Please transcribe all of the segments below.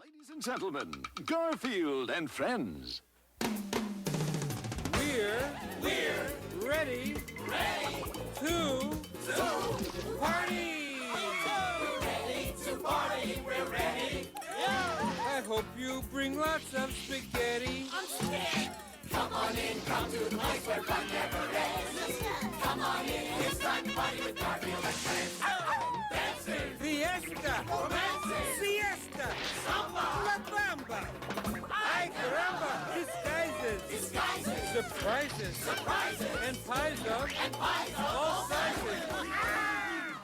Ladies and gentlemen, Garfield and friends. We're ready to party! We're ready to party, we're ready. I hope you bring lots of spaghetti. I'm scared. Come on in, come to the place where fun never ends. Come on in, it's time to party with Garfield and friends. Dancing, Fiesta! romancing, Siesta! samba, La Bamba! Ay caramba! Disguises! Surprises! And pies of all sizes!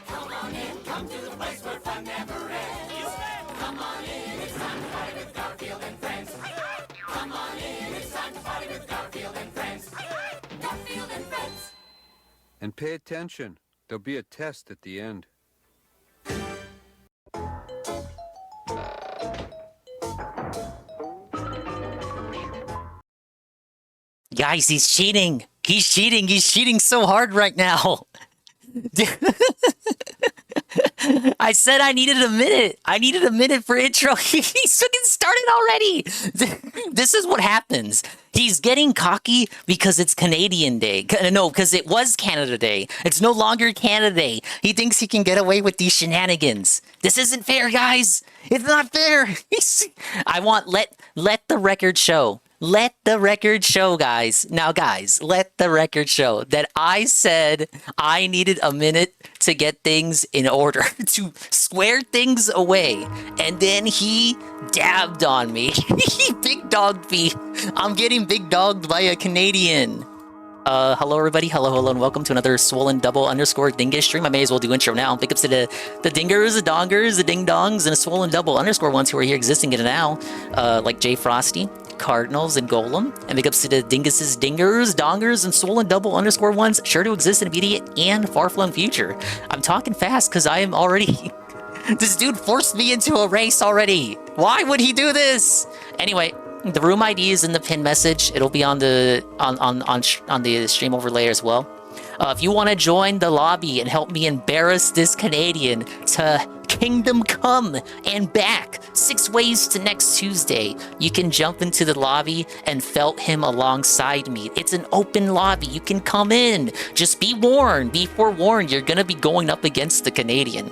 Come on in, come to the place where fun never ends. Come on in, it's time to party with Garfield and friends. Come on in, it's time to party with Garfield and friends. Garfield and friends. And pay attention. There'll be a test at the end. Guys, he's cheating. He's cheating. He's cheating so hard right now. I said I needed a minute. I needed a minute for intro. He's fucking started already. This is what happens. He's getting cocky because it's Canadian Day. No, because it was Canada Day. It's no longer Canada Day. He thinks he can get away with these shenanigans. This isn't fair, guys. It's not fair. I want let the record show. Let the record show, guys. Now, guys, let the record show that I said I needed a minute to get things in order, to square things away. And then he dabbed on me. He big dogged me. I'm getting big dogged by a Canadian. Hello, everybody. Hello, and welcome to another swollen double underscore dingus stream. I may as well do intro now. Big ups to the dingers, the dongers, the ding-dongs, and the swollen double underscore ones who are here existing in it now. Like Jay Frosty, Cardinals, and Golem. And big ups to the dinguses, dingers, dongers, and swollen double underscore ones sure to exist in immediate and far-flung future. I'm talking fast because I am already... This dude forced me into a race already. Why would he do this? Anyway, the room ID is in the pin message. It'll be on the on the stream overlay as well. If you want to join the lobby and help me embarrass this Canadian to Kingdom Come and back 6 ways to next Tuesday, you can jump into the lobby and felt him alongside me. It's an open lobby. You can come in. Just be warned. Be forewarned. You're going to be going up against the Canadian.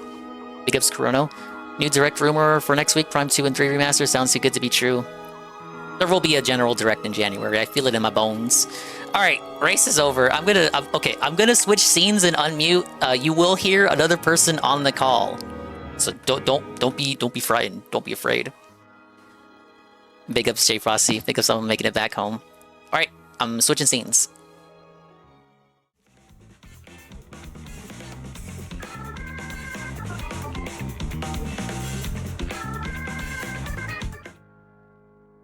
Big ups, Corono. New direct rumor for next week, Prime 2 and 3 remaster. Sounds too good to be true. There will be a general direct in January. I feel it in my bones. All right, race is over. I'm gonna switch scenes and unmute. You will hear another person on the call, so don't be frightened. Don't be afraid. Big ups, Jay Frosty. Big ups, someone making it back home. All right, I'm switching scenes.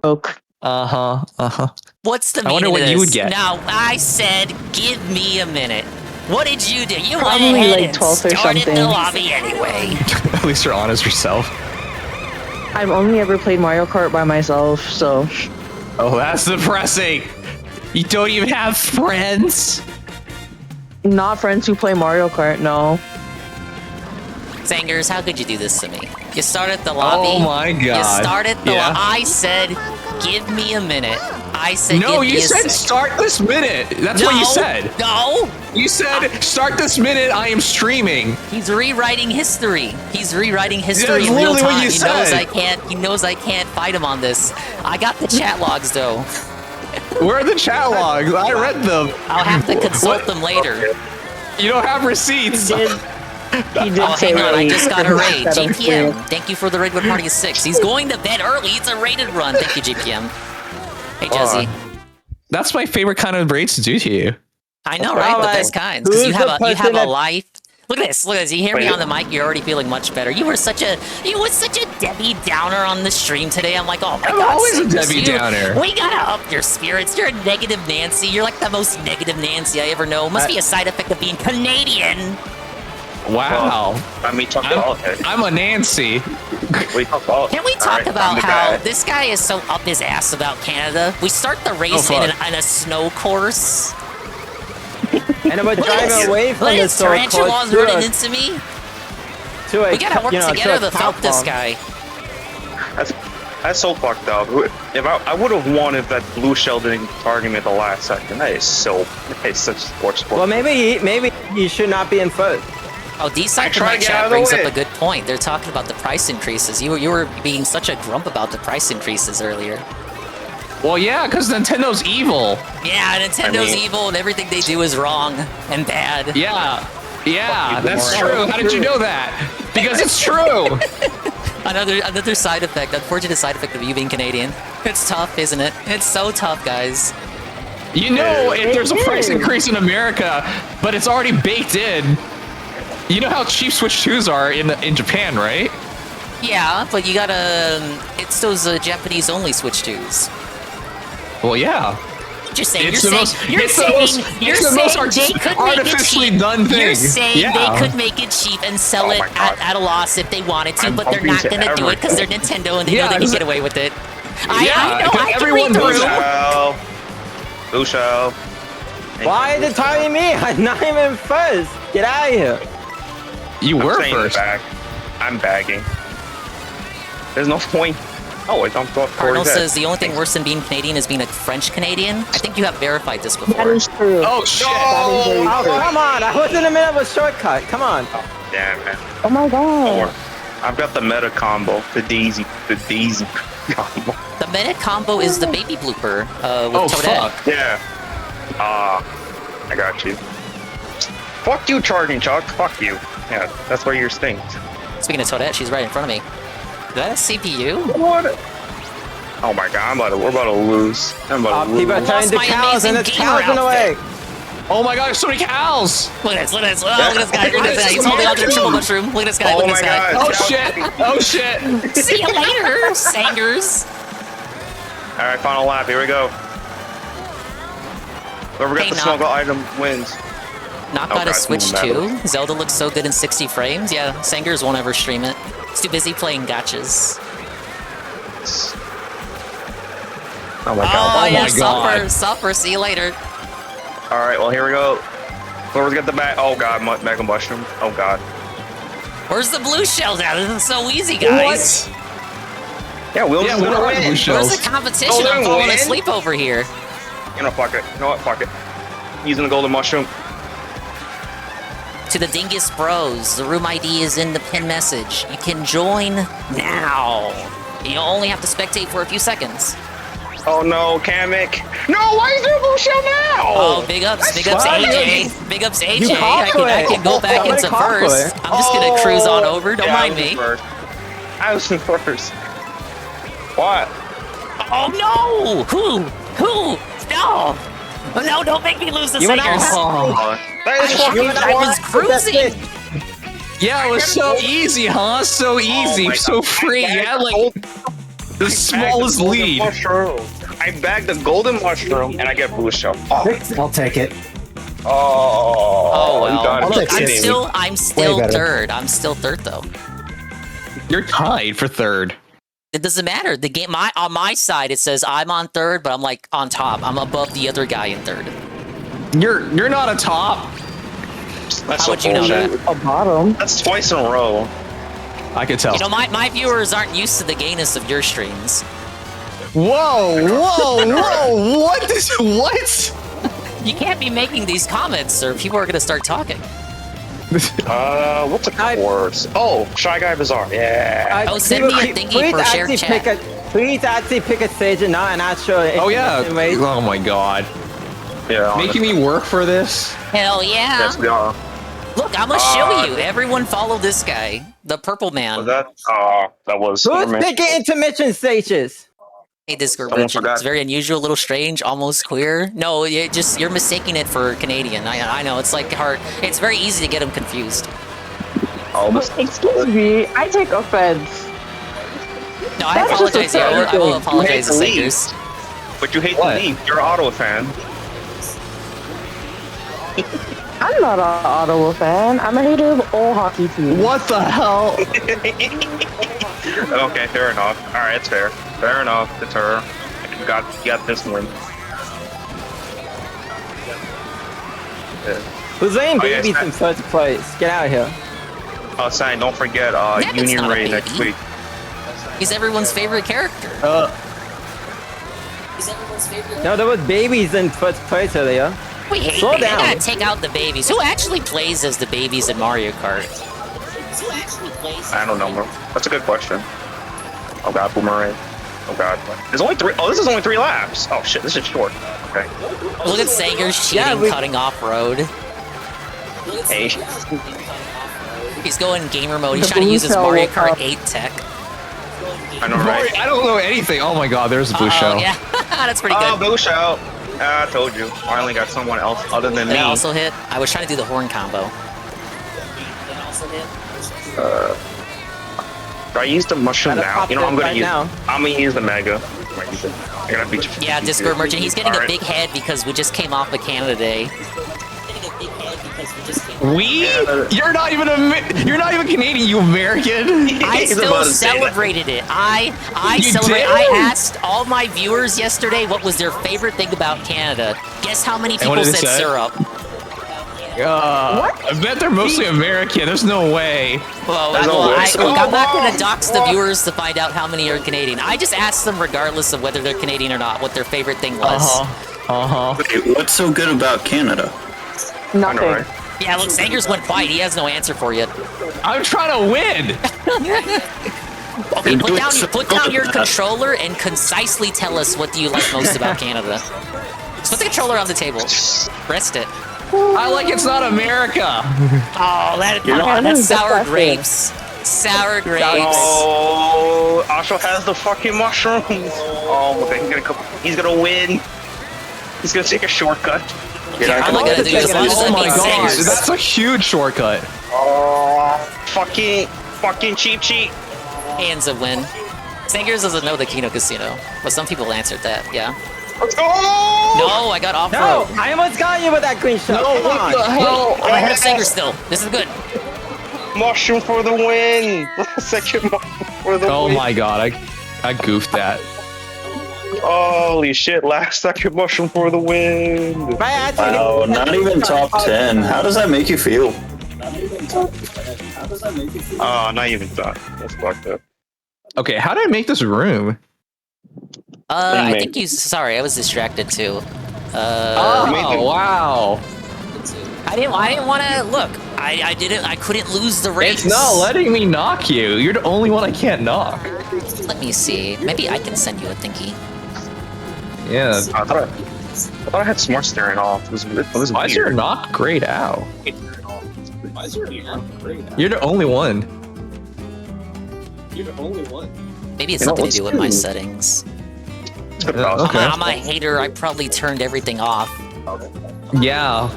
Oak. What's the meaning of this? I wonder what you would get. Now, I said, give me a minute. What did you do? You Probably went ahead like and 12 or started something. the lobby anyway. At least you're honest yourself. I've only ever played Mario Kart by myself, so... Oh, that's depressing. You don't even have friends. Not friends who play Mario Kart, no. Zangers, how could you do this to me? You started the lobby. Oh my god. You started the yeah. I said, give me a minute. I said, no, give you me said a start this minute. That's no, what you said. No. You said start this minute. I am streaming. He's rewriting history. He's rewriting history in real literally time. what you He knows said. I can't. He knows I can't fight him on this. I got the chat logs though. Where are the chat logs? I read them. I'll have to consult them later. You don't have receipts. He did Oh, say hang on, I raid. just got a raid. That was weird. GPM, thank you for the regular party of 6. He's going to bed early. It's a rated run. Thank you, GPM. Hey, Jesse. That's my favorite kind of raids to do to you. I know, right? The best kinds. Because you have a life. Look at this. Look at this. You hear me on the mic, you're already feeling much better. You were such a Debbie Downer on the stream today. I'm like, oh my god. I'm always a Sis, Debbie Downer. We gotta up your spirits. You're a negative Nancy. You're like the most negative Nancy I ever know. Must be a side effect of being Canadian. Wow. Let me talk politics. I'm a Nancy. We talk politics. Can we talk Alright, about I'm the how guy. this guy is so up his ass about Canada? We start the race Oh, in a snow course. And I'm driving away from Look at the this sword tarantulas course running into me. to a, We gotta work you know, together to to a fight this cow guy. That's so fucked up. If I would have won if that blue shell didn't target me at the last second. That is such sports. Well, maybe he should not be in first. Oh, D-Side in my chat brings up a good point. They're talking about the price increases. You were being such a grump about the price increases earlier. Well, yeah, because Nintendo's evil. Yeah, Nintendo's evil and everything they do is wrong and bad. Yeah, that's true. How did you know that? Because it's true. Another side effect, unfortunate side effect of you being Canadian. It's tough, isn't it? It's so tough, guys. You know, if there's a price increase in America, but it's already baked in. You know how cheap Switch 2s are in Japan, right? Yeah, but you gotta. It's those Japanese-only Switch 2s. Well, yeah. Just saying, It's the most artificially done thing. You're saying they could make it cheap and sell it at a loss if they wanted to, but they're not gonna do it because they're Nintendo and they know they can get away with it. I know. I can read the room. Blue shell. Why are they targeting me? I'm not even first. Get out of here. You were first. I'm bagging. There's no point. Oh, I jumped off. Cardinal says the only thing worse than being Canadian is being a French Canadian. I think you have verified this before. That is true. Oh shit! Oh, come on! I was in the middle of a shortcut. Come on. Oh, damn man. Oh my god. I've got the meta combo, the Daisy combo. The meta combo is the baby blooper with Toadette. Fuck. Yeah. I got you. Fuck you, charging Chuck. Fuck you. Yeah, that's where you're stinks. Speaking of Toadette, she's right in front of me. Is that a CPU? What? Oh my god, we're about to lose. I'm about to lose. People are turning to cows and it's cows in the way. Oh my god, there's so many cows! Look at this, look at this. Oh, look at this guy. Look at this guy. He's holding onto the triple mushroom. Look at this guy. Look at this guy. Oh shit! Oh shit! See you later, Sangers. Alright, final lap. Here we go. Whoever gets the smuggle item wins. Not got a Switch 2. Zelda looks so good in 60 frames. Yeah, Sangers won't ever stream it. He's too busy playing gachas. Oh my god. Oh yeah, suffer. See you later. Alright, well here we go. Whoever's got the bag. Oh god, Mega Mushroom. Oh god. Where's the blue shells at? This is so easy, guys. What? Yeah, we'll win. Where's the competition? I'm falling asleep over here. You know, fuck it. You know what? Fuck it. Using the golden mushroom. To the Dingus Bros, the room ID is in the pin message. You can join now. You only have to spectate for a few seconds. Oh no, Kamek. No, why is there a blue shell now? Oh, big ups AJ. Big ups AJ. I can go back into first. I'm just gonna cruise on over. Don't mind me. I was in first. What? Oh no! Who? No! No, don't make me lose the Sangers. I was cruising. Yeah, it was so easy, huh? So easy, so free. Yeah, like the smallest lead. I bagged the golden mushroom and I get blue shell. Oh. I'll take it. Oh well. Look, I'm still Way better. third. I'm still third though. You're tied for third. It doesn't matter. The game, on my side, it says I'm on third, but I'm like on top. I'm above the other guy in third. You're not a top. That's How would you know that? A bottom. That's twice in a row. I could tell. You know, my viewers aren't used to the gayness of your streams. Whoa! What? You can't be making these comments, or people are gonna start talking. What's a course? Oh, Shy Guy Bazaar. Yeah. Oh, send me a thingy for shared chat. Please actually pick a stage and not show it. Oh yeah. Oh my god. Yeah. Making me work for this? Hell yeah. Yes, we are. Look, I'm gonna show you. Everyone follow this guy, the purple man. Was that? That was. Who's picking intermission stages? Hey, Discord version. It's very unusual, a little strange, almost queer. No, you're mistaking it for Canadian. I know, it's like hard. It's very easy to get them confused. Oh, Excuse me, I take offense. No, I apologize. I will apologize to Singers. But you hate to leave. You're an Ottawa fan. I'm not an Ottawa fan. I'm a hater of all hockey teams. What the hell? Okay, fair enough. All right, it's fair. Fair enough. It's her. You got this one. Who's laying babies in first place? Get out of here. Sign. Don't forget Union Ray next week. He's everyone's favorite character. No, there was babies in first place earlier. We hate Slow babies. down. They gotta take out the babies. Who actually plays as the babies in Mario Kart? I don't know, bro. That's a good question. Oh god, boomerang. Oh god. There's only 3. Oh, this is only 3 laps. Oh shit, this is short. Okay. Look at Sanger's cheating, cutting off road. Hey. He's going gamer mode. He's trying to use his Mario Kart 8 tech. I know, right? I don't know anything. Oh my god, there's a blue shell. Yeah, that's pretty Oh, good. blue shell. I told you. I only got someone else other than Did me. I also hit? I was trying to do the horn combo. Do I use the mushroom Gotta now? pop You know, it right now. I'm gonna use the mega. I gotta beat you. Yeah, Discord merchant. He's getting a Alright. big head because we just came off of Canada Day. We? You're not even you're not even Canadian, you American. I He's still about to say that. celebrated it. I You celebrated. did? I asked all my viewers yesterday what was their favorite thing about Canada. Guess how many what people did they said say? syrup? I bet they're mostly American. There's no way. Well, There's no way. look, I'm not going to dox the viewers to find out how many are Canadian. I just asked them, regardless of whether they're Canadian or not, what their favorite thing was. What's so good about Canada? I know, Nothing. right? Yeah, look, Sangers went quiet. He has no answer for you. I'm trying to win. Okay, You're doing so put down good your at that. controller and concisely tell us what do you like most about Canada. Just put the controller on the table. Rest it. I like it's not America. Oh, that's sour grapes. Sour grapes. Oh, Asho has the fucking mushrooms. Oh, okay, he's gonna win. He's gonna take a shortcut. I'm not gonna do this. As long as Oh that my means gosh, Sangers. that's a huge shortcut. Oh, fucking cheap. Hands a win. Sangers doesn't know the Kino Casino, but some people answered that. Yeah. Oh! No, I got off No, road. I almost got you with that green shot. Come on. hell? I'm ahead of Sangers still. This is good. Mushroom for the win. Second mushroom for the Oh win. my god, I goofed that. Holy shit! Last second mushroom for the win. Wow, not even top 10. How does that make you feel? Oh, not even that. That's fucked up. Okay, how did I make this room? I think you. Sorry, I was distracted too. Oh wow! I didn't want to look. I didn't. I couldn't lose the race. It's not letting me knock you. You're the only one I can't knock. Let me see. Maybe I can send you a thinky. Yeah. I thought I had smart steering off. It was Why is weird. your knock grayed out? You're the only one. Maybe it's You know, something to let's do with my settings. Okay. I'm a hater. I probably turned everything off. Yeah.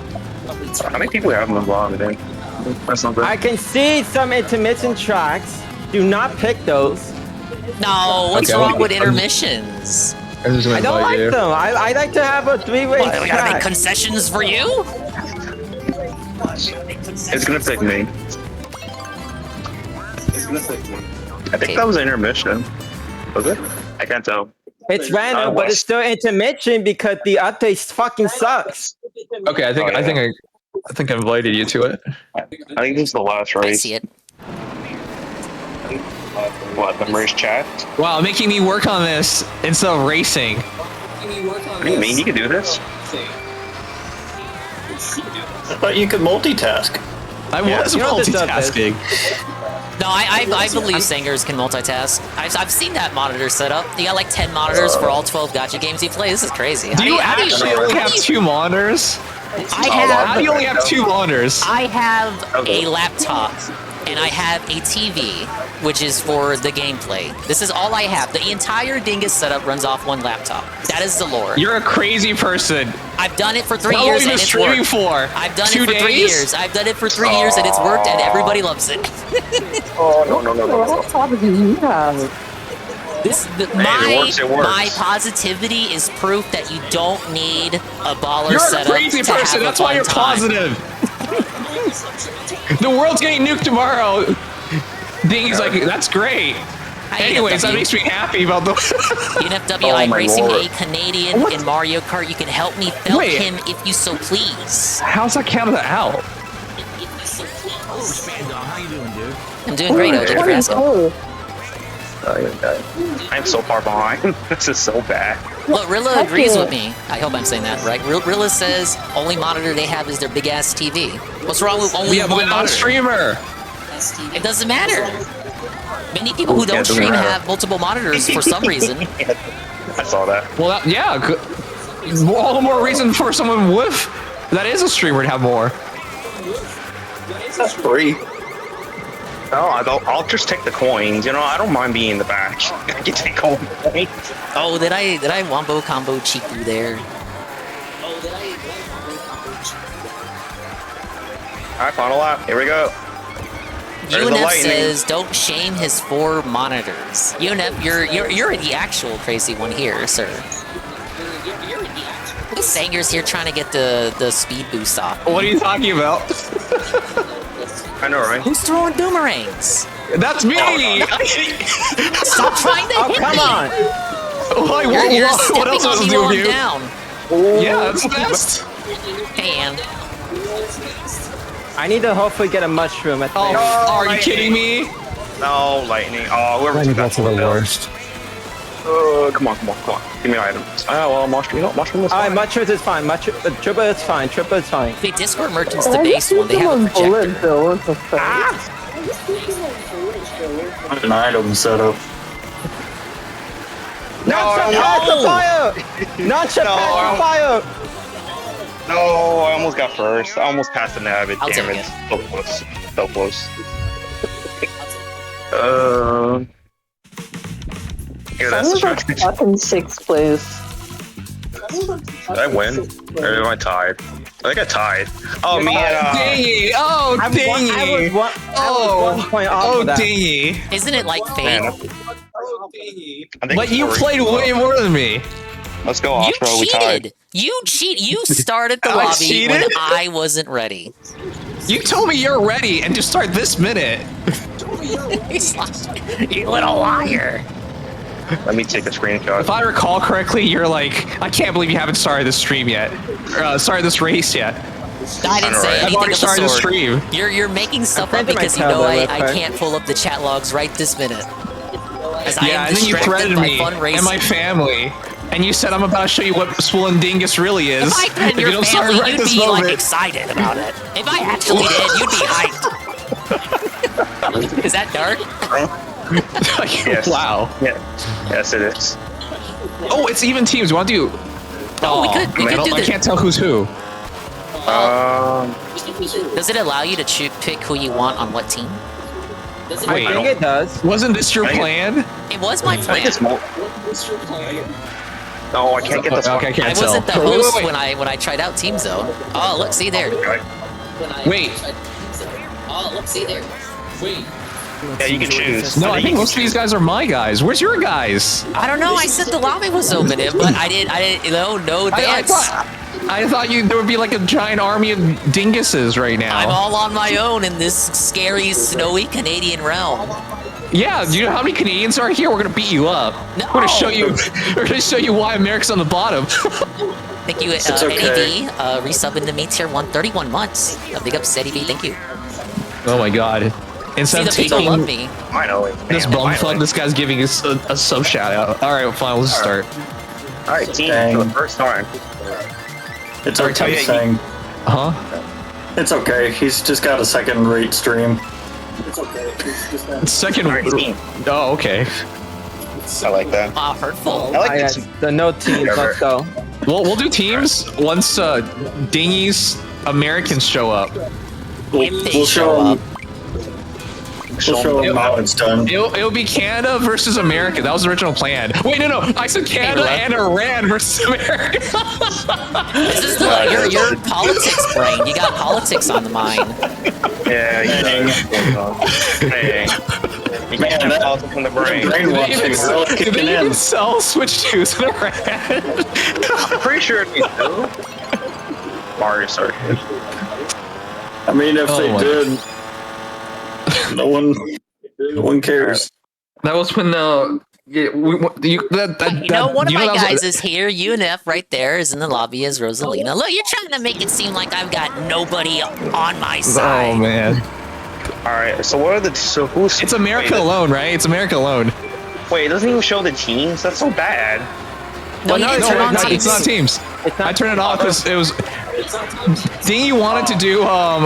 How many people have them involved today? That's not good. I can see some intermittent tracks. Do not pick those. No, what's Okay. wrong with intermissions? I'm just gonna I don't invite like you. them. I like to have a three-way What, we gotta make track. concessions for you? It's gonna pick me. I think that was an intermission. Was it? I can't tell. It's random, but it's still intermission because the update fucking sucks. Okay, I think I invited you to it. I think this is the last I race. see it. What, the race chat? Wow, making me work on this instead of racing. What do you mean? You can do this? I thought you could multitask. I was you don't deserve this. multitasking. No, I believe singers can multitask. I've seen that monitor set up. You got like 10 monitors for all 12 gacha games you play. This is crazy. Do you actually only have 2 monitors? How do you only have 2 monitors? I have a laptop and I have a TV, which is for the gameplay. This is all I have. The entire Dingus setup runs off one laptop. That is the lore. You're a crazy person. I've done it for 3 How years long and are you it's streaming worked. for? I've done 2 it for 3 days? years. I've done it for 3 years and it's worked and everybody loves it. Oh, no. What topic do you have? It works. My positivity is proof that you don't need a baller You're a setup. crazy to have person. a That's why fun you're time. positive. The world's getting nuked tomorrow. Dingy's like, that's great. Anyways, that makes me happy about the. UNFW, Oh I'm my racing lord. a Canadian in Mario Kart. You can help me belt Wait. him if you so please. How's that Canada out? I'm doing great, OJ, for asking. Oh, I'm so far behind. This is so bad. Look, Rilla agrees with me. I hope I'm saying that right. Rilla says only monitor they have is their big ass TV. What's wrong with only one monitor? Streamer. It doesn't matter. Many people who don't stream have multiple monitors for some reason. I saw that. Well, all the more reason for someone with that is a streamer to have more. That's free. No, I'll just take the coins. You know, I don't mind being in the back. I can take all the coins. Oh, did I wombo combo cheat through there? All right, final lap. Here we go. UNF says don't shame his 4 monitors. UNF, you're the actual crazy one here, sir. Sanger's here trying to get the speed boost off. What are you talking about? I know, right? Who's throwing boomerangs? That's me! Stop trying to hit me! Come on! You're what else was stepping on doing me down. Yeah, that's best. And I need to hopefully get a mushroom at the end. Are you kidding me? No, lightning. Oh, whoever took that to the worst. Come on. Give me items. Oh, well, mushroom is fine. Alright, mushrooms is fine. Triple is fine. Triple is fine. the Discord merchants debased one. They have a projector. An item setup. Not fire! Not fire! No, I almost got first. I almost passed the nav. I'll Damn take it. it. So close. Yeah, that's the strategy. Fucking 6th place. Did I win? Or am I tied? I think I tied. Oh, me and Dingy! Oh, dingy! I was 1 point off of that. dingy! Isn't it like fate? I think But you played way more than me. Let's go, You Ostro. We tied. cheated. You started the I lobby cheated? when I wasn't ready. You told me you're ready and to start this minute. You little liar. Let me take a screenshot. If I recall correctly, you're like, I can't believe you haven't started this stream yet. Started this race yet. I didn't say I've anything already of the started the sort. stream. You're making stuff up printed my because you know tablet real I quick. can't pull up the chat logs right this minute. As I Yeah, am and then you distracted threatened by me fun and racing. my family. And you said I'm about to show you what Swollen Dingus really is. If I threatened you your don't start family, right you'd this be like moment. excited about it. If I actually did, you'd be hyped. Is that dark? Yes. Wow. Yeah. Yes, it is. Oh, it's even teams. You want to do? Oh, we could do I this. can't tell who's who. Does it allow you to pick who you want on what team? Wait, I think it does. wasn't this your plan? It was my I think plan. it's more. No, I can't get this Okay, I one. can't I tell. wasn't the Wait, host wait. when I tried out Team Zone. Oh, look, see there. Wait. Yeah, you can choose. No, I think most of these guys are my guys. Where's your guys? I don't know. I said the lobby was open, but I didn't. No advance. I thought there would be like a giant army of dinguses right now. I'm all on my own in this scary, snowy Canadian realm. Yeah, do you know how many Canadians are here? We're gonna beat you up. No. We're gonna show you. We're gonna show you why America's on the bottom. Thank you, It's okay. Eddie B, resubbing to me tier 1, 31 months. Big up, Eddie B. Thank you. Oh my god. See, Instead the of people love taking me. Finally. this bumfuck, this guy's giving us a sub shout out. All right, fine. Let's start. All right, team Dang. for the first time. It's Oh, okay, yeah, saying. Huh? It's okay. He's just got a second-rate stream. Second. All right, team. Oh, okay. I like that. Wow, hurtful. I like this. The no teams, let's go. We'll do teams once Dingy's Americans show up. If they We'll show up. him. We'll show him how it's done. It'll be Canada versus America. That was the original plan. Wait, no. I said Canada and Iran versus America. This is your politics brain. You got politics on the mind. Yeah, you can't have politics in the brain. Brainwashing really Do kicking they in. even sell Switch 2s in Iran? I'm pretty sure they do. Mario started. I mean, if Oh they my- did, no one cares. That was when one One of my guys is here. UNF right there is in the lobby as Rosalina. Look, you're trying to make it seem like I've got nobody on my side. Oh man, All right, so what are the who's? it's America alone, right? It's America alone. Wait, it doesn't even show the teams? That's so bad. No, you didn't turn on teams. It's not teams. I turned it off because it was. Dingy wanted to do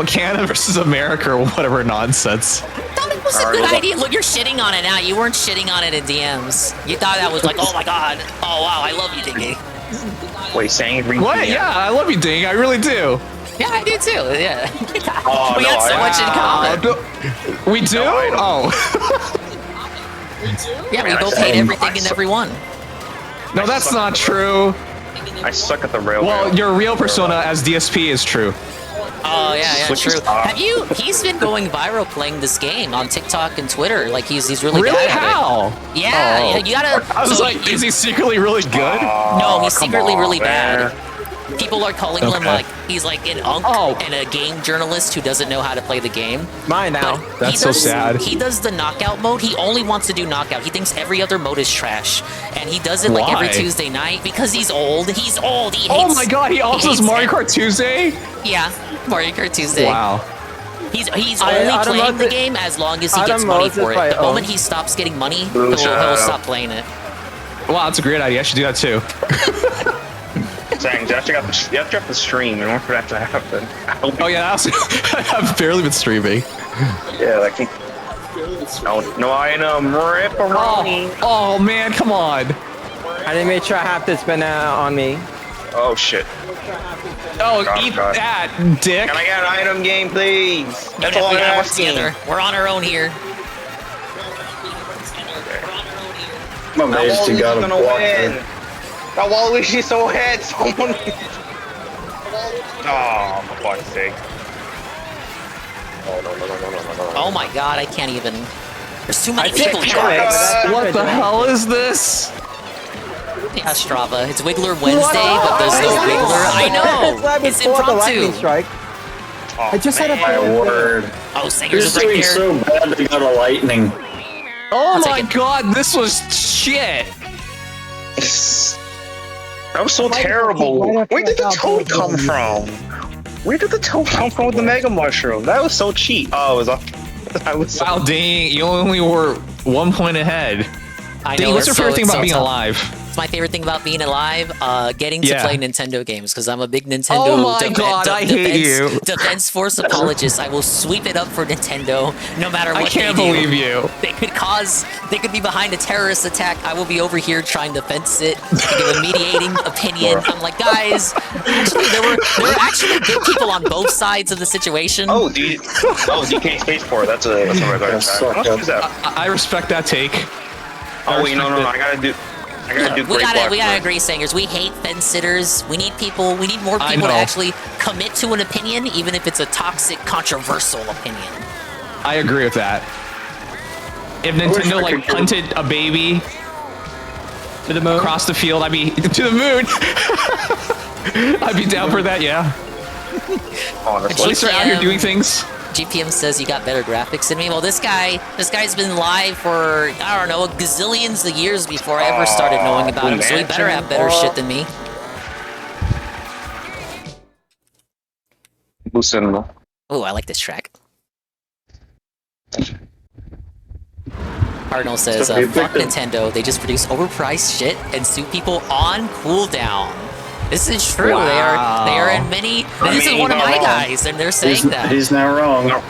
Canada versus America or whatever nonsense. Thought it was a good idea. Look, you're shitting on it now. You weren't shitting on it in DMs. You thought that was like, oh my god, oh wow, I love you, Dingy. Wait, Sanguine. What? Yeah, I love you, Ding. I really do. Yeah, I do too. Yeah. Oh, we got so much in common. We do? Oh. Yeah, we both hate everything and everyone. No, that's not true. I suck at the railroad. Well, your real persona as DSP is true. Oh yeah, Switch true. is off. Have you? He's been going viral playing this game on TikTok and Twitter. Like he's really Really? bad at How? it. Yeah, you gotta. I was like, is he secretly really good? No, he's secretly really man. bad. People are calling him like he's like an unk and a game journalist who doesn't know how to play the game. Mine now. But That's so sad. He does the knockout mode. He only wants to do knockout. He thinks every other mode is trash, and he does it like every Why? Tuesday night because he's old. He's old. He hates, Oh my god, he also does hates Mario Kart Tuesday? Yeah, Mario Kart Tuesday. Wow. He's only playing the game as long as he gets money for it. The moment he stops getting money, he'll stop playing it. Wow, that's a great idea. I should do that too. Saying, you have to drop the stream in order for that to happen. Oh yeah, I've barely been streaming. Yeah, like no item, ripperoni. Oh man, come on. I didn't make sure I have this banana on me. Oh shit. Oh, God, eat God. that, dick. Can I get an item game, please? That's all I'm We gotta work asking. together. We're on our own here. I'm amazed you got him gonna blocked win. there. That Waluigi's so ahead. Someone. Oh, for fuck's sake. Oh no. Oh my god, I can't even. There's too many people here. What the hell is this? Yeah, Strava. It's Wiggler Wednesday, but there's no Wiggler. I know. It's impromptu. Strike. Oh, I just had a My word. Oh, Singer's Who's is right doing there. so bad they got a lightning? Oh take my it. god, this was shit. That was so terrible. Where did the toad come from? Where did the toad come from with the Mega Mushroom? That was so cheap. Oh, it was off. I was so Wow, dang, you only were 1 point ahead. I Dang, know. what's your it's favorite so- thing it's about so being tough. alive? It's my favorite thing about being alive. Getting to Yeah. play Nintendo games because I'm a big Nintendo. Oh my God, I hate you. Defense Force apologist. I will sweep it up for Nintendo, no matter what I can't they do. believe you. They could be behind a terrorist attack. I will be over here trying to fence it, to give a mediating opinion. I'm like, guys, actually, there were actually good people on both sides of the situation. Oh, DK Spaceport. That's a regular attack. How much is that? I respect that take. Oh wait, no. I gotta do We great gotta block. agree, Singers. We hate fence sitters. We need more I people to know. actually commit to an opinion, even if it's a toxic, controversial opinion. I agree with that. If Nintendo like punted a baby To the moon. across the field, I'd be to the moon. I'd be down for that, yeah. Honestly. At least they're out here doing things. GPM says you got better graphics than me. Well, this guy's been live for, I don't know, gazillions of years before I ever started knowing about him, so he better have better shit than me. Listen. Ooh, I like this track. Cardinal says, fuck Nintendo, they just produce overpriced shit and sue people on cooldown. This is true. Wow. They are in many. This is one of my guys, and they're saying that. He's not wrong. No,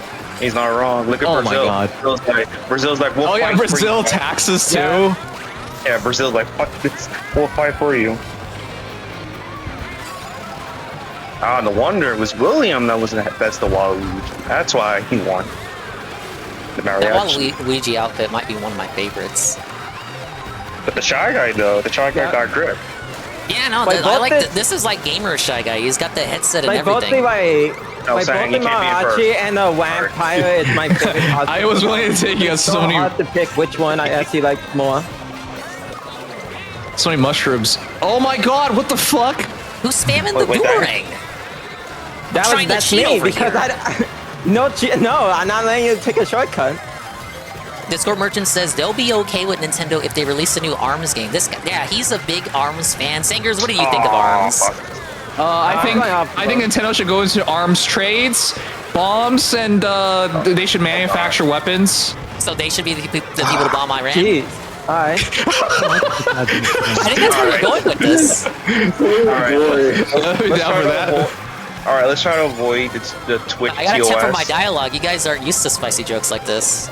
he's not wrong. Look at Oh my Brazil. God. Brazil's like, we'll Oh yeah, fight for Brazil you. taxes too. Yeah, Brazil's like, fuck this. We'll fight for you. Ah, no wonder it was William that's the Waluigi. That's why he won. The That mariachi. Waluigi outfit might be one of my favorites. But the Shy Guy, though, the Shy Guy got grip. Yeah, no, Like, I like both this is like gamer Shy Guy. He's got the headset and Like both everything. both saying the you can't be in Mariachi and the Vampire is my favorite costume. I was willing to take you It's so so many hard to pick which one I actually like more. mushrooms. Oh my god, what the fuck? Who's spamming the Wait, boomerang? trying to That's cheat me over because here. no, I'm not letting you take a shortcut. Discord Merchant says they'll be okay with Nintendo if they release a new ARMS game. This guy, yeah, he's a big ARMS fan. Sangers, what do you think of ARMS? I think Nintendo should go into arms trades, bombs, and they should manufacture weapons. So they should be the people to bomb Iran? Jeez. Hi. I think that's where we're going with this. Alright, Down for that. Alright, let's try to avoid the Twitch I gotta TOS. temper my dialogue. You guys aren't used to spicy jokes like this.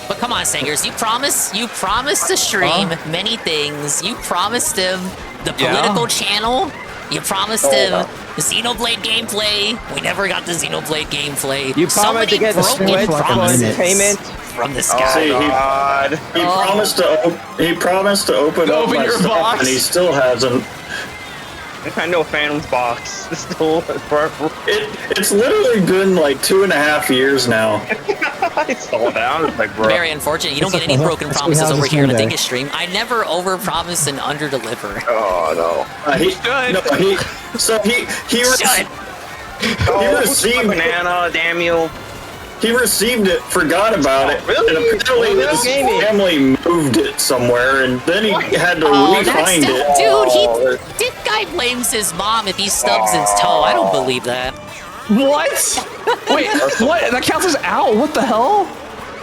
But come on, Singers, you promised to stream many things. You promised him the political channel. You promised him Xenoblade gameplay. We never got the Xenoblade gameplay. You promised to get the Switch payment from this guy. God. He promised to open up my your stuff, box. and he still hasn't. I know Phantom's box. It's still forever. It's literally been like 2.5 years now. It's still down. It's like, bro. Very unfortunate. You don't get any broken promises over here in a Dingus stream. I never overpromise and underdeliver. Oh no. He received banana. Damn you. He received it, forgot about it, Really? and apparently his family moved it somewhere, and then he had to re-find it. Dude, this guy blames his mom if he stubs his toe. I don't believe that. What? Wait, what? That counts as out? What the hell?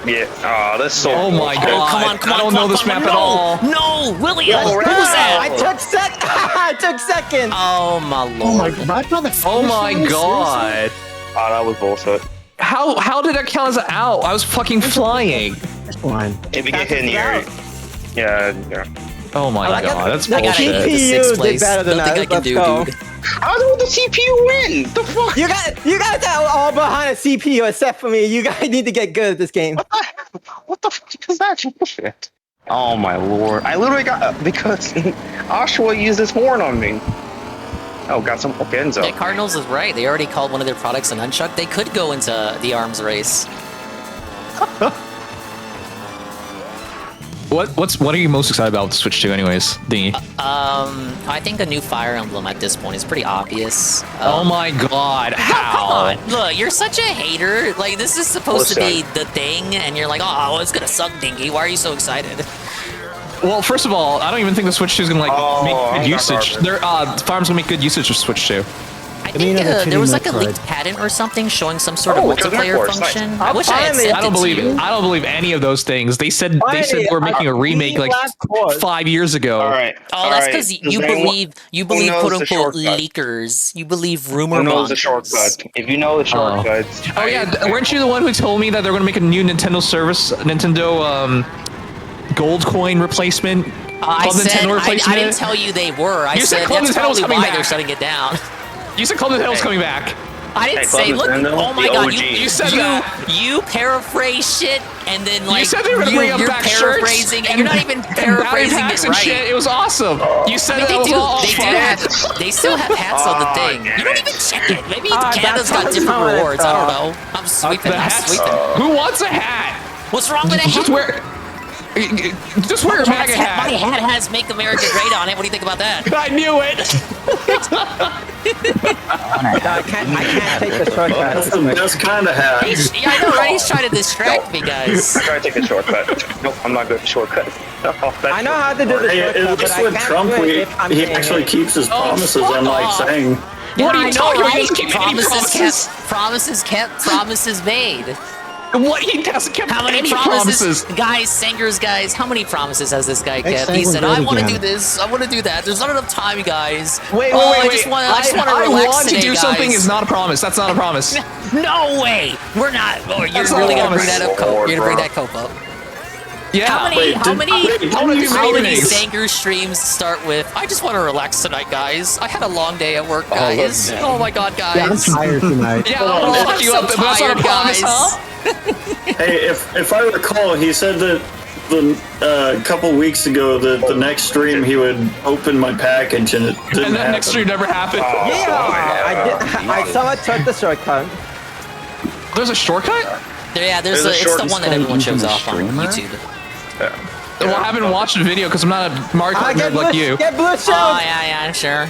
Yeah. Oh, that's so. Oh my god. Come on, I don't know this map at all. No, William, No, who's I that? took second. Oh my lord. Oh my god. Oh, that was bullshit. How did that count as out? I was fucking flying. If you get hit in the air. Yeah. Oh my god, that's I gotta bullshit. get to CPU sixth place. did better than Nothing I us. can Let's do, go. dude. How did the CPU win? The fuck? You guys are all behind a CPU except for me. You guys need to get good at this game. What the fuck is that bullshit? Oh my lord. I literally got because Oshawa used his horn on me. Oh, got some Genzo. Yeah, Cardinals is right. They already called one of their products an Nunchuck. They could go into the arms race. What are you most excited about with the Switch 2 anyways, Dingy? I think a new Fire Emblem at this point is pretty obvious. Oh my god, Come how? on, look, you're such a hater. Like, this is supposed to be the thing, and you're like, oh, it's gonna suck, Dingy. Why are you so excited? Well, first of all, I don't even think the Switch 2 is gonna make good usage. Farm's gonna make good usage of Switch 2. I think there was like a leaked patent or something showing some sort of multiplayer function. I wish I had sent I don't believe any of those things. They said we're making a remake like 5 years ago. All right. Oh, that's because you believe quote unquote leakers. You believe rumor Who knows mongers. the shortcut? If you know the shortcuts. Oh yeah, weren't you the one who told me that they're gonna make a new Nintendo service, Nintendo gold coin replacement? I didn't tell you they were. I said Club that's Nintendo was probably coming why back. they're shutting it down. You said Club Nintendo's coming back. I didn't Club say. Look, Nintendo, oh my the god, OG. you said that. You paraphrase shit and then like You said they were gonna bring up you're back paraphrasing shirts and you're not even paraphrasing it and right. shit. It was awesome. You said I mean, that was all they still have hats on the thing. You don't even check it. Maybe Canada's got different rewards. I don't know. I'm sweeping. Who wants a hat? What's wrong with a hat? Just wear a MAGA hat. My hat has "Make America Great" on it. What do you think about that? I knew it. I can't take the shortcut. That's the best kind of hat. Yeah, I know, right? He's trying to distract me, guys. I try to take the shortcut. Nope, I'm not good at shortcuts. I know how to do the Hey, shortcut, at but least I with can't Trump, do it if I'm he getting actually hit. keeps his promises, fuck unlike off. saying. What are you talking about? He doesn't keep any Promises promises. kept, promises kept, promises made. What? He hasn't kept How many any promises? Guys, Singers, guys, how many promises has this guy kept? He said, I want to do this, I want to do that. There's not enough time, guys. Wait. I just want to relax want to today, do guys. something is not a promise. That's not a promise. No way. We're not. Oh, you're That's not really a going to bring promise. that up, Cope. You're going to bring that Cope up. Yeah. How many meetings? Sanger streams start with, I just want to relax tonight, guys. I had a long day at work, guys. Oh my god, guys. Yeah, I'm tired tonight. Yeah, I'll I'm fuck you so up, but that's not a tired, promise, guys. huh? Hey, if I recall, he said that a couple weeks ago that the next stream he would open my package and it didn't And that happen. next stream never happened. I someone took the shortcut. There's a shortcut? There's it's the one that everyone shows off on YouTube. Well, I haven't watched the video because I'm not a Mario Kart nerd like you. Get blue shield! Oh, yeah, sure.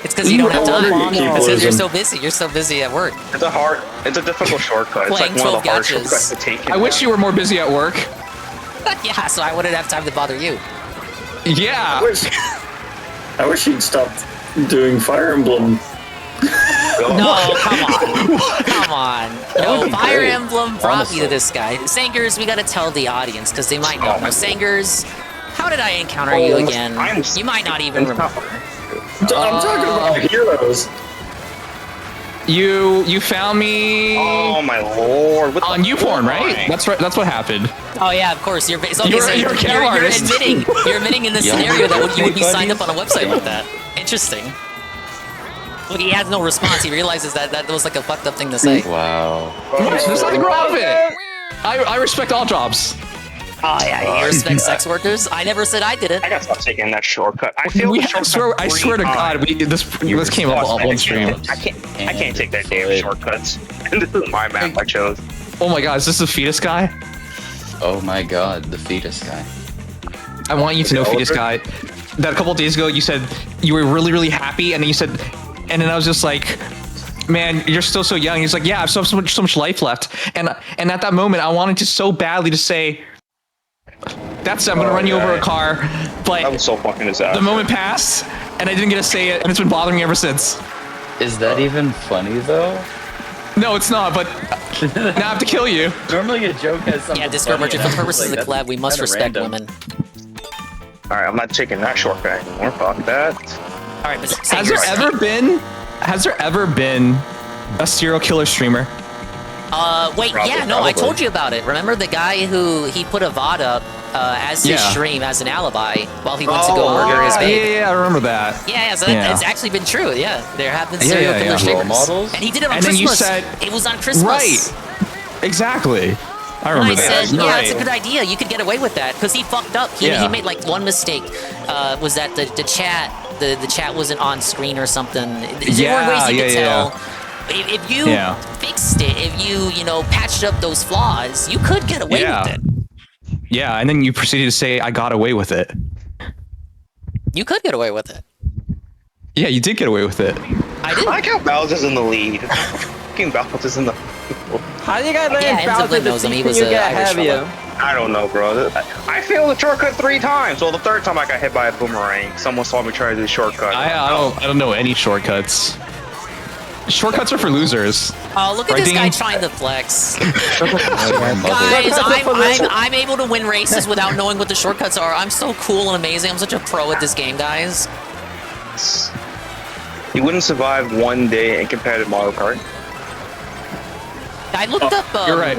It's because you don't have time. It's because you're so busy. You're so busy at work. It's a difficult shortcut. It's Playing like one of the 12 hard gachas. shortcuts to take. I wish you were more busy at work. Yeah, so I wouldn't have time to bother you. Yeah. I wish he'd stop doing Fire Emblem. No, come on. Come on. No, Fire Emblem brought me to this guy. Sangers, we gotta tell the audience, because they might not know. Sangers, how did I encounter you again? You might not even remember. I'm talking about heroes. You found me. Oh my lord! What on YouPorn, right? That's right. That's what happened. Oh yeah, of course. You're a camera artist. You're admitting in this scenario that you would be signed up on a website like that. Interesting. Look, he has no response. He realizes that was like a fucked up thing to say. Wow. There's nothing wrong with it. I respect all jobs. Oh yeah, you respect sex workers? I never said I did it. I gotta stop taking that shortcut. I feel I swear to God, this came up on one stream. I can't take that damn shortcuts. And this is my map I chose. Oh my God, is this the fetus guy? Oh my God, the fetus guy. I want you to know, fetus guy, that a couple of days ago you said you were really, really happy, and then you said, and then I was just like, man, you're still so young. He's like, yeah, I have so much life left. And at that moment, I wanted to so badly to say, that's it, I'm gonna run you over a car. But that was so fucking disaster. The moment passed, and I didn't get to say it, and it's been bothering me ever since. Is that even funny though? No, it's not, but now I have to kill you. Normally a joke has something. Yeah, Discord merchant, for purposes of the collab, we must respect women. Alright, I'm not taking that shortcut anymore. Fuck that. Alright, but has there ever been a serial killer streamer? Wait, I told you about it. Remember the guy who he put a VOD up as his stream as an alibi while he went to go murder his baby? Yeah, I remember that. Yeah, so it's actually been true. Yeah, there have been serial killer streamers. Models? And he did it on Christmas. Then you said, it was on Christmas. Right. Exactly. I remember that. I said, yeah, it's a good idea. You could get away with that because he fucked up. He made like one mistake. Was that the chat wasn't on screen or something? There were ways you could tell. If you fixed it, if you patched up those flaws, you could get away with it. Yeah, and then you proceeded to say, I got away with it. You could get away with it. Yeah, you did get away with it. I did. I like how Bowser's in the lead. Fucking Bowser's in the How do you guys let Bowser knows him. He was you get ahead of you? I don't know, bro. I failed the shortcut 3 times. Well, the 3rd time I got hit by a boomerang. Someone saw me try to do the shortcut. I don't know any shortcuts. Shortcuts are for losers. Oh, look at this guy trying to flex. Guys, I'm able to win races without knowing what the shortcuts are. I'm so cool and amazing. I'm such a pro at this game, guys. You wouldn't survive 1 day in competitive Mario Kart. I looked up. You're right.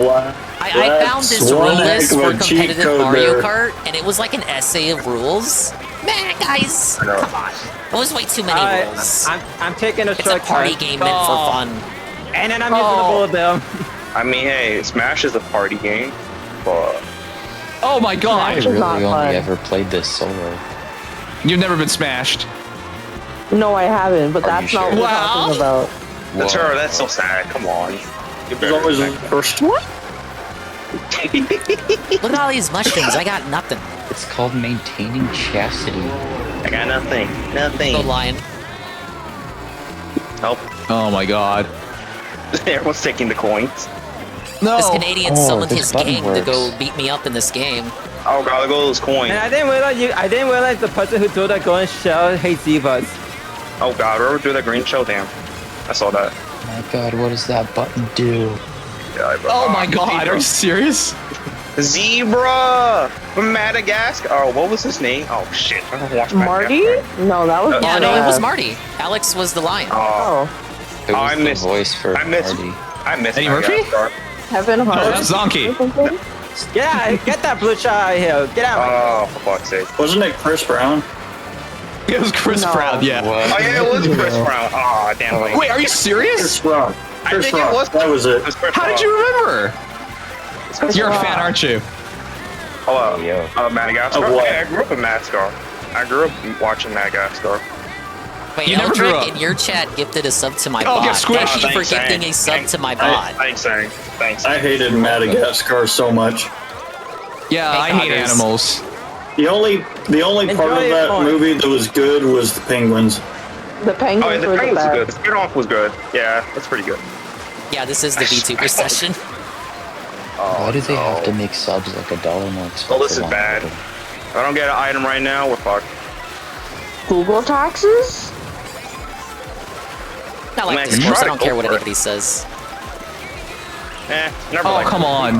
I found this rule list for competitive Mario Kart, and it was like an essay of rules. Man, guys, come on. It was way too many rules. I'm taking a shortcut. It's a party game meant for fun. And then I'm using the bullet bill. I mean, hey, Smash is a party game, but... Oh my God! I really only ever played this solo. You've never been smashed. No, I haven't, but that's not what we're talking about. That's so sad. Come on. There's always a first one. Look at all these mushrooms. I got nothing. It's called maintaining chastity. I got nothing. Nothing. Go lion. Help. Oh my God. Everyone's taking the coins. No. This Canadian summoned his gang to go beat me up in this game. Oh God, look at those coins. And I didn't realize the person who threw that golden shell hates Zivas. Oh God, whoever threw that green shell, damn. I saw that. Oh my God, what does that button do? Yeah, oh my God, are you serious? Zebra from Madagascar. Oh, what was his name? Oh shit, I don't watch Marty? No, that was yeah, no, it was Marty. Alex was the lion. Oh. I missed the voice for Marty. I missed Eddie Murphy? Kevin Hart. No, that's Zonkey. Yeah, get that blue shot out of here. Get out. Oh, for fuck's sake. Wasn't it Chris Brown? It was Chris Brown, yeah. What? Oh yeah, it was Chris Brown. Oh damn. Wait, are you serious? Chris Brown. I think it was. That was it. How did you remember? You're a fan, aren't you? Oh, Madagascar. Of what? Yeah, I grew up in Madagascar. I grew up watching Madagascar. Wait, you never grew up. in your chat gifted a sub to my Oh, bot. get squished. Thank you for gifting a sub to my bot. Thanks, Sang. Thanks. I hated Madagascar so much. Yeah, I hate animals. The only part of that movie that was good was the penguins. The penguins Oh, yeah, the were penguins the was best. good. The spinoff was good. Yeah, that's pretty good. Yeah, this is the VTuber session. Why do they have to make subs like $1 more expensive? Oh, this is bad. If I don't get an item right now, we're fucked. Google taxes? I like Man, this try course. I to don't go care what for it. anybody says. Never Oh, liked come it. on.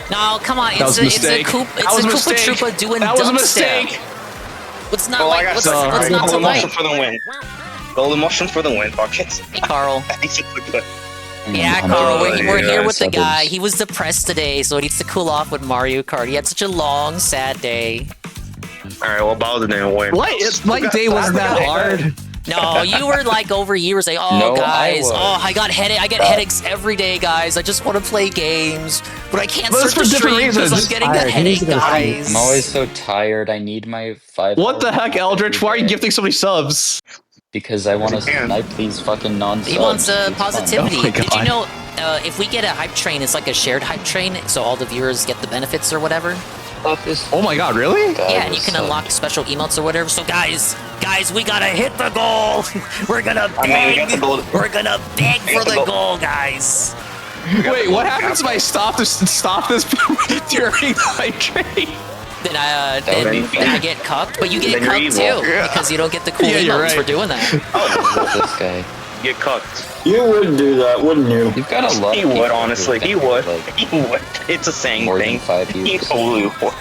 No, come on. That was a mistake. That was a Koopa mistake. Troopa doing That was a dubstep. mistake. What's not Oh, I like? got What's stuck. not to Golden like? mushroom for the win. Golden mushroom for the win, buckets. Hey, Carl. I'm Yeah, hunting Carl, down we're here with the suburbs. guy. He was depressed today, so he needs to cool off with Mario Kart. He had such a long, sad day. Alright, well, Bowser didn't win. What? My day wasn't that hard. No, you were like over here saying, "Oh, No, guys, I I got headache. I get headaches every day, guys. I just want to play games, but I can't But it's start for the different stream because I'm reasons. getting the headache, guys." I'm always so tired. I need my 5. What the heck, Eldritch? Why are you gifting so many subs? Because I want to Because you can. snipe these fucking non-subs. He wants It's fun. positivity. Oh my Did you God. know if we get a hype train, it's like a shared hype train, so all the viewers get the benefits or whatever? Oh my god, really? Yeah, and you can unlock special emotes or whatever. So guys, we gotta hit the goal. We're gonna I mean, we got the beg. goal. We're gonna beg for the goal. goal, guys. Wait, what happens if I stop this during the hype train? Then would be then I get cucked, but you get Then you're cucked evil. too because you don't get the cool Yeah, you're emotes right. for doing that. This guy. Get cooked. You would do that, wouldn't you? You've got a lot. He of people would, who honestly. think He would. like He would. It's a saying more thing. than 5 He views. totally would.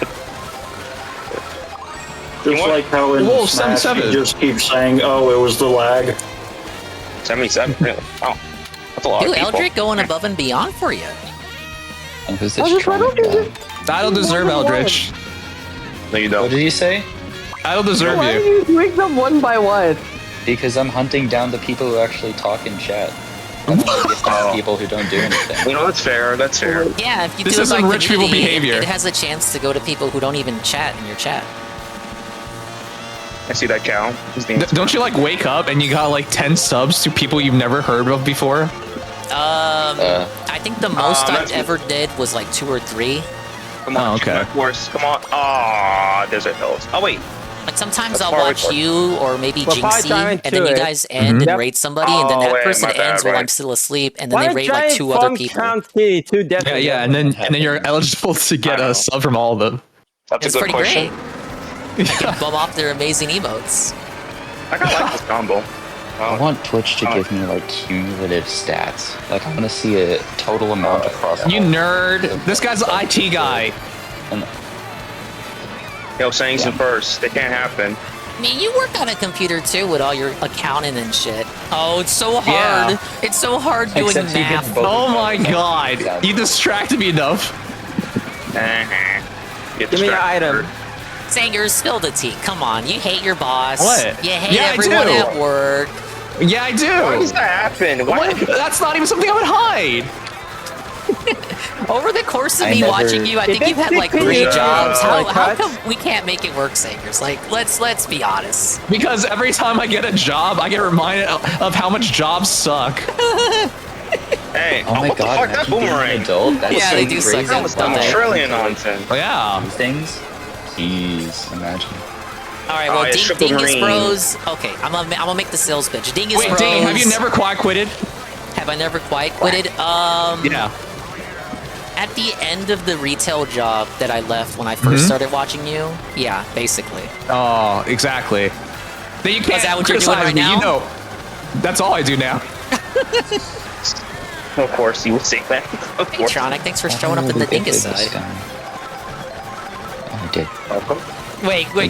Just what? like how in Whoa, Smash 77. you just keep saying, "Oh, it was the lag." 77, really? Oh, that's a lot Dude, of people. Eldrick going above and beyond for you. And who's this Eldritch, why strong don't you guy? I don't deserve Eldritch. No, you What don't. did you say? I don't deserve Why are you. you doing them one by one? Because I'm hunting down the people who actually talk in chat. I don't want to gift Oh. people who don't do anything. You know, that's fair. That's fair. Yeah, if you This do it isn't by rich people community, behavior. It has a chance to go to people who don't even chat in your chat. I see that cow. His name's Don't you like wake up and you got like 10 subs to people you've never heard of before? I think the most I that's- ever did was like 2 or 3. Come on, Oh, okay. of course. Come on. Ah, Desert Hills. Oh, wait. Like sometimes That's I'll far watch record. you or maybe Well, probably Jinxie, trying and then to you it. guys end and Yep. raid somebody, and then Oh, that wait, person my bad, ends while right. I'm still asleep, and then Why they raid like 2 other people. County to death. Yeah, and then you're eligible to get I know. a sub from all of them. That's It's a good pretty question. great. You can bum off their amazing emotes. I kind of like this combo. I want Twitch to Oh. give me like cumulative stats. Like I want to see a total amount across. You nerd. This guy's an IT guy. Yo, saying some first. They can't happen. I mean, you work on a computer too with all your accounting and shit. Oh, it's so hard. Yeah. It's so hard doing Except you get math. both. Oh my god. You distracted me enough. Get Give me your distracted. item. Sanger, spill the tea. Come on, you hate your boss. What? You hate Yeah, I everyone do. at work. Yeah, I do. Why does that happen? Why? What? That's not even something I would hide. Over the course of I me never- watching you, I think you've had like 3 Yeah. jobs. How Cuts? come we can't make it work, Sangers? Like, let's be honest. Because every time I get a job, I get reminded of how much jobs suck. Hey, Oh my what the god! fuck? That imagine being an boomerang. adult. That's Yeah, so they do suck. crazy. That was dumb. trillion nonsense. Oh, yeah. Things. Please imagine. All right, well, it's triple Dingus green. Bros. Okay, I'm gonna make the sales pitch. Dingus Wait, Bros. Dane, have you never quite quitted? Have I never quite quitted? Yeah. At the end of the retail job that I left when I 1st started watching you, yeah, basically. Oh, exactly. Then you can't that what you're doing criticize right me. now? You know, that's all I do now. Of course, you would say that. Of Hey, course. Tronic, thanks for showing up in the Dingus side. I did. Welcome. Wait, Oh,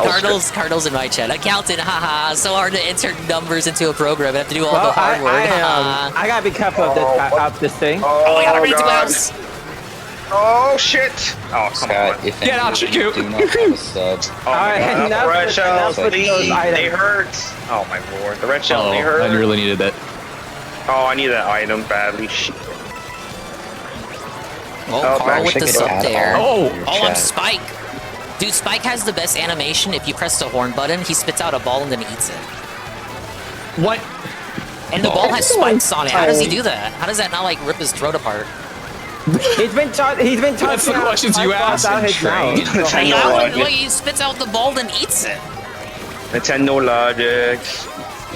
Cardinals in my chat. Accountant, haha. So hard to enter numbers into a program. I have to do all Well, the hard work. haha. I gotta be careful of this thing. Oh, I gotta read the God. gloves. Oh shit! Oh come Scott, on! if Get out, any of you Chiku. do not have a sub, Oh my Alright, god! now The red put- shells, now put please. those items. They hurt. Oh my lord! The red shell, Oh, they hurt. I really needed that. Oh, I need that item badly. Shit. Oh, Oh, Carl man, with check the it sub out. there. Oh. Your Oh, I'm chat. Spike. Dude, Spike has the best animation. If you press the horn button, he spits out a ball and then eats it. What? And the ball has spikes on it. How does he do that? How does that not like rip his throat apart? He's been That's tossing the out questions you spikes ask. out his mouth. Nintendo Yeah, logic. like, he spits out the ball and eats it. Nintendo logic.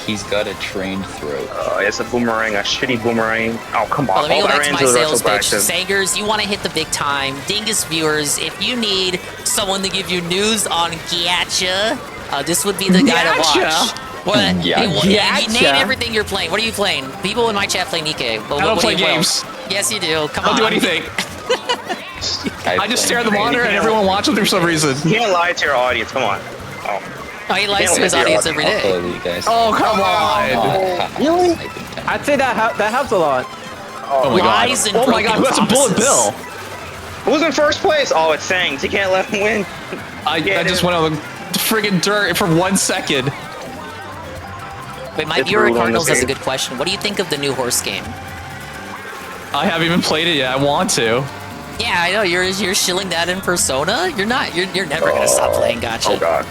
he's got a trained throat. It's a boomerang, a shitty boomerang. Oh come on! Well, let me Oh, go I back ran to my into the sales pitch. retroactive. Sangers, you want to hit the big time. Dingus viewers, if you need someone to give you news on Gacha, this would be the guy to Gacha? watch. What? Yeah. You name everything you're playing. What are you playing? People in my chat play Nikkei. I don't play games. Yes, you do. Come I on. don't do anything. I just stare at the monitor and everyone watches for some reason. You can't lie to your audience. Come on. Oh, he lies to his audience every day. Oh, come on. Really? I'd say that helps a lot. Oh my god. Lies and Oh my god, broken that's a bullet promises. bill. Who's in first place? Oh, it's Sangs. You can't let him win. I just went on the friggin' dirt for 1 second. Wait, my viewer Cardinals has a good question. What do you think of the new horse game? I haven't even played it yet. I want to. Yeah, I know. You're shilling that in Persona. You're not. You're never gonna stop playing Gacha. Oh god.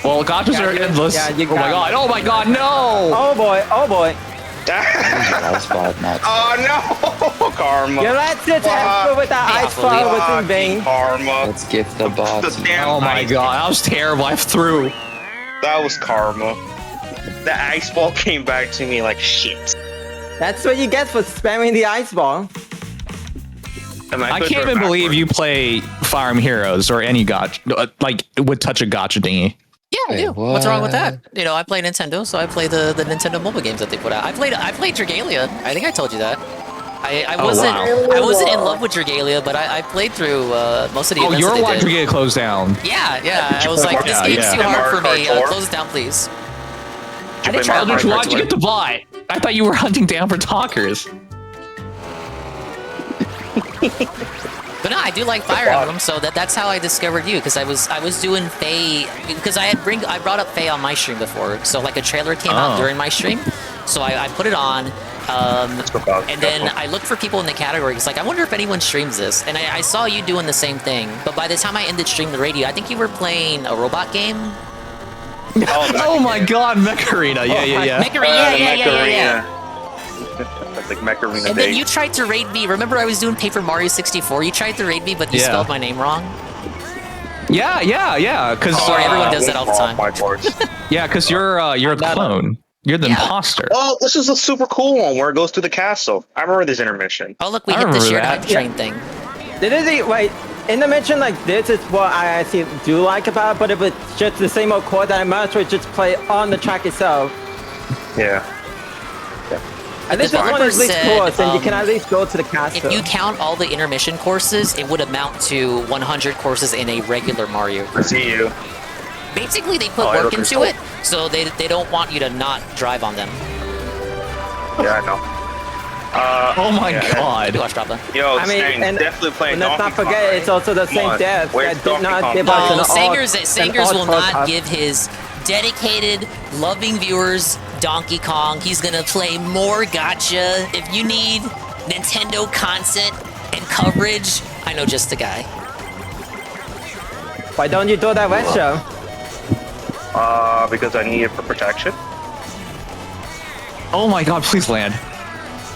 Well, gachas are endless. Yeah, you oh my god. Oh my god, no! Oh boy, oh boy. Oh no! Karma. Your last attempt with the ice ball was in vain. Karma. Let's get the box. Oh my god, that was terrible. I threw. That was karma. The ice ball came back to me like shit. That's what you get for spamming the ice ball. I can't even believe you play Fire Emblem Heroes or any gacha, like would touch a gacha thingy. Yeah, I do. What's wrong with that? You know, I play Nintendo, so I play the Nintendo mobile games that they put out. I played Dragalia. I think I told you that. I wasn't in love with Dragalia, but I played through most of the events. Oh, you're that why they did. Dragalia closed down. Yeah. I was like, this game's too hard for me. Close it down, please. I didn't try Why'd you get the bot? I thought you were hunting down for talkers. But no, I do like Fire Emblem, so that's how I discovered you, because I was doing Faye, because I brought up Faye on my stream before, so like a trailer came out during my stream, so I put it on, and then I looked for people in the category, it's like, I wonder if anyone streams this, and I saw you doing the same thing, but by the time I ended Stream the Radio, I think you were playing a robot game? Oh my god, Mech Arena, yeah. Mech Arena, yeah. That's like Mech Arena. And then you tried to raid me. Remember, I was doing Paper Mario 64. You tried to raid me, but you spelled my name wrong. Yeah. Because sorry, everyone does that all the time. Yeah, because you're a clone. You're the imposter. Oh, this is a super cool one where it goes through the castle. I remember this intermission. Oh, look, we hit the shared hype train thing. Wait, intermission like this is what I actually do like about it, but if it's just the same old chord, then I might as well just play on the track itself. Yeah. At least this one is at least course, and you can at least go to the castle. If you count all the intermission courses, it would amount to 100 courses in a regular Mario. I see you. Basically, they put work into it, so they don't want you to not drive on them. Yeah, I know. Oh my god. Yo, I mean, and definitely playing let's not forget, it's also the same death that did not give us an Sangers will not give his dedicated, loving viewers Donkey Kong. He's gonna play more Gacha. If you need Nintendo content and coverage, I know just the guy. Why don't you do that West show? Because I need it for protection. Oh my god, please land.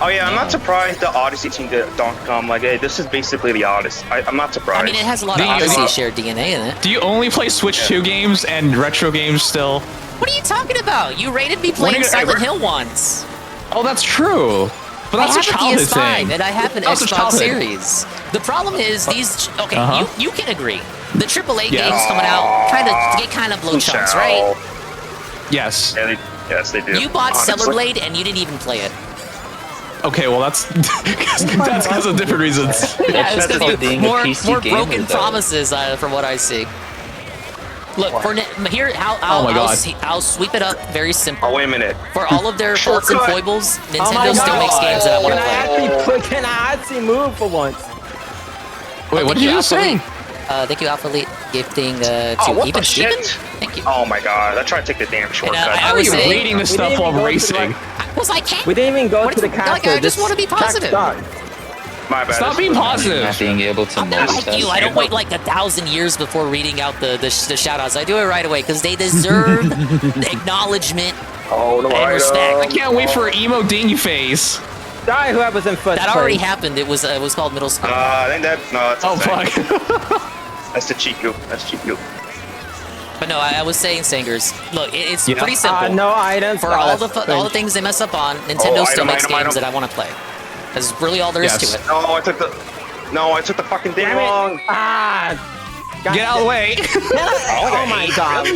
Oh yeah, I'm not surprised the Odyssey team did Donkey Kong. Like, hey, this is basically the Odyssey. I'm not surprised. I mean, it has a lot of Odyssey shared DNA in it. Do you only play Switch 2 games and retro games still? What are you talking about? You rated me playing Silent Hill once. Oh, that's true. But that's a childhood thing. And I have an Xbox Series. The problem is these. Okay, you can agree. The AAA games coming out kind of blow chunks, right? Yes. Yeah, yes, they do. You bought Stellar Blade and you didn't even play it. Okay, well that's because of different reasons. Yeah, it's because more broken promises from what I see. Look, for here, I'll sweep it up very simple. Oh, wait a minute. For all of their faults and foibles, Nintendo still makes games that I want to play. Can I actually move for once? Wait, what did you say? Thank you, Alpha Elite, gifting to Even Steven. Thank you. Oh my god, I tried to take the damn shortcut. How are you reading this stuff while racing? Because I can't. We didn't even go to the castle. Like, I just want to be positive. My bad. Stop being positive. Not being able to like you, I don't wait like 1,000 years before reading out the shout-outs. I do it right away because they deserve acknowledgement and respect. I can't wait for emo ding face. Die whoever's in first. That already happened. It was called middle school. I think that's fuck. That's the Chiku. That's Chiku. But no, I was saying, Sangers. Look, it's pretty simple. No items. For all the things they mess up on, Nintendo still makes games that I want to play. That's really all there is to it. No, I took the fucking thing wrong. Get out of the way. Oh my god.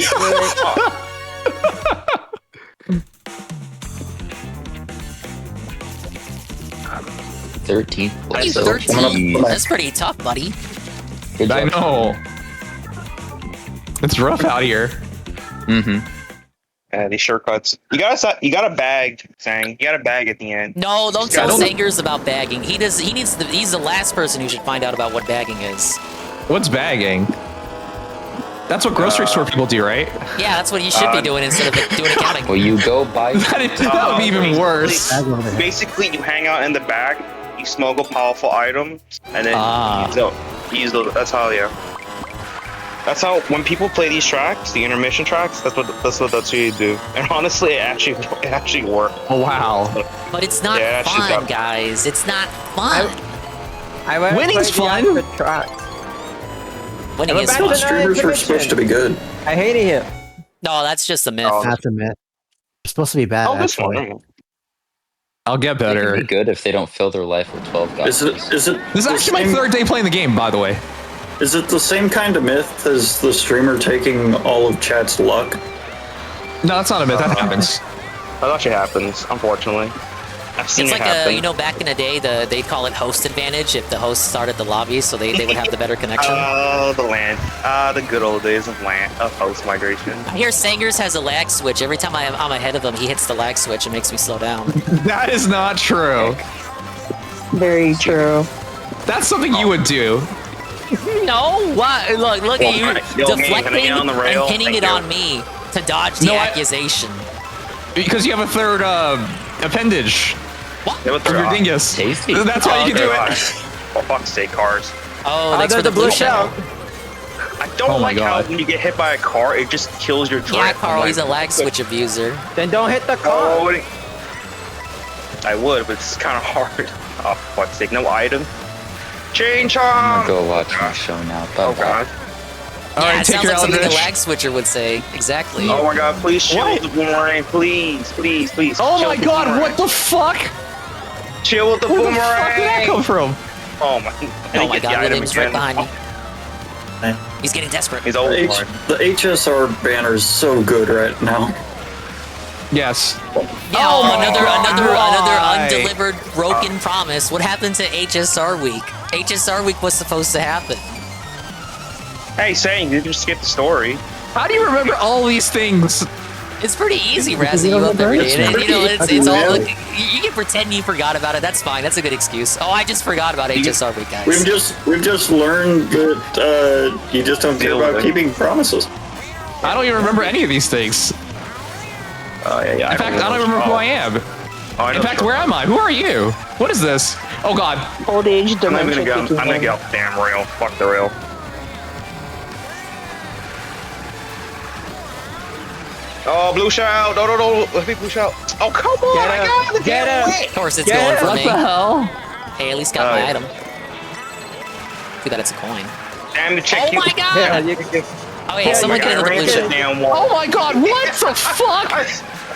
13th place. You 13. Jeez. That's pretty tough, buddy. Good I job. know. It's rough out here. Mm-hmm. Yeah, these shortcuts. You gotta bag, Sang. You gotta bag at the end. No, don't Just tell gotta- Sangers about bagging. He's the last person who should find out about what bagging is. What's bagging? That's what grocery store people do, right? Yeah, that's what you should be doing instead of doing accounting. Well, you go buy. That would be even worse. Basically, you hang out in the back, you smuggle powerful items, and then you use those. That's how, yeah. That's how when people play these tracks, the intermission tracks. That's what you do. And honestly, it actually worked. Oh wow! But it's not Yeah, she's fun, got- guys. It's not fun. Winning's fun. Winning is back fun. to Streamers were supposed to be good. I hate it here. No, that's just a myth. That's a myth. It's supposed to be bad. Oh, this actually. one. I'll get They can better. be good if they don't fill their life with 12 Is goblins. it? Is it? This is the actually my same- third day playing the game, by the way. Is it the same kind of myth as the streamer taking all of chat's luck? No, that's not a myth. That happens. That actually happens, unfortunately. I've seen It's it like happen. back in the day, they'd call it host advantage if the host started the lobby, so they would have the better connection. Oh, the land. The good old days of host migration. I hear Sangers has a lag switch. Every time I'm ahead of him, he hits the lag switch and makes me slow down. That is not true. Very true. That's something you would do. No, what? Look at you Yo, man, can I deflecting get on the rail? and pinning Thank it you. on me to dodge the No, accusation. Because you have a third appendage. Yeah, but Of your dingus. Tasty. That's why you can do it. For fuck's sake, cars. Oh, thanks for the blue shell. I don't Oh my like how God. when you get hit by a car, it just kills your drift. Yeah, Carl, I'm he's a like, lag switch abuser. Then don't hit the Oh, car. what do you- I would, but it's kind of hard. Oh, for fuck's sake, no item. Chain I'm chomp! gonna go watch my show now. Oh Bye-bye. god. All Yeah, right, it take sounds your like something a Eldritch. lag switcher would say. Exactly. Oh my god, please chill with the boomerang. Please, please, please. Oh chill my with the god, boomerang. what the fuck? Chill with the Where the boomerang. fuck did that come from? Oh my. Oh my god, William's right behind me. He's getting desperate. He's old. The HSR banner is so good right now. Yes. Yeah, Oh my another God. undelivered broken promise. What happened to HSR week? HSR week was supposed to happen. Hey, saying you just skip the story. How do you remember all these things? It's pretty easy, razzing you up every day. And, you know, it's all like, you can pretend you forgot about it. That's fine. That's a good excuse. Oh, I just forgot about HSR week, guys. We've just learned that you just don't care about keeping promises. I don't even remember any of these things. Oh yeah. In fact, I don't remember who I am. In fact, where am I? Who are you? What is this? Oh god. Old age I'm not dementia. gonna kicking in. get off the damn rail. Fuck the rail. Oh, blue shout! No, let me blue shout. Oh, come on! I got the damn way. Of course, it's Get going it. for What me. the hell? Hey, at least got my yeah. item. Too bad it's a coin. Damn the chick. Oh my god! Yeah, you can get. Oh yeah, someone get in the blue shell. Damn Oh wall. my god, what the fuck?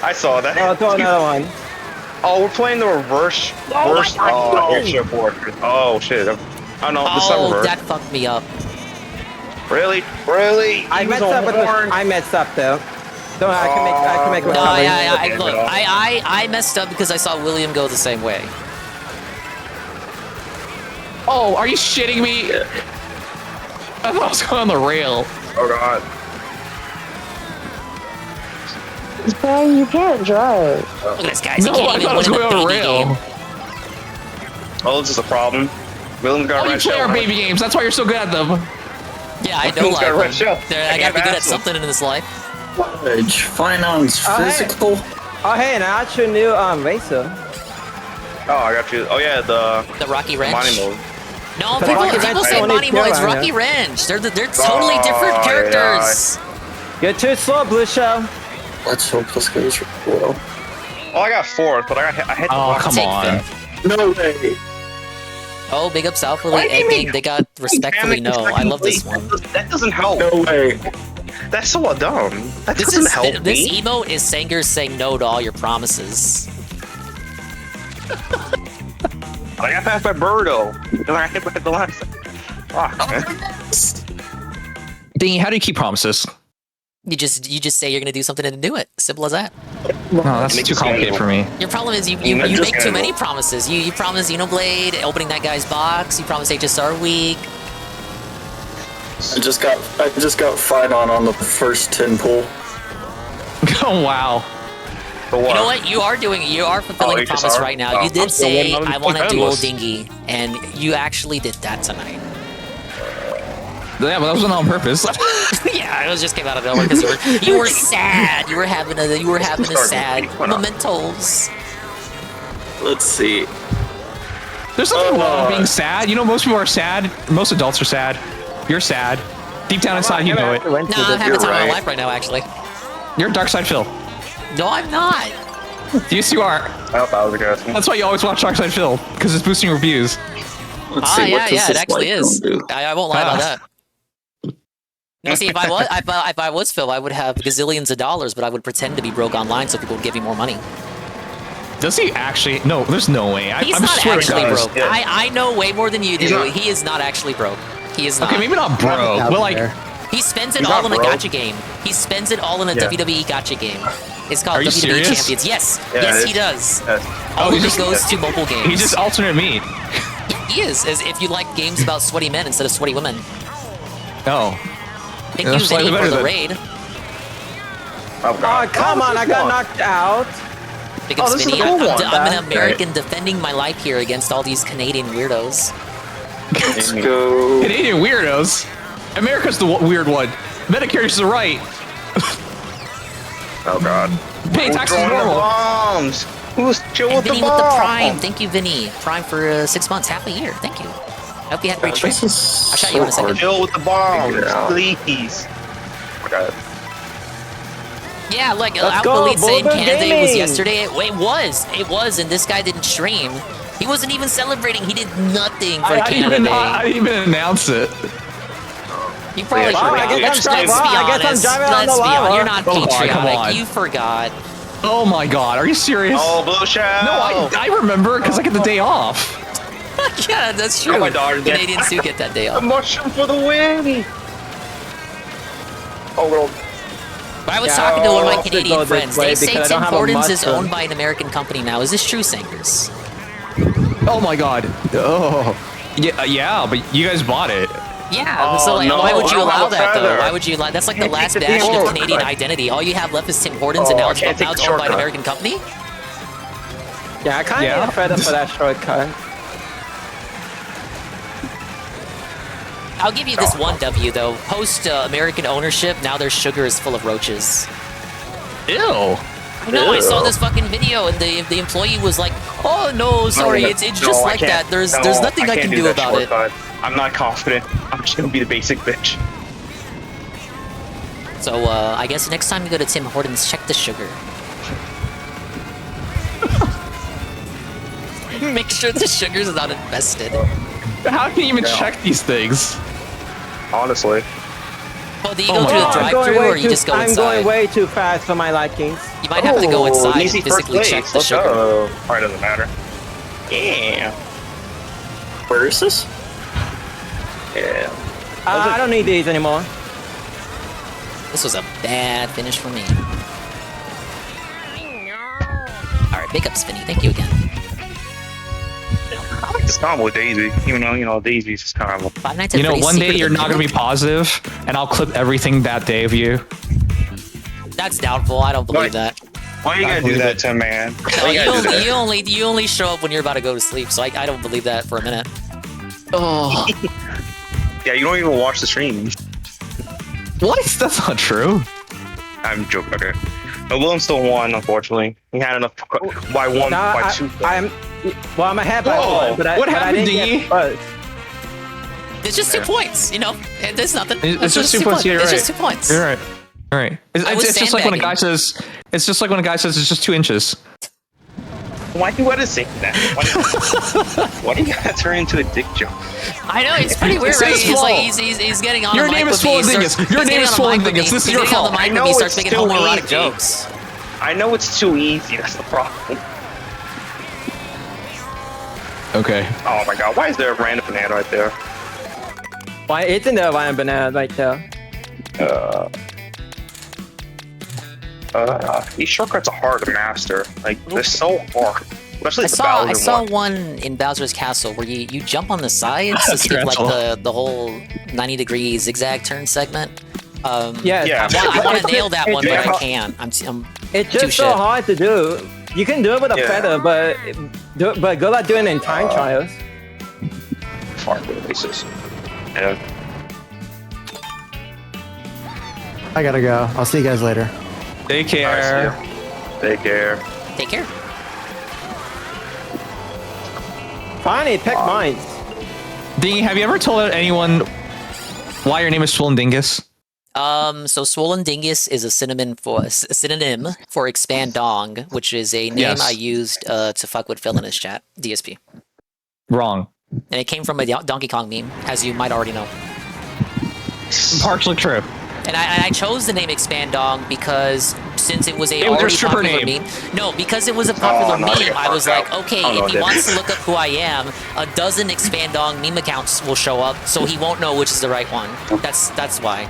I saw that. Oh, throw another one. Oh, we're playing the reverse airship fortress. Oh shit. Oh no, this is Oh, reverse. that fucked me up. Really? I messed up with the. I messed up though. So I can make No, recovery. yeah. Look, I messed up because I saw William go the same way. Oh, are you shitting me? I thought I was going on the rail. Oh god. Man, you can't drive. Look at this, guys. He No, I can't even thought I was win going in on the a baby rail. game. Oh, this is a problem. William got Oh, a you red play shell. our baby games. That's why you're so good at them. Yeah, I know William's got a red life. shell. I gotta be good at something in this life. College, finance, Oh, hey. physical. Oh hey, and I actually new racer. Oh, I got you. Oh yeah, the Rocky Money Wrench. mode. No, The people Rocky Wrench say only Money Mode. It's kill, I Rocky know. Wrench. They're totally different Oh, characters. You're too slow, Blue Shell. Let's hope this goes well. Oh, I got fourth, but I hit the Oh, block. come Take on. fifth. No way. Oh, big up South Why Philly do you mean- ending. They got respectfully no. I love this one. That doesn't help. No way. That's so dumb. That This doesn't is help this me. emote is Sanger saying no to all your promises. I got passed by Birdo. And I hit by the last. Fuck, man. Dingy, how do you keep promises? You just say you're gonna do something and do it. Simple as that. No, that's too complicated for me. Your problem is you make too many promises. You promise Xenoblade, opening that guy's box. You promise HSR week. I just got fight on the first 10 pull. Oh wow. You know what? You are fulfilling a promise right now. You did say I want a dual dinghy, and you actually did that tonight. Yeah, but that wasn't on purpose. Yeah, it was just came out of nowhere because you were sad. You were having a sad mementos. Let's see. There's nothing wrong with being sad. You know, most people are sad. Most adults are sad. You're sad. Deep down inside, you know it. No, I'm having a time of my life right now, actually. You're a dark side Phil. No, I'm not. Yes, you are. That's why you always watch Dark Side Phil, because it's boosting your views. Yeah, it actually is. I won't lie about that. No, see, if I was Phil, I would have gazillions of dollars, but I would pretend to be broke online so people would give me more money. Does he actually? No, there's no way. He's not actually broke. I know way more than you do. He is not actually broke. He is not. Okay, maybe not broke, but like... He spends it all in a gacha game. He spends it all in a WWE gacha game. It's called WWE serious? Champions. Yes, he does. All of it goes to mobile games. He just alternate me. He is, as if you like games about sweaty men instead of sweaty women. Oh. Thank you, Vinny, for the raid. Oh, come on, I got knocked out. Big up Spinny. I'm an American defending my life here against all these Canadian weirdos. Let's go. Canadian weirdos? America's the weird one. Medicare is the right. Oh god. Pay taxes normal. Bombs. Who's chill with Vinny the with the bomb? Prime. Thank you, Vinny. Prime for 6 months, half a year. Thank you. I hope you had a great trip. I'll shout you in a second. Chill with the bombs, please. God. Yeah, like Let's go, Elite saying Bulldog Canada Gaming. was yesterday. It was, and this guy didn't stream. He wasn't even celebrating. He did nothing for Canada Day. I didn't even announce it. You probably Wow, I guess I'm driving on the lava. You're not Come on, patriotic. come on. You forgot. Oh my god, are you serious? Oh, Blue Shadow. No, I remember because I get the day off. Yeah, that's true. Oh, my daughter. Canadians do get that day A off. mushroom for the win. Oh, little. But I was talking to one of my I'll Canadian go friends. this way They say because I Tim don't have a Hortons is mushroom. owned by an American company now. Is this true, Sankers? Oh my god. Oh. Yeah, but you guys bought it. Yeah, Oh, so like, no, why would you I don't allow have a that though? feather. Why would you allow? That's like the Can't last take the bastion of shortcut. Canadian identity. All you have left is Tim Hortons, and Oh, now I it's can't take owned the by an shortcut. American company. Yeah, I kind of get fed up for that shortcut. I'll give you this one W though. Post American ownership, now their sugar is full of roaches. Ew. I know. I saw this fucking video, and the employee was like, "Oh no, sorry, it's just No, I like can't. that. There's No, nothing I can't can do that about it." shortcut. I'm not confident. I'm just gonna be the basic bitch. So I guess next time you go to Tim Hortons, check the sugar. Make sure the sugar's not infested. How can you even check these things? Honestly. Well, do you go through the drive-thru or you just go I'm inside? going way too fast for my likings. You might have to go inside and easy first physically check place. the Let's sugar. go. Alright, doesn't matter. Yeah. Where is this? Yeah. I don't need these anymore. This was a bad finish for me. Alright, big up, Spinny. Thank you again. I like this combo with Daisy, even though, Daisy's just kind of... Five Nights You at know, Freddy's one day Secret you're not gonna be Agreement? positive, and I'll clip everything that day of you. That's doubtful. I don't believe that. Why you gotta do that to man? No, Why you gotta do that? you only show up when you're about to go to sleep, so I don't believe that for a minute. Oh. Yeah, you don't even watch the stream. What? That's not true. I'm joking, okay. But Willem still won, unfortunately. He had enough by one, by two. I'm ahead by Whoa, one, but I what but I happened, didn't D? get first. It's just 2 points, There's nothing. It's just 2 points. Yeah, you're It's right. just 2 points. You're right. All right. I was It's just like when a guy sandbagging. says. It's just like when a guy says it's just 2 inches. Why do you gotta say that? Why do you gotta turn into a dick joke? I know, it's pretty weird, It's right? his He's like, fault. he's getting on Your a mic name is with me, full he of starts- dingus. Your he's name getting is on full a of mic with me, dingus. This is he's your getting on fault. the mic I with know me, he starts it's making too homoerotic easy. jokes. I know it's too easy, that's the problem. Okay. Oh my god, why is there a random banana right there? Why isn't there a lion banana right there? These shortcuts are hard to master. Like, they're so hard. Especially the I Bowser saw one. one in Bowser's Castle where you jump on the sides to skip like the whole 90-degree zigzag turn segment. Yeah. I want to nail that one, but I can't. I'm It's too just so shit. hard to do. You can do it with a feather, but good luck doing it in time trials. Far basis. Yeah. I gotta go. I'll see you guys later. Take care. Take care. Take care. Finally, pick mine. Dingy, have you ever told anyone why your name is Swollen Dingus? So Swollen Dingus is a synonym for Expand Dong, which is a name I used to fuck with Phil in his chat, DSP. Wrong. And it came from a Donkey Kong meme, as you might already know. Partially true. And I chose the name Expand Dong because since it was a It was your already stripper popular name. meme. No, because it was a popular no, meme, I was like, okay, no, if he it wants to didn't. look up who I am, a dozen Expand Dong meme accounts will show up, so he won't know which is the right one. That's why.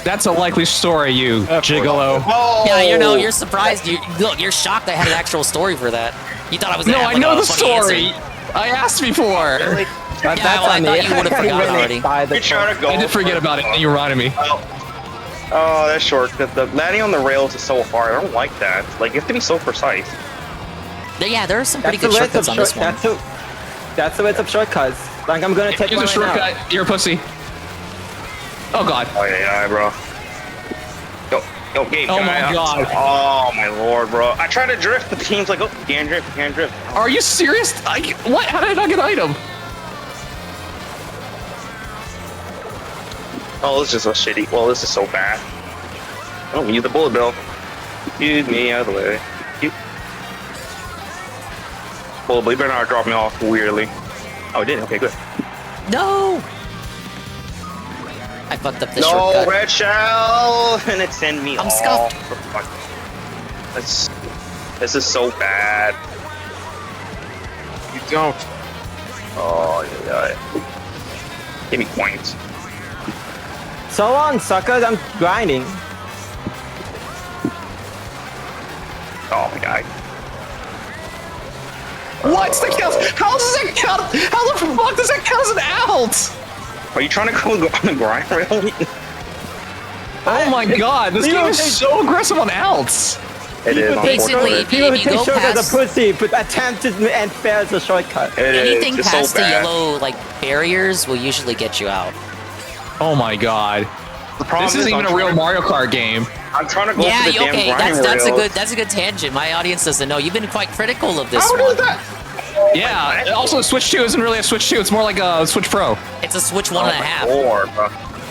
That's a likely story, you gigolo. Yeah, you're surprised. You're shocked I had an actual story for that. You thought I was gonna have, I like, know a the funny story. answer. I asked before. Really? I thought you would have forgotten already. You're trying to go. I did forget about it, and you reminded me. Oh, that's short. The landing on the rails is so hard. I don't like that. Like, you have to be so precise. Yeah, there are some pretty That's good the width shortcuts of on this one. That's the width of shortcuts. Like, I'm gonna take Use one a right now. shortcut. You're a pussy. Oh god. Oh yeah, bro. Yo, Gabe. Oh my god. Oh my lord, bro. I tried to drift, but the team's like, oh, you can't drift, you can't drift. Are you serious? What? How did I not get an item? Oh, this is so shitty. Well, this is so bad. Oh, use the bullet bill. Use me out of the way. Bullet bill, you better not drop me off weirdly. Oh, it didn't. Okay, good. No! I fucked up the No, shortcut. red shell! And it sent me I'm off. scuffed. This is so bad. You don't. Oh, yeah. Give me points. So long, suckers. I'm grinding. Oh my god. What's the count? How does that count? How the fuck does that count as an out? Are you trying to go on the grind rail? Oh my god, this game is so aggressive on outs. It is. Basically, if you go past... a pussy, but attempted and fails a shortcut. Anything It's past so the bad. yellow barriers will usually get you out. Oh my god. This isn't even a real Mario Kart game. I'm trying to go Yeah, for the damn okay, grinding that's a good tangent. My audience doesn't know. You've been quite critical of this How one. did that? Yeah, also Switch 2 isn't really a Switch 2, it's more like a Switch Pro. It's a Switch 1.5. Lord, bro.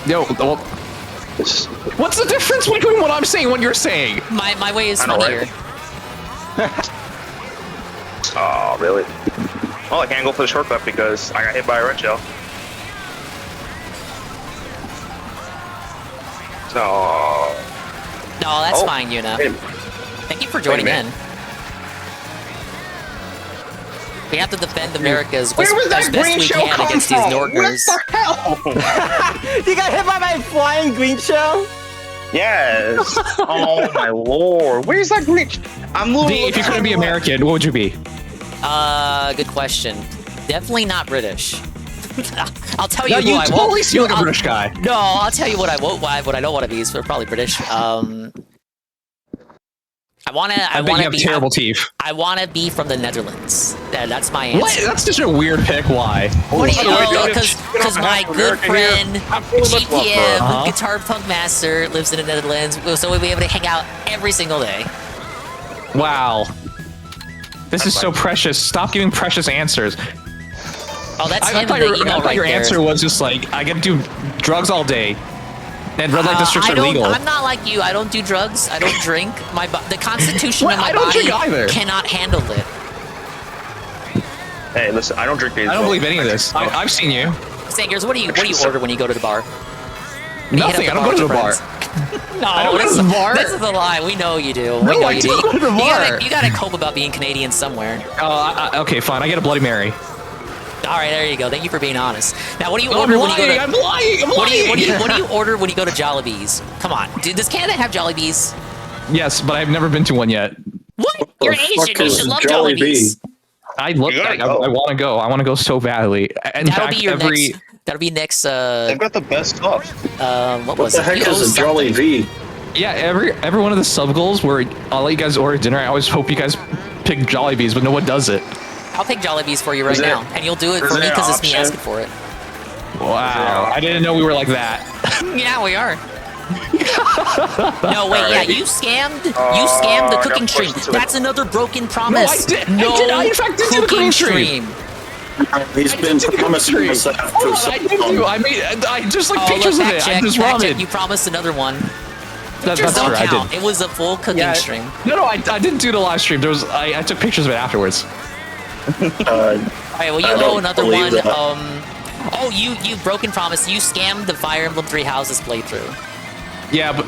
Yo, well, what's the difference between what I'm saying and what you're saying? My way is I know, funnier. right? Oh, really? Oh, I can't go for the shortcut because I got hit by a red shell. No. No, that's Oh, fine, Yuna. wait. Thank you for joining Wait a in. minute. We have to defend America as Where was best that green we shell can come against from? these Northerners. What the hell? You got hit by my flying green shell? Yes. Oh my lord. Where's that green? I'm losing. If you couldn't be American, what would you be? Good question. Definitely not British. I'll tell you No, who you I totally won't. seem like a British guy. No, I'll tell you what I won't. What I don't want to be is probably British. I want I bet you have terrible teeth. I want to be from the Netherlands. That's my answer. What? That's such a weird pick. Why? What do you know? Because my good friend GPM, Guitar Punk Master, lives in the Netherlands, so we'll be able to hang out every single day. Wow. This is so precious. Stop giving precious answers. Oh, that's him I in thought the your, email I thought right your there. answer was just like, I gotta do drugs all day. And red light districts are legal. I'm not like you. I don't do drugs. I don't drink. The constitution of my I don't body drink either. cannot handle it. Hey, listen, I don't drink baseball. I don't believe any of this. I've seen you. Sangers, what do you order when you go to the bar? Nothing. I don't go to the bar. No, I don't go to the bar. This is a lie. We know you do. No, We know I you do. don't go to the bar. You gotta cope about being Canadian somewhere. Okay, fine. I get a Bloody Mary. All right, there you go. Thank you for being honest. Now, what do you No, order I'm when you go to? lying. I'm lying. I'm What do you lying. order when you go to Jollibee's? Come on, dude. Does Canada have Jollibee's? Yes, but I've never been to one yet. What? You're Asian. You should love Jollibees. I want to go. I want to go so badly. In That'll fact, be your next. That'll be next. They've got the best stuff. What was the it? heck You owe is a Jolly something. V? Yeah, every one of the sub goals where I'll let you guys order dinner. I always hope you guys pick Jollibees, but no one does it. I'll pick Jollibees for you right now, and you'll do it for me because it's me asking for it. Wow, I didn't know we were like that. Yeah, we are. No, wait, yeah, you scammed the cooking stream. That's another broken promise. No, I in fact did do the cooking stream. He's been promising us that for so long. I just like pictures of it. I just ramen. You promised another one. That's Pictures don't right. count. It was a full cooking stream. No, I didn't do the live stream. I took pictures of it afterwards. Alright, well, you owe another one. Oh, you broken promise. You scammed the Fire Emblem Three Houses playthrough. Yeah, but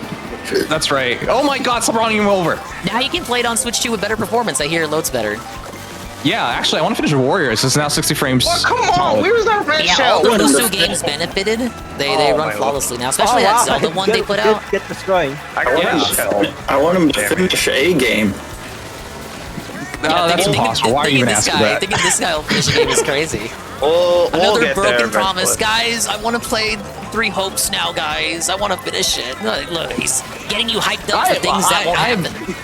that's right. Oh my God, stop running him over. Now you can play it on Switch 2 with better performance. I hear it loads better. Yeah, actually, I want to finish Warriors. It's now 60 frames. Oh, come on, where's that red Yeah, shell? all those two games benefited. They run flawlessly now, especially that Zelda one they put out. Get destroyed. I want him to finish a game. No, that's impossible. Why are you even asking that? Thinking this guy will finish a game is crazy. We'll Another get broken there promise, eventually. guys. I want to play Three Hopes now, guys. I want to finish it. Look, he's getting you hyped up for things that won't happen.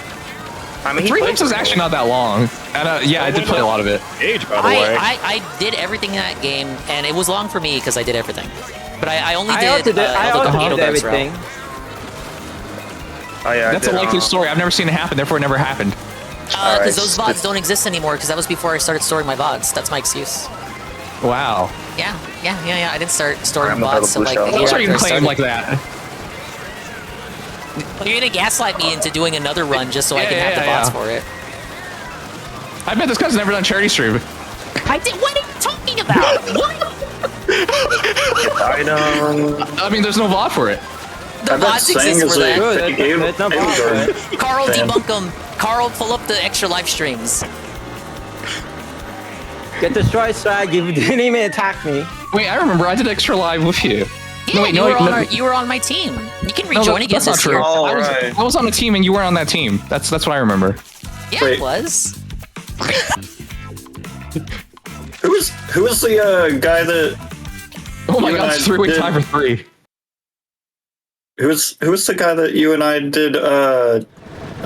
I mean, Three Hopes is actually not that long. And yeah, I did play a lot of it. I did everything in that game, and it was long for me because I did everything. But I only did everything. Oh yeah, that's a likely story. I've never seen it happen, therefore it never happened. Because those VODs don't exist anymore, because that was before I started storing my VODs. That's my excuse. Wow. Yeah. I didn't start storing VODs until like a year What's after you I claim started. like that? Well, you're gonna gaslight me into doing another run just so I can have the VODs for it. I bet this guy's never done charity stream. I did. What are you talking about? What? I mean, there's no VOD for it. The VODs exist for that. Carl, debunk them. Carl, pull up the extra live streams. Get destroyed, Swag. You didn't even attack me. Wait, I remember I did extra live with you. Yeah, you were on my team. You can rejoin again that's not this true. year. I was on a team and you weren't on that team. That's what I remember. Yeah, it was. Who was the guy that? Oh my God, it's 3-way tie for 3. Who was the guy that you and I did?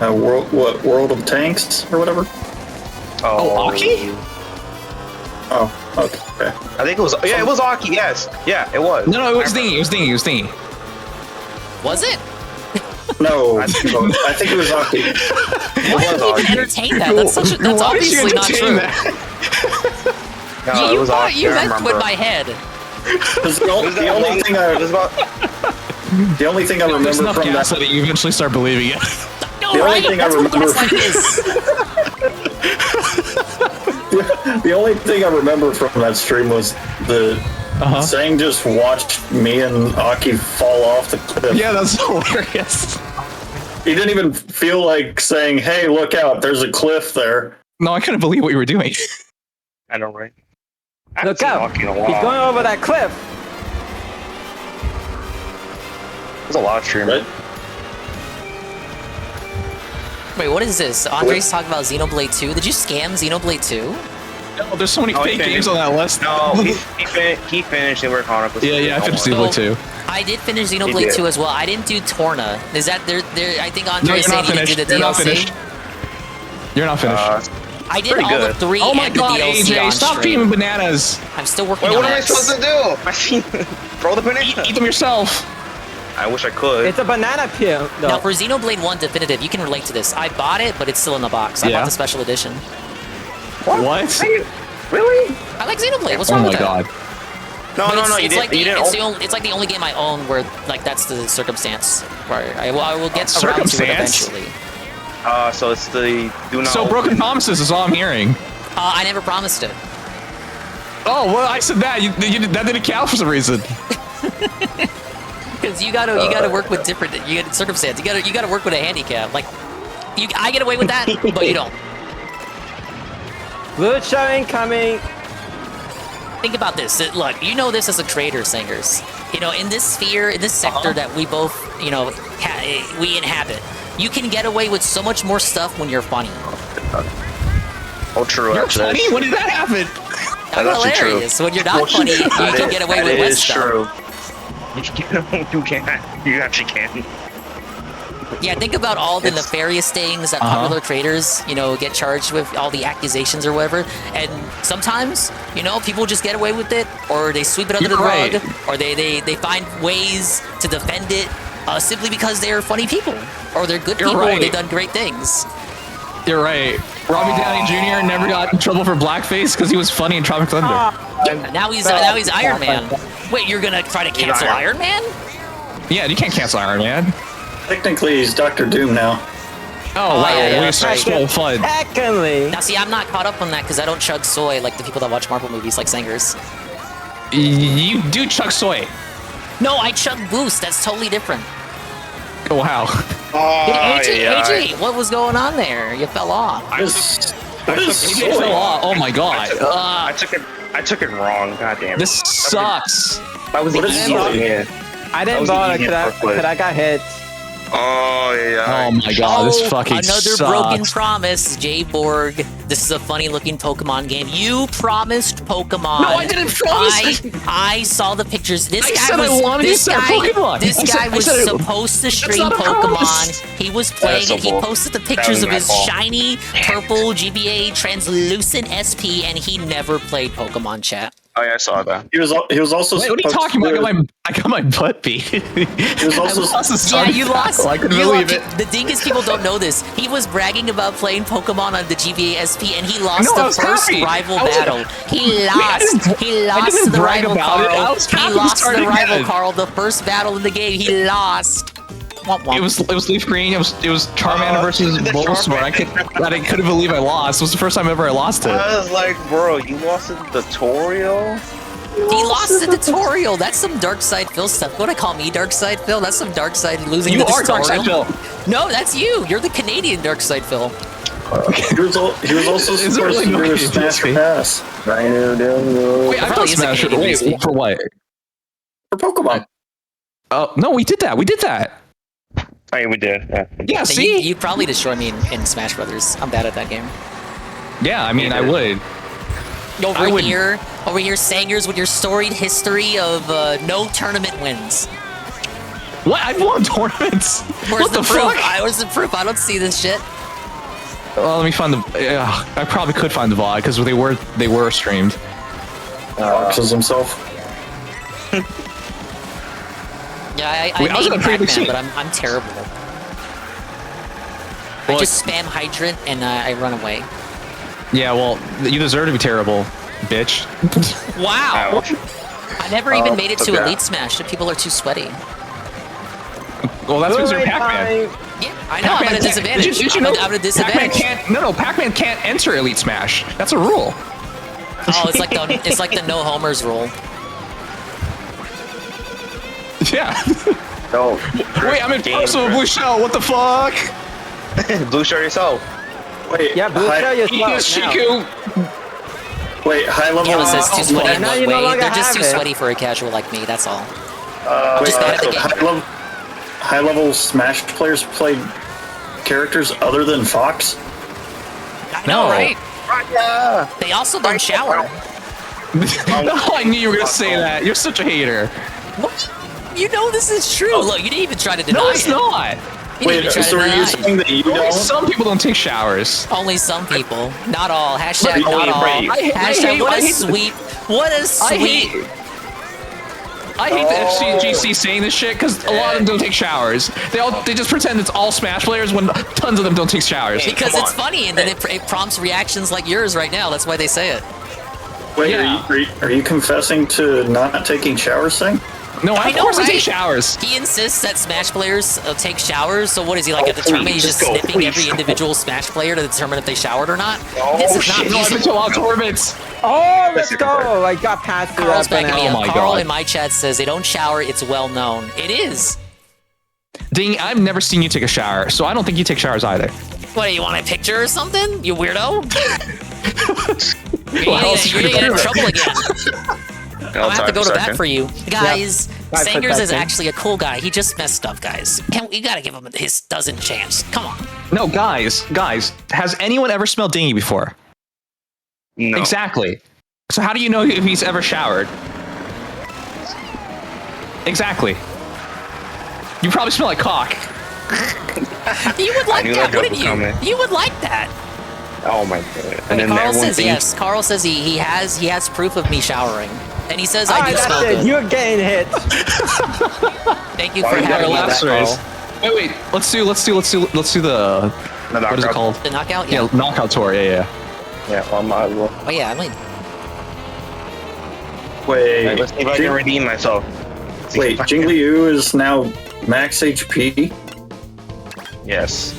World of Tanks or whatever? Oh, Aki? Oh, okay. I think it was. Yeah, it was Aki. Yes. Yeah, it was. No, it was Thingy. It was Thingy. Was it? No, I think it was Aki. Why did you even entertain that? That's obviously not true. No, you it was Aki. you I messed with remember. my head. The only thing I remember There's enough from gas that. that you eventually start believing it. No, The only right? thing I That's what remember- gaslight is. The only thing I remember from that stream was the Sang just watched me and Aki fall off the cliff. Yeah, that's hilarious. He didn't even feel like saying, "Hey, look out! There's a cliff there." No, I couldn't believe what you were doing. I know, right? Look out! He's going over that cliff. There's a lot of streaming. Wait, what is this? Andre's talking about Xenoblade 2. Did you scam Xenoblade 2? No, there's so many fake games on that list. No, he finished the work on it. Yeah, I finished Xenoblade 2. I did finish Xenoblade 2 as well. I didn't do Torna. Is that there? I think Andre said he didn't do the You're not DLC. finished. You're not finished. I did all the 3 Oh my and the God, DLC AJ, on stop stream. eating bananas. I'm still working Wait, on what am I X. supposed to do? Throw the banana. Eat them yourself. I wish I could. It's a banana peel. No. Now, for Xenoblade 1 Definitive, you can relate to this. I bought it, but it's still in the box. I Yeah. bought the special edition. What? Really? I like Xenoblade. What's Oh wrong my with that? God. No, But no, it's, no. You it's didn't. like the, You didn't. it's like the only game I own where like that's the circumstance where I will get around to it Circumstance? eventually. So it's the do not. So broken promises is all I'm hearing. I never promised it. Oh, well, I said that. That didn't count for some reason. Because you gotta work with different circumstance. You gotta work with a handicap. Like I get away with that, but you don't. Blue show incoming. Think about this. Look, you know this as a creator, singers. You know, in this sphere, in this sector that we both, we inhabit. You can get away with so much more stuff when you're funny. Oh, true. You're actually. funny? When did that happen? That's hilarious. When you're not funny, you can get away with less stuff. True. You can. You actually can. Yeah, think about all the nefarious things that popular creators, get charged with, all the accusations or whatever. And sometimes, people just get away with it, or they sweep it under the rug, or they find ways to defend it simply because they're funny people, or they're good people, or they've done great things. You're right. Robbie Downey Jr. never got in trouble for blackface because he was funny in Tropic Thunder. Now he's Iron Man. Wait, you're gonna try to cancel Iron Man? Yeah, you can't cancel Iron Man. Technically, he's Doctor Doom now. Oh, wow. Yeah, We're so fun. Secondly. Now, see, I'm not caught up on that because I don't chug soy like the people that watch Marvel movies, like Sangers. You do chug soy. No, I chug Boost. That's totally different. Oh, wow. AJ, what was going on there? You fell off. AJ fell off. Oh my god. I took it wrong. God damn it. This sucks. That was easy. I didn't bother because I got hit. Oh yeah. Oh my god, this fucking another sucks. broken promise, Jay Borg. This is a funny-looking Pokemon game. You promised Pokemon. No, I didn't promise. I saw the pictures. This guy was supposed to stream Pokemon. He was playing it. He posted the pictures of his shiny purple GBA translucent SP, and he never played Pokemon, chat. Oh yeah, I saw that. He was also. Wait, what are you talking about? I got my butt beat. He was also. Yeah, you lost. I couldn't believe it. The dingus people don't know this. He was bragging about playing Pokemon on the GBA SP, and he lost the first rival battle. He lost. He lost to the rival Carl. He lost to the rival Carl. The first battle in the game, he lost. It was Leaf Green. It was Charmander versus Bulbasaur. I couldn't believe I lost. It was the first time ever I lost it. I was like, bro, you lost in the tutorial? He lost the tutorial. That's some Dark Side Phil stuff. What do I call me, Dark Side Phil? That's some Dark Side losing the tutorial. You are Dark Side Phil. No, that's you. You're the Canadian Dark Side Phil. He was also supposed to do a Smash Pass. Wait, I thought Smash. Wait, for what? For Pokemon. Oh no, we did that. We did that. Oh, yeah, we did. Yeah, see? You'd probably destroy me in Smash Brothers. I'm bad at that game. Yeah, I mean, I would. Over here, Sangers, with your storied history of no tournament wins. What? I've won tournaments. Where's the proof? Where's the proof? I don't see this shit. Well, let me find the. I probably could find the VOD because they were streamed. Foxes himself. Yeah, I was made gonna Pac-Man, but I'm terrible. I just spam hydrant and I run away. Yeah, well, you deserve to be terrible, bitch. Wow. I never even made it to Elite Smash. People are too sweaty. Well, that's because you're Pac-Man. Yeah, I know. I'm at a disadvantage. Did you know I'm at a disadvantage. Pac-Man can't enter Elite Smash. That's a rule. Oh, it's like the no homers rule. Yeah. No. Wait, I'm in personal blue shell. What the fuck? Blue shell yourself. Wait. Yeah, blue shell yourself. Wait, high level. It's too sweaty. They're just too it. sweaty for a casual like me. That's all. Wait, just bad at the game. High level Smash players play characters other than Fox? I know, right? Yeah. They also don't shower. Oh, I knew you were gonna say that. You're such a hater. What? You know this is true. Look, you didn't even try to deny it. No, it's not. Wait, so are you saying that you don't? Some people don't take showers. Only some people. Not all. Hashtag not all. Hashtag what a sweep. What a sweep. I hate the FCGC saying this shit because a lot of them don't take showers. They just pretend it's all Smash players when tons of them don't take showers. Because it's funny and then it prompts reactions like yours right now. That's why they say it. Wait, are you confessing to not taking showers, thing? No, of course I take showers. He insists that Smash players take showers. So what is he like at the tournament? He's just sniffing every individual Smash player to determine if they showered or not. This is not I've been to a lot of tournaments. Oh, let's go! I got past the Carl's backing me up. Oh my Carl God. in my chat says they don't shower. It's well known. It is. Ding, I've never seen you take a shower, so I don't think you take showers either. What, you want a picture or something? You weirdo? You're gonna get in trouble again. I'm gonna have to go to bat for you. Guys, Sangers is actually a cool guy. He just messed up, guys. We gotta give him his dozen chance. Come on. No, guys, has anyone ever smelled dingy before? No. Exactly. So how do you know if he's ever showered? Exactly. You probably smell like cock. You would like that, wouldn't you? You would like that. Oh my god. And then Carl says yes. Carl says he has proof of me showering. And he says I do smell good. You're getting hit. Thank you for having me back, Carl. Wait. Let's do the what is it called? The knockout? Yeah, knockout tour. Yeah. Yeah, well, might as well. Oh yeah, I mean. Wait, let's see if I can redeem myself. Wait, Jingliu is now max HP? Yes.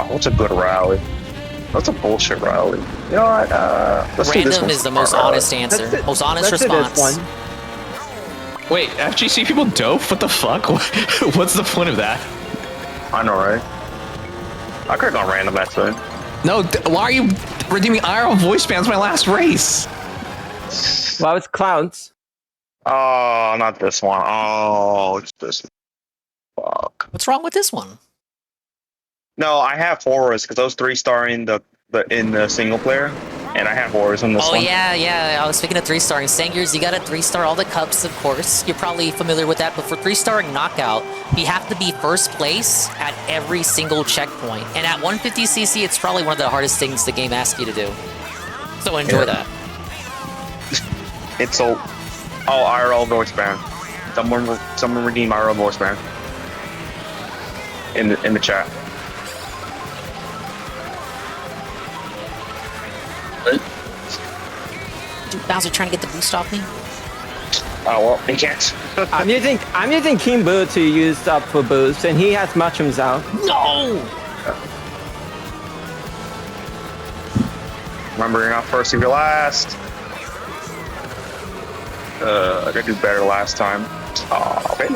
What's a good rally? What's a bullshit rally? You know what? Let's do this Random one. is the most honest answer. Most honest response. Wait, FGC people dope? What the fuck? What's the point of that? I know, right? I could have gone random that time. No, why are you redeeming IRL voice bands my last race? Well, it's clowns. Oh, not this one. Oh, it's this one. Fuck. What's wrong with this one? No, I have horrors because I was 3-star in the single player, and I have horrors on this one. Oh yeah. I was speaking of 3-starring Sangers. You got to 3-star all the cups, of course. You're probably familiar with that. But for 3-starring knockout, you have to be first place at every single checkpoint. And at 150cc, it's probably one of the hardest things the game asks you to do. So enjoy that. It's so. Oh, IRL voice band. Someone redeem IRL voice band. In the chat. Dude, Bowser trying to get the boost off me. Oh well, he can't. I'm using King Boo to use up for boost, and he has mushrooms out. No. Remember, you're not first if you're last. I gotta do better last time. Oh, okay.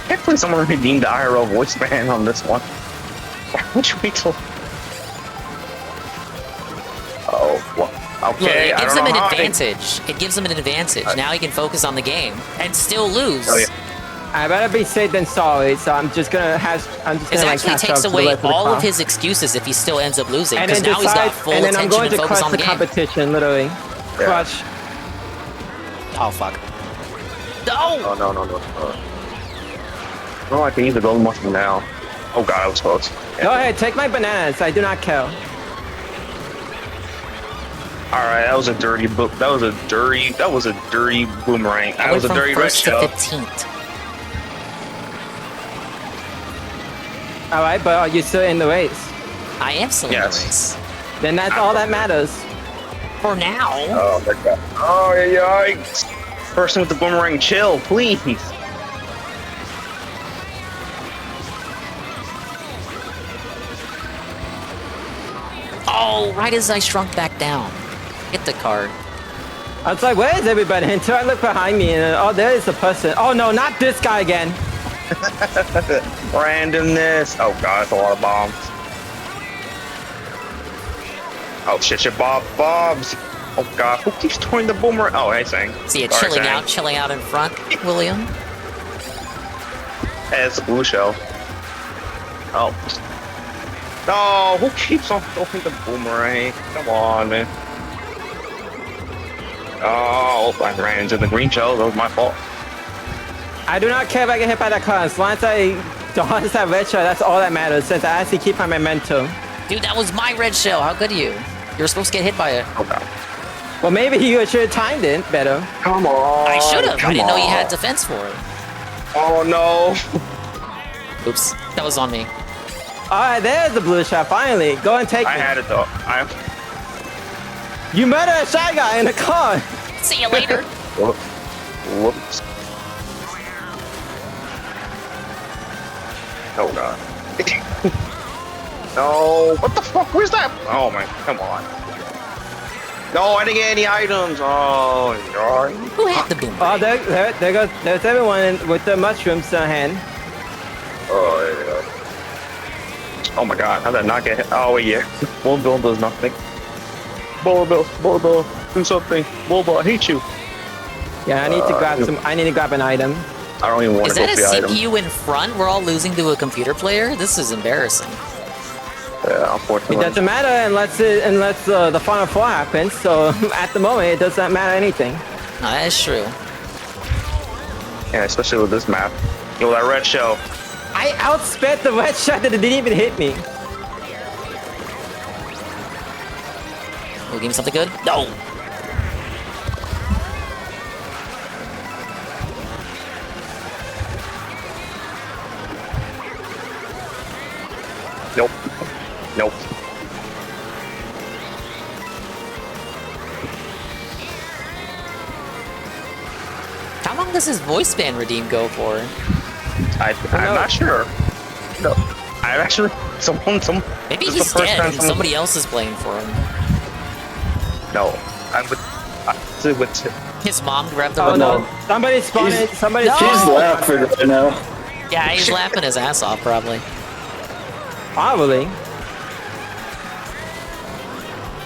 Hopefully someone redeemed the IRL voice band on this one. Which we told. Oh, well, okay. Look, it gives him an advantage. It gives him an advantage. Now he can focus on the game and still lose. Oh, yeah. I better be safe than sorry, so I'm just gonna It actually takes away all of his excuses if he still ends up losing, because now he's got full attention and focus on the game. Competition, literally. Yeah. Crush. Oh fuck. No! Oh no. Oh, I can use the golden mushroom now. Oh god, I was close. Yeah. Go ahead, take my bananas. I do not care. Alright, that was a dirty boomerang. That was a dirty red shell. 15th. Alright, but are you still in the race? I am still in the race. Then that's all that matters. For now. Oh my god. Oh yikes. Person with the boomerang, chill, please. Oh, right as I shrunk back down. Hit the card. I was like, where is everybody? Until I look behind me and oh, there is the person. Oh no, not this guy again. Randomness. Oh god, that's a lot of bombs. Oh shit, bobs. Oh god, who keeps throwing the boomerang? Oh, hey, Sang. See you Sorry, chilling out in front, William. Hey, it's a blue shell. Oh. No, who keeps on throwing the boomerang? Come on, man. Oh, I ran into the green shell. That was my fault. I do not care if I get hit by that car. As long as I don't have that red shell, that's all that matters, since I actually keep my momentum. Dude, that was my red shell. How good are you? You were supposed to get hit by it. Oh god. Well, maybe you should have timed it better. Come on. I should have. I didn't know you had defense for it. Oh no. Oops, that was on me. Alright, there's the blue shot, finally. Go and take it. I had it though. You murdered a shy guy in the car! See you later. Whoops. Oh god. No, what the fuck? Where's that? Oh my, come on. No, I didn't get any items. Oh, God. Who had the boom? Oh, there's everyone with the mushrooms in hand. Oh, yeah. Oh my god, how did that not get hit? Oh, yeah. One build does nothing. Bulba, do something. Bulba, I hate you. Yeah, I need to grab some. I need to grab an item. I don't even want Is to go that for a the item. CPU in front? We're all losing to a computer player? This is embarrassing. Yeah, It unfortunately. doesn't matter unless the final four happens. So at the moment, it doesn't matter anything. No, that is true. Yeah, especially with this map. Yo, that red shell. I outsped the red shot that it didn't even hit me. Will give me something good? No! Nope. Nope. How long does his voice band redeem go for? I'm not sure. No. I actually some. Maybe this is he's the first dead time and somebody else is playing for him. No, I'm with. His mom grabbed the Oh remote. no! Somebody spawned it. Somebody. No! She's laughing right now. Yeah, he's laughing his ass off, probably. Probably.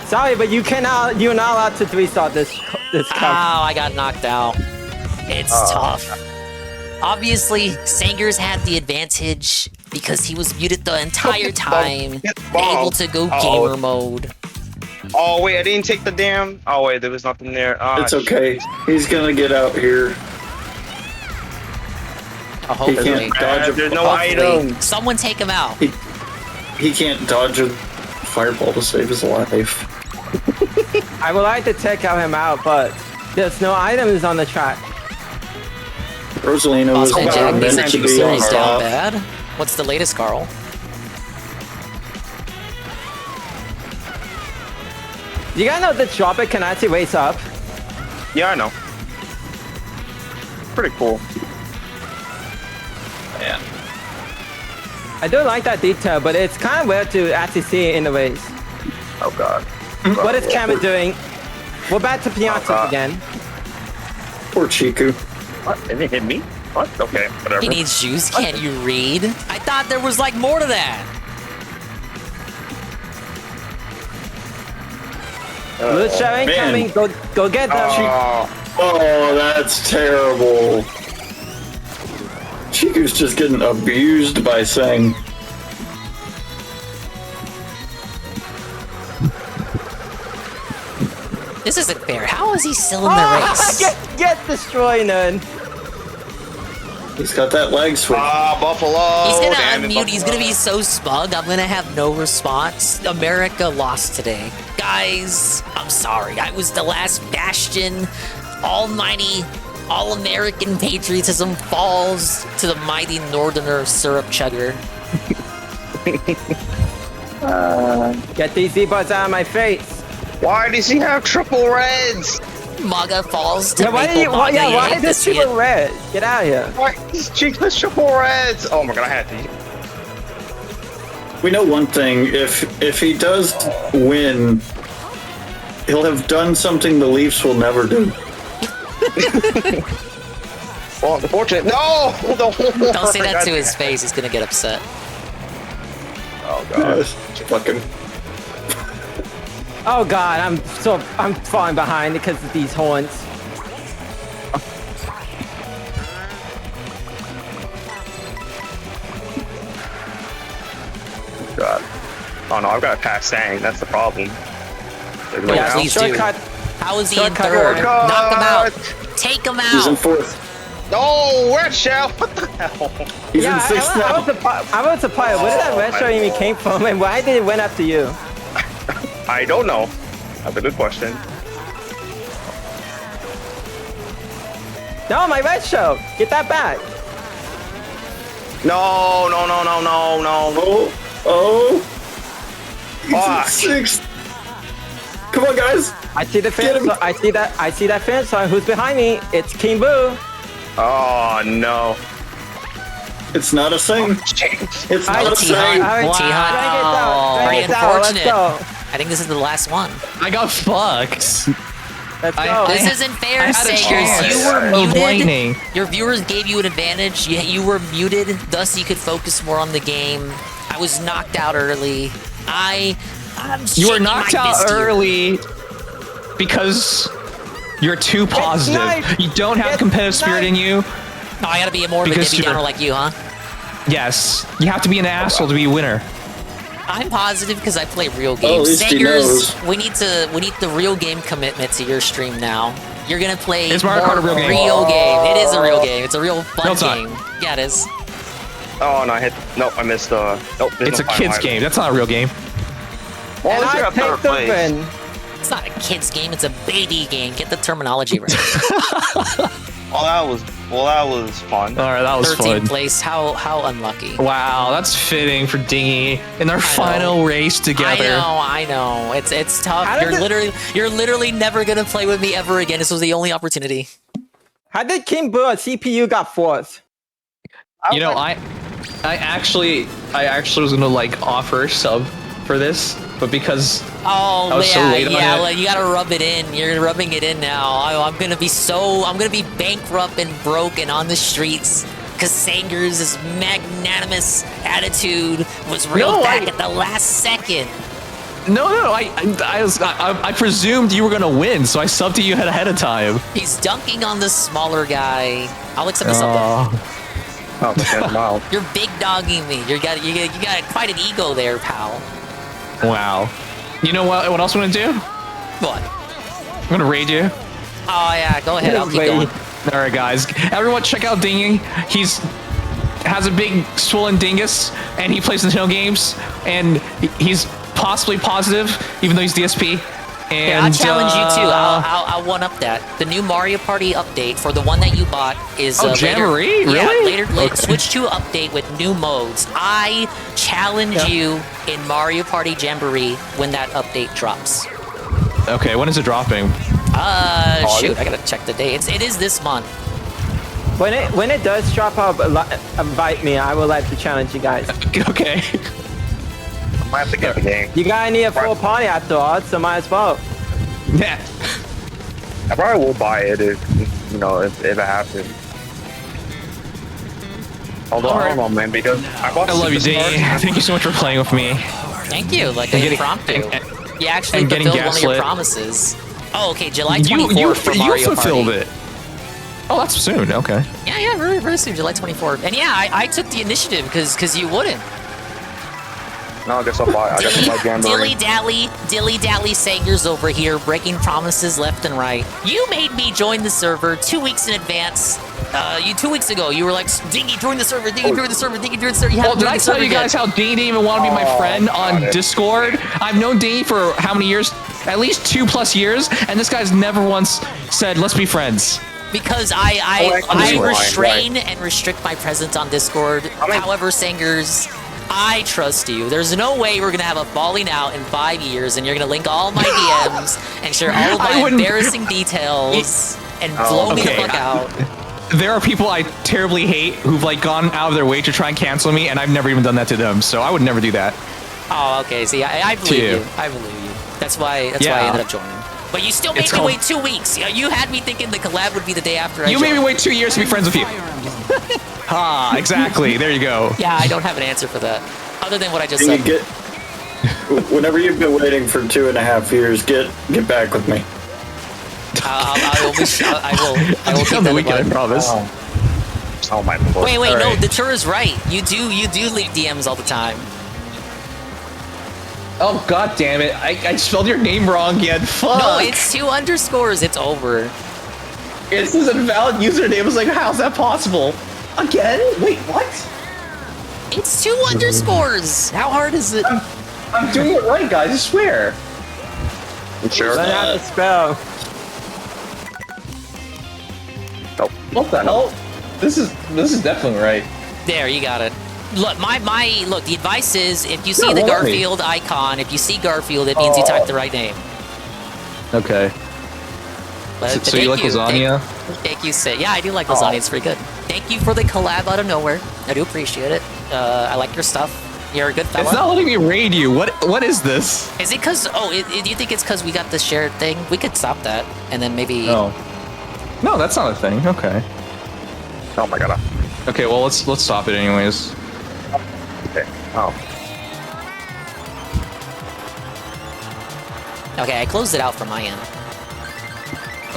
Sorry, but you cannot. You're not allowed to restart this Oh, cup. I got knocked out. It's tough. Obviously, Sanger's had the advantage because he was muted the entire time, able to go gamer mode. Oh wait, I didn't take the damn. Oh wait, there was nothing there. Oh, It's okay. He's gonna get out here. Oh, He hopefully. can't dodge a There's no Hopefully. item. Someone take him out. He can't dodge a fireball to save his life. I would like to take him out, but there's no items on the track. Rosalina was Boston never Jack meant needs a to juice be series on down top. bad. What's the latest, Carl? You guys know the dropper can actually race up? Yeah, I know. Pretty cool. Yeah. I do like that detail, but it's kind of weird to actually see it in the race. Oh god. What is Camera doing? We're back to Piantos again. Poor Chiku. What? Did it hit me? What? Okay, whatever. He needs juice. Can't you read? I thought there was like more to that. Lucha incoming. Go get them. Oh, that's terrible. Chiku's just getting abused by Sang. This isn't fair. How is he still in the race? Get destroyed, then. He's got that leg switch. Buffalo. He's gonna Damn it, unmute. He's gonna be so smug. I'm gonna have no response. America lost today. Guys, I'm sorry. I was the last bastion. Almighty, all-American patriotism falls to the mighty northerner syrup chugger. Get these Z-Buds out of my face. Why does he have triple reds? MAGA falls to Yeah, why Maple MAGA. why You is this hate to see people it. red? Get out of here. Why is Chico's triple reds? Oh my god, I had to. We know one thing. If he does win, he'll have done something the Leafs will never do. Well, unfortunate. No! Don't say that to his face. He's gonna get upset. Oh god. Fucking. Oh god, I'm falling behind because of these horns. God. Oh no, I've got to pass Sang. That's the problem. Yeah, please do. Shortcut. How is he in Shortcut. third? Shortcut. Knock him out. Take him He's in out. fourth. No, red shell. What the hell? He's Yeah, in sixth now. I was surprised. Where did that red show even came from, and why did it went after you? I don't know. That's a good question. No, my red show. Get that back. No. Oh. He's in Fuck. sixth. Come on, guys. I see the Get finish. him. I see that finish sign. Who's behind me? It's King Boo. Oh no. It's not a Sang. It's not a Sang. Alright, Wow. drag it down. Let's Unfortunate. go. I think this is the last one. I got fucked. Let's go. This isn't fair, I had a Sagers. chance You were of muted. whining. Your viewers gave you an advantage. You were muted, thus you could focus more on the game. I was knocked out early. I'm You were shaking knocked my out fist here. early because you're too positive. nice. You don't have It's competitive spirit nice. in you. Oh, I gotta be more of a Because Debbie Downer you're- like you, huh? Yes, you have to be an asshole to be a winner. I'm positive because I play real at games. least he Singers, knows. we need the real game commitment to your stream now. You're gonna play Is Mario Kart a real game? It is a real game. It's a real fun No, it's not. game. Yeah, it is. Oh no, I missed. Nope. there's It's no a final kid's item. game. That's not a real game. Well, And at least you I got third take the place. win. It's not a kid's game. It's a baby game. Get the terminology right. Well, that was fun. All right, that was 13th fun. place. How unlucky. Wow, that's fitting for Dingy in their final race together. I know. It's tough. How did You're literally never gonna play with me ever again. This was the only opportunity. How did King Boo at CPU got 4th? You know, I actually was gonna like offer a sub for this, but because Oh I was so late on yeah. it. Well, you gotta rub it in. You're rubbing it in now. I'm gonna be bankrupt and broke and on the streets because Sanger's magnanimous attitude was reeled back at the last second. no, I presumed you were gonna win, so I subbed to you ahead of time. He's dunking on the smaller guy. I'll accept the sub. Oh, wow. You're big dogging me. You got quite an ego there, pal. Wow. You know what? What else I'm gonna do? What? I'm gonna raid you. Oh yeah, go ahead. I'll keep going. All right, guys. Everyone, check out Dingy. Has a big swollen dingus, and he plays Nintendo games, and he's possibly positive, even though he's DSP. And Yeah, I'll challenge you too. I'll one up that. The new Mario Party update for the one that you bought is Jamboree? later. Yeah, Really? later. Okay. Switch to update with new modes. I challenge you in Mario Party Jamboree when that update drops. Okay, when is it dropping? Shoot, I gotta check the date. It is this month. When it does drop out, invite me. I would like to challenge you guys. Okay. I might have to get the game. You guys need a full party after all, so might as well. Yeah. I probably will buy it if it happens. Hold on, man, because I bought. I love you, Superstars. Dingy. Thank you so much for playing with me. Thank you. Like And an getting- impromptu. and- You actually and getting fulfilled one of your gaslit. promises. Oh, okay. July 24th for Mario you fulfilled Party. it. Oh, that's soon. Okay. Yeah, very, very soon, July 24th. And yeah, I took the initiative because you wouldn't. No, I guess I'll buy. I guess I'll buy Jamboree. Dilly dally Sagers over here, breaking promises left and right. You made me join the server 2 weeks in advance. 2 weeks ago, you were like, Dingy, join the server, Dingy, join the server, Dingy, join the server. You Well, haven't did joined I the tell server you guys yet. how Dingy didn't even want to be my friend on Discord? I've known Dingy for how many years? At least 2+ years, and this guy's never once said, "Let's be friends." Because I Discord. restrain and restrict my presence on Discord. However, Singers, I trust you. There's no way we're gonna have a falling out in 5 years, and you're gonna link all my DMs and share all of my embarrassing details and blow me the okay. fuck out. There are people I terribly hate who've like gone out of their way to try and cancel me, and I've never even done that to them. So I would never do that. Oh, okay. See, I believe you. you. I believe you. That's why I ended up joining. But you still made It's me called- wait 2 weeks. You had me thinking the collab would be the day after I You made joined. me wait 2 years to be friends with you. Ah, exactly. There you go. Yeah, I don't have an answer for that. Other than what I just Can said. you get? Whenever you've been waiting for 2.5 years, get back with me. I will keep On the that in weekend, I mind. promise. Oh my lord. Wait, All no, right. the tour is right. You do leak DMs all the time. Oh god damn it! I spelled your name wrong again. Fuck. No, it's 2 underscores. It's over. This is an invalid username. I was like, how's that possible? Again? Wait, what? It's 2 underscores. How hard is it? I'm doing it right, guys. I swear. You sure? Learn how to spell. What the hell? This is definitely right. There, you got it. Look, look. The advice is, if you see No, the it won't let me. Garfield icon, if you see Garfield, it means you typed the right name. Okay. But So you like lasagna? Thank you, Sid. Yeah, I do like lasagna. It's pretty good. Thank you for the collab out of nowhere. I do appreciate it. I like your stuff. You're a good fella. It's not letting me raid you. What is this? Is it because? Oh, do you think it's because we got the shared thing? We could stop that, and then maybe. Oh. No, that's not a thing. Okay. Oh my god. Okay, well let's stop it anyways. Okay. Oh. Okay, I closed it out from my end.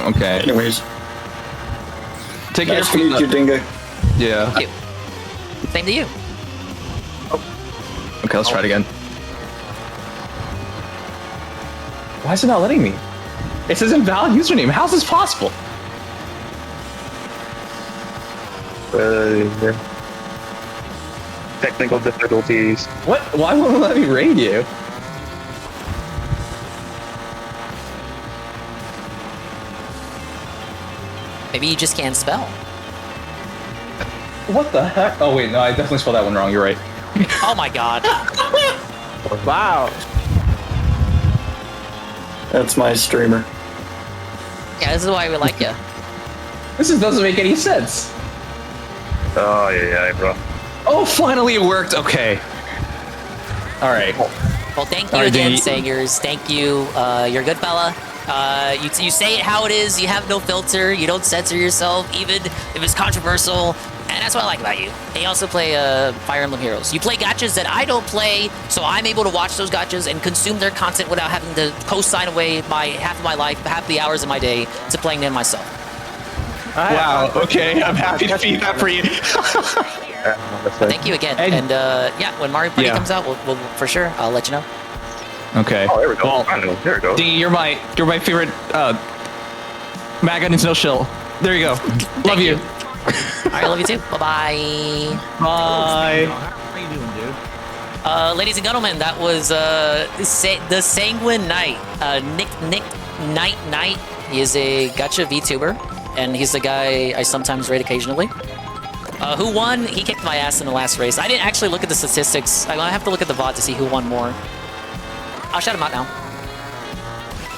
Okay. Anyways. Take care Nice to meet you, Dingo. Yeah. Thank you. Same to you. Okay, let's try it again. Why is it not letting me? It says invalid username. How's this possible? Technical difficulties. What? Why won't it let me raid you? Maybe you just can't spell. What the heck? Oh wait, no, I definitely spelled that one wrong. You're right. Oh my god. Wow. That's my streamer. Yeah, this is why we like you. This doesn't make any sense. Oh yeah, bro. Oh, finally it worked. Okay. All right. Well, thank you Alright, again, Danny. Sangers. Thank you. You're a good fella. You say it how it is. You have no filter. You don't censor yourself, even if it's controversial. And that's what I like about you. And you also play Fire Emblem Heroes. You play gachas that I don't play, so I'm able to watch those gachas and consume their content without having to co-sign away my half of my life, half the hours of my day to playing them myself. Wow. Okay, I'm happy to feed that for you. Thank you again. And yeah, when Mario Party comes out, we'll for sure. I'll let you know. Okay. Oh, there we go. Well, I know. There we go. Dingy, you're my favorite MAGA Nintendo shill. There you go. Love you. All right, love you too. Bye-bye. Bye. How you doing, dude? Ladies and gentlemen, that was the Sanguine Knight. Nick Knight. He is a gacha VTuber, and he's the guy I sometimes raid occasionally. Who won? He kicked my ass in the last race. I didn't actually look at the statistics. I have to look at the VOD to see who won more. I'll shout him out now.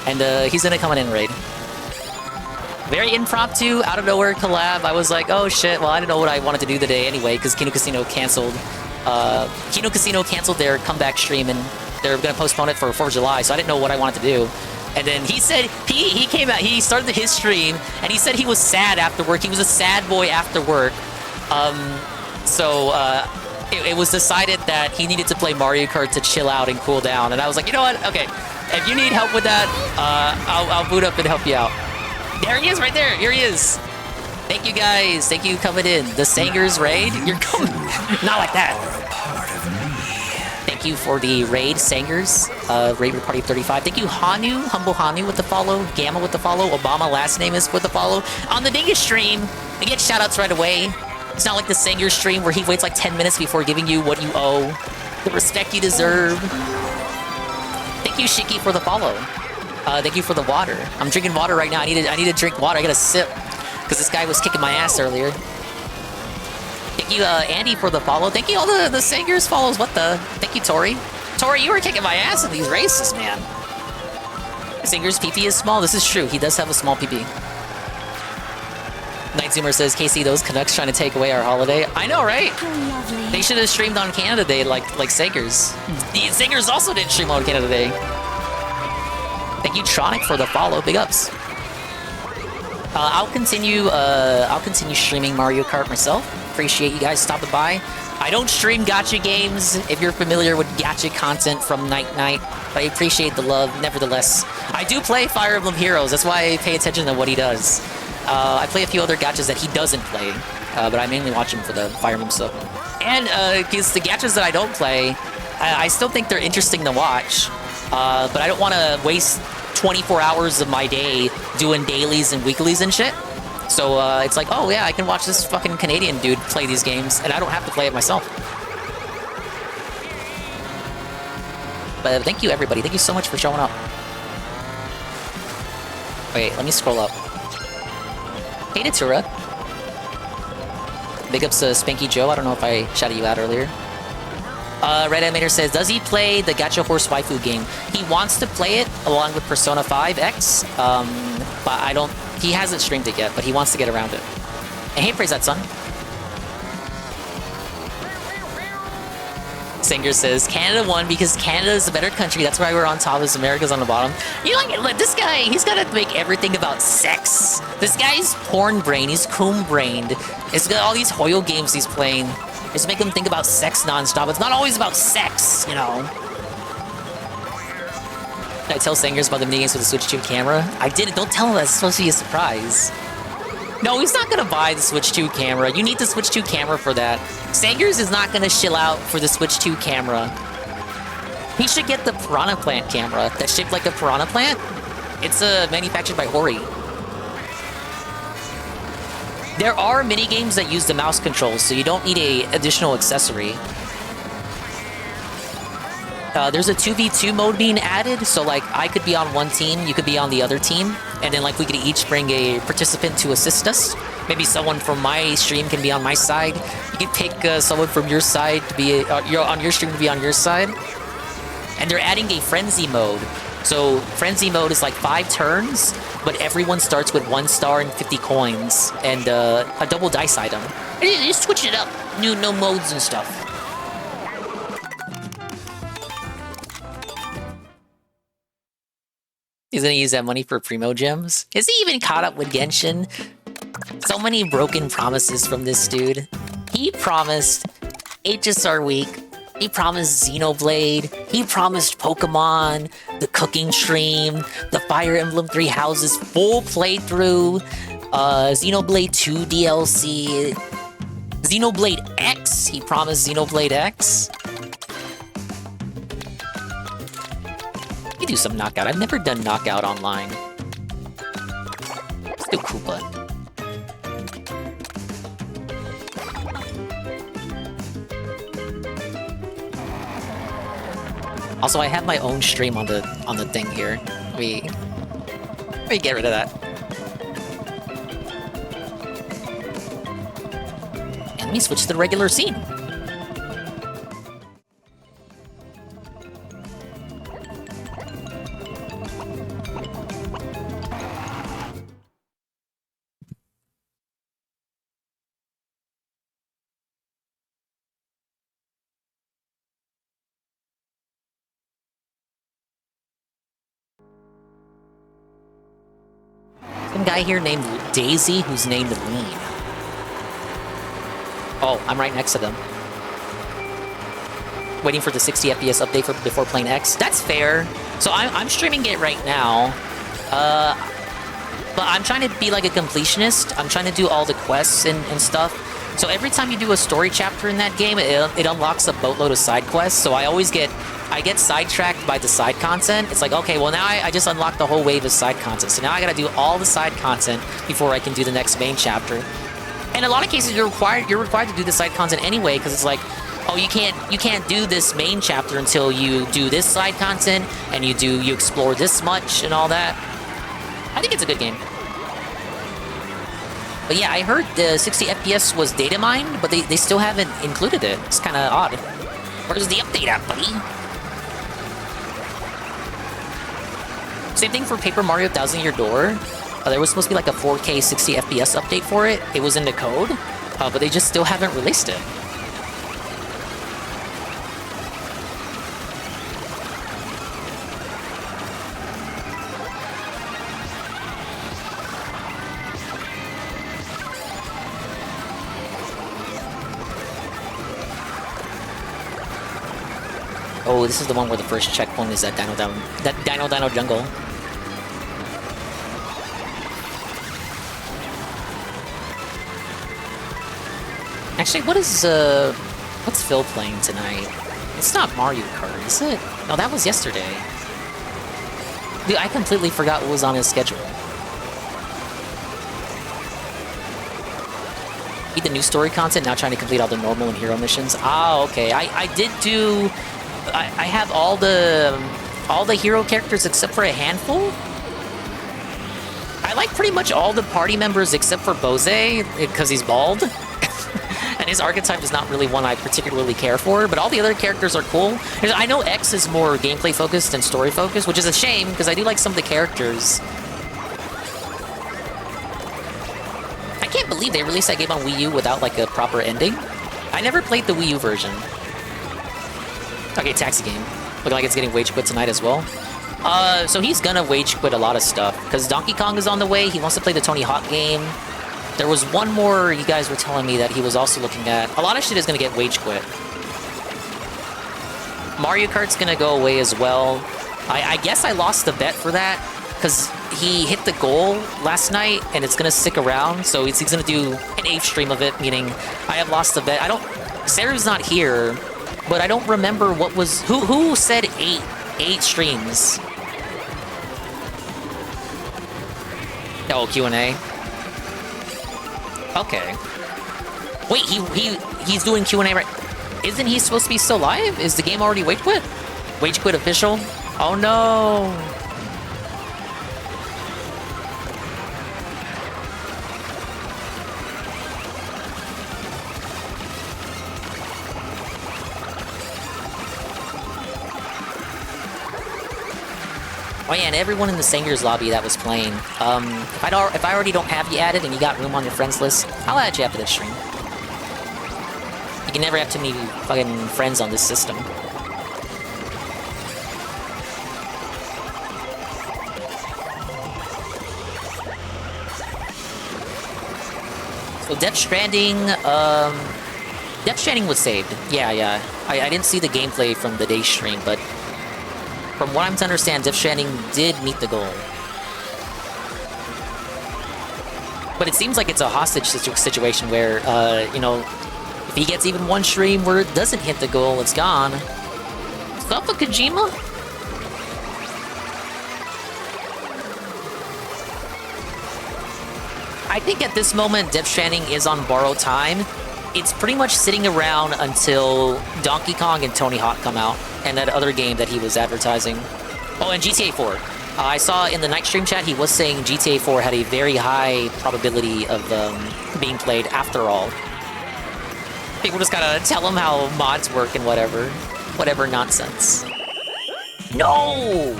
And he's gonna come in and raid. Very impromptu, out of nowhere collab. I was like, oh shit, well I didn't know what I wanted to do today anyway, because Kino Casino canceled. Kino Casino canceled their comeback stream, and they're gonna postpone it for 4th of July, so I didn't know what I wanted to do. And then he said, he came out, he started his stream, and he said he was sad after work. He was a sad boy after work. It was decided that he needed to play Mario Kart to chill out and cool down. And I was like, you know what? Okay, if you need help with that, I'll boot up and help you out. There he is right there. Here he is. Thank you guys. Thank you coming in. The Sangers raid. You're going not like that. Thank you for the raid, Sangers. Raid with Party 35. Thank you, Hanu, Humble Hanu with the follow. Gamma with the follow. Obama last name is with the follow. On the biggest stream, we get shoutouts right away. It's not like the Sanger stream where he waits like 10 minutes before giving you what you owe. The respect you deserve. Thank you, Shiki, for the follow. Thank you for the water. I'm drinking water right now. I need to drink water. I gotta sip. Because this guy was kicking my ass earlier. Thank you, Andy, for the follow. Thank you, all the Sangers follows. What the? Thank you, Tori. Tori, you were kicking my ass in these races, man. Sanger's PP is small. This is true. He does have a small PP. Night Zoomer says, Casey, those Canucks trying to take away our holiday. I know, right? They should have streamed on Canada Day like Sangers. The Sangers also didn't stream on Canada Day. Thank you, Tronic, for the follow. Big ups. I'll continue streaming Mario Kart myself. Appreciate you guys stopping by. I don't stream gacha games, if you're familiar with gacha content from Night, but I appreciate the love, nevertheless. I do play Fire Emblem Heroes, that's why I pay attention to what he does. I play a few other gachas that he doesn't play, but I mainly watch him for the Fire Emblem stuff. And because the gachas that I don't play, I still think they're interesting to watch, but I don't want to waste 24 hours of my day doing dailies and weeklies and shit. So it's like, oh yeah, I can watch this fucking Canadian dude play these games, and I don't have to play it myself. But thank you, everybody. Thank you so much for showing up. Wait, let me scroll up. Hey, Natura. Big ups to Spanky Joe. I don't know if I shouted you out earlier. Red Animator says, does he play the Gacha Horse Waifu game? He wants to play it along with Persona 5 X, but I don't... He hasn't streamed it yet, but he wants to get around it. And hey, praise that, son. Singer says, Canada won because Canada is a better country. That's why we're on top, as America's on the bottom. You know, like, this guy, he's got to make everything about sex. This guy's porn brain. He's coon brained. He's got all these Hoyo games he's playing. Just make him think about sex nonstop. It's not always about sex, you know. Did I tell Sangers about the minigames with the Switch 2 camera? I didn't. Don't tell him. That's supposed to be a surprise. No, he's not gonna buy the Switch 2 camera. You need the Switch 2 camera for that. Sangers is not gonna chill out for the Switch 2 camera. He should get the Piranha Plant camera that's shaped like a piranha plant. It's manufactured by Hori. There are minigames that use the mouse controls, so you don't need a additional accessory. There's a 2v2 mode being added, so like I could be on one team, you could be on the other team, and then like we could each bring a participant to assist us. Maybe someone from my stream can be on my side. You can pick someone from your side to be on your stream to be on your side. And they're adding a frenzy mode. So frenzy mode is like 5 turns, but everyone starts with 1 star and 50 coins and a double dice item. You switch it up, new modes and stuff. He's gonna use that money for Primo gems. Is he even caught up with Genshin? So many broken promises from this dude. He promised HSR Week. He promised Xenoblade. He promised Pokemon, the cooking stream, the Fire Emblem 3 Houses full playthrough, Xenoblade 2 DLC, Xenoblade X. He promised Xenoblade X. You do some knockout. I've never done knockout online. Let's do Koopa. Also, I have my own stream on the thing here. Let me get rid of that. And let me switch to the regular scene. Some guy here named Daisy who's named Lean. Oh, I'm right next to them. Waiting for the 60 FPS update before playing X. That's fair. So I'm streaming it right now. But I'm trying to be like a completionist. I'm trying to do all the quests and stuff. So every time you do a story chapter in that game, it unlocks a boatload of side quests. So I get sidetracked by the side content. It's like, okay, well now I just unlocked the whole wave of side content. So now I gotta do all the side content before I can do the next main chapter. In a lot of cases, you're required to do the side content anyway, because it's like, oh, you can't do this main chapter until you do this side content and you explore this much and all that. I think it's a good game. But yeah, I heard the 60 FPS was data mined, but they still haven't included it. It's kind of odd. Where's the update at, buddy? Same thing for Paper Mario Thousand Year Door. There was supposed to be like a 4K 60 FPS update for it. It was in the code, but they just still haven't released it. Oh, this is the one where the first checkpoint is that Dino Jungle. Actually, what's Phil playing tonight? It's not Mario Kart, is it? No, that was yesterday. Dude, I completely forgot what was on his schedule. Beat the new story content, now trying to complete all the normal and hero missions. Ah, okay. I did do... I have all the hero characters except for a handful. I like pretty much all the party members except for Bose, because he's bald. And his archetype is not really one I particularly care for, but all the other characters are cool. I know X is more gameplay focused and story focused, which is a shame, because I do like some of the characters. I can't believe they released that game on Wii U without like a proper ending. I never played the Wii U version. Okay, taxi game. Looking like it's getting wage quit tonight as well. So he's gonna wage quit a lot of stuff, because Donkey Kong is on the way. He wants to play the Tony Hawk game. There was one more you guys were telling me that he was also looking at. A lot of shit is gonna get wage quit. Mario Kart's gonna go away as well. I guess I lost the bet for that because he hit the goal last night and it's gonna stick around. So he's gonna do an 8th stream of it, meaning I have lost the bet. I don't. Sarah's not here, but I don't remember what was who said 8 streams. Oh, Q&A. Okay. Wait, he's doing Q&A right. Isn't he supposed to be still live? Is the game already Wage Quit? Wage Quit official? Oh no! Oh yeah, and everyone in the Singers lobby that was playing. If I already don't have you added and you got room on your friends list, I'll add you after this stream. You can never have too many fucking friends on this system. So Death Stranding was saved. Yeah. I didn't see the gameplay from the day stream, but from what I'm to understand, Death Stranding did meet the goal. But it seems like it's a hostage situation where, you know, if he gets even one stream where it doesn't hit the goal, it's gone. Stuff with Kojima? I think at this moment, Death Stranding is on borrowed time. It's pretty much sitting around until Donkey Kong and Tony Hawk come out, and that other game that he was advertising. Oh, and GTA 4. I saw in the night stream chat he was saying GTA 4 had a very high probability of being played after all. People just gotta tell him how mods work and whatever nonsense. No!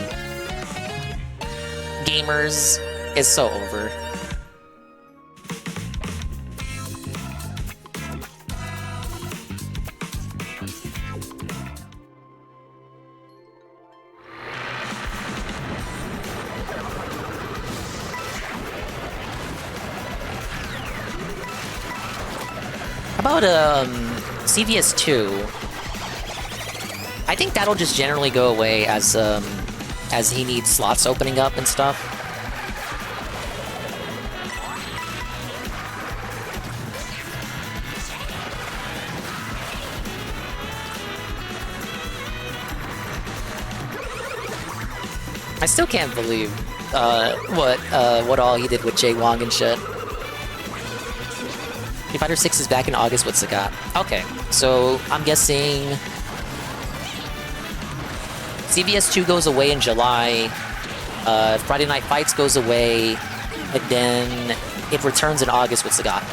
Gamers is so over. How about CVS 2? I think that'll just generally go away as he needs slots opening up and stuff. I still can't believe what all he did with Jay Wong and shit. Street Fighter 6 is back in August with Sagat. Okay, so I'm guessing CVS 2 goes away in July, Friday Night Fights goes away, and then it returns in August with Sagat.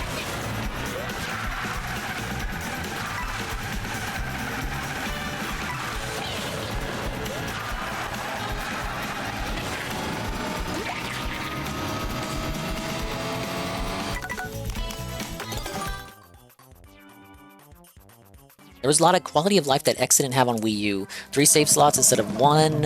There was a lot of quality of life that X didn't have on Wii U. 3 save slots instead of 1,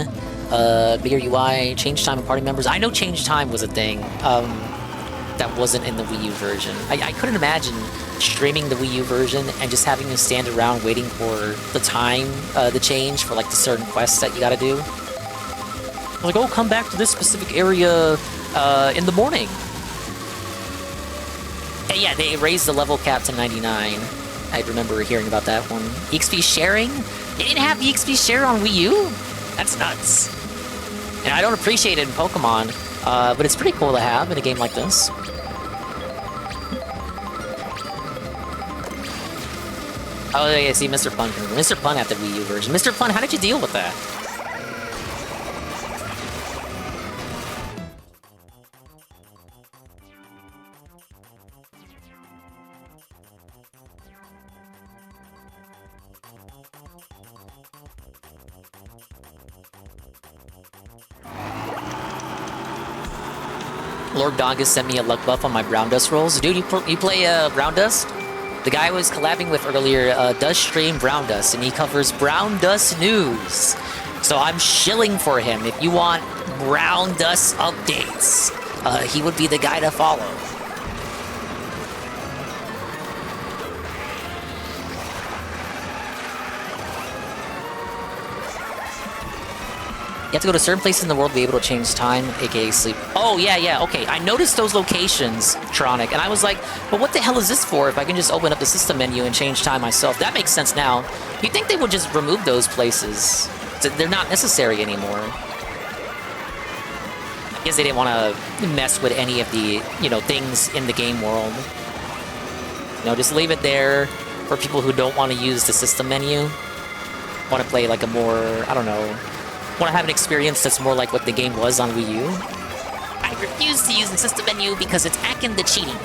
bigger UI, change time of party members. I know change time was a thing that wasn't in the Wii U version. I couldn't imagine streaming the Wii U version and just having to stand around waiting for the time, the change for like the certain quests that you gotta do. Like, oh, come back to this specific area in the morning. And yeah, they raised the level cap to 99. I remember hearing about that one. EXP sharing? They didn't have EXP share on Wii U? That's nuts. And I don't appreciate it in Pokemon, but it's pretty cool to have in a game like this. Oh yeah, see, Mr. Pun. Mr. Pun had the Wii U version. Mr. Pun, how did you deal with that? Lord Dongus sent me a luck buff on my Brown Dust rolls. Dude, you play Brown Dust? The guy I was collabing with earlier does stream Brown Dust, and he covers Brown Dust news. So I'm shilling for him. If you want Brown Dust updates, he would be the guy to follow. You have to go to certain places in the world to be able to change time, aka sleep. Oh, yeah, okay. I noticed those locations, Tronic, and I was like, but what the hell is this for if I can just open up the system menu and change time myself? That makes sense now. You'd think they would just remove those places. They're not necessary anymore. I guess they didn't want to mess with any of the, you know, things in the game world. You know, just leave it there for people who don't want to use the system menu. Want to play like a more, I don't know, want to have an experience that's more like what the game was on Wii U. I refuse to use the system menu because it's akin to cheating.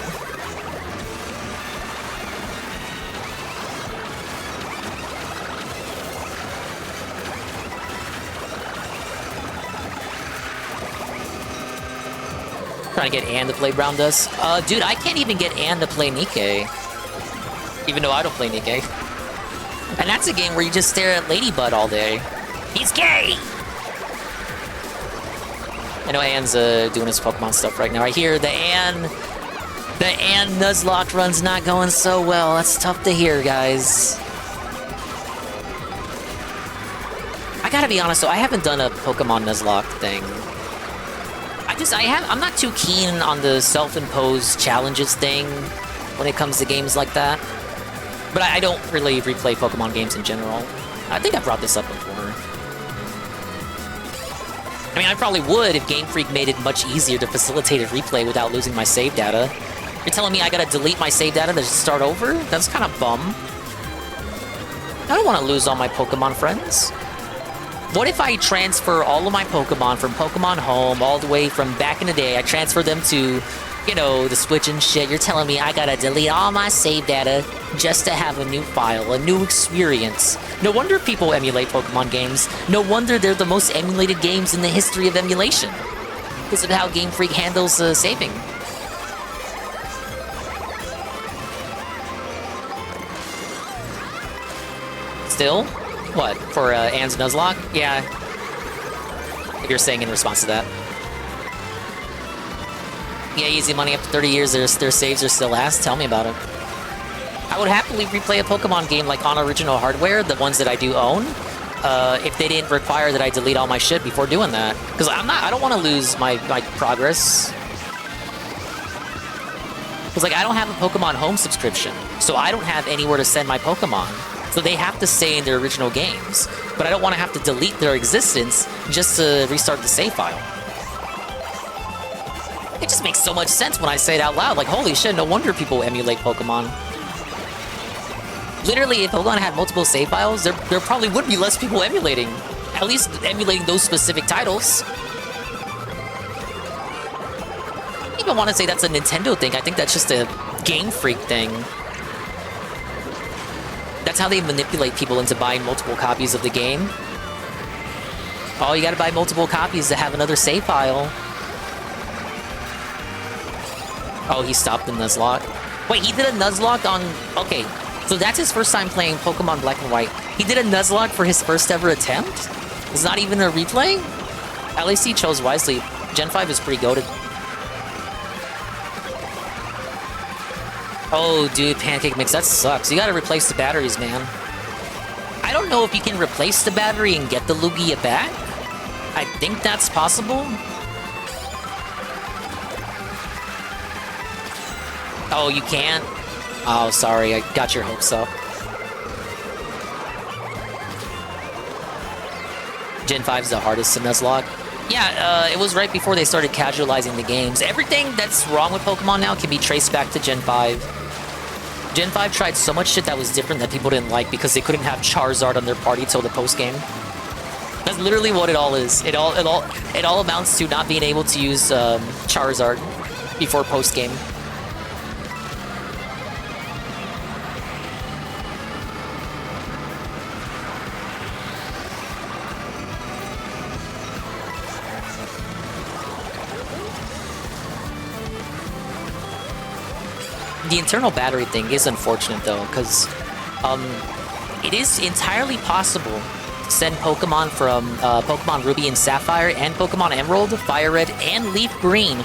Trying to get Ann to play Brown Dust. Dude, I can't even get Ann to play Nikke. Even though I don't play Nikke. And that's a game where you just stare at Ladybud all day. He's gay! I know Ann's doing his Pokemon stuff right now. I hear the Ann Nuzlocke run's not going so well. That's tough to hear, guys. I gotta be honest though, I haven't done a Pokemon Nuzlocke thing. I'm not too keen on the self-imposed challenges thing when it comes to games like that. But I don't really replay Pokemon games in general. I think I brought this up before. I mean, I probably would if Game Freak made it much easier to facilitate a replay without losing my save data. You're telling me I gotta delete my save data to just start over? That's kind of bum. I don't want to lose all my Pokemon friends. What if I transfer all of my Pokemon from Pokemon Home all the way from back in the day? I transfer them to, you know, the Switch and shit. You're telling me I gotta delete all my save data just to have a new file, a new experience. No wonder people emulate Pokemon games. No wonder they're the most emulated games in the history of emulation. Because of how Game Freak handles saving. Still? What? For Ann's Nuzlocke? Yeah. If you're saying in response to that. Yeah, easy money up to 30 years, their saves are still ass. Tell me about it. I would happily replay a Pokemon game like on original hardware, the ones that I do own, if they didn't require that I delete all my shit before doing that. Because I don't want to lose my progress. Because like, I don't have a Pokemon Home subscription, so I don't have anywhere to send my Pokemon. So they have to stay in their original games. But I don't want to have to delete their existence just to restart the save file. It just makes so much sense when I say it out loud. Like, holy shit, no wonder people emulate Pokemon. Literally, if Pokemon had multiple save files, there probably would be less people emulating. At least emulating those specific titles. I don't even want to say that's a Nintendo thing. I think that's just a Game Freak thing. That's how they manipulate people into buying multiple copies of the game. Oh, you gotta buy multiple copies to have another save file. Oh, he stopped the Nuzlocke. Wait, he did a Nuzlocke on... Okay, so that's his first time playing Pokemon Black and White. He did a Nuzlocke for his first ever attempt? It's not even a replay? At least he chose wisely. Gen 5 is pretty goated. Oh, dude, Pancake Mix, that sucks. You gotta replace the batteries, man. I don't know if you can replace the battery and get the Lugia back. I think that's possible. Oh, you can't? Oh, sorry, I got your hopes up. Gen 5 is the hardest to Nuzlocke. Yeah, it was right before they started casualizing the games. Everything that's wrong with Pokemon now can be traced back to Gen 5. Gen 5 tried so much shit that was different that people didn't like because they couldn't have Charizard on their party till the post-game. That's literally what it all is. It all amounts to not being able to use Charizard before post-game. The internal battery thing is unfortunate though, because it is entirely possible to send Pokemon from Pokemon Ruby and Sapphire and Pokemon Emerald, Fire Red, and Leaf Green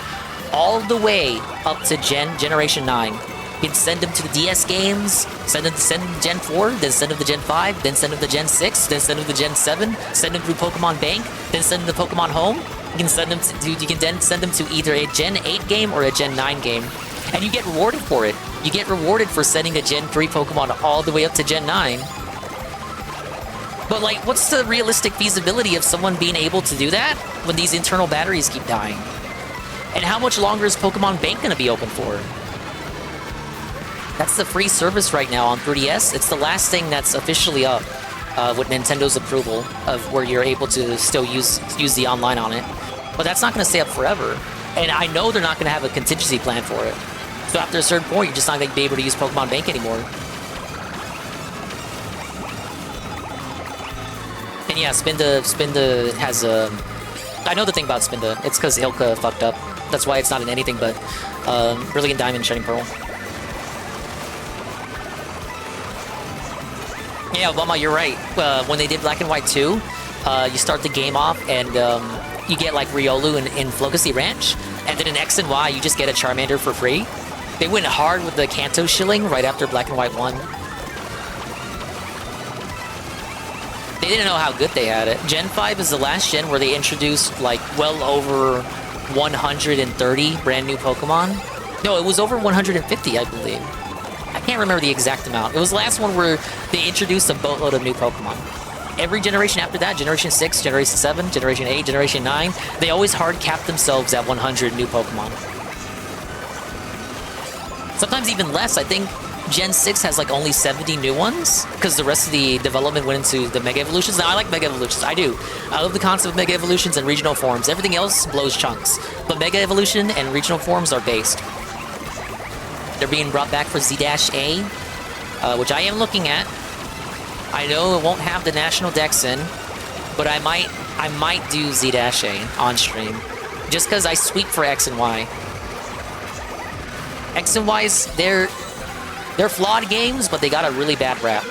all the way up to Generation 9 You can send them to the DS games, send them to Gen 4, then send them to Gen 5, then send them to Gen 6, then send them to Gen 7, send them through Pokemon Bank, then send them to Pokemon Home. You can send them to, you can then send them to either a Gen 8 game or a Gen 9 game. And you get rewarded for it. You get rewarded for sending a Gen 3 Pokemon all the way up to Gen 9. But like, what's the realistic feasibility of someone being able to do that when these internal batteries keep dying? And how much longer is Pokemon Bank going to be open for? That's the free service right now on 3DS. It's the last thing that's officially up with Nintendo's approval of where you're able to still use the online on it. But that's not going to stay up forever. And I know they're not going to have a contingency plan for it. So after a certain point, you're just not going to be able to use Pokemon Bank anymore. And yeah, Spinda has a... I know the thing about Spinda. It's because Ilka fucked up. That's why it's not in anything but Brilliant Diamond, Shining Pearl. Yeah, Obama, you're right. When they did Black and White 2, you start the game off and you get like Riolu in Flocacy Ranch, and then in X and Y you just get a Charmander for free. They went hard with the Kanto shilling right after Black and White 1. They didn't know how good they had it. Gen 5 is the last gen where they introduced like well over 130 brand new Pokemon. No, it was over 150, I believe. I can't remember the exact amount. It was the last one where they introduced a boatload of new Pokemon. Every generation after that, Generation 6, Generation 7, Generation 8, Generation 9, they always hard cap themselves at 100 new Pokemon. Sometimes even less. I think Gen 6 has like only 70 new ones, because the rest of the development went into the Mega Evolutions. Now, I like Mega Evolutions. I do. I love the concept of Mega Evolutions and regional forms. Everything else blows chunks. But Mega Evolution and regional forms are based. They're being brought back for Z-A, which I am looking at. I know it won't have the national dex in, but I might do Z-A on stream, just because I sweep for X and Y. X and Y's, they're flawed games, but they got a really bad rap.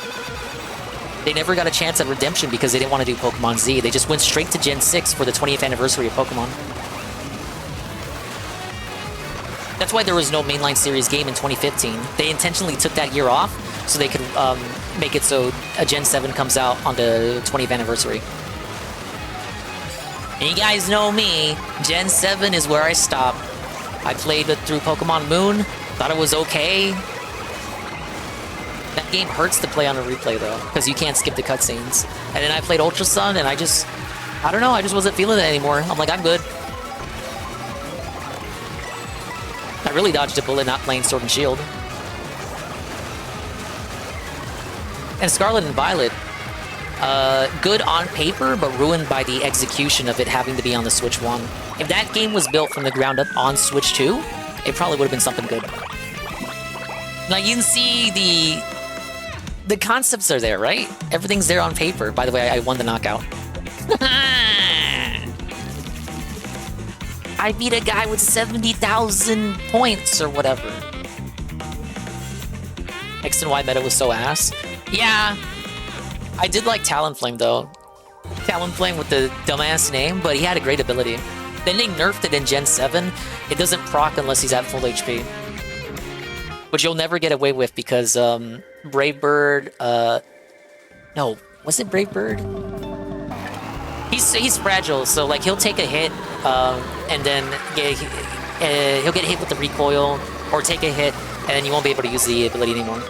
They never got a chance at redemption because they didn't want to do Pokemon Z. They just went straight to Gen 6 for the 20th anniversary of Pokemon. That's why there was no mainline series game in 2015. They intentionally took that year off so they could make it so a Gen 7 comes out on the 20th anniversary. And you guys know me, Gen 7 is where I stop. I played it through Pokemon Moon, thought it was okay. That game hurts to play on a replay though, because you can't skip the cutscenes. And then I played Ultra Sun and I don't know, I just wasn't feeling it anymore. I'm like, I'm good. I really dodged a bullet not playing Sword and Shield. And Scarlet and Violet, good on paper, but ruined by the execution of it having to be on the Switch 1. If that game was built from the ground up on Switch 2, it probably would have been something good. Like, you can see the concepts are there, right? Everything's there on paper. By the way, I won the knockout. I beat a guy with 70,000 points or whatever. X and Y meta was so ass. Yeah, I did like Talonflame though. Talonflame with the dumbass name, but he had a great ability. Then they nerfed it in Gen 7. It doesn't proc unless he's at full HP. Which you'll never get away with because Brave Bird, no, was it Brave Bird? He's fragile, so like he'll take a hit, and then he'll get hit with the recoil, or take a hit, and then you won't be able to use the ability anymore.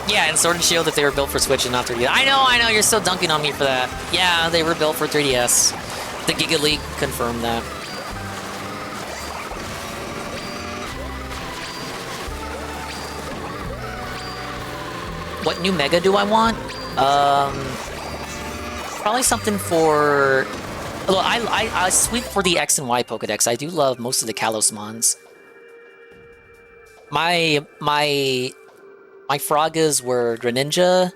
Yeah, and Sword and Shield, if they were built for Switch and not 3DS. I know, you're still dunking on me for that. Yeah, they were built for 3DS. The Giga League confirmed that. What new Mega do I want? Probably something for... Well, I sweep for the X and Y Pokedex. I do love most of the Kalos Mons. My Frogas were Greninja,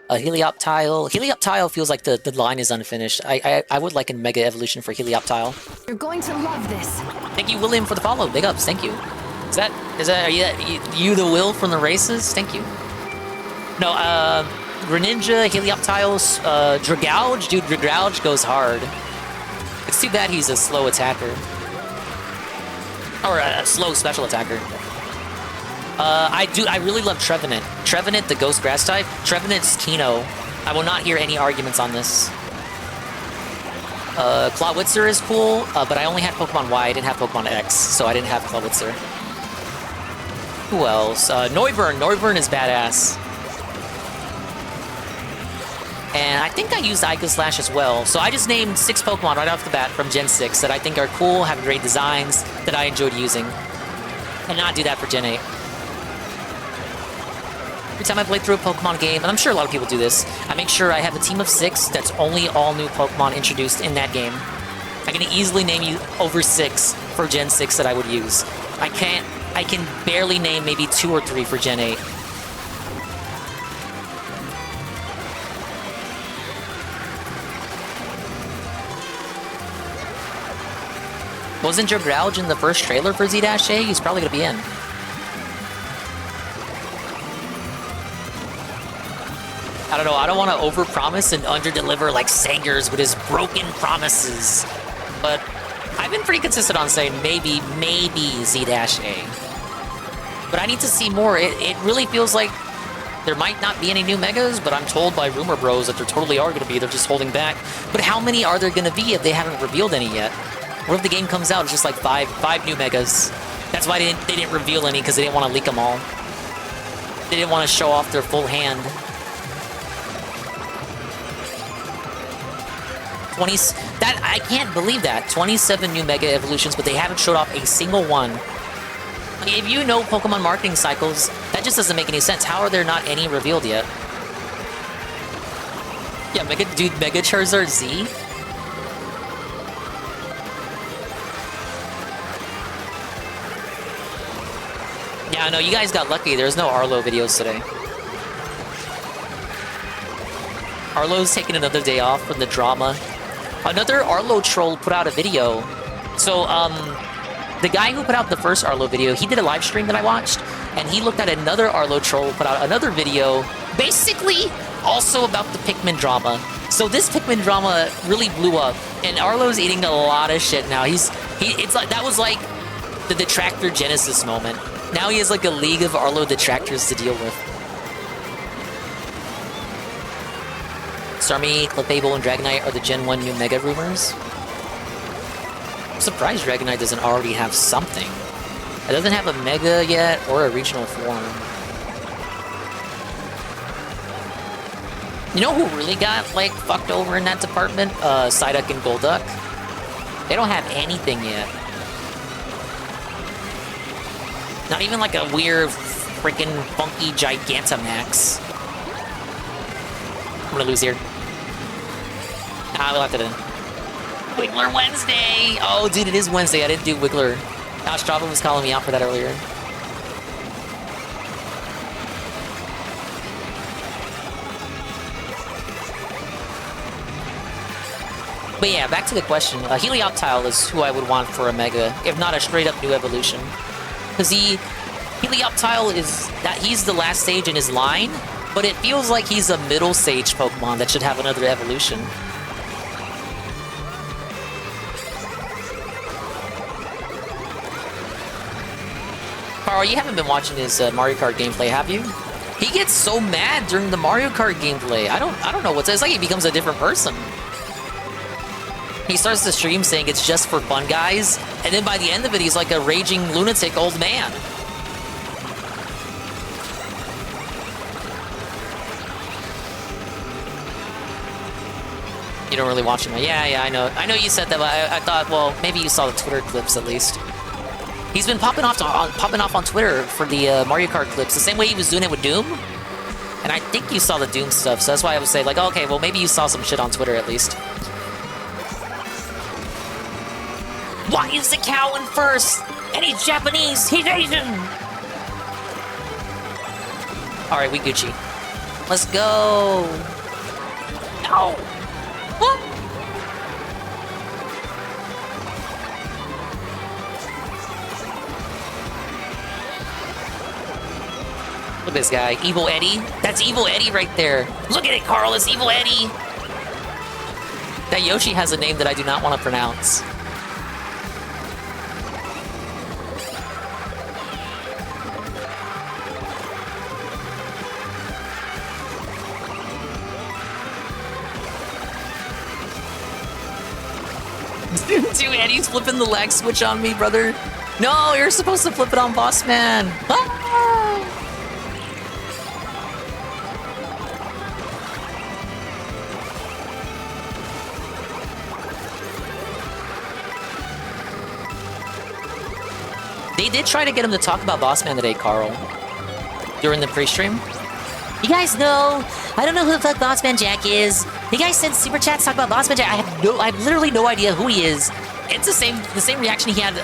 Helioptile. Helioptile feels like the line is unfinished. I would like a Mega Evolution for Helioptile. You're going to love this. Thank you, William, for the follow. Big ups, thank you. Are you the Will from the races? Thank you. No, Greninja, Helioptile, Dragouge. Dude, Dragouge goes hard. It's too bad he's a slow attacker. Or a slow special attacker. I really love Trevenant. Trevenant, the Ghost Grass type. Trevenant's Kino. I will not hear any arguments on this. Clawitzer is cool, but I only had Pokemon Y, I didn't have Pokemon X, so I didn't have Clawitzer. Who else? Noivern. Noivern is badass. And I think I used Ica Slash as well. So I just named 6 Pokemon right off the bat from Gen 6 that I think are cool, have great designs, that I enjoyed using. And not do that for Gen 8. Every time I play through a Pokemon game, and I'm sure a lot of people do this, I make sure I have a team of 6 that's only all new Pokemon introduced in that game. I can easily name you over 6 for Gen 6 that I would use. I can barely name maybe 2 or 3 for Gen 8. Wasn't Joe Grouch in the first trailer for Z-A? He's probably gonna be in. I don't know, I don't want to overpromise and underdeliver like Sangers with his broken promises. But I've been pretty consistent on saying maybe Z-A. But I need to see more. It really feels like there might not be any new Megas, but I'm told by Rumor Bros that there totally are going to be. They're just holding back. But how many are there going to be if they haven't revealed any yet? What if the game comes out, it's just like five new Megas? That's why they didn't reveal any, because they didn't want to leak them all. They didn't want to show off their full hand. I can't believe that. 27 new Mega Evolutions, but they haven't showed off a single one. I mean, if you know Pokemon marketing cycles, that just doesn't make any sense. How are there not any revealed yet? Yeah, Mega Charizard Z? Yeah, no, you guys got lucky. There's no Arlo videos today. Arlo's taking another day off from the drama. Another Arlo troll put out a video. So, the guy who put out the first Arlo video, he did a live stream that I watched, and he looked at another Arlo troll, put out another video, basically also about the Pikmin drama. So this Pikmin drama really blew up, and Arlo's eating a lot of shit now. It's like, that was like the Detractor Genesis moment. Now he has like a league of Arlo detractors to deal with. Starmie, Clefable, and Dragonite are the Gen 1 new Mega rumors. I'm surprised Dragonite doesn't already have something. It doesn't have a Mega yet, or a regional form. You know who really got, like, fucked over in that department? Psyduck and Golduck. They don't have anything yet. Not even like a weird, freaking funky Gigantamax. I'm gonna lose here. Nah, we left it in. Wiggler Wednesday! Oh, dude, it is Wednesday. I didn't do Wiggler. Now, Strava was calling me out for that earlier. But yeah, back to the question. Helioptile is who I would want for a Mega, if not a straight-up new evolution. Because Helioptile he's the last stage in his line, but it feels like he's a middle stage Pokemon that should have another evolution. Carl, you haven't been watching his Mario Kart gameplay, have you? He gets so mad during the Mario Kart gameplay. I don't know what's it's like he becomes a different person. He starts the stream saying it's just for fun, guys, and then by the end of it, he's like a raging lunatic old man. You don't really watch him. Yeah, I know. I know you said that, but I thought, well, maybe you saw the Twitter clips at least. He's been popping off on Twitter for the Mario Kart clips, the same way he was doing it with Doom. And I think you saw the Doom stuff, so that's why I would say, like, okay, well, maybe you saw some shit on Twitter at least. Why is the cow in first? And he's Japanese. He's Asian. All right, we Gucci. Let's go. No. What? Look at this guy, Evil Eddie. That's Evil Eddie right there. Look at it, Carl. It's Evil Eddie. That Yoshi has a name that I do not want to pronounce. Dude, Eddie's flipping the lag switch on me, brother. No, you're supposed to flip it on Boss Man. Ah! They did try to get him to talk about Boss Man today, Carl. During the pre-stream. You guys know, I don't know who the fuck Boss Man Jack is. You guys send super chats talk about Boss Man Jack. I have literally no idea who he is. It's the same reaction he had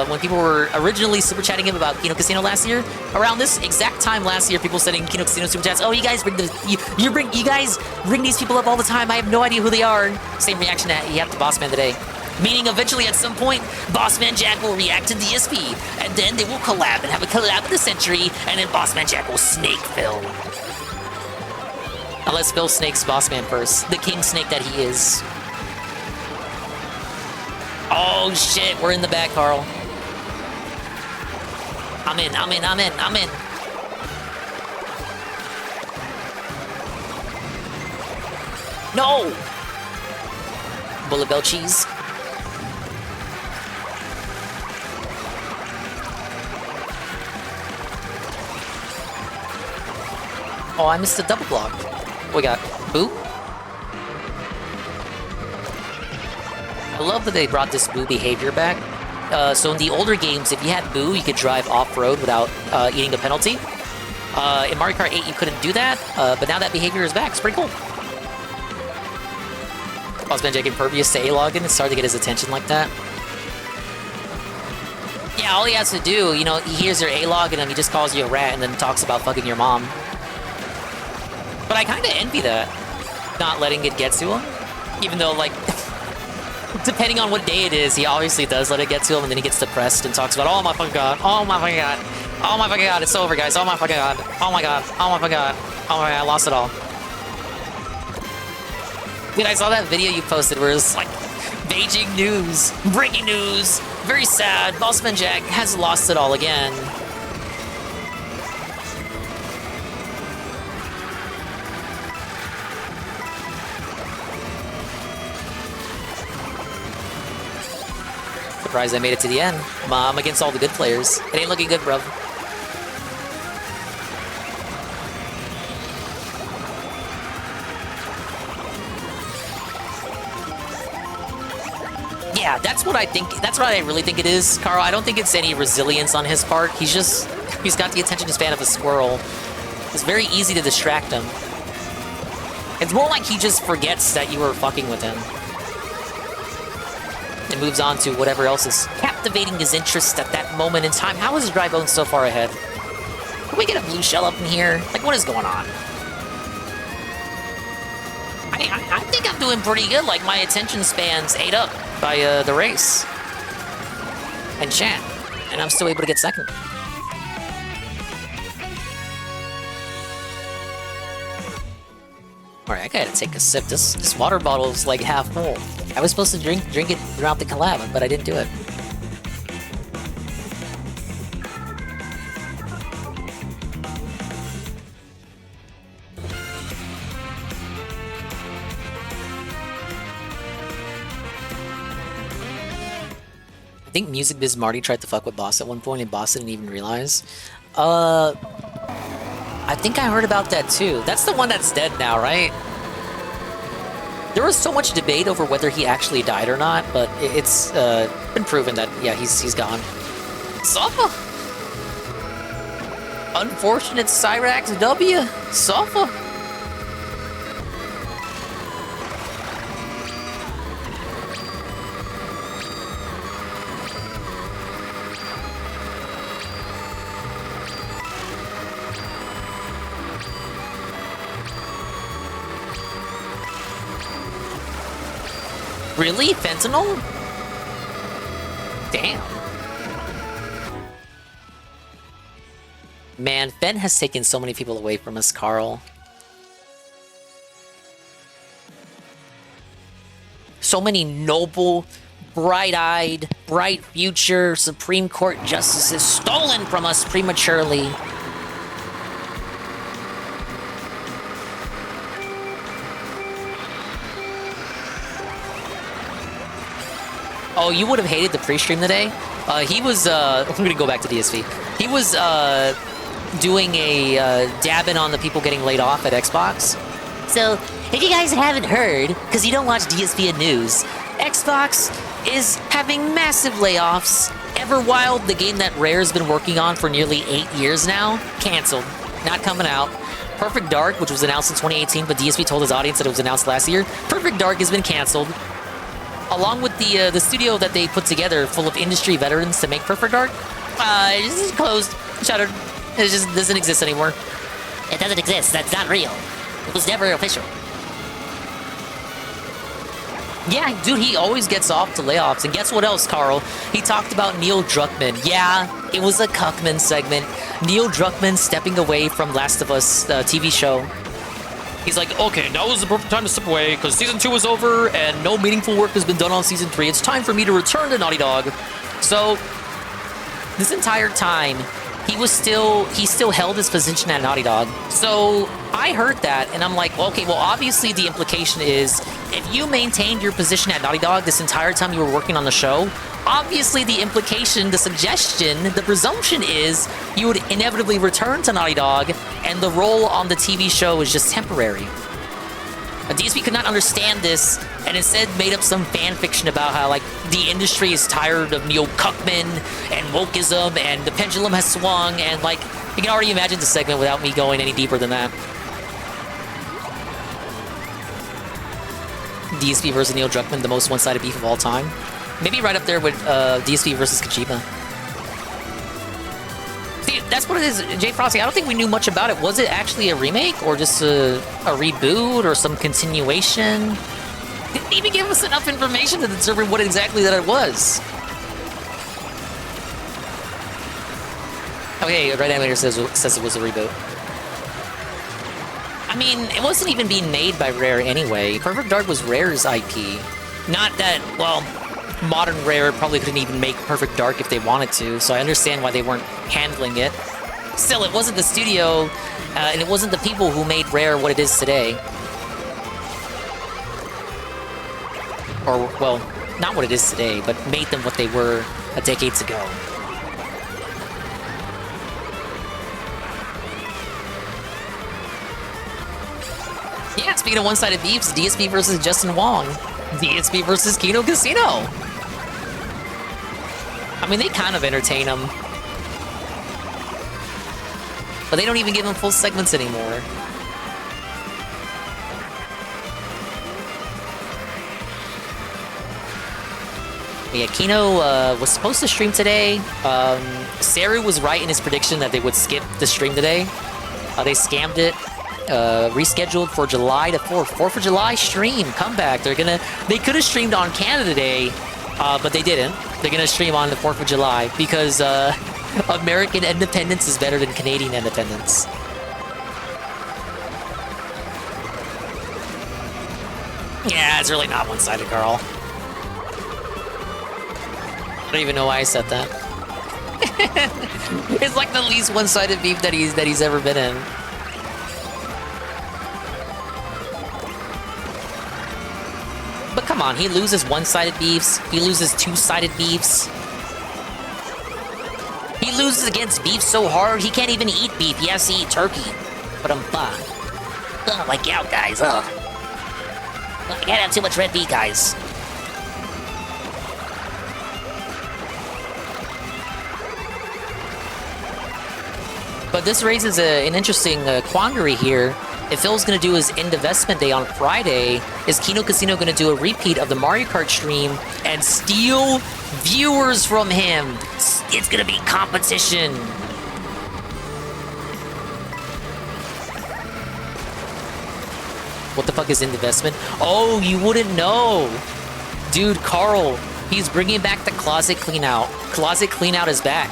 when people were originally super chatting him about Kino Casino last year. Around this exact time last year, people sending Kino Casino super chats. Oh, you guys bring you guys bring these people up all the time. I have no idea who they are. Same reaction that you have to Boss Man today. Meaning eventually at some point, Boss Man Jack will react to DSP, and then they will collab and have a collab of the century, and then Boss Man Jack will snake Phil. Unless Phil snakes Boss Man first, the king snake that he is. Oh shit, we're in the back, Carl. I'm in. No! Bullet Bell cheese. Oh, I missed a double block. We got Boo. I love that they brought this Boo behavior back. So in the older games, if you had Boo, you could drive off-road without eating a penalty. In Mario Kart 8, you couldn't do that, but now that behavior is back. It's pretty cool. Bossman Jack impervious to A-Login. It's hard to get his attention like that. Yeah, all he has to do, you know, he hears your A-Login and he just calls you a rat and then talks about fucking your mom. But I kind of envy that. Not letting it get to him. Even though, like, depending on what day it is, he obviously does let it get to him, and then he gets depressed and talks about, oh my fucking god, oh my fucking god, oh my fucking god, it's over, guys, oh my fucking god, oh my god, oh my fucking god, oh my god, I lost it all. Dude, I saw that video you posted where it's like, Beijing news, breaking news, very sad, Bossman Jack has lost it all again. Surprised I made it to the end. I'm against all the good players. It ain't looking good, bro. Yeah, that's what I think. That's what I really think it is, Carl. I don't think it's any resilience on his part. He's got the attention span of a squirrel. It's very easy to distract him. It's more like he just forgets that you were fucking with him. And moves on to whatever else is captivating his interest at that moment in time. How is Dry Bones so far ahead? Can we get a blue shell up in here? Like, what is going on? I think I'm doing pretty good. Like, my attention span's ate up by the race and chat, and I'm still able to get second. Alright, I gotta take a sip. This water bottle is like half full. I was supposed to drink it throughout the collab, but I didn't do it. I think Music Biz Marty tried to fuck with Boss at one point, and Boss didn't even realize. I think I heard about that too. That's the one that's dead now, right? There was so much debate over whether he actually died or not, but it's been proven that, yeah, he's gone. Suffa! Unfortunate Cyrax W. Suffa! Really? Fentanyl? Damn. Man, Fen has taken so many people away from us, Carl. So many noble, bright-eyed, bright future Supreme Court justices stolen from us prematurely. Oh, you would have hated the pre-stream today? He was, I'm gonna go back to DSV. He was, doing a, dabbing on the people getting laid off at Xbox. So, if you guys haven't heard, because you don't watch DSV News, Xbox is having massive layoffs. Everwild, the game that Rare's been working on for nearly 8 years now, canceled. Not coming out. Perfect Dark, which was announced in 2018, but DSV told his audience that it was announced last year. Perfect Dark has been canceled. Along with the studio that they put together, full of industry veterans to make Perfect Dark, it's just closed, shuttered. It just doesn't exist anymore. It doesn't exist. That's not real. It was never official. Yeah, dude, he always gets off to layoffs. And guess what else, Carl? He talked about Neil Druckmann. Yeah, it was a Cuckman segment. Neil Druckmann stepping away from Last of Us TV show. He's like, okay, now is the perfect time to step away because Season 2 is over and no meaningful work has been done on Season 3. It's time for me to return to Naughty Dog. So, this entire time, he still held his position at Naughty Dog. So, I heard that and I'm like, okay, well, obviously the implication is if you maintained your position at Naughty Dog this entire time you were working on the show, obviously the implication, the suggestion, the presumption is you would inevitably return to Naughty Dog and the role on the TV show is just temporary. DSP could not understand this and instead made up some fan fiction about how, like, the industry is tired of Neil Cuckman and wokeism and the pendulum has swung and, like, you can already imagine the segment without me going any deeper than that. DSP versus Neil Druckmann, the most one-sided beef of all time. Maybe right up there with DSP versus Kojima. See, that's what it is, Jay Frosty. I don't think we knew much about it. Was it actually a remake or just a reboot or some continuation? Didn't even give us enough information to determine what exactly that it was. Okay, Red Animator says it was a reboot. I mean, it wasn't even being made by Rare anyway. Perfect Dark was Rare's IP. Not that, well, modern Rare probably couldn't even make Perfect Dark if they wanted to, so I understand why they weren't handling it. Still, it wasn't the studio, and it wasn't the people who made Rare what it is today. Or, well, not what it is today, but made them what they were decades ago. Yeah, speaking of one-sided beefs, DSP versus Justin Wong. DSP versus Kino Casino. I mean, they kind of entertain him. But they don't even give him full segments anymore. Yeah, Kino was supposed to stream today. Saru was right in his prediction that they would skip the stream today. They scammed it. Rescheduled for July the 4th. 4th of July stream, comeback. They could have streamed on Canada Day, but they didn't. They're gonna stream on the 4th of July because American independence is better than Canadian independence. Yeah, it's really not one-sided, Carl. I don't even know why I said that. It's like the least one-sided beef that he's ever been in. But come on, he loses one-sided beefs. He loses two-sided beefs. He loses against beef so hard, he can't even eat beef. He has to eat turkey. But I'm fine. Ugh, like out, guys. Ugh. I can't have too much red meat, guys. But this raises an interesting quandary here. If Phil's going to do his investment day on Friday, is Kino Casino going to do a repeat of the Mario Kart stream and steal viewers from him? It's going to be competition. What the fuck is investment? Oh, you wouldn't know. Dude, Carl, he's bringing back the Closet Cleanout. Closet Cleanout is back.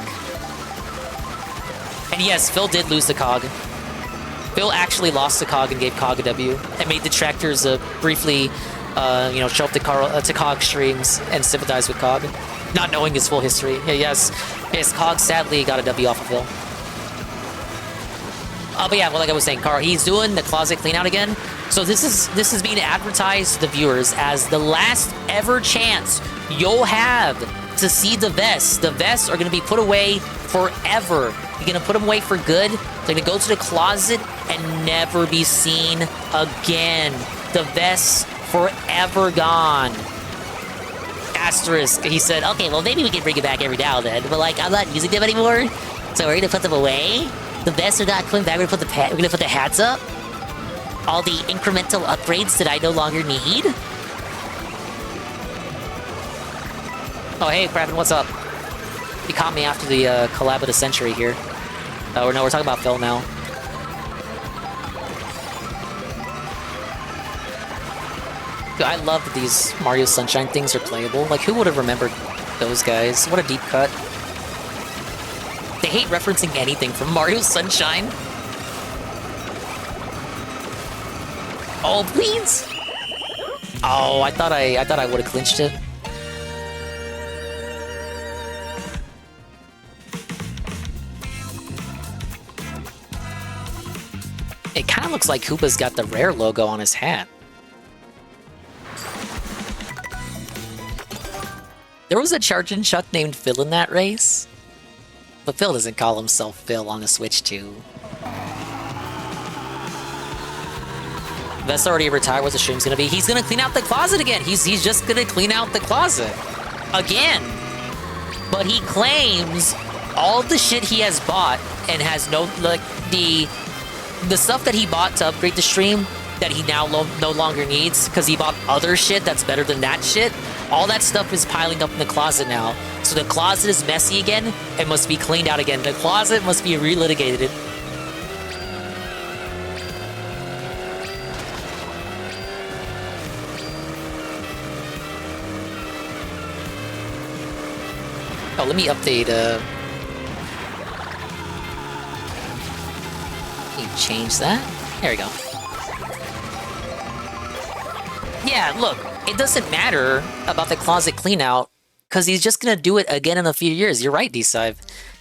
And yes, Phil did lose the COG. Phil actually lost the COG and gave COG a W and made detractors briefly show up to Cog streams and sympathize with Cog, not knowing his full history. Yeah, yes, Cog sadly got a W off of Phil. But yeah, well, like I was saying, Carl, he's doing the closet clean out again. So this is being advertised to the viewers as the last ever chance you'll have to see the vests. The vests are going to be put away forever. You're going to put them away for good. They're going to go to the closet and never be seen again. The vests forever gone. Asterisk. He said, okay, well, maybe we can bring it back every now and then, but like, I'm not using them anymore, so we're going to put them away. The vests are not coming back. We're going to put the hats up. All the incremental upgrades that I no longer need. Oh, hey, Kraven, what's up? You caught me after the collab of the century here. Oh, no, we're talking about Phil now. Dude, I love that these Mario Sunshine things are playable. Like, who would have remembered those guys? What a deep cut. They hate referencing anything from Mario Sunshine. Oh, please! Oh, I thought I would have clinched it. It kind of looks like Koopa's got the Rare logo on his hat. There was a Charging Chuck named Phil in that race. But Phil doesn't call himself Phil on the Switch 2. That's already retired what the stream's gonna be. He's gonna clean out the closet again. He's just gonna clean out the closet. Again. But he claims all the shit he has bought and has no, like, the stuff that he bought to upgrade the stream that he now no longer needs because he bought other shit that's better than that shit. All that stuff is piling up in the closet now. So the closet is messy again and must be cleaned out again. The closet must be relitigated. Oh, let me update, let me change that. There we go. Yeah, look, it doesn't matter about the closet clean out because he's just gonna do it again in a few years. You're right, D-Sive.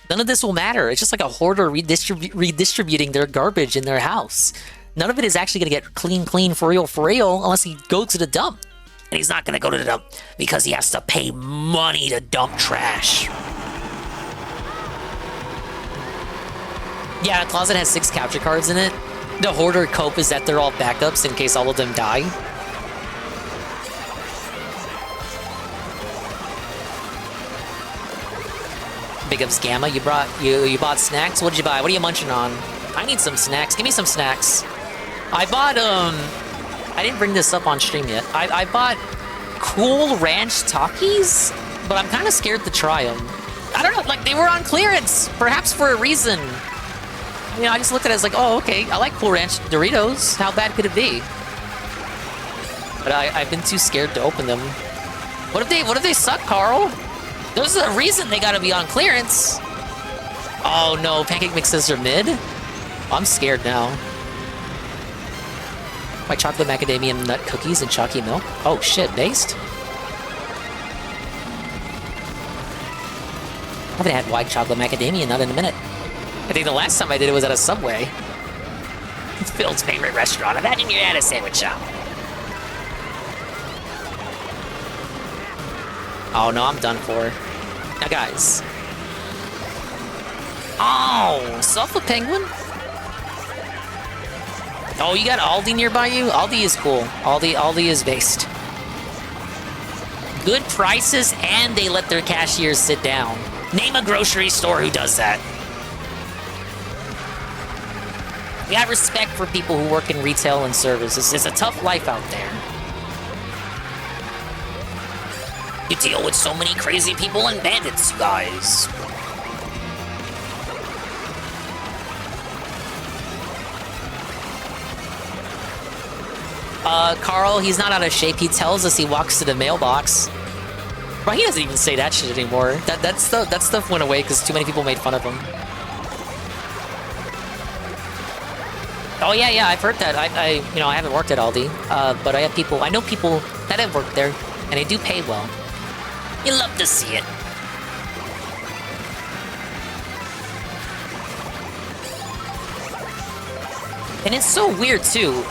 None of this will matter. It's just like a hoarder redistributing their garbage in their house. None of it is actually gonna get clean for real, unless he goes to the dump. And he's not gonna go to the dump because he has to pay money to dump trash. Yeah, the closet has 6 capture cards in it. The hoarder cope is that they're all backups in case all of them die. Big ups Gamma, you bought snacks? What did you buy? What are you munching on? I need some snacks. Give me some snacks. I bought I didn't bring this up on stream yet. I bought Cool Ranch Takis, but I'm kind of scared to try them. I don't know, like they were on clearance, perhaps for a reason. You know, I just looked at it as like, oh, okay, I like Cool Ranch Doritos. How bad could it be? But I've been too scared to open them. What if they suck, Carl? There's a reason they gotta be on clearance. Oh no, pancake mixes are mid? I'm scared now. White chocolate macadamia nut cookies and chalky milk. Oh shit, based? I haven't had white chocolate macadamia nut in a minute. I think the last time I did it was at a Subway. It's Phil's favorite restaurant. Imagine you're at a sandwich shop. Oh no, I'm done for. Now guys. Oh, Sulfa Penguin? Oh, you got Aldi nearby you? Aldi is cool. Aldi is based. Good prices and they let their cashiers sit down. Name a grocery store who does that. We have respect for people who work in retail and services. It's a tough life out there. You deal with so many crazy people and bandits, you guys. Carl, he's not out of shape. He tells us he walks to the mailbox. But he doesn't even say that shit anymore. That stuff went away because too many people made fun of him. Oh yeah, I've heard that. I haven't worked at Aldi, but I know people that have worked there, and they do pay well. You love to see it. And it's so weird too.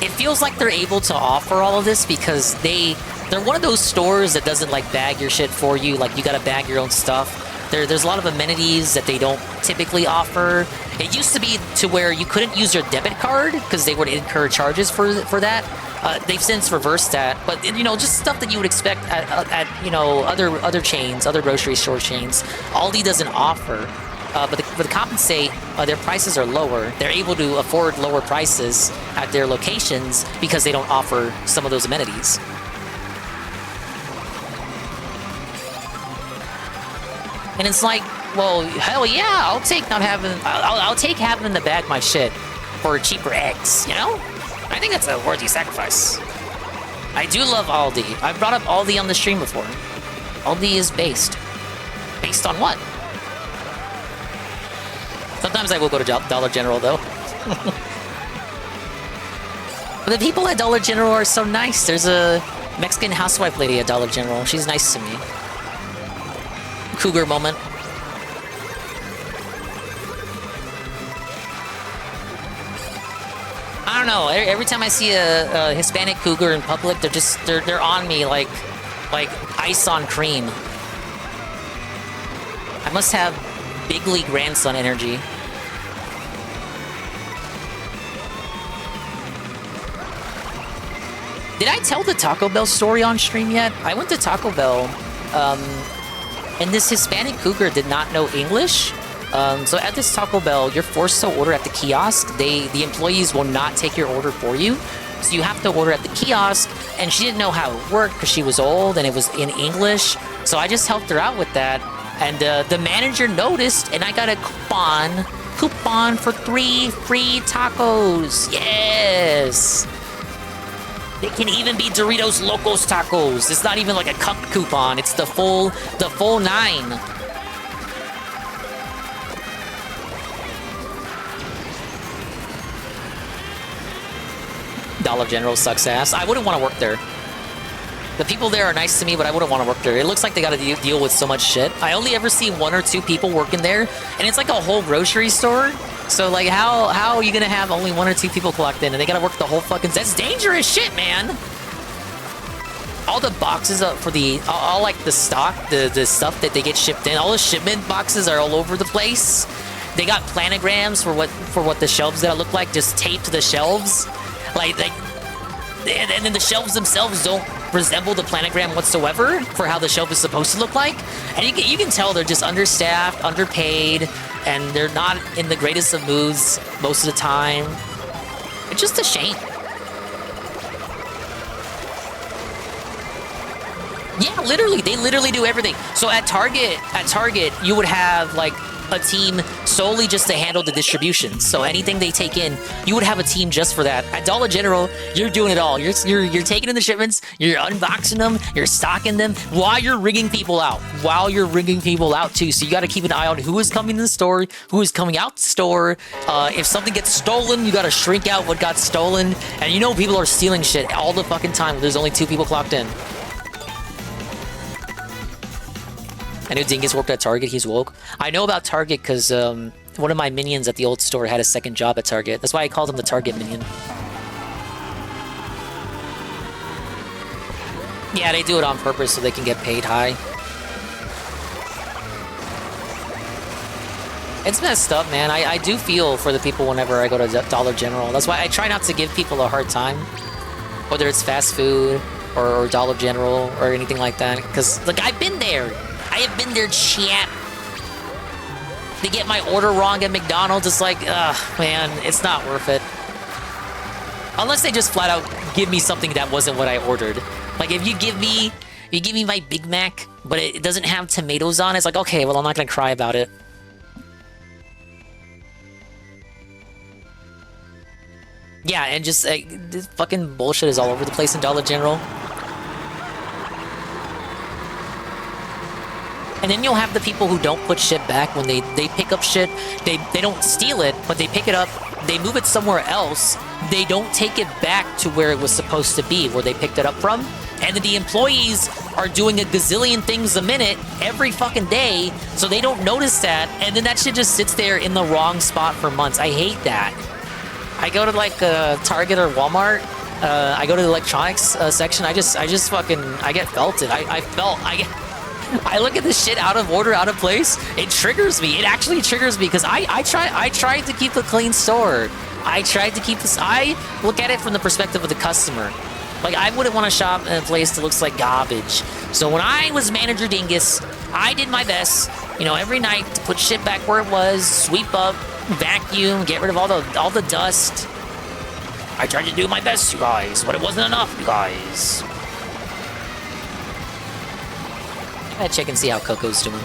It feels like they're able to offer all of this because they're one of those stores that doesn't like bag your shit for you. Like you gotta bag your own stuff. There's a lot of amenities that they don't typically offer. It used to be to where you couldn't use your debit card because they would incur charges for that. They've since reversed that, but just stuff that you would expect at other chains, other grocery store chains. Aldi doesn't offer, but to compensate, their prices are lower. They're able to afford lower prices at their locations because they don't offer some of those amenities. And it's like, well, hell yeah, I'll take having to bag my shit for cheaper eggs, I think that's a worthy sacrifice. I do love Aldi. I've brought up Aldi on the stream before. Aldi is based. Based on what? Sometimes I will go to Dollar General, though. But the people at Dollar General are so nice. There's a Mexican housewife lady at Dollar General. She's nice to me. Cougar moment. I don't know. Every time I see a Hispanic cougar in public, they're on me like ice on cream. I must have bigly grandson energy. Did I tell the Taco Bell story on stream yet? I went to Taco Bell, and this Hispanic cougar did not know English. So at this Taco Bell, you're forced to order at the kiosk. The employees will not take your order for you. So you have to order at the kiosk, and she didn't know how it worked because she was old and it was in English. So I just helped her out with that. And the manager noticed, and I got a coupon for 3 free tacos. Yes! It can even be Doritos Locos tacos. It's not even like a cup coupon. It's the full 9. Dollar General sucks ass. I wouldn't want to work there. The people there are nice to me, but I wouldn't want to work there. It looks like they got to deal with so much shit. I only ever see 1 or 2 people working there, and it's like a whole grocery store. So, like, how are you going to have only 1 or 2 people clocked in, and they got to work the whole fucking... That's dangerous shit, man! All the boxes for all like, the stock, the stuff that they get shipped in, all the shipment boxes are all over the place. They got planograms for what the shelves that look like, just taped to the shelves. Like, and then the shelves themselves don't resemble the planogram whatsoever for how the shelf is supposed to look like. And you can tell they're just understaffed, underpaid, and they're not in the greatest of moods most of the time. It's just a shame. Yeah, literally, they literally do everything. So at Target, you would have like a team solely just to handle the distribution. So anything they take in, you would have a team just for that. At Dollar General, you're doing it all. You're taking in the shipments, you're unboxing them, you're stocking them while you're rigging people out. While you're rigging people out too. So you got to keep an eye on who is coming to the store, who is coming out the store. If something gets stolen, you got to shrink out what got stolen. And people are stealing shit all the fucking time. There's only 2 people clocked in. I knew Dingus worked at Target. He's woke. I know about Target because one of my minions at the old store had a second job at Target. That's why I called him the Target minion. Yeah, they do it on purpose so they can get paid high. It's messed up, man. I do feel for the people whenever I go to Dollar General. That's why I try not to give people a hard time. Whether it's fast food or Dollar General or anything like that. Because, like, I've been there. I have been there, chat. They get my order wrong at McDonald's. It's like, ugh, man, it's not worth it. Unless they just flat out give me something that wasn't what I ordered. Like, if you give me my Big Mac, but it doesn't have tomatoes on it, it's like, okay, well, I'm not gonna cry about it. Yeah, and just, this fucking bullshit is all over the place in Dollar General. And then you'll have the people who don't put shit back when they pick up shit. They don't steal it, but they pick it up, they move it somewhere else, they don't take it back to where it was supposed to be, where they picked it up from. And then the employees are doing a gazillion things a minute every fucking day, so they don't notice that, and then that shit just sits there in the wrong spot for months. I hate that. I go to like Target or Walmart, I go to the electronics section, I get felted. I look at this shit out of order, out of place. It triggers me. It actually triggers me because I tried to keep a clean store. I look at it from the perspective of the customer. Like, I wouldn't want to shop in a place that looks like garbage. So when I was Manager Dingus, I did my best, you know, every night to put shit back where it was, sweep up, vacuum, get rid of all the dust. I tried to do my best, you guys, but it wasn't enough, you guys. I'm gonna check and see how Coco's doing.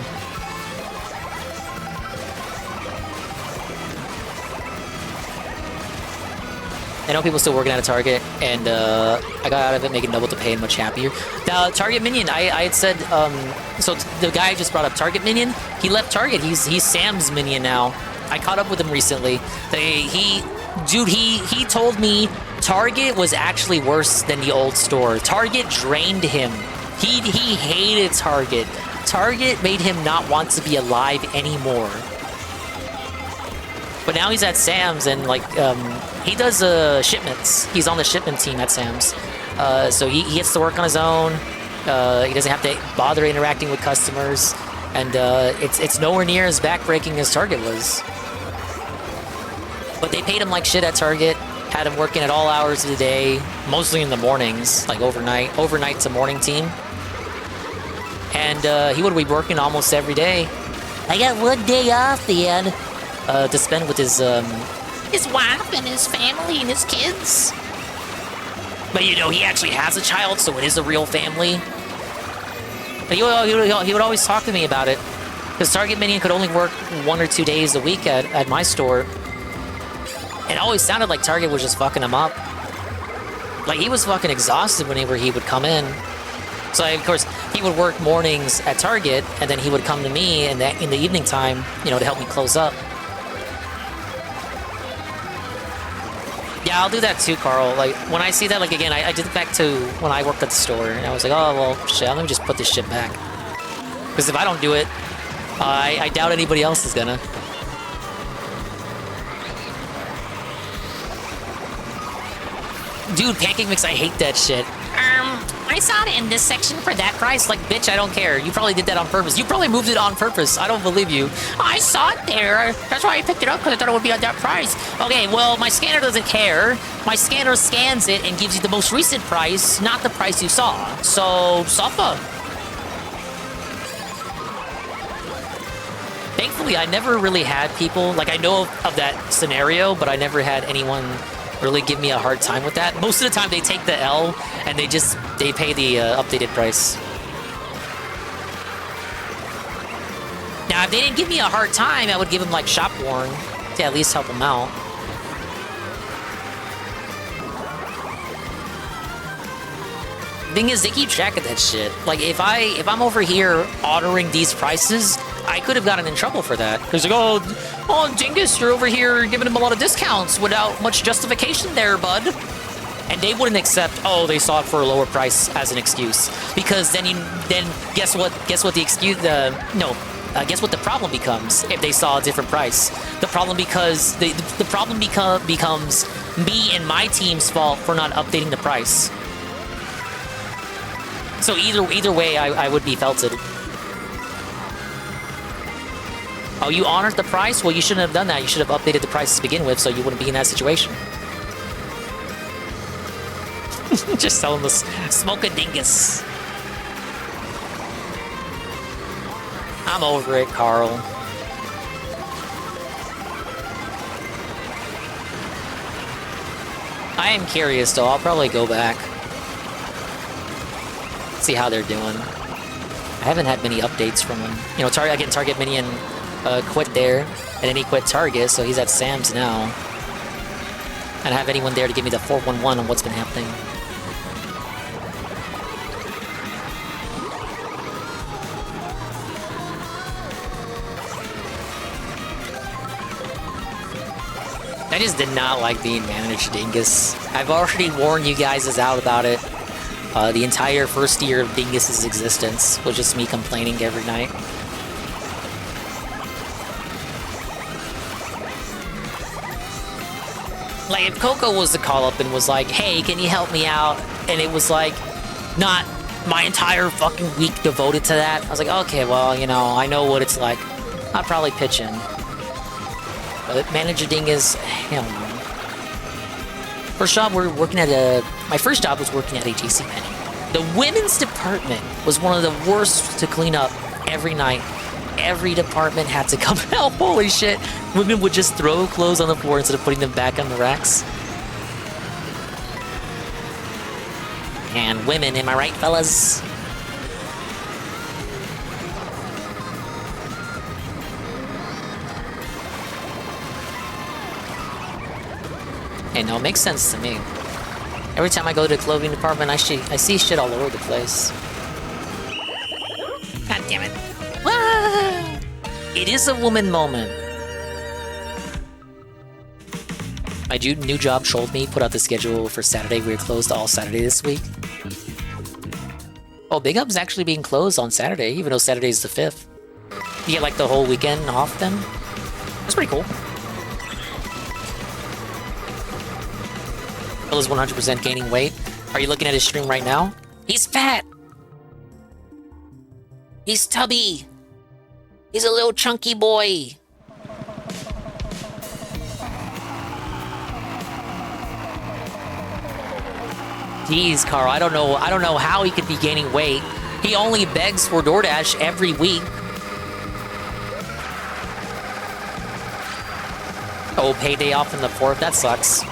I know people still working at a Target, and I got out of it making double the pay and much happier. Now, Target Minion, I had said, so the guy I just brought up, Target Minion, he left Target. He's Sam's Minion now. I caught up with him recently. He told me Target was actually worse than the old store. Target drained him. He hated Target. Target made him not want to be alive anymore. But now he's at Sam's, and like he does shipments. He's on the shipment team at Sam's, so he gets to work on his own. He doesn't have to bother interacting with customers, and it's nowhere near as backbreaking as Target was. But they paid him like shit at Target. Had him working at all hours of the day, mostly in the mornings, like overnight to morning team. And he would be working almost every day. I got one day off, Dad, to spend with his wife and his family and his kids. But you know, he actually has a child, so it is a real family. But he would always talk to me about it. Because Target Minion could only work 1 or 2 days a week at my store. And it always sounded like Target was just fucking him up. Like, he was fucking exhausted whenever he would come in. So, of course, he would work mornings at Target, and then he would come to me in the evening time, you know, to help me close up. Yeah, I'll do that too, Carl. Like, when I see that, like, again, I did it back to when I worked at the store, and I was like, oh, well, shit, let me just put this shit back. Because if I don't do it, I doubt anybody else is gonna. Dude, pancake mix, I hate that shit. I saw it in this section for that price. Like, bitch, I don't care. You probably did that on purpose. You probably moved it on purpose. I don't believe you. I saw it there. That's why I picked it up, because I thought it would be at that price. Okay, well, my scanner doesn't care. My scanner scans it and gives you the most recent price, not the price you saw. So, suffer. Thankfully, I never really had people, like, I know of that scenario, but I never had anyone really give me a hard time with that. Most of the time they take the L and they pay the updated price. Now if they didn't give me a hard time, I would give them like shop warn to at least help them out. Thing is, they keep track of that shit. Like, if I'm over here ordering these prices, I could have gotten in trouble for that. Because like, oh, Dingus, you're over here giving them a lot of discounts without much justification there, bud. And they wouldn't accept, oh, they saw it for a lower price as an excuse. Because then guess what the excuse, guess what the problem becomes if they saw a different price. The problem becomes me and my team's fault for not updating the price. So either way, I would be felted. Oh, you honored the price? Well, you shouldn't have done that. You should have updated the price to begin with so you wouldn't be in that situation. Just tell them to smoke a dingus. I'm over it, Carl. I am curious, though. I'll probably go back. See how they're doing. I haven't had many updates from him. You know, Target Minion quit there, and then he quit Target, so he's at Sam's now. I don't have anyone there to give me the 411 on what's been happening. I just did not like being Manager Dingus. I've already warned you guys out about it. The entire first year of Dingus's existence was just me complaining every night. Like, if Coco was to call up and was like, hey, can you help me out? And it was like, not my entire fucking week devoted to that. I was like, okay, well, you know, I know what it's like. I'll probably pitch in. But Manager Dingus, hell no. First job, we're working at my first job was working at a JCPenney. The women's department was one of the worst to clean up every night. Every department had to come out. Holy shit. Women would just throw clothes on the floor instead of putting them back on the racks. And women, am I right, fellas? Hey, no, it makes sense to me. Every time I go to the clothing department, I see shit all over the place. God damn it. Ah! It is a woman moment. My new job trolled me, put out the schedule for Saturday. We were closed all Saturday this week. Oh, Big Up's actually being closed on Saturday, even though Saturday's the 5th. You get like the whole weekend off then. That's pretty cool. Bill is 100% gaining weight. Are you looking at his stream right now? He's fat! He's tubby! He's a little chunky boy! Jeez, Carl, I don't know how he could be gaining weight. He only begs for DoorDash every week. Oh, payday off on the 4th? That sucks.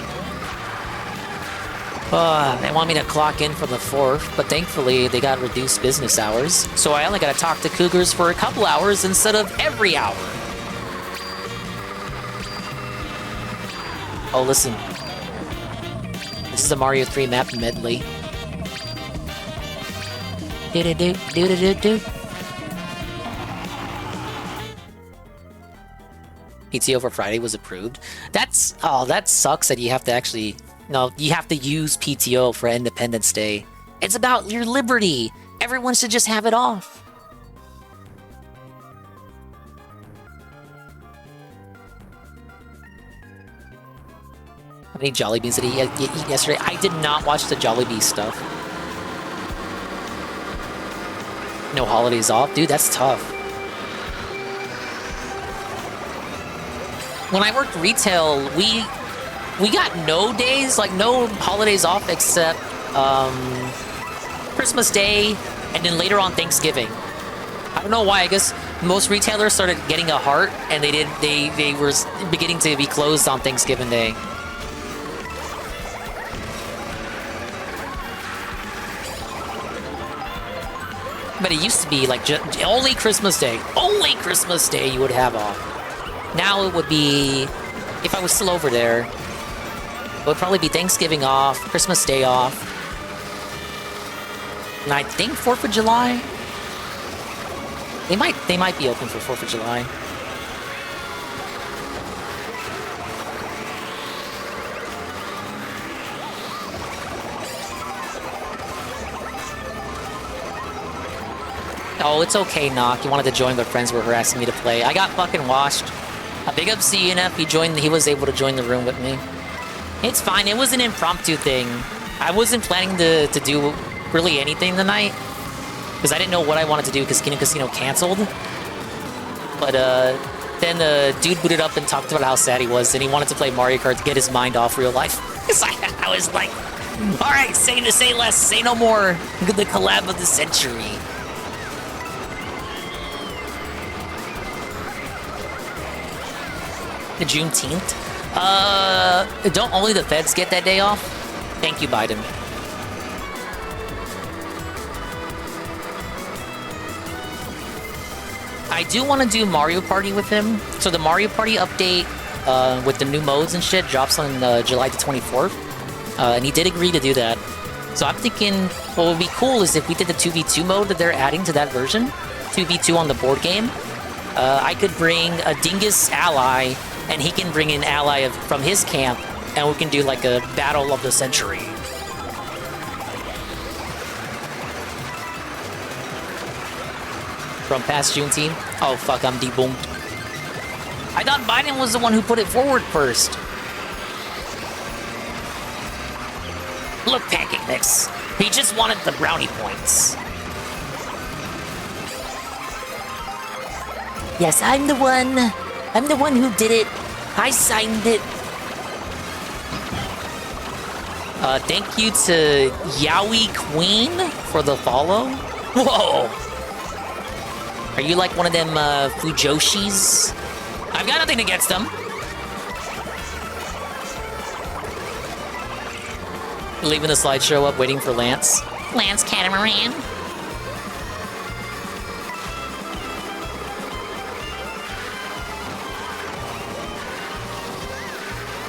They want me to clock in for the 4th, but thankfully they got reduced business hours, so I only gotta talk to Cougars for a couple hours instead of every hour. Oh, listen. This is the Mario 3 map medley. Do-do-do-do-do-do-do. PTO for Friday was approved. That sucks that you have to actually... No, you have to use PTO for Independence Day. It's about your liberty. Everyone should just have it off. How many Jollibees did he eat yesterday? I did not watch the Jollibee stuff. No holidays off? Dude, that's tough. When I worked retail, we got no days, like no holidays off except Christmas Day and then later on Thanksgiving. I don't know why. I guess most retailers started getting a heart and they were beginning to be closed on Thanksgiving Day. But it used to be like only Christmas Day. Only Christmas Day you would have off. Now it would be, if I was still over there, it would probably be Thanksgiving off, Christmas Day off, and I think 4th of July. They might be open for 4th of July. Oh, it's okay, Knock. You wanted to join, but friends were harassing me to play. I got fucking washed. A big up CNF. He was able to join the room with me. It's fine. It was an impromptu thing. I wasn't planning to do really anything tonight because I didn't know what I wanted to do because Kino Casino canceled. But then the dude booted up and talked about how sad he was and he wanted to play Mario Kart to get his mind off real life. I was like, all right, say less, say no more. The collab of the century. The Juneteenth? Don't only the feds get that day off? Thank you, Biden. I do want to do Mario Party with him. So the Mario Party update with the new modes and shit drops on July the 24th. And he did agree to do that. So I'm thinking what would be cool is if we did the 2v2 mode that they're adding to that version. 2v2 on the board game. I could bring a Dingus ally and he can bring an ally from his camp, and we can do like a battle of the century. From past June team? Oh fuck, I'm debunked. I thought Biden was the one who put it forward first. Look, Pancake Mix. He just wanted the brownie points. Yes, I'm the one. I'm the one who did it. I signed it. Thank you to Yowie Queen for the follow. Whoa. Are you like one of them Fujoshis? I've got nothing against them. Leaving the slideshow up, waiting for Lance. Lance Catamaran.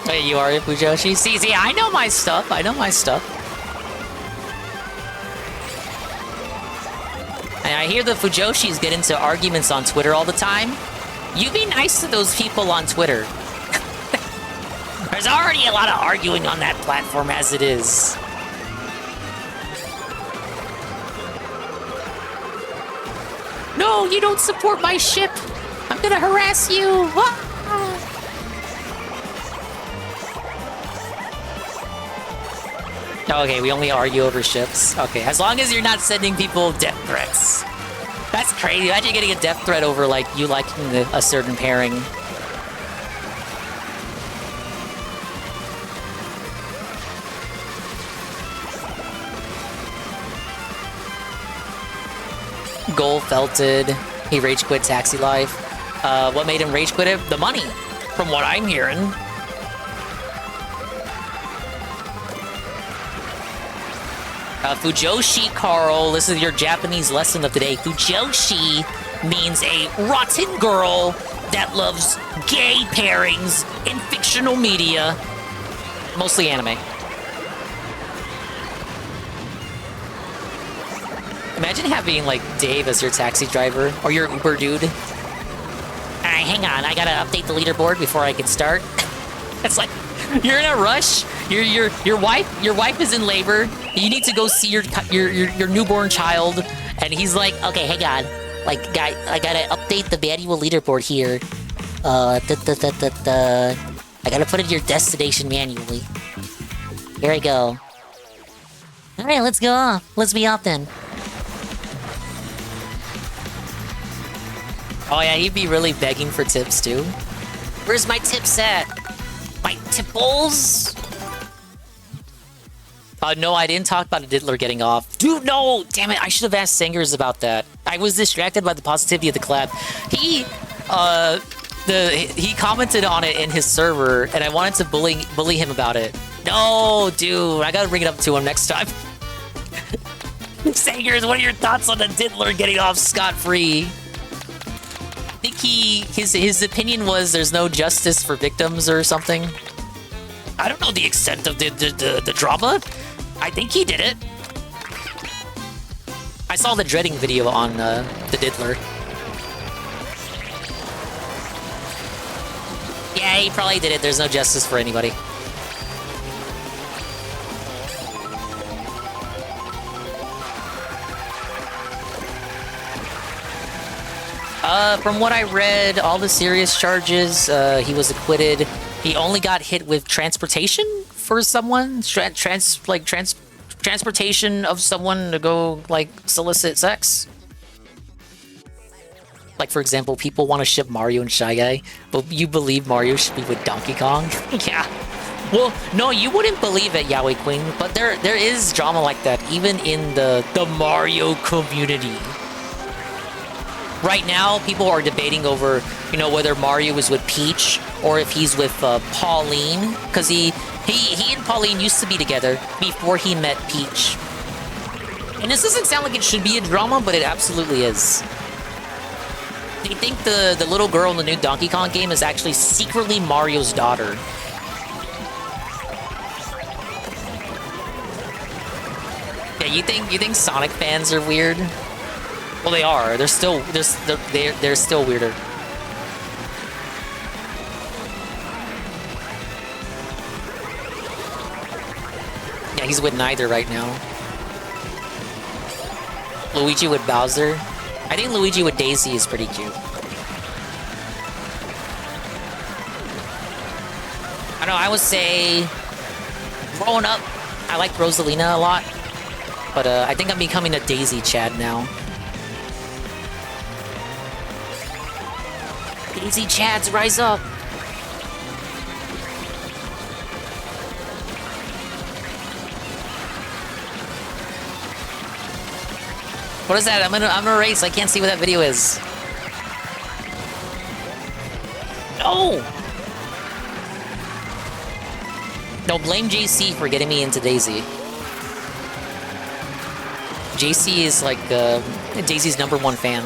Wait, you are a Fujoshi? See, I know my stuff. I know my stuff. And I hear the Fujoshis get into arguments on Twitter all the time. You be nice to those people on Twitter. There's already a lot of arguing on that platform as it is. No, you don't support my ship. I'm gonna harass you. Okay, we only argue over ships. Okay, as long as you're not sending people death threats. That's crazy. Imagine getting a death threat over, like, you liking a certain pairing. Goal felted. He rage quit Taxi Life. What made him rage quit it? The money, from what I'm hearing. Fujoshi Carl, this is your Japanese lesson of today. Fujoshi means a rotten girl that loves gay pairings in fictional media. Mostly anime. Imagine having, like, Dave as your taxi driver, or your Uber dude. Alright, hang on, I gotta update the leaderboard before I can start. It's like, you're in a rush. Your wife is in labor. You need to go see your newborn child, and he's like, okay, hang on, like, guy, I gotta update the manual leaderboard here. I gotta put in your destination manually. Here I go. All right, let's go off. Let's be off then. Oh yeah, he'd be really begging for tips too. Where's my tips at? My tipples? No, I didn't talk about a diddler getting off. Dude, no! Damn it, I should have asked Singers about that. I was distracted by the positivity of the collab. He commented on it in his server, and I wanted to bully him about it. No, dude, I gotta bring it up to him next time. Singers, what are your thoughts on the diddler getting off scot-free? I think his opinion was there's no justice for victims or something. I don't know the extent of the drama. I think he did it. I saw the dreading video on the diddler. Yeah, he probably did it. There's no justice for anybody. From what I read, all the serious charges, he was acquitted. He only got hit with transportation for someone, transportation of someone to go, like, solicit sex. Like, for example, people want to ship Mario and Shy Guy, but you believe Mario should be with Donkey Kong? Yeah. Well, no, you wouldn't believe it, Yaoi Queen, but there is drama like that, even in the Mario community. Right now, people are debating over, you know, whether Mario is with Peach or if he's with Pauline, because he and Pauline used to be together before he met Peach. And this doesn't sound like it should be a drama, but it absolutely is. Do you think the little girl in the new Donkey Kong game is actually secretly Mario's daughter? Yeah, you think Sonic fans are weird? Well, they are. They're still weirder. he's with neither right now. Luigi with Bowser. I think Luigi with Daisy is pretty cute. I don't know, I would say... Growing up, I liked Rosalina a lot. But I think I'm becoming a Daisy Chad now. Daisy Chads, rise up! What is that? I'm in a race. I can't see what that video is. No! No, blame JC for getting me into Daisy. JC is like Daisy's #1 fan.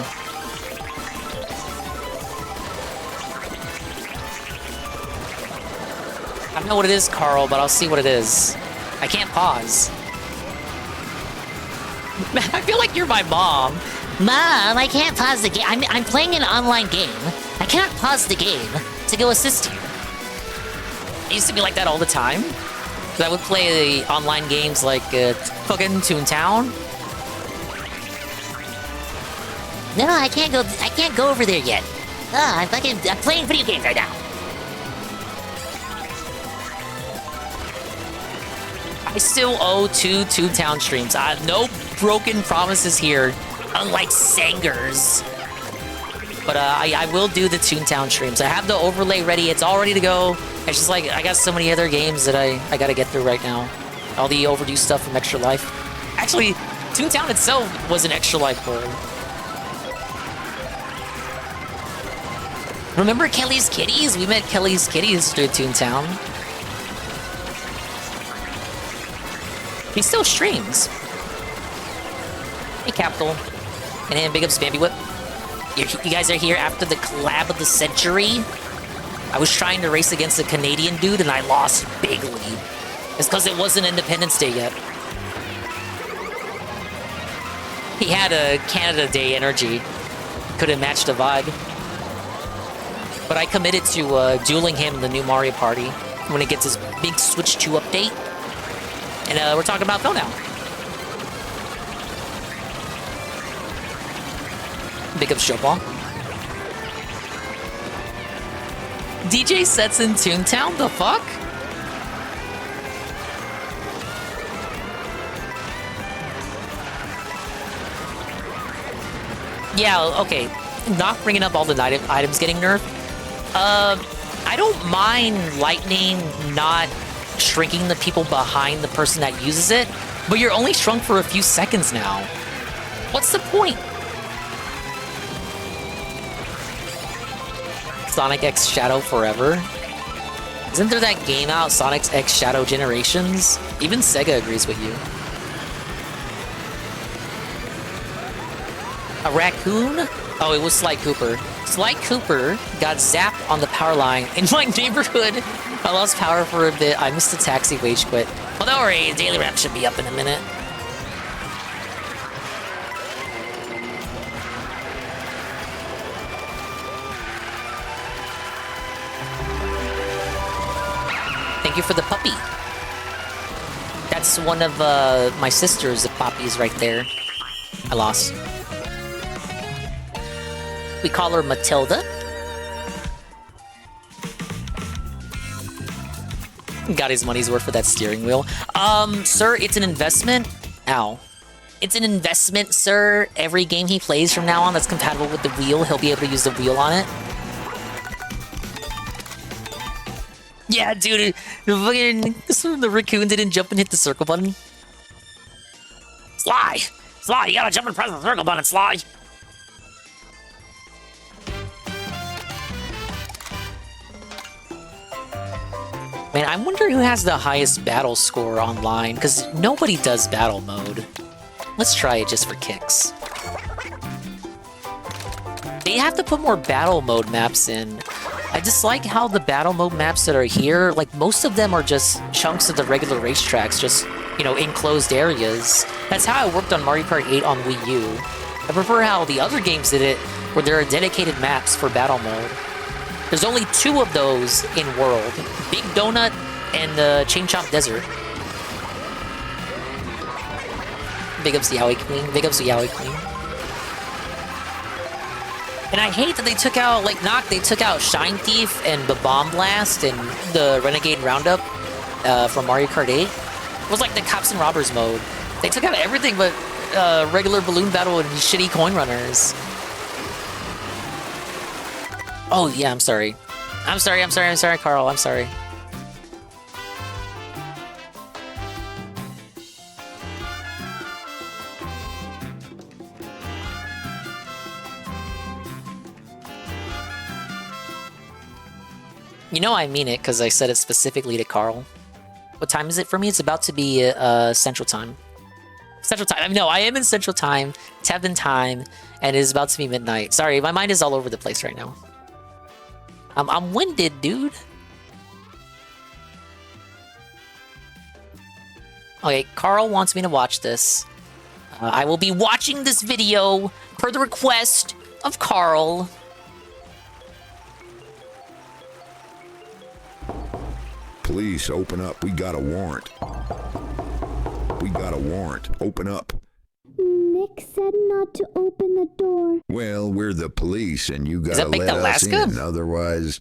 I don't know what it is, Carl, but I'll see what it is. I can't pause. I feel like you're my mom. Mom, I can't pause the game. I'm playing an online game. I cannot pause the game to go assist you. It used to be like that all the time. I would play online games like fucking Toontown. No, I can't go over there yet. I'm playing video games right now. I still owe 2 Toontown streams. No broken promises here, unlike Sangers. But I will do the Toontown streams. I have the overlay ready. It's all ready to go. It's just like, I got so many other games that I gotta get through right now. All the overdue stuff from Extra Life. Actually, Toontown itself was an Extra Life goal. Remember Kelly's Kitties? We met Kelly's Kitties through Toontown. He still streams. Hey, Capital. And then big up Spamby Whip. You guys are here after the collab of the century? I was trying to race against a Canadian dude and I lost bigly. It's because it wasn't Independence Day yet. He had a Canada Day energy. Couldn't match the vibe. But I committed to dueling him in the new Mario Party when it gets his big Switch 2 update. And we're talking about Phil now. Big up Showball. DJ sets in Toontown? The fuck? Yeah, okay. Not bringing up all the items getting nerfed. I don't mind lightning not shrinking the people behind the person that uses it, but you're only shrunk for a few seconds now. What's the point? Sonic X Shadow Forever? Isn't there that game out, Sonic X Shadow Generations? Even Sega agrees with you. A raccoon? Oh, it was Sly Cooper. Sly Cooper got zapped on the power line in my neighborhood. I lost power for a bit. I missed a taxi wage quit. Well, don't worry, Daily Rap should be up in a minute. Thank you for the puppy. That's one of my sister's puppies right there. I lost. We call her Matilda. Got his money's worth for that steering wheel. Sir, it's an investment. Ow. It's an investment, sir. Every game he plays from now on that's compatible with the wheel, he'll be able to use the wheel on it. Yeah, dude, the raccoon didn't jump and hit the circle button. Sly! Sly, you gotta jump and press the circle button, Sly! Man, I wonder who has the highest battle score online, because nobody does battle mode. Let's try it just for kicks. They have to put more battle mode maps in. I just like how the battle mode maps that are here, like most of them are just chunks of the regular racetracks, just, you know, enclosed areas. That's how it worked on Mario Kart 8 on Wii U. I prefer how the other games did it, where there are dedicated maps for battle mode. There's only 2 of those in World, Big Donut and the Chain Chomp Desert. Big ups Yaoi Queen. Big ups Yaoi Queen. And I hate that they took out, like, they took out Shine Thief and the Bomb Blast and the Renegade Roundup from Mario Kart 8. It was like the Cops and Robbers mode. They took out everything but regular balloon battle and shitty coin runners. Oh, yeah, I'm sorry. I'm sorry, Carl. I'm sorry. You know I mean it, because I said it specifically to Carl. What time is it for me? It's about to be Central Time. Central Time. No, I am in Central Time, Tevin Time, and it is about to be midnight. Sorry, my mind is all over the place right now. I'm winded, dude. Okay, Carl wants me to watch this. I will be watching this video per the request of Carl. Police, open up. We got a warrant. We got a warrant. Open up. Nick said not to open the door. Well, we're the police, and you gotta let us in. Otherwise,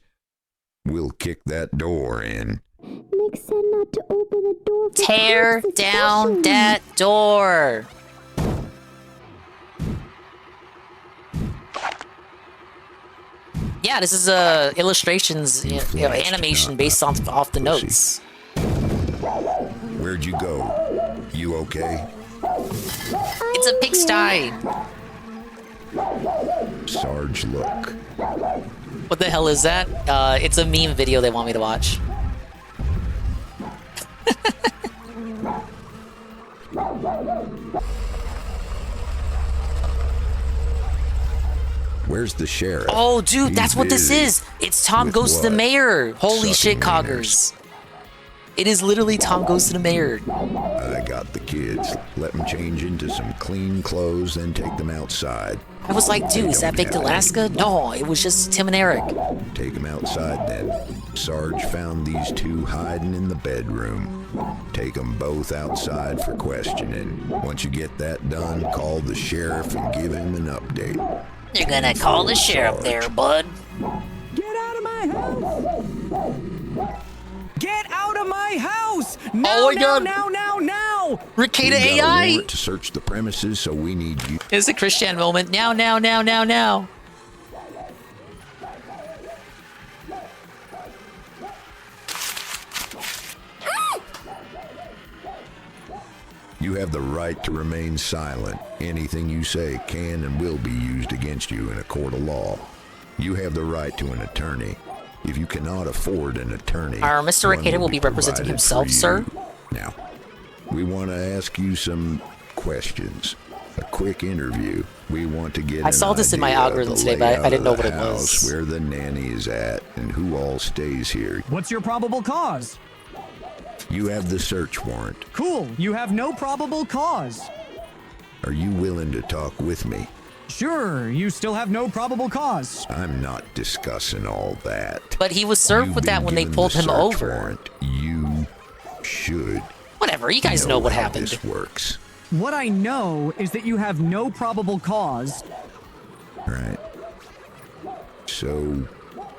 we'll kick that door in. Nick said not to open the door. Tear down that door. Yeah, this is illustrations, animation based off the notes. Where'd you go? You okay? It's a pigsty. Sarge, look. What the hell is that? It's a meme video they want me to watch. Where's the sheriff? Oh, dude, that's what this busy. is. It's Tom Goes to the Mayor. Holy shit, Coggers. It is literally Tom Goes to the Mayor. I got the kids. Let them change into some clean clothes, then take them outside. I was like, dude, is that Baked Alaska? No, it was just Tim and Eric. Take them outside then. Sarge found these two hiding in the bedroom. Take them both outside for questioning. Once you get that done, call the sheriff and give him an update. You're gonna call the sheriff there, bud. Get out of my house! Get out of my house! Now, oh my God. Now! Ricada we got AI! a warrant to search the premises, so we need you. It's a Christian moment. Now. You have the right to remain silent. Anything you say can and will be used against you in a court of law. You have the right to an attorney. If you cannot afford an attorney, Our Mr. Ricada will be representing himself, sir. Now, we want to ask you some questions. A quick interview. We want to get I saw this in my algorithm today, but I didn't know what it was. Where the nanny is at and who all stays here. What's your probable cause? You have the search warrant. Cool, you have no probable cause. Are you willing to talk with me? Sure, you still have no probable cause. I'm not discussing all that. But he was served with that when they pulled him over. Warrant. You should. Whatever, you guys know what how happened. This works. What I know is that you have no probable cause. Right. So,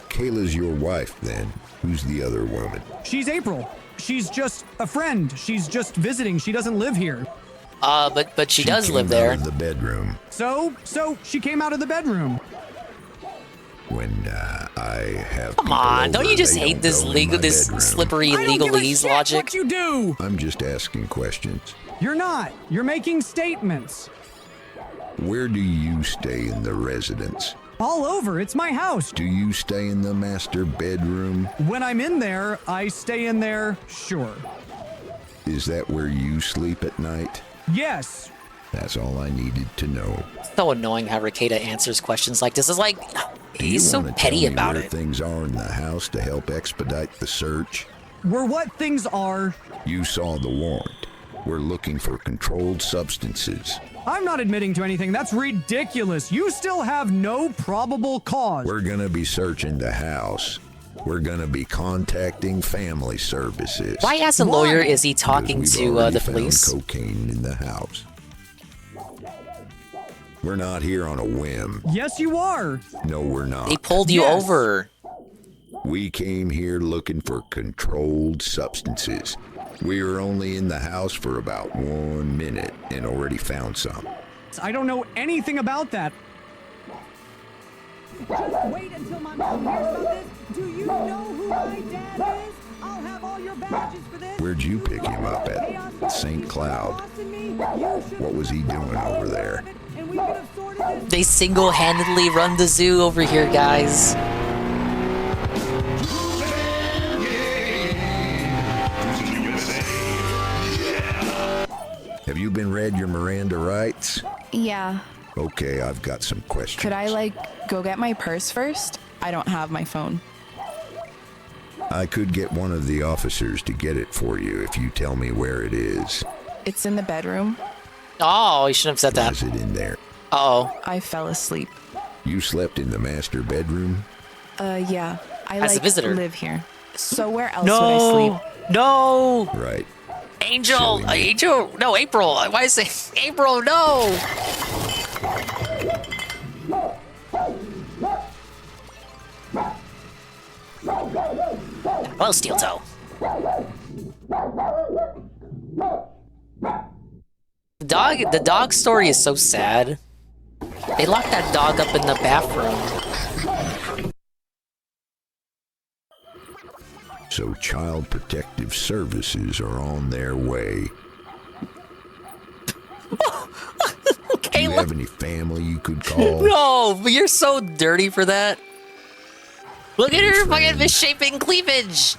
Kayla's your wife then. Who's the other woman? She's April. She's just a friend. She's just visiting. She doesn't live here. But she does live there. In the bedroom. So she came out of the bedroom. When I have. Come on, over, don't you just they hate don't this go in legal, my this bedroom. slippery I don't give a legalese shit logic? what you do. I'm just asking questions. You're not. You're making statements. Where do you stay in the residence? All over. It's my house. Do you stay in the master bedroom? When I'm in there, I stay in there, sure. Is that where you sleep at night? Yes. That's all I needed to know. So annoying how Ricada answers questions like this. Is like, he's so petty about where it. Things are in the house to help expedite the search. Where what things are? You saw the warrant. We're looking for controlled substances. I'm not admitting to anything. That's ridiculous. You still have no probable cause. We're gonna be searching the house. We're gonna be contacting family services. Why, as a lawyer, is he talking to the police? Cocaine in the house. We're not here on a whim. Yes, you are. No, we're not. They pulled you over. We came here looking for controlled substances. We were only in the house for about 1 minute and already found some. I don't know anything about that. Just wait until my mom hears about this. Do you know who my dad is? I'll have all your badges for this. Where'd you pick him up at? St. Cloud. What was he doing over there? They single-handedly run the zoo over here, guys. Have you been read your Miranda rights? Yeah. Okay, I've got some questions. Could I, go get my purse first? I don't have my phone. I could get one of the officers to get it for you if you tell me where it is. It's in the bedroom. Oh, you shouldn't have said that. Is it in there? Uh-oh. I fell asleep. You slept in the master bedroom? Yeah. I, As a visitor. live here. So where else would I sleep? No! Right. Angel! Angel! No, April! Why is it April? No! Hello, Steel Toe. The dog story is so sad. They locked that dog up in the bathroom. So Child Protective Services are on their way. Do you have any family you could call? No, but you're so dirty for that. Look at her fucking misshapen cleavage.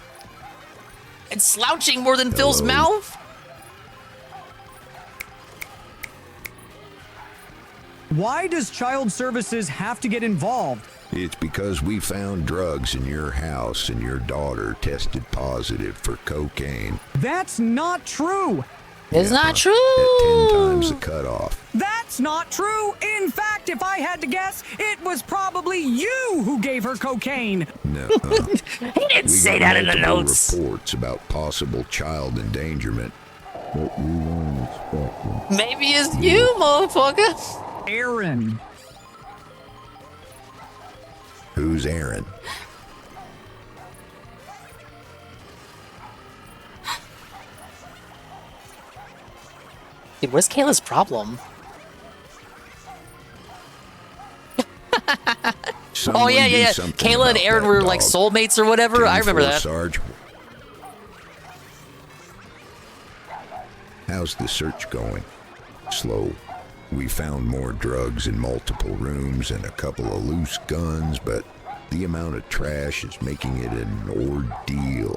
And slouching more than Phil's mouth. Why does Child Services have to get involved? It's because we found drugs in your house and your daughter tested positive for cocaine. That's not true. It's not true. At 10 times the cutoff. That's not true. In fact, if I had to guess, it was probably you who gave her cocaine. No. He didn't say that in the notes. Reports about possible child endangerment. But we weren't expecting. Maybe it's you, motherfucker. Aaron. Who's Aaron? Dude, what's Kayla's problem? Oh yeah. Kayla and Aaron were like soulmates or whatever. I remember that. Sarge. How's the search going? Slow. We found more drugs in multiple rooms and a couple of loose guns, but the amount of trash is making it an ordeal.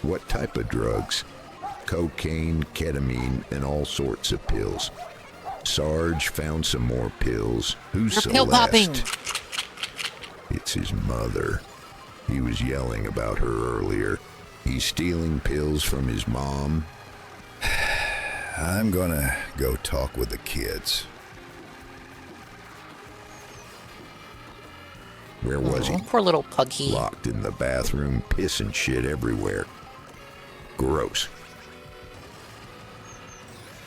What type of drugs? Cocaine, ketamine, and all sorts of pills. Sarge found some more pills. Who's Celeste? Pill popping. It's his mother. He was yelling about her earlier. He's stealing pills from his mom. I'm gonna go talk with the kids. Where was he? Poor little puggy. Locked in the bathroom, pissing shit everywhere. Gross.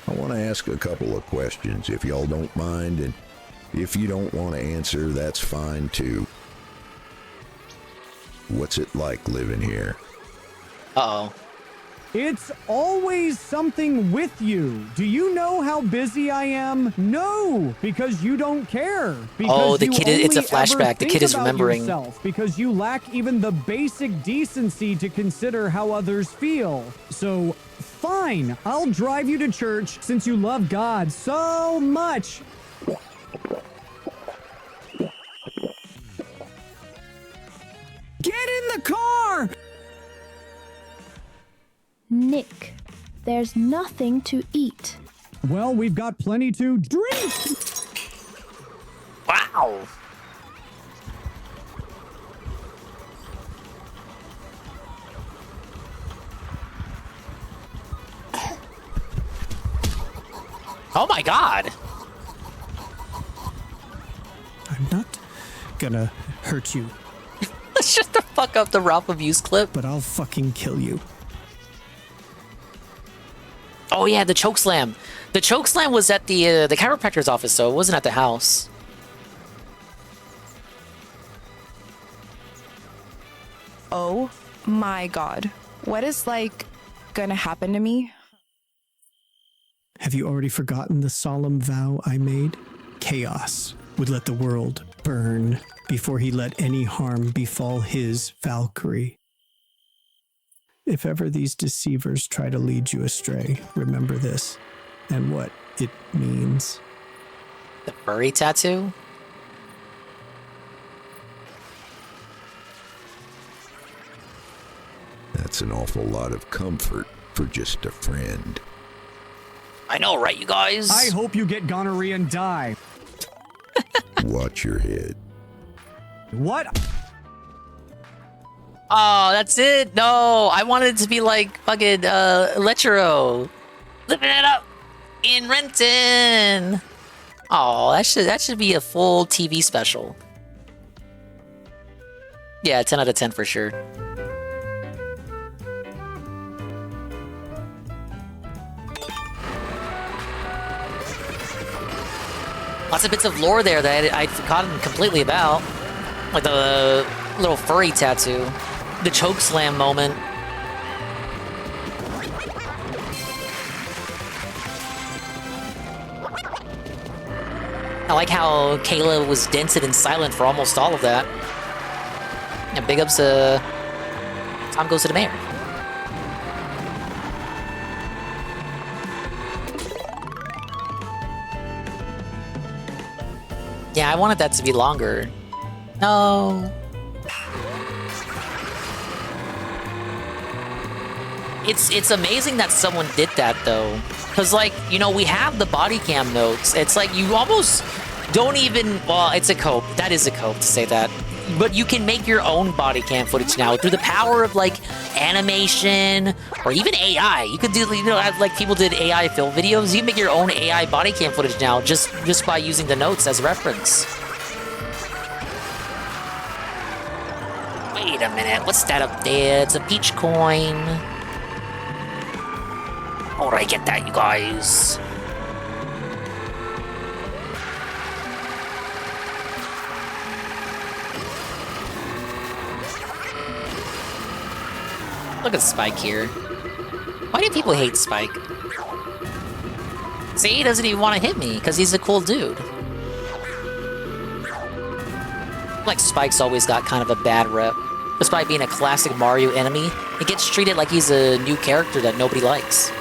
I want to ask a couple of questions, if y'all don't mind, and if you don't want to answer, that's fine too. What's it like living here? Uh-oh. It's always something with you. Do you know how busy I am? No, because you don't care. Because the kid, it's a flashback. The kid is remembering. Because you lack even the basic decency to consider how others feel. So, fine, I'll drive you to church since you love God so much. Get in the car! Nick, there's nothing to eat. Well, we've got plenty to drink. Wow. Oh my God. I'm not gonna hurt you. Shut the fuck up, the Ralph abuse clip. But I'll fucking kill you. Oh yeah, the choke slam. The choke slam was at the chiropractor's office, so it wasn't at the house. Oh my god. What is, like, gonna happen to me? Have you already forgotten the solemn vow I made? Chaos would let the world burn before he let any harm befall his Valkyrie. If ever these deceivers try to lead you astray, remember this and what it means. The furry tattoo? That's an awful lot of comfort for just a friend. I know, right, you guys? I hope you get gonorrhea and die. Watch your head. What? Oh, that's it? No, I wanted it to be like fucking Lechero. Living it up in Renton. Oh, that should be a full TV special. Yeah, 10 out of 10 for sure. Lots of bits of lore there that I'd forgotten completely about. Like the little furry tattoo. The choke slam moment. I like how Kayla was dented and silent for almost all of that. And big ups to Tom Goes to the Mayor. Yeah, I wanted that to be longer. No. It's amazing that someone did that though. Cause like, you know, we have the body cam notes. It's like you almost don't even, well, it's a cope. That is a cope to say that. But you can make your own body cam footage now through the power of like animation or even AI. You could do, you know, like people did AI film videos. You can make your own AI body cam footage now just by using the notes as reference. Wait a minute, what's that up there? It's a peach coin. How do I get that, you guys? Look at Spike here. Why do people hate Spike? See, he doesn't even want to hit me because he's a cool dude. Like Spike's always got kind of a bad rep. Despite being a classic Mario enemy, he gets treated like he's a new character that nobody likes.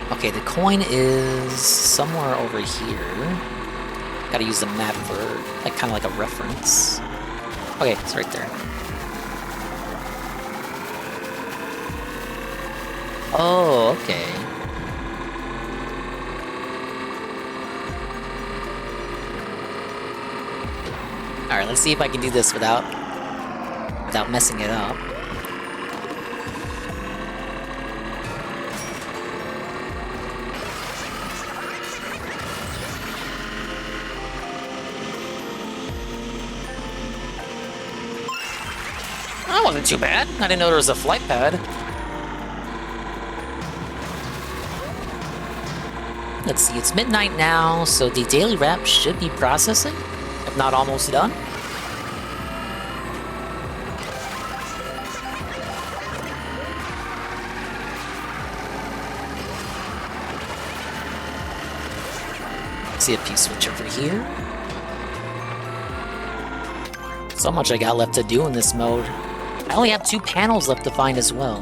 Okay, the coin is somewhere over here. Gotta use the map for, like, kind of like a reference. Okay, it's right there. Oh, okay. Alright, let's see if I can do this without messing it up. That wasn't too bad. I didn't know there was a flight pad. Let's see, it's midnight now, so the daily wrap should be processing, if not almost done. See a piece switch over here. So much I got left to do in this mode. I only have 2 panels left to find as well.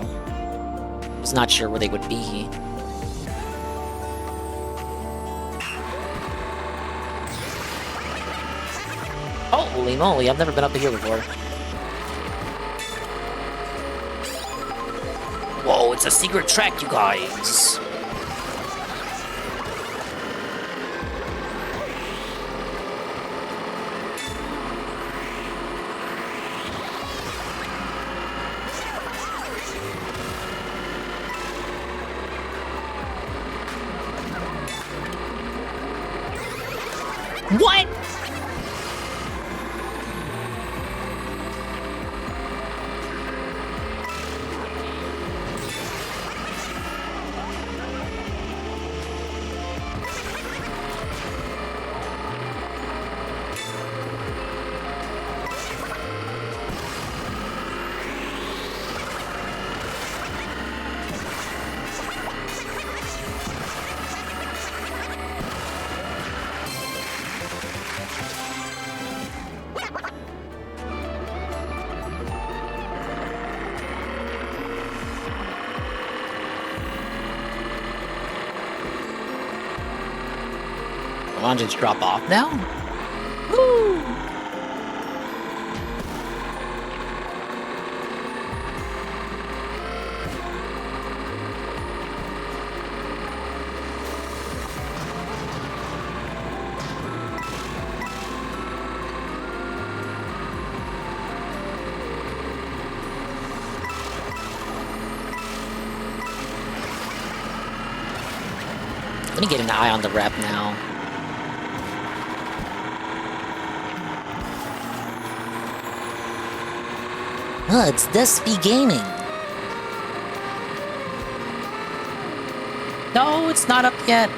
Was not sure where they would be. Holy moly, I've never been up here before. Whoa, it's a secret track, you guys. want to drop off now? Woo! Let me get an eye on the rep now. Oh, it's Despy Gaming. No, it's not up yet.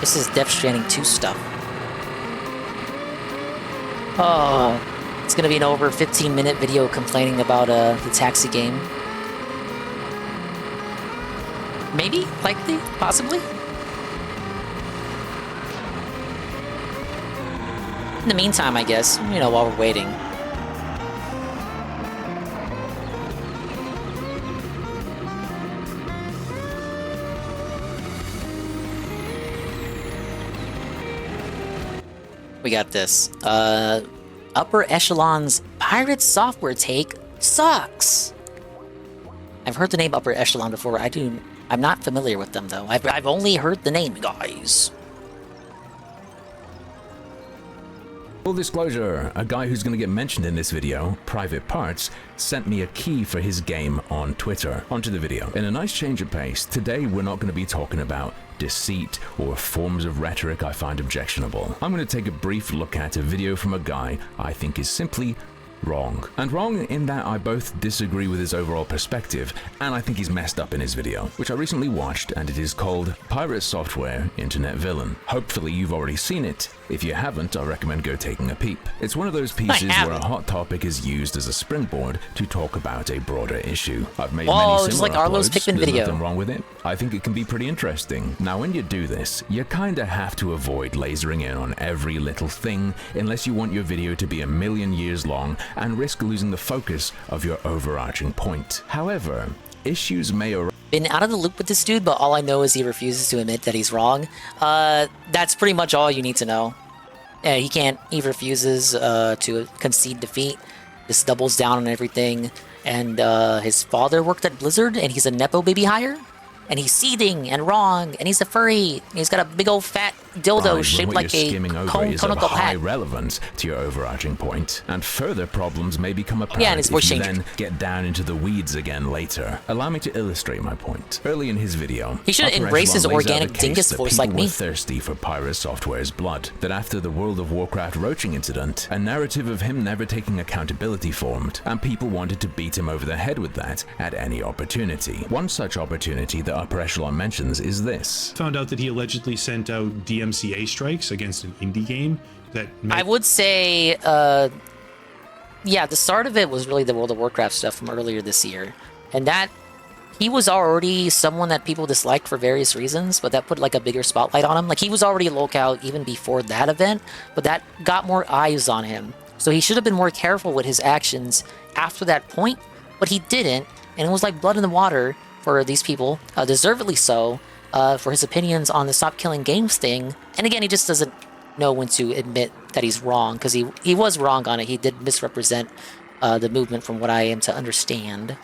This is Death Stranding 2 stuff. Oh, it's gonna be an over 15-minute video complaining about the taxi game. Maybe? Likely? Possibly? In the meantime, I guess, you know, while we're waiting. We got this. Upper Echelon's pirate software take sucks. I've heard the name Upper Echelon before. I'm not familiar with them, though. I've only heard the name, guys. Full disclosure, a guy who's going to get mentioned in this video, Private Parts, sent me a key for his game on Twitter. Onto the video. In a nice change of pace, today we're not going to be talking about deceit or forms of rhetoric I find objectionable. I'm going to take a brief look at a video from a guy I think is simply wrong. And wrong in that I both disagree with his overall perspective, and I think he's messed up in his video, which I recently watched, and it is called Pirate Software Internet Villain. Hopefully you've already seen it. If you haven't, I recommend go taking a peep. It's one of those pieces where a hot topic is used as a springboard to talk about a broader issue. I've made many similar like Arlo's uploads. Pikmin There's video. nothing wrong with it. I think it can be pretty interesting. Now when you do this, you kinda have to avoid lasering in on every little thing unless you want your video to be a million years long and risk losing the focus of your overarching point. However, issues may arise. Been out of the loop with this dude, but all I know is he refuses to admit that he's wrong. That's pretty much all you need to know. He refuses to concede defeat. Just doubles down on everything. And his father worked at Blizzard, and he's a Nepo baby hire. And he's seething and wrong, and he's a furry. And he's got a big old fat dildo shaped like a conical high hat. relevance to your overarching point, and further problems may become apparent and his voice if you changed. then get down into the weeds again later. Allow me to illustrate my point. Early in his video, He should Upper embrace his Echelon lays out organic the case dingus that voice like people me. were thirsty for Pirate Software's blood. That after the World of Warcraft roaching incident, a narrative of him never taking accountability formed, and people wanted to beat him over the head with that at any opportunity. One such opportunity that Upper Echelon mentions is this. Found out that he allegedly sent out DMCA strikes against an indie game that I would say, yeah, the start of it was really the World of Warcraft stuff from earlier this year. And that, he was already someone that people disliked for various reasons, but that put like a bigger spotlight on him. Like he was already a lookout even before that event, but that got more eyes on him. So he should have been more careful with his actions after that point, but he didn't. And it was like blood in the water for these people, deservedly so, for his opinions on the Stop Killing Games thing. And again, he just doesn't know when to admit that he's wrong, because he was wrong on it. He did misrepresent the movement from what I am to understand.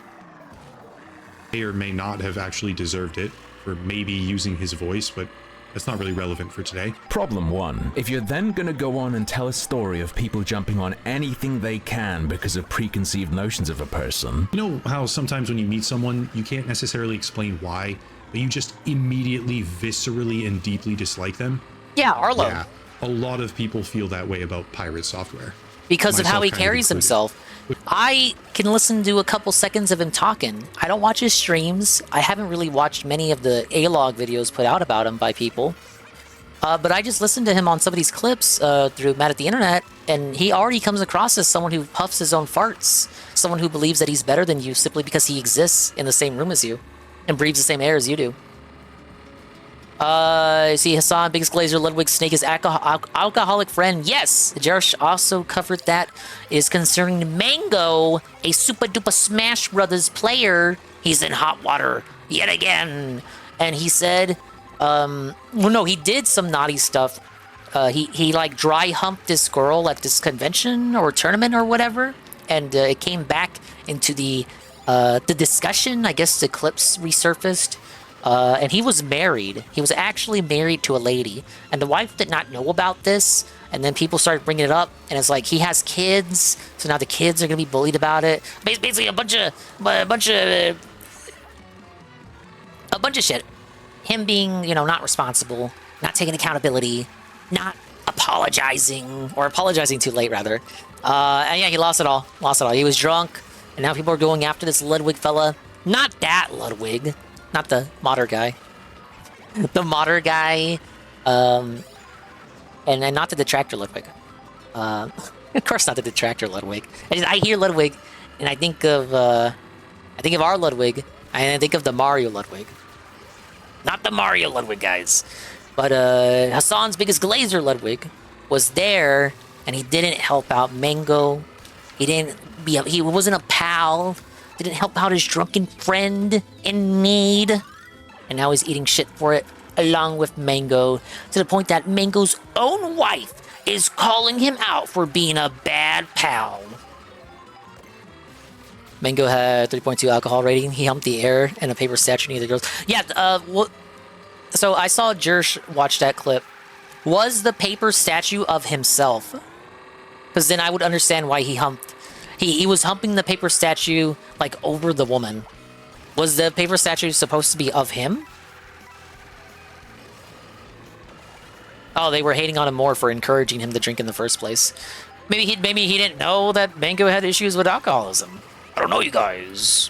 may or may not have actually deserved it for maybe using his voice, but that's not really relevant for today. Problem 1. If you're then gonna go on and tell a story of people jumping on anything they can because of preconceived notions of a person. You know how sometimes when you meet someone, you can't necessarily explain why, but you just immediately, viscerally, and deeply dislike them? Yeah, Arlo. Yeah, a lot of people feel that way about Pirate Software. Because of how he Myself kind of carries included. himself. I can listen to a couple seconds of him talking. I don't watch his streams. I haven't really watched many of the A-log videos put out about him by people. But I just listened to him on some of these clips through Matt at the Internet, and he already comes across as someone who puffs his own farts. Someone who believes that he's better than you simply because he exists in the same room as you and breathes the same air as you do. See Hassan, Biggest Glazer, Ludwig, Snake is alcoholic friend. Yes, Jerosh also covered that. It is concerning Mango, a super duper Smash Brothers player. He's in hot water yet again. And he said, well, no, he did some naughty stuff. He like dry humped this girl at this convention or tournament or whatever, and it came back into the discussion. I guess the clips resurfaced, and he was married. He was actually married to a lady, and the wife did not know about this. And then people started bringing it up, and it's like he has kids, so now the kids are gonna be bullied about it. Basically, a bunch of shit. Him being, not responsible, not taking accountability, not apologizing, or apologizing too late, rather. And yeah, he lost it all. He was drunk, and now people are going after this Ludwig fella. Not that Ludwig. Not the modder guy. The modder guy. And not the detractor Ludwig. Of course not the detractor Ludwig. I hear Ludwig, and I think of our Ludwig, and I think of the Mario Ludwig. Not the Mario Ludwig, guys. But Hassan's biggest glazer Ludwig was there, and he didn't help out Mango. He wasn't a pal. Didn't help out his drunken friend in need. And now he's eating shit for it, along with Mango, to the point that Mango's own wife is calling him out for being a bad pal. Mango had 3.2 alcohol rating. He humped the air in a paper statue near the girls. Yeah, so I saw Jersh watch that clip. Was the paper statue of himself? Because then I would understand why he humped. He was humping the paper statue, like, over the woman. Was the paper statue supposed to be of him? Oh, they were hating on him more for encouraging him to drink in the first place. Maybe he didn't know that Mango had issues with alcoholism. I don't know, you guys.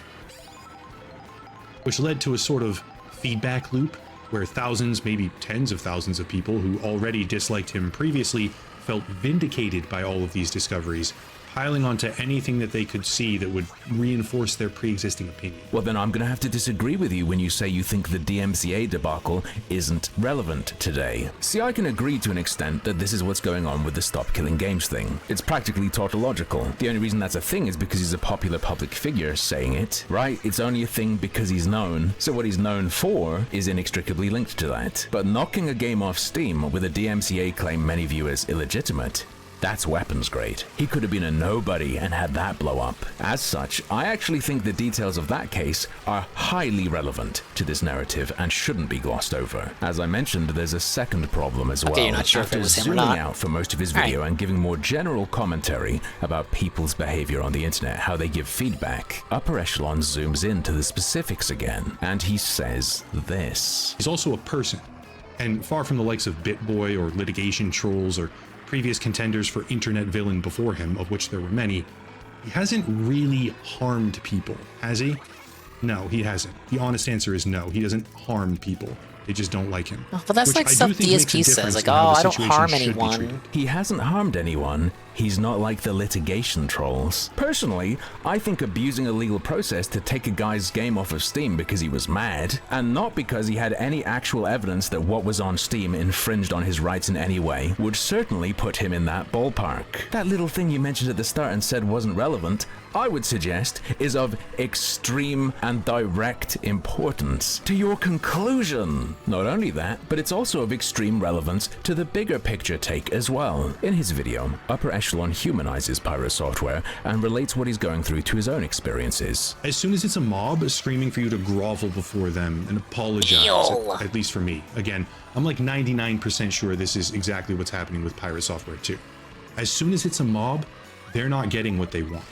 Which led to a sort of feedback loop where thousands, maybe tens of thousands of people who already disliked him previously felt vindicated by all of these discoveries, piling onto anything that they could see that would reinforce their pre-existing opinion. Well, then I'm going to have to disagree with you when you say you think the DMCA debacle isn't relevant today. See, I can agree to an extent that this is what's going on with the Stop Killing Games thing. It's practically tautological. The only reason that's a thing is because he's a popular public figure saying it, right? It's only a thing because he's known, so what he's known for is inextricably linked to that. But knocking a game off Steam with a DMCA claim many view as illegitimate, that's weapons grade. He could have been a nobody and had that blow up. As such, I actually think the details of that case are highly relevant to this narrative and shouldn't be glossed over. As I mentioned, there's a second problem as well. Okay, you're not sure if it was him or not. Zooming out for most of his video and giving more general commentary about people's behavior on the internet, how they give feedback, Upper Echelon zooms into the specifics again, and he says this. He's also a person, and far from the likes of BitBoy or litigation trolls or previous contenders for internet villain before him, of which there were many, he hasn't really harmed people, has he? No, he hasn't. The honest answer is no. He doesn't harm people. They just don't like him. But that's like stuff DSP says, like, oh, I don't harm anyone. He hasn't harmed anyone. He's not like the litigation trolls. Personally, I think abusing a legal process to take a guy's game off of Steam because he was mad, and not because he had any actual evidence that what was on Steam infringed on his rights in any way, would certainly put him in that ballpark. That little thing you mentioned at the start and said wasn't relevant, I would suggest is of extreme and direct importance to your conclusion. Not only that, but it's also of extreme relevance to the bigger picture take as well. In his video, Upper Echelon humanizes Pyro Software and relates what he's going through to his own experiences. As soon as it's a mob screaming for you to grovel before them and apologize, at least for me. Again, I'm like 99% sure this is exactly what's happening with Pyro Software too. As soon as it's a mob, they're not getting what they want.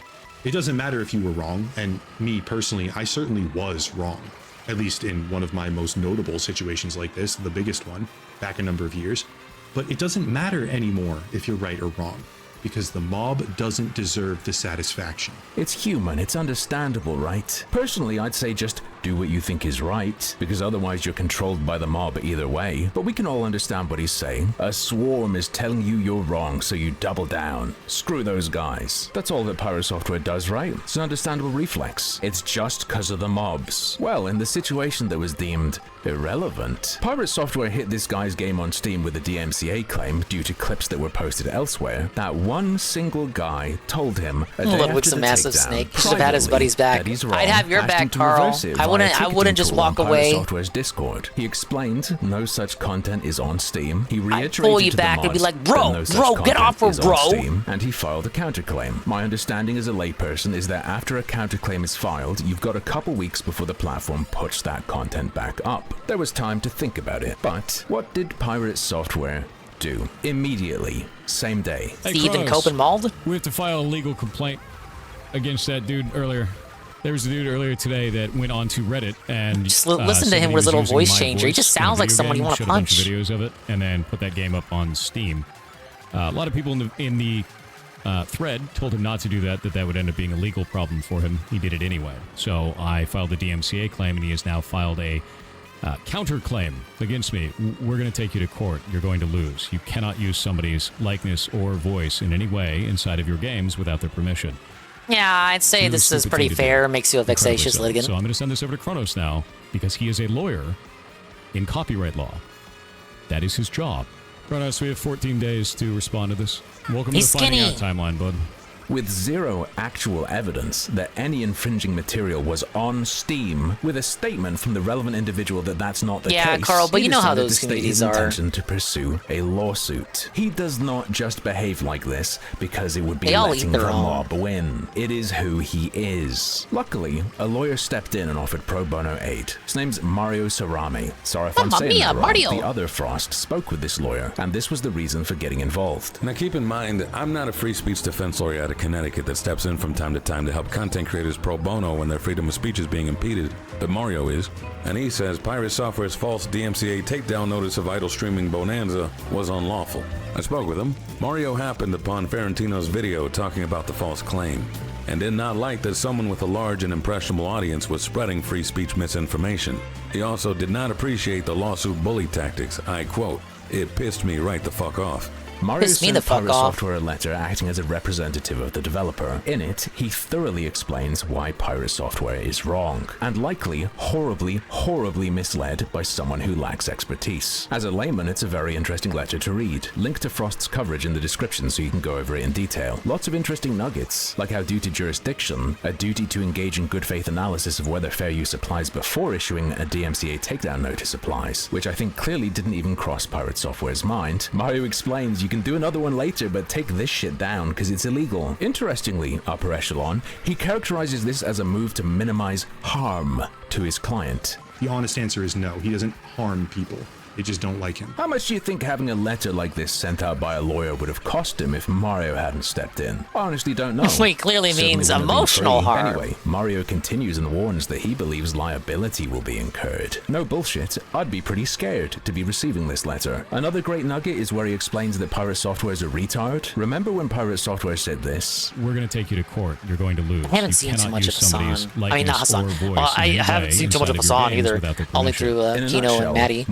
It doesn't matter if you were wrong, and me personally, I certainly was wrong. At least in one of my most notable situations like this, the biggest one, back a number of years. But it doesn't matter anymore if you're right or wrong, because the mob doesn't deserve the satisfaction. It's human, it's understandable, right? Personally, I'd say just do what you think is right, because otherwise you're controlled by the mob either way. But we can all understand what he's saying. A swarm is telling you you're wrong, so you double down. Screw those guys. That's all that Pyro Software does, right? It's an understandable reflex. It's just because of the mobs. Well, in the situation that was deemed irrelevant, Pyro Software hit this guy's game on Steam with a DMCA claim due to clips that were posted elsewhere. That one single guy told him a day Ludwig's after a the massive takedown, snake. He should have had his buddy's back. that he's wrong, I'd have your asked back, him to Carl. reverse it I via wouldn't just tool walk on Pirate away. Software's Discord. He explained no such content is on Steam. He reiterated pull you to back the and be mods like, that bro, no such bro, get content off her, is on bro. Steam, and he filed a counterclaim. My understanding as a layperson is that after a counterclaim is filed, you've got a couple weeks before the platform puts that content back up. There was time to think about it, but what did Pirate Software do? Immediately, same day. Steven Copenmald? We have to file a legal complaint against that dude earlier. There was a dude earlier today that went onto Reddit and just listen to him with his little voice changer. He just sounds like someone you want to punch. Showed a bunch of videos of it and then put that game up on Steam. A lot of people in the thread told him not to do that, that would end up being a legal problem for him. He did it anyway. So I filed a DMCA claim, and he has now filed a counterclaim against me. We're going to take you to court. You're going to lose. You cannot use somebody's likeness or voice in any way inside of your games without their permission. Yeah, I'd say this is pretty fair. Makes you a vexatious litigant. So I'm going to send this over to Kronos now, because he is a lawyer in copyright law. That is his job. Kronos, we have 14 days to respond to this. Welcome to the Finding Out timeline, bud. With zero actual evidence that any infringing material was on Steam, with a statement from the relevant individual that that's not the case. Yeah, Carl, but he you know how decided those to state communities his are. intention to pursue a lawsuit. He does not just behave like this because it would be They all letting eat the their own. mob win. It is who he is. Luckily, a lawyer stepped in and offered pro bono aid. His name's Mario Sarami. Sorry if I'm Mamma saying mia, that wrong. Mario. The other Frost spoke with this lawyer, and this was the reason for getting involved. Now keep in mind, I'm not a free speech defense lawyer out of Connecticut that steps in from time to time to help content creators pro bono when their freedom of speech is being impeded, but Mario is. And he says Pirate Software's false DMCA takedown notice of idle streaming bonanza was unlawful. I spoke with him. Mario happened upon Ferentino's video talking about the false claim, and did not like that someone with a large and impressionable audience was spreading free speech misinformation. He also did not appreciate the lawsuit bully tactics. I quote, "It pissed me right the fuck off." Mario sent Pirate Software a letter acting as a representative of the developer. In it, he thoroughly explains why Pirate Software is wrong, and likely horribly misled by someone who lacks expertise. As a layman, it's a very interesting letter to read. Link to Frost's coverage in the description so you can go over it in detail. Lots of interesting nuggets, like how due to jurisdiction, a duty to engage in good faith analysis of whether fair use applies before issuing a DMCA takedown notice applies, which I think clearly didn't even cross Pirate Software's mind. Mario explains you can do another one later, but take this shit down because it's illegal. Interestingly, upper echelon, he characterizes this as a move to minimize harm to his client. The honest answer is no. He doesn't harm people. They just don't like him. How much do you think having a letter like this sent out by a lawyer would have cost him if Mario hadn't stepped in? I honestly don't know. He clearly Certainly means wouldn't have been emotional free. harm. Anyway, Mario continues and warns that he believes liability will be incurred. No bullshit, I'd be pretty scared to be receiving this letter. Another great nugget is where he explains that Pirate Software is a retard. Remember when Pirate Software said this? We're going to take you to court. You're going to lose. I haven't seen too much of Hassan. I mean, not Hassan. Well, I haven't seen too much of Hassan either. Only through Kino and Maddie.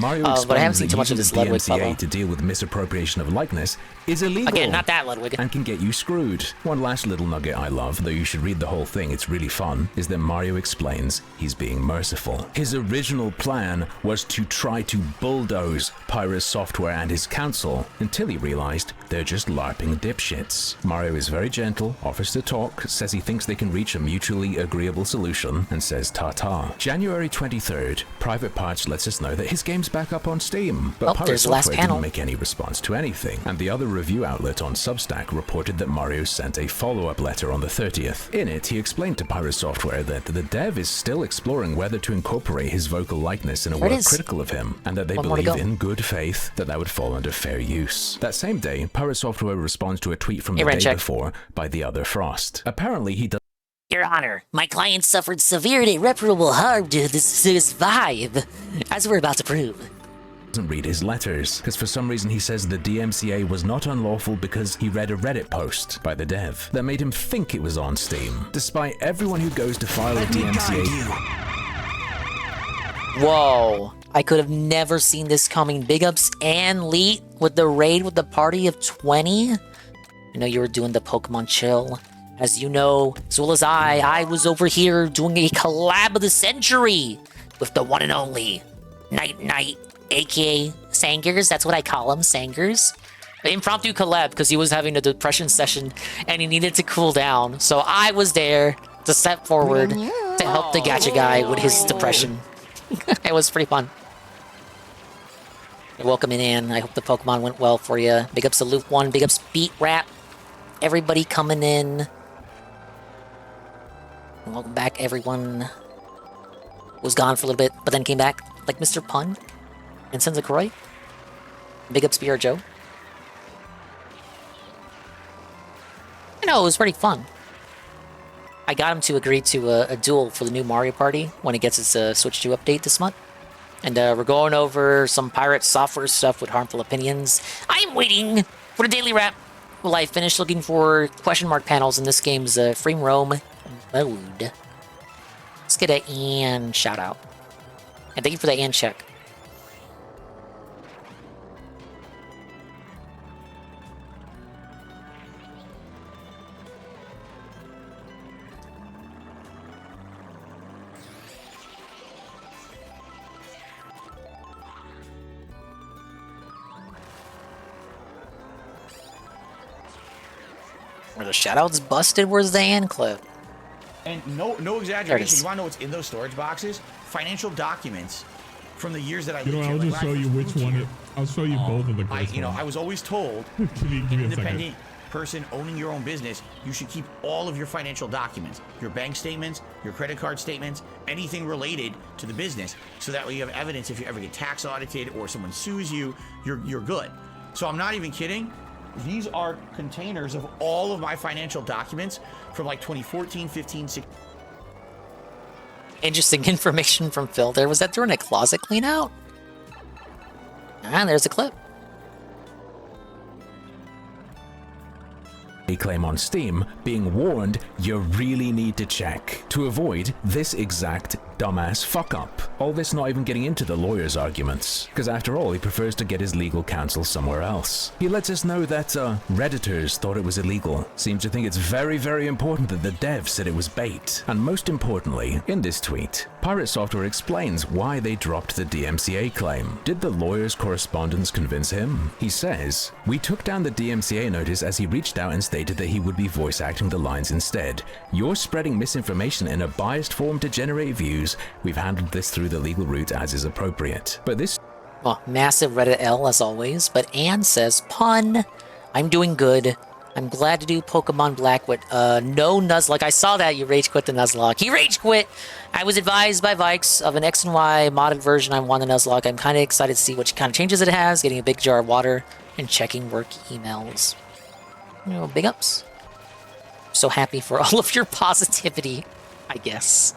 But I haven't seen too much of this Ludwig fellow. To deal with misappropriation of likeness is illegal. Again, not that Ludwig. And can get you screwed. One last little nugget I love, though you should read the whole thing, it's really fun, is that Mario explains he's being merciful. His original plan was to try to bulldoze Pirate Software and his council until he realized they're just LARPing dipshits. Mario is very gentle, offers to talk, says he thinks they can reach a mutually agreeable solution, and says ta-ta. January 23rd, Private Parts lets us know that his game's back up on Steam, but Pirate Software didn't make any response to anything, and the other review outlet on Substack reported that Mario sent a follow-up letter on the 30th. In it, he explained to Pirate Software that the dev is still exploring whether to incorporate his vocal likeness in a work critical of him, and that they believe in good faith that would fall under fair use. That same day, Pirate Software responds to a tweet from the day before by the other Frost. Apparently, he does. Your Honor, my client suffered severe and irreparable harm due to this vibe, as we're about to prove. Doesn't read his letters, because for some reason he says the DMCA was not unlawful because he read a Reddit post by the dev that made him think it was on Steam, despite everyone who goes to file a DMCA. Whoa. I could have never seen this coming. Big ups and Leet with the raid with the party of 20. I know you were doing the Pokemon chill. As you know, as well as I was over here doing a collab of the century with the one and only Night, aka Sangers. That's what I call him, Sangers. Impromptu collab because he was having a depression session and he needed to cool down. So I was there to step forward to help the gacha guy with his depression. It was pretty fun. Welcome in. I hope the Pokemon went well for you. Big ups to Loop 1. Big ups Beat Rap. Everybody coming in. Welcome back, everyone. Was gone for a little bit, but then came back, like Mr. Pun and Sensakroy. Big ups BR Joe. I know, it was pretty fun. I got him to agree to a duel for the new Mario Party when it gets its Switch 2 update this month. And we're going over some pirate software stuff with harmful opinions. I'm waiting for the daily wrap. Will I finish looking for question mark panels in this game's frame roam mode? Let's get an Ian shout out. And thank you for the Ian check. Were the shoutouts busted? Where's the hand clip? And no exaggeration. You want to know what's in those storage boxes? Financial documents from the years that I lived here. I'll just show you which one. I'll show you both of the. I was always told, give me an independent person owning your own business, you should keep all of your financial documents, your bank statements, your credit card statements, anything related to the business, so that way you have evidence if you ever get tax audited or someone sues you, you're good. So I'm not even kidding. These are containers of all of my financial documents from like 2014, 15, 16. Interesting information from Phil there. Was that during a closet clean out? Ah, there's a clip. A claim on Steam, being warned you really need to check to avoid this exact dumbass fuck up. All this not even getting into the lawyer's arguments, because after all he prefers to get his legal counsel somewhere else. He lets us know that Redditors thought it was illegal, seems to think it's very, very important that the devs said it was bait. And most importantly, in this tweet, Pirate Software explains why they dropped the DMCA claim. Did the lawyer's correspondence convince him? He says, "We took down the DMCA notice as he reached out and stated that he would be voice acting the lines instead. You're spreading misinformation in a biased form to generate views. We've handled this through the legal route as is appropriate." But this... Well, massive Reddit L as always, but Anne says, "Pun, I'm doing good. I'm glad to do Pokemon Black with no Nuzlocke." I saw that you rage quit the Nuzlocke. He rage quit! I was advised by Vikes of an X and Y modded version. I want the Nuzlocke. I'm kind of excited to see what kind of changes it has, getting a big jar of water, and checking work emails. You know, big ups. So happy for all of your positivity, I guess.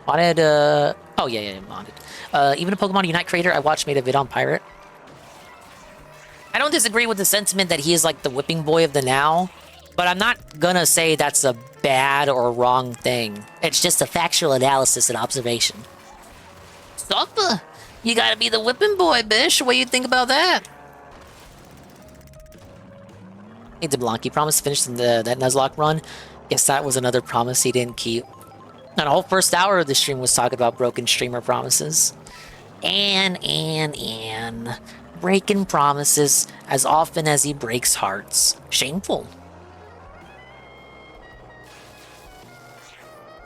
Modded, oh yeah, modded. Even a Pokemon Unite creator I watched made a vid on Pirate. I don't disagree with the sentiment that he is like the whipping boy of the now, but I'm not gonna say that's a bad or wrong thing. It's just a factual analysis and observation. Stop! You gotta be the whipping boy, bish. What do you think about that? Hey, DeBlanc, he promised to finish that Nuzlocke run. Guess that was another promise he didn't keep. And the whole first hour of the stream was talking about broken streamer promises. And breaking promises as often as he breaks hearts. Shameful.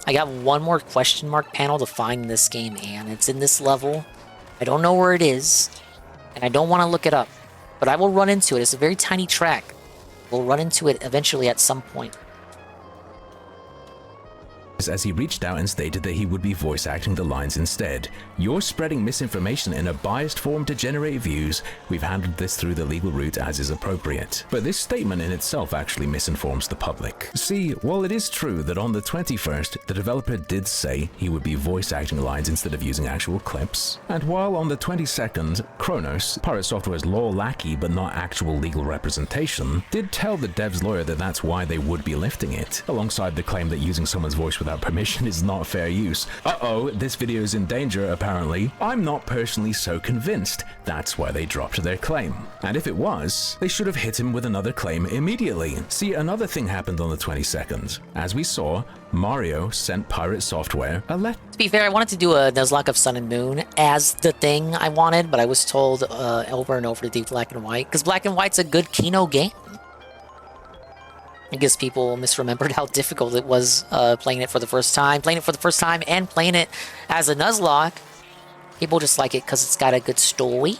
I got one more question mark panel to find in this game, and it's in this level. I don't know where it is, and I don't want to look it up, but I will run into it. It's a very tiny track. We'll run into it eventually at some point. As he reached out and stated that he would be voice acting the lines instead. You're spreading misinformation in a biased form to generate views. We've handled this through the legal route as is appropriate. But this statement in itself actually misinforms the public. See, while it is true that on the 21st, the developer did say he would be voice acting lines instead of using actual clips, and while on the 22nd, Kronos, Pirate Software's law lackey but not actual legal representation, did tell the dev's lawyer that that's why they would be lifting it, alongside the claim that using someone's voice without permission is not fair use. Uh-oh, this video is in danger, apparently. I'm not personally so convinced. That's why they dropped their claim. And if it was, they should have hit him with another claim immediately. See, another thing happened on the 22nd. As we saw, Mario sent Pirate Software a letter. To be fair, I wanted to do a Nuzlocke of Sun and Moon as the thing I wanted, but I was told over and over to do Black and White, because Black and White's a good Kino game. I guess people misremembered how difficult it was playing it for the first time. And playing it as a Nuzlocke. People just like it because it's got a good story.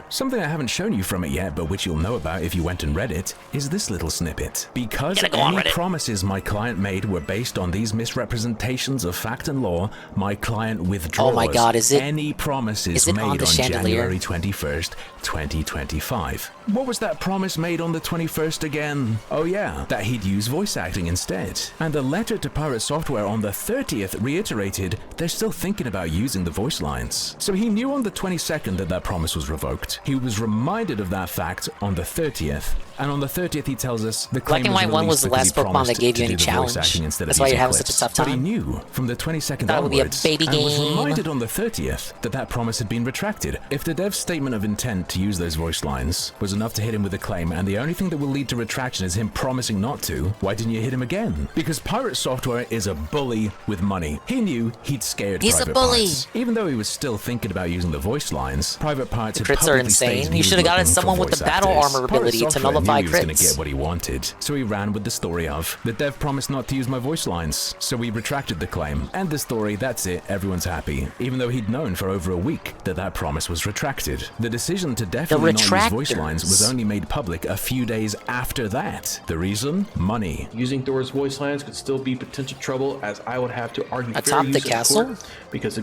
Something I haven't shown you from it yet, but which you'll know about if you went and read it, is this little snippet. Because any promises my client made were based on these misrepresentations of fact and law, my client withdraws oh my God, any promises made on January 21st, 2025. What was that promise made on the 21st again? Oh yeah, that he'd use voice acting instead. And the letter to Pirate Software on the 30th reiterated they're still thinking about using the voice lines. So he knew on the 22nd that that promise was revoked. He was reminded of that fact on the 30th. And on the 30th, he tells us the claim Black and White 1 was the last Pokemon that gave you any challenge. That's why you're having such a tough time. But he knew from the 22nd that would be a baby game. And was reminded on the 30th that that promise had been retracted. If the dev's statement of intent to use those voice lines was enough to hit him with a claim, and the only thing that will lead to retraction is him promising not to, why didn't you hit him again? Because Pirate Software is a bully with money. He knew he'd scared Private Parts. Even though he was still thinking about using the voice lines, Private Parts had crits are insane. You should have gotten someone with the battle armor ability to nullify crits. What he wanted, so he ran with the story of the dev promised not to use my voice lines, so we retracted the claim. And the story, that's it, everyone's happy, even though he'd known for over a week that that promise was retracted. The decision to definitely not use voice lines was only made public a few days after that. The reason? Money. Using Thor's voice lines could still be potential trouble, as I would have to argue atop the castle because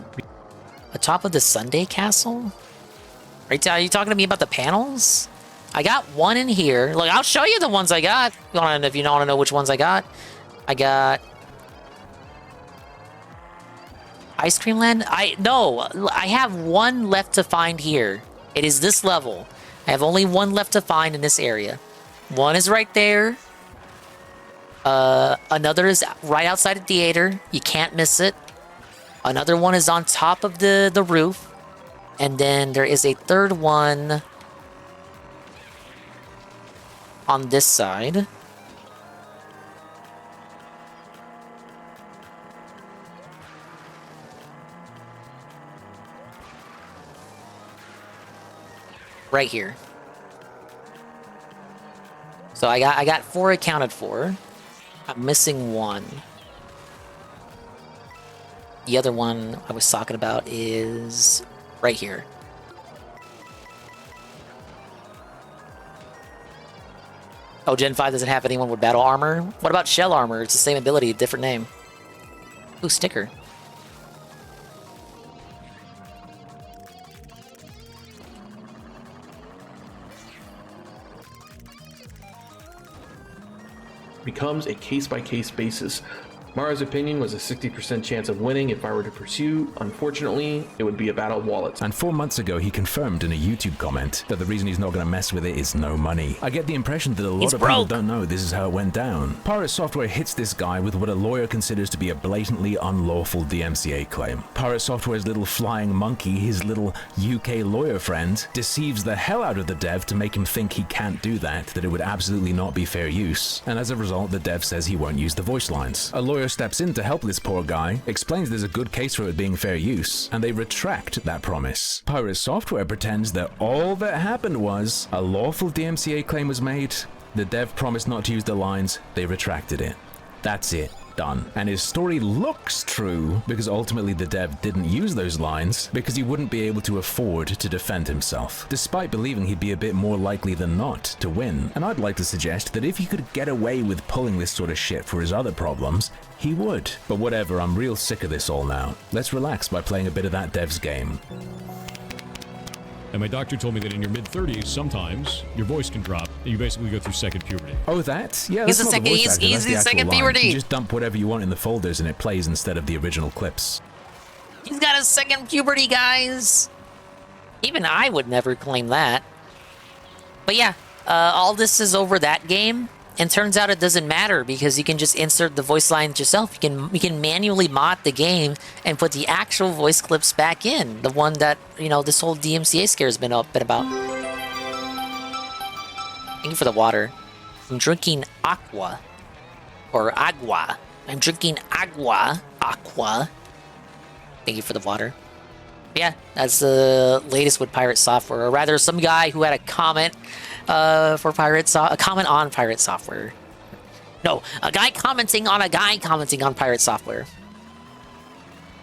atop of the Sunday castle. Are you talking to me about the panels? I got one in here. Look, I'll show you the ones I got. If you don't want to know which ones I got. I got Ice Cream Land. I have one left to find here. It is this level. I have only one left to find in this area. One is right there. Another is right outside the theater. You can't miss it. Another one is on top of the roof. And then there is a third one on this side. Right here. So I got 4 accounted for. I'm missing 1. The other one I was talking about is right here. Oh, Gen 5 doesn't have anyone with battle armor? What about shell armor? It's the same ability, different name. Ooh, sticker. becomes a case-by-case basis. Mara's opinion was a 60% chance of winning if I were to pursue. Unfortunately, it would be a battle of wallets. And 4 months ago, he confirmed in a YouTube comment that the reason he's not going to mess with it is no money. I get the impression that a lot of people don't know this is how it went down. Pirate Software hits this guy with what a lawyer considers to be a blatantly unlawful DMCA claim. Pirate Software's little flying monkey, his little UK lawyer friend, deceives the hell out of the dev to make him think he can't do that it would absolutely not be fair use. And as a result, the dev says he won't use the voice lines. A lawyer steps in to help this poor guy, explains there's a good case for it being fair use, and they retract that promise. Pirate Software pretends that all that happened was a lawful DMCA claim was made, the dev promised not to use the lines, they retracted it. That's it. Done. And his story looks true because ultimately the dev didn't use those lines because he wouldn't be able to afford to defend himself, despite believing he'd be a bit more likely than not to win. And I'd like to suggest that if he could get away with pulling this sort of shit for his other problems, he would. But whatever, I'm real sick of this all now. Let's relax by playing a bit of that dev's game. And my doctor told me that in your mid-30s, sometimes your voice can drop. You basically go through second puberty. Oh, that? Yeah, that's not the voice actor, that's the actual line. You just dump whatever you want in the folders and it plays instead of the original clips. He's got a second puberty, guys. Even I would never claim that. But yeah, all this is over that game. And turns out it doesn't matter because you can just insert the voice lines yourself. You can manually mod the game and put the actual voice clips back in. The one that, you know, this whole DMCA scare has been about. Thank you for the water. I'm drinking aqua. Or agua. I'm drinking agua. Aqua. Thank you for the water. Yeah, that's the latest with Pirate Software, or rather, some guy who had a comment for a comment on Pirate Software. No, a guy commenting on a guy commenting on Pirate Software.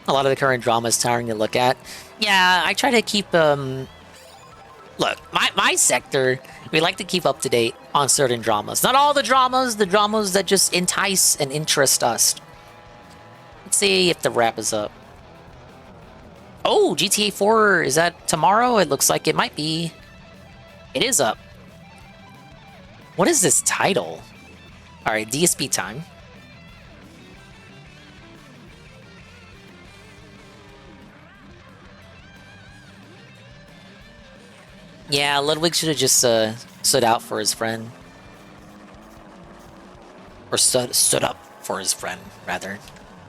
A lot of the current drama is tiring to look at. Yeah, I try to keep look, my sector, we like to keep up to date on certain dramas. Not all the dramas that just entice and interest us. Let's see if the wrap is up. Oh, GTA 4, is that tomorrow? It looks like it might be. It is up. What is this title? Alright, DSP time. Yeah, Ludwig should have just stood out for his friend. Or stood up for his friend, rather.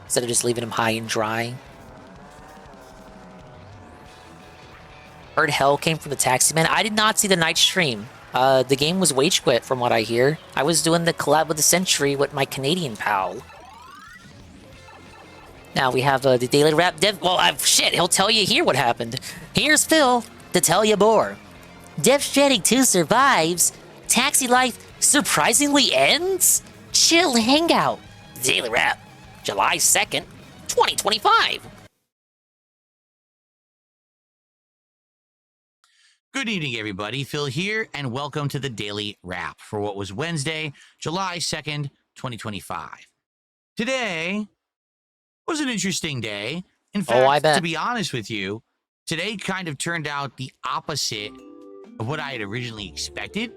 Instead of just leaving him high and dry. Heard hell came from the Taxi Man. I did not see the night stream. The game was wage quit from what I hear. I was doing the collab with the Century with my Canadian pal. Now we have the Daily Wrap Dev. Well, shit, he'll tell you here what happened. Here's Phil to tell you more. Death Stranding 2 survives. Taxi life surprisingly ends. Chill hangout. Daily Wrap. July 2nd, 2025. Good evening, everybody. Phil here, and welcome to the Daily Wrap for what was Wednesday, July 2nd, 2025. Today was an interesting day. In fact, to be honest with you, today kind of turned out the opposite of what I had originally expected.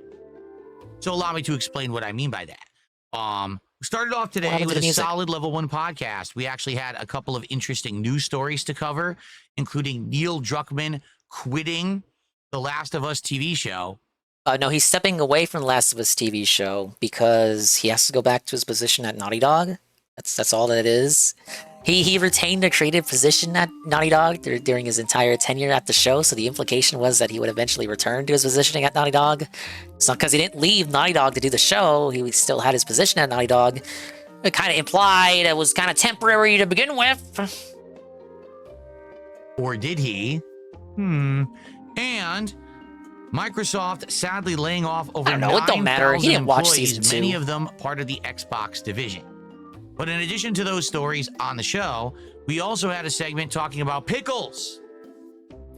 So allow me to explain what I mean by that. We started off today with a solid level 1 podcast. We actually had a couple of interesting news stories to cover, including Neil Druckmann quitting The Last of Us TV show. No, he's stepping away from The Last of Us TV show because he has to go back to his position at Naughty Dog. That's all that it is. He retained a creative position at Naughty Dog during his entire tenure at the show, so the implication was that he would eventually return to his positioning at Naughty Dog. It's not because he didn't leave Naughty Dog to do the show, he still had his position at Naughty Dog. It kind of implied it was kind of temporary to begin with. Or did he? And Microsoft sadly laying off over 9,000 employees, many of them part of the Xbox division. But in addition to those stories on the show, we also had a segment talking about pickles.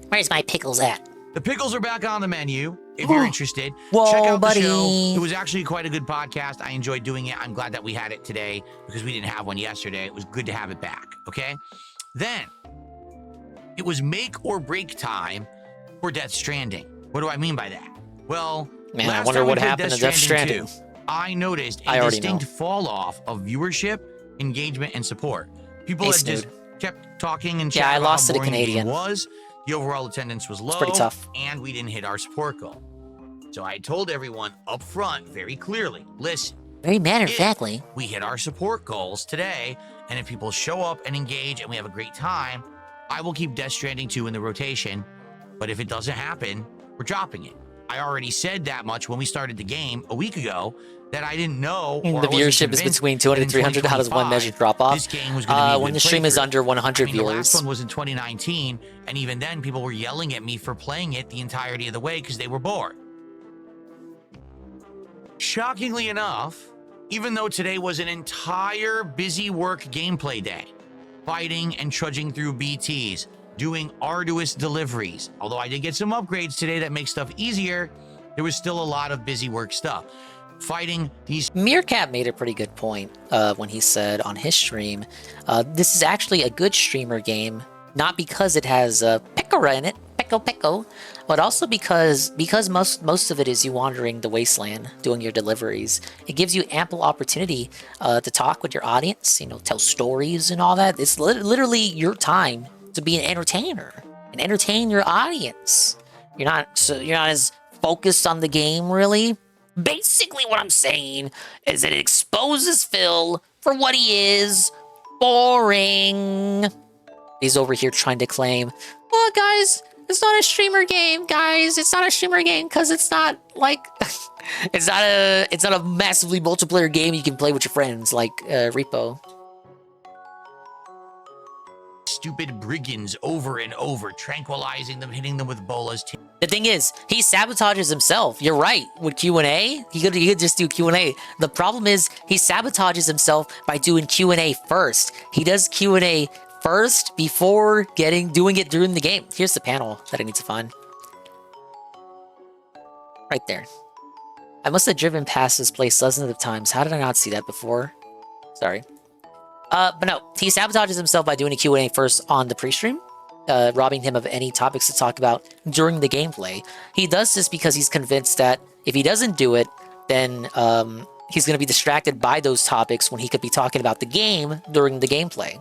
Where's my pickles at? The pickles are back on the menu, if you're interested. Whoa, check out buddy. the show. It was actually quite a good podcast. I enjoyed doing it. I'm glad that we had it today because we didn't have one yesterday. It was good to have it back, okay? Then, it was make or break time for Death Stranding. What do I mean by that? Well, man, I wonder what happened to Death Stranding. 2, I noticed a distinct fall off of viewership, engagement, and support. People had just kept talking and chatting about how boring the game was. The overall attendance was low. It's pretty tough. And we didn't hit our support goal. So I told everyone up front very clearly, listen. Very matter-of-factly. We hit our support goals today, and if people show up and engage and we have a great time, I will keep Death Stranding 2 in the rotation. But if it doesn't happen, we're dropping it. I already said that much when we started the game a week ago that I didn't know. The viewership is between 200 and 300. How does one measure drop off? This game was going to be when the stream is under 100 viewers. The last one was in 2019, and even then, people were yelling at me for playing it the entirety of the way because they were bored. Shockingly enough, even though today was an entire busy work gameplay day, fighting and trudging through BTs, doing arduous deliveries. Although I did get some upgrades today that make stuff easier, there was still a lot of busy work stuff. Fighting these... Meerkat made a pretty good point when he said on his stream, this is actually a good streamer game, not because it has Pekora in it, Peko, but also because most of it is you wandering the wasteland, doing your deliveries. It gives you ample opportunity to talk with your audience, tell stories and all that. It's literally your time to be an entertainer and entertain your audience. You're not as focused on the game, really. Basically, what I'm saying is that it exposes Phil for what he is: boring. He's over here trying to claim, well, guys, it's not a streamer game, guys. It's not a streamer game because it's not like it's not a massively multiplayer game you can play with your friends like Repo. stupid brigands over and over, tranquilizing them, hitting them with bolas. The thing is, he sabotages himself. You're right. With Q&A, he could just do Q&A. The problem is he sabotages himself by doing Q&A first. He does Q&A first before doing it during the game. Here's the panel that I need to find. Right there. I must have driven past this place dozens of times. How did I not see that before? Sorry. But no, he sabotages himself by doing a Q&A first on the pre-stream, robbing him of any topics to talk about during the gameplay. He does this because he's convinced that if he doesn't do it, then he's going to be distracted by those topics when he could be talking about the game during the gameplay.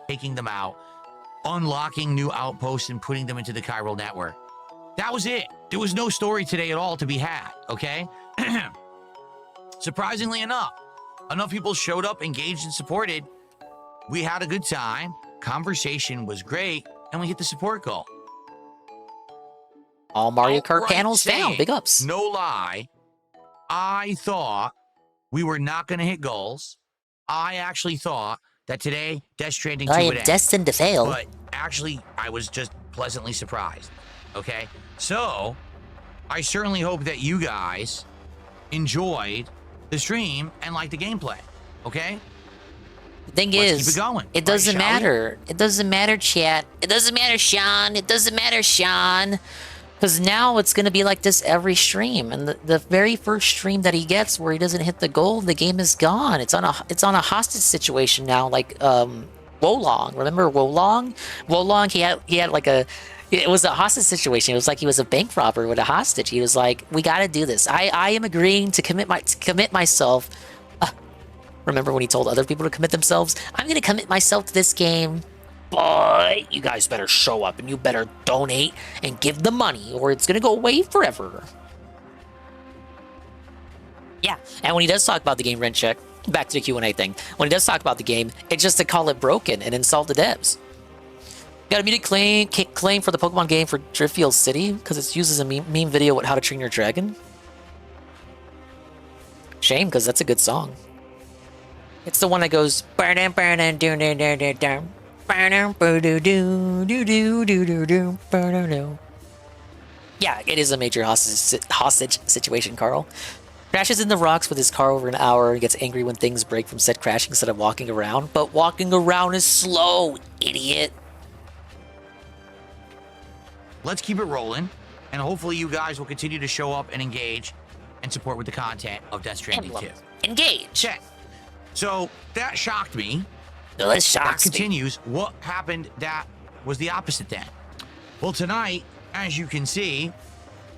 Taking them out, unlocking new outposts, and putting them into the chiral network. That was it. There was no story today at all to be had, okay? Surprisingly enough people showed up, engaged, and supported. We had a good time. Conversation was great, and we hit the support goal. All Mario Kart panels found. Big ups. No lie. I thought we were not going to hit goals. I actually thought that today Death Stranding 2 I would am end. destined to fail. But actually, I was just pleasantly surprised. Okay? So, I certainly hope that you guys enjoyed the stream and liked the gameplay. Okay? The thing Let's is, keep it going. it doesn't Right, shall we? matter. It doesn't matter, chat. It doesn't matter, Sean. It doesn't matter, Sean. Because now it's going to be like this every stream. And the very first stream that he gets where he doesn't hit the goal, the game is gone. It's on a hostage situation now, like Wolong. Remember Wolong? Wolong, he had like it was a hostage situation. It was like he was a bank robber with a hostage. He was like, we got to do this. I am agreeing to commit myself. Remember when he told other people to commit themselves? I'm going to commit myself to this game, but you guys better show up and you better donate and give the money or it's going to go away forever. Yeah, and when he does talk about the game, Rencheck, back to the Q&A thing, when he does talk about the game, it's just to call it broken and insult the devs. Got immediate claim for the Pokemon game for Driftfield City because it uses a meme video with How to Train Your Dragon. Shame, because that's a good song. It's the one that goes. Yeah, it is a major hostage situation, Carl. Crashes in the rocks with his car over an hour and gets angry when things break from said crashing instead of walking around. But walking around is slow, idiot. Let's keep it rolling, and hopefully you guys will continue to show up and engage and support with the content of Death Stranding 2. Engage. Check. So that shocked me. That shocks me. That continues. What happened that was the opposite then? Well, tonight, as you can see,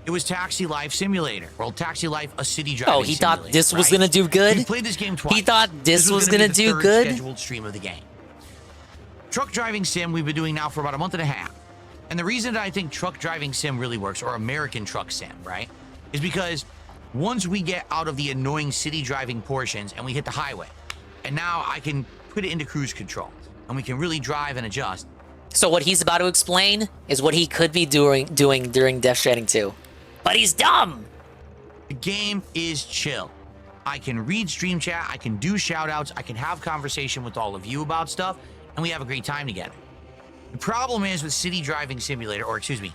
it was Taxi Life Simulator. Well, Taxi Life, a city driving simulator. Oh, he thought this was going to do good? We've played this game twice. He thought this was going to do third good? Scheduled stream of the game. Truck driving sim we've been doing now for about a month and a half. And the reason that I think truck driving sim really works, or American truck sim, right, is because once we get out of the annoying city driving portions and we hit the highway, and now I can put it into cruise control, and we can really drive and adjust. So what he's about to explain is what he could be doing during Death Stranding 2. But he's dumb! The game is chill. I can read stream chat, I can do shout-outs, I can have conversation with all of you about stuff, and we have a great time together. The problem is with City Driving Simulator, or excuse me,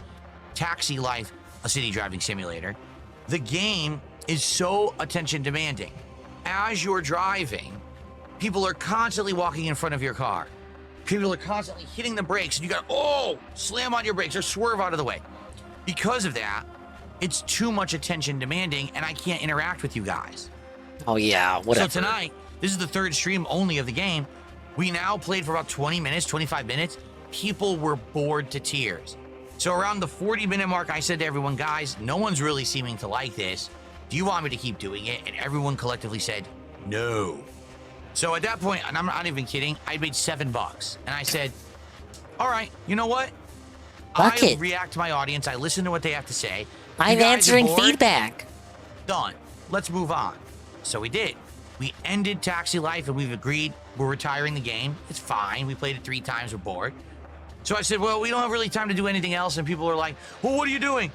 Taxi Life, a city driving simulator, the game is so attention demanding. As you're driving, people are constantly walking in front of your car. People are constantly hitting the brakes, and you gotta, slam on your brakes or swerve out of the way. Because of that, it's too much attention demanding, and I can't interact with you guys. Oh yeah, whatever. So tonight, this is the third stream only of the game. We now played for about 20 minutes, 25 minutes. People were bored to tears. So around the 40-minute mark, I said to everyone, guys, no one's really seeming to like this. Do you want me to keep doing it? And everyone collectively said, no. So at that point, and I'm not even kidding, I made $7. And I said, all right, you know what? I react to my audience. I listen to what they have to say. I'm answering feedback. Done. Let's move on. So we did. We ended Taxi Life, and we've agreed we're retiring the game. It's fine. We played it 3 times. We're bored. So I said, well, we don't have really time to do anything else. And people are like, well, what are you doing?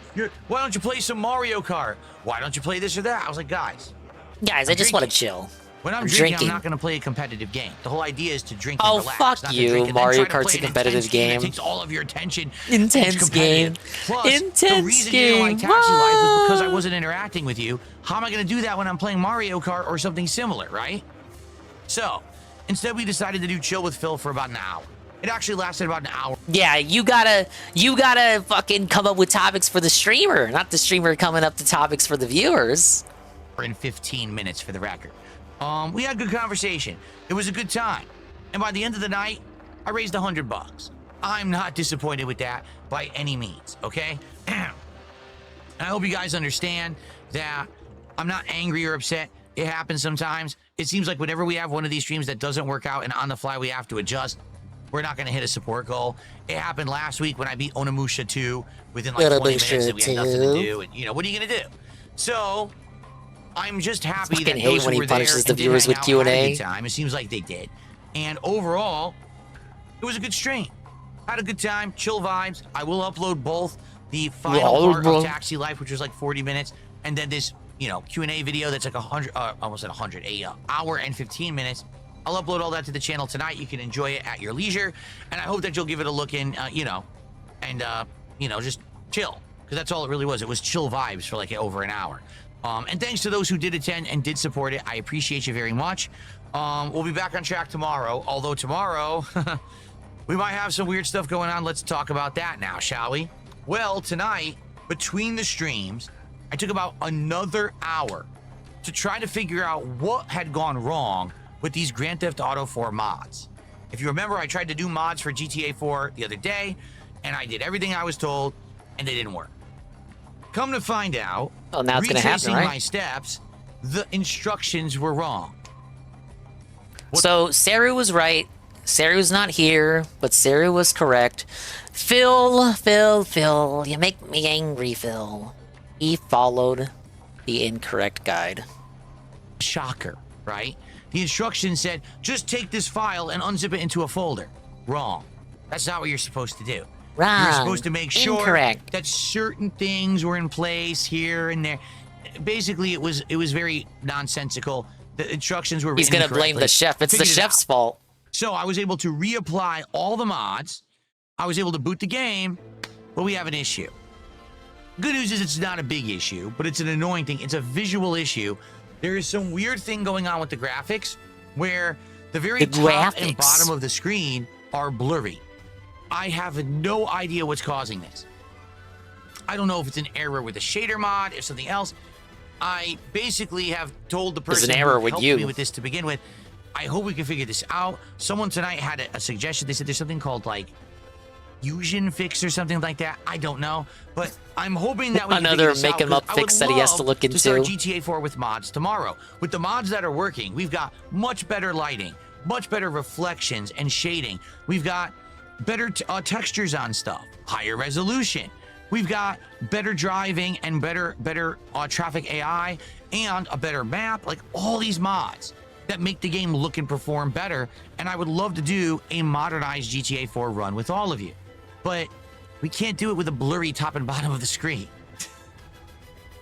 Why don't you play some Mario Kart? Why don't you play this or that? I was like, guys, I just want to chill. When I'm drinking, I'm not going to play a competitive game. The whole idea is to drink and relax. Fuck not to you. drink and Mario then try to Kart's play a an competitive intense game game. that takes all of your attention. Intense game. Plus, the Intense reason game. you didn't like Taxi Life was because I wasn't interacting with you. How am I going to do that when I'm playing Mario Kart or something similar, right? So, instead we decided to do Chill with Phil for about an hour. It actually lasted about an hour. Yeah, you gotta fucking come up with topics for the streamer, not the streamer coming up to topics for the viewers. In 15 minutes for the record. We had a good conversation. It was a good time. And by the end of the night, I raised $100. I'm not disappointed with that by any means, okay? I hope you guys understand that I'm not angry or upset. It happens sometimes. It seems like whenever we have one of these streams that doesn't work out and on the fly we have to adjust, we're not going to hit a support goal. It happened last week when I beat Onimusha 2 within like 20 minutes and we had nothing to do. And, you know, what are you going to do? So, I'm just happy that those who were there and did hang out had a good time. It seems like they did. And overall, it was a good stream. Had a good time, chill vibes. I will upload both the final part of Taxi Life, which was like 40 minutes, and then this, you know, Q&A video that's like 100, almost at 100, an hour and 15 minutes. I'll upload all that to the channel tonight. You can enjoy it at your leisure, and I hope that you'll give it a look in, you know, and, you know, just chill, because that's all it really was. It was chill vibes for like over an hour. And thanks to those who did attend and did support it. I appreciate you very much. We'll be back on track tomorrow, although tomorrow we might have some weird stuff going on. Let's talk about that now, shall we? Well, tonight, between the streams, I took about another hour to try to figure out what had gone wrong with these Grand Theft Auto 4 mods. If you remember, I tried to do mods for GTA 4 the other day, and I did everything I was told, and they didn't work. Come to find out, now it's gonna happen, right? My steps, the instructions were wrong. So Saru was right. Saru's not here, but Saru was correct. Phil, you make me angry, Phil. He followed the incorrect guide. Shocker, right? The instructions said, just take this file and unzip it into a folder. Wrong. That's not what you're supposed to do. Wrong. You're supposed to make sure Incorrect. that certain things were in place here and there. Basically, it was very nonsensical. The instructions were He's written gonna blame incorrectly. the chef. It's the Figured it chef's out. fault. So I was able to reapply all the mods. I was able to boot the game, but we have an issue. Good news is it's not a big issue, but it's an annoying thing. It's a visual issue. There is some weird thing going on with the graphics where the very top and bottom of the screen are blurry. I have no idea what's causing this. I don't know if it's an error with the shader mod, if something else. I basically have told the person who helped me with this to begin with, I hope we can figure this out. Someone tonight had a suggestion. They said there's something called like Fusion Fix or something like that. I don't know, but I'm hoping that we can Another figure this make 'em out, up fix that he has to look to start into. GTA 4 with mods tomorrow. With the mods that are working, we've got much better lighting, much better reflections and shading. We've got better textures on stuff, higher resolution. We've got better driving and better traffic AI and a better map, like all these mods that make the game look and perform better. And I would love to do a modernized GTA 4 run with all of you. But we can't do it with a blurry top and bottom of the screen.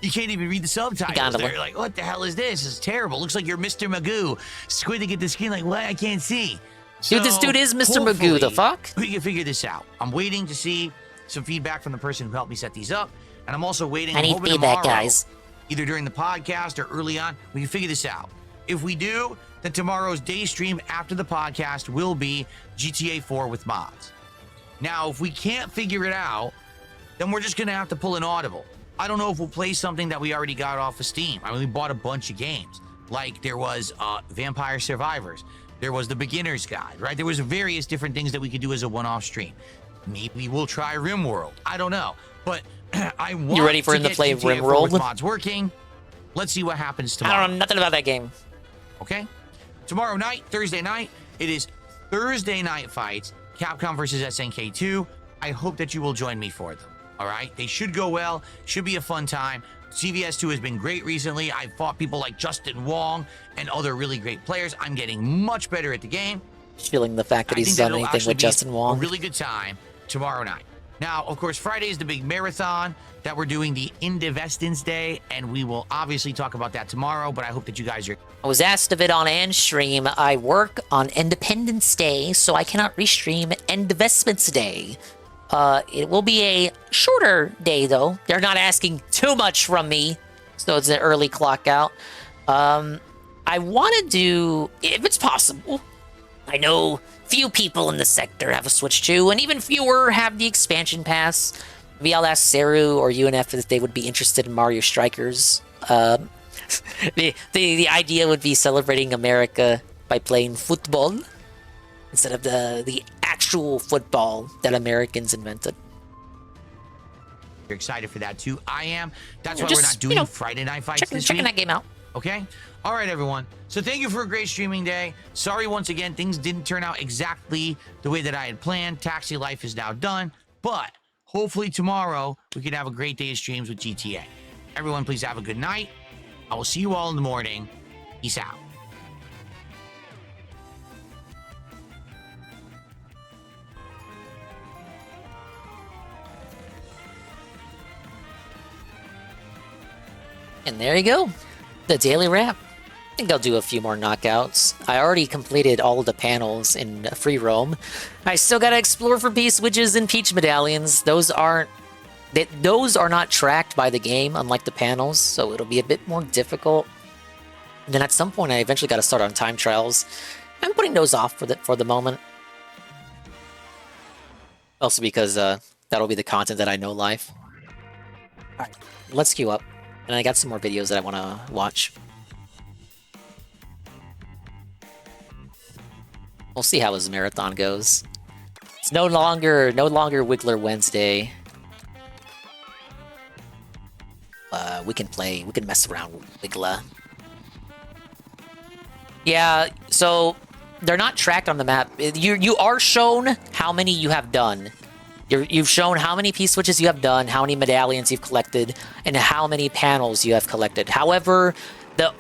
You can't even read the subtitles. They're like, what the hell is this? It's terrible. Looks like you're Mr. Magoo squinting at the screen like, what? I can't see. Dude, this dude is Mr. Magoo, the fuck? We can figure this out. I'm waiting to see some feedback from the person who helped me set these up. And I'm also waiting. I need hoping feedback, tomorrow, guys. Either during the podcast or early on, we can figure this out. If we do, then tomorrow's day stream after the podcast will be GTA 4 with mods. Now, if we can't figure it out, then we're just going to have to pull an audible. I don't know if we'll play something that we already got off of Steam. I mean, we bought a bunch of games. Like there was Vampire Survivors. There was the Beginner's Guide, right? There was various different things that we could do as a one-off stream. Maybe we'll try RimWorld. I don't know. But I want You ready for him to play GTA 4 with RimWorld? mods working. Let's see what happens tomorrow. I don't know nothing about that game. Okay? Tomorrow night, Thursday night, it is Thursday night fights, Capcom versus SNK 2. I hope that you will join me for them. All right? They should go well. Should be a fun time. CVS 2 has been great recently. I've fought people like Justin Wong and other really great players. I'm getting much better at the game. Feeling the fact that he's done anything with Justin Wong. A really good time tomorrow night. Now, of course, Friday is the big marathon that we're doing, the Indivestance Day, and we will obviously talk about that tomorrow, but I hope that you guys are... I was asked of it on Ann stream. I work on Independence Day, so I cannot restream Indivestments Day. It will be a shorter day, though. They're not asking too much from me, so it's an early clock out. I want to do, if it's possible, I know few people in the sector have a Switch 2, and even fewer have the expansion pass. Maybe I'll ask Saru or UNF if they would be interested in Mario Strikers. The idea would be celebrating America by playing football instead of the actual football that Americans invented. You're excited for that too. I am. That's why we're not doing Friday Night Fights this week. Checking that game out. Okay? All right, everyone. So thank you for a great streaming day. Sorry once again, things didn't turn out exactly the way that I had planned. Taxi life is now done, but hopefully tomorrow we can have a great day of streams with GTA. Everyone, please have a good night. I will see you all in the morning. Peace out. And there you go. The daily wrap. I think I'll do a few more knockouts. I already completed all of the panels in free roam. I still gotta explore for P-switches and Peach medallions. Those are not tracked by the game, unlike the panels, so it'll be a bit more difficult. And then at some point, I eventually gotta start on time trials. I'm putting those off for the moment. Also because that'll be the content that I know live. Alright, let's queue up. And I got some more videos that I want to watch. We'll see how this marathon goes. It's no longer Wiggler Wednesday. We can mess around with Wiggler. Yeah, so they're not tracked on the map. You are shown how many you have done. You've shown how many P-switches you have done, how many medallions you've collected, and how many panels you have collected. However,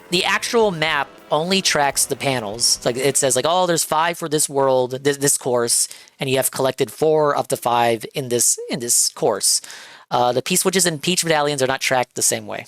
the actual map only tracks the panels. Like it says, like, oh, there's 5 for this world, this course, and you have collected 4 of the 5 in this course. The P-switches and Peach medallions are not tracked the same way.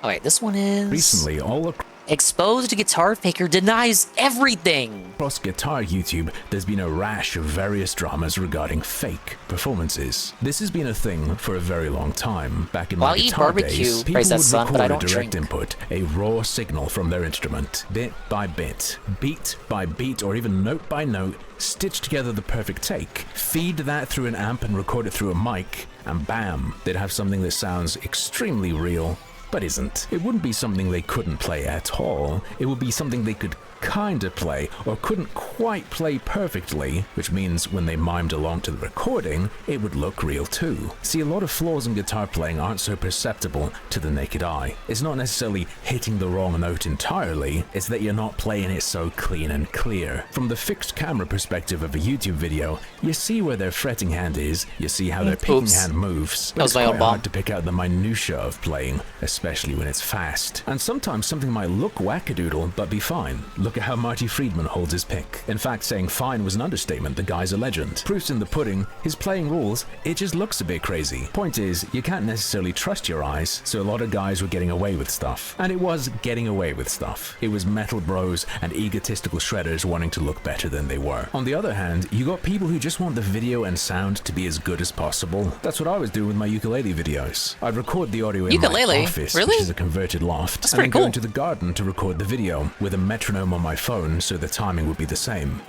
All right, this one is recently all Exposed Guitar Faker denies everything. Across guitar YouTube, there's been a rash of various dramas regarding fake performances. This has been a thing for a very long time. Back in my guitar days, people would record a direct input, a raw signal from their instrument, bit by bit, beat by beat, or even note by note, stitch together the perfect take, feed that through an amp and record it through a mic, and bam, they'd have something that sounds extremely real, but isn't. It wouldn't be something they couldn't play at all. It would be something they could kinda play, or couldn't quite play perfectly, which means when they mimed along to the recording, it would look real too. See, a lot of flaws in guitar playing aren't so perceptible to the naked eye. It's not necessarily hitting the wrong note entirely, it's that you're not playing it so clean and clear. From the fixed camera perspective of a YouTube video, you see where their fretting hand is, you see how their picking hand moves, but it's quite hard to pick out the minutia of playing, especially when it's fast. And sometimes something might look wackadoodle, but be fine. Look at how Marty Friedman holds his pick. In fact, saying fine was an understatement. The guy's a legend. Proof's in the pudding. His playing rules, it just looks a bit crazy. Point is, you can't necessarily trust your eyes, so a lot of guys were getting away with stuff. And it was getting away with stuff. It was metal bros and egotistical shredders wanting to look better than they were. On the other hand, you got people who just want the video and sound to be as good as possible. That's what I was doing with my ukulele videos. I'd record the audio in my office, which is a converted loft, and then go into the garden to record the video with a metronome on my phone so the timing would be the same.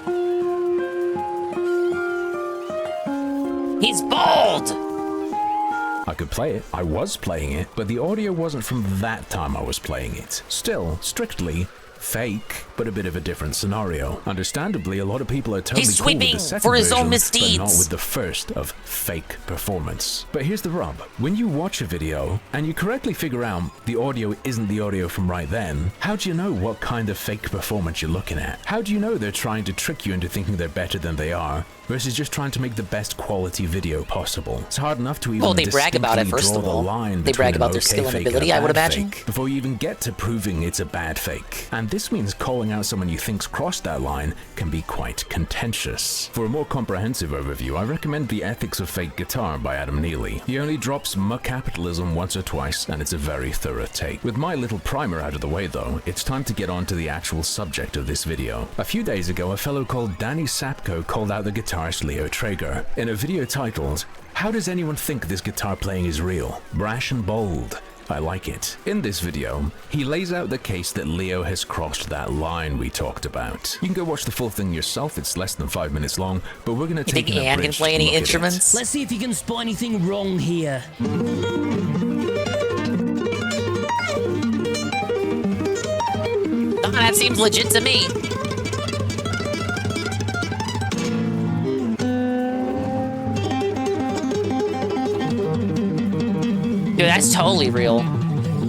He's bald! I could play it, I was playing it, but the audio wasn't from that time I was playing it. Still, strictly fake, but a bit of a different scenario. Understandably, a lot of people are totally cool with the second for his version, own misdeeds, but not with the first of fake performance. But here's the rub. When you watch a video, and you correctly figure out the audio isn't the audio from right then, how do you know what kind of fake performance you're looking at? How do you know they're trying to trick you into thinking they're better than they are, versus just trying to make the best quality video possible. It's hard enough to even Well, they brag about it, first draw of the all. line They brag between about an their okay skill and fake ability, a I would bad imagine. fake before you even get to proving it's a bad fake. And this means calling out someone you think's crossed that line can be quite contentious. For a more comprehensive overview, I recommend The Ethics of Fake Guitar by Adam Neely. He only drops muck capitalism once or twice, and it's a very thorough take. With my little primer out of the way though, it's time to get on to the actual subject of this video. A few days ago, a fellow called Danny Sapko called out the guitarist Leo Traeger in a video titled, "How does anyone think this guitar playing is real? Brash and bold. I like it." In this video, he lays out the case that Leo has crossed that line we talked about. You can go watch the full thing yourself, it's less than 5 minutes long, but we're gonna take an Anne can abridged play any look at it. instruments? Let's see if you can spot anything wrong here. That seems legit to me. Dude, that's totally real.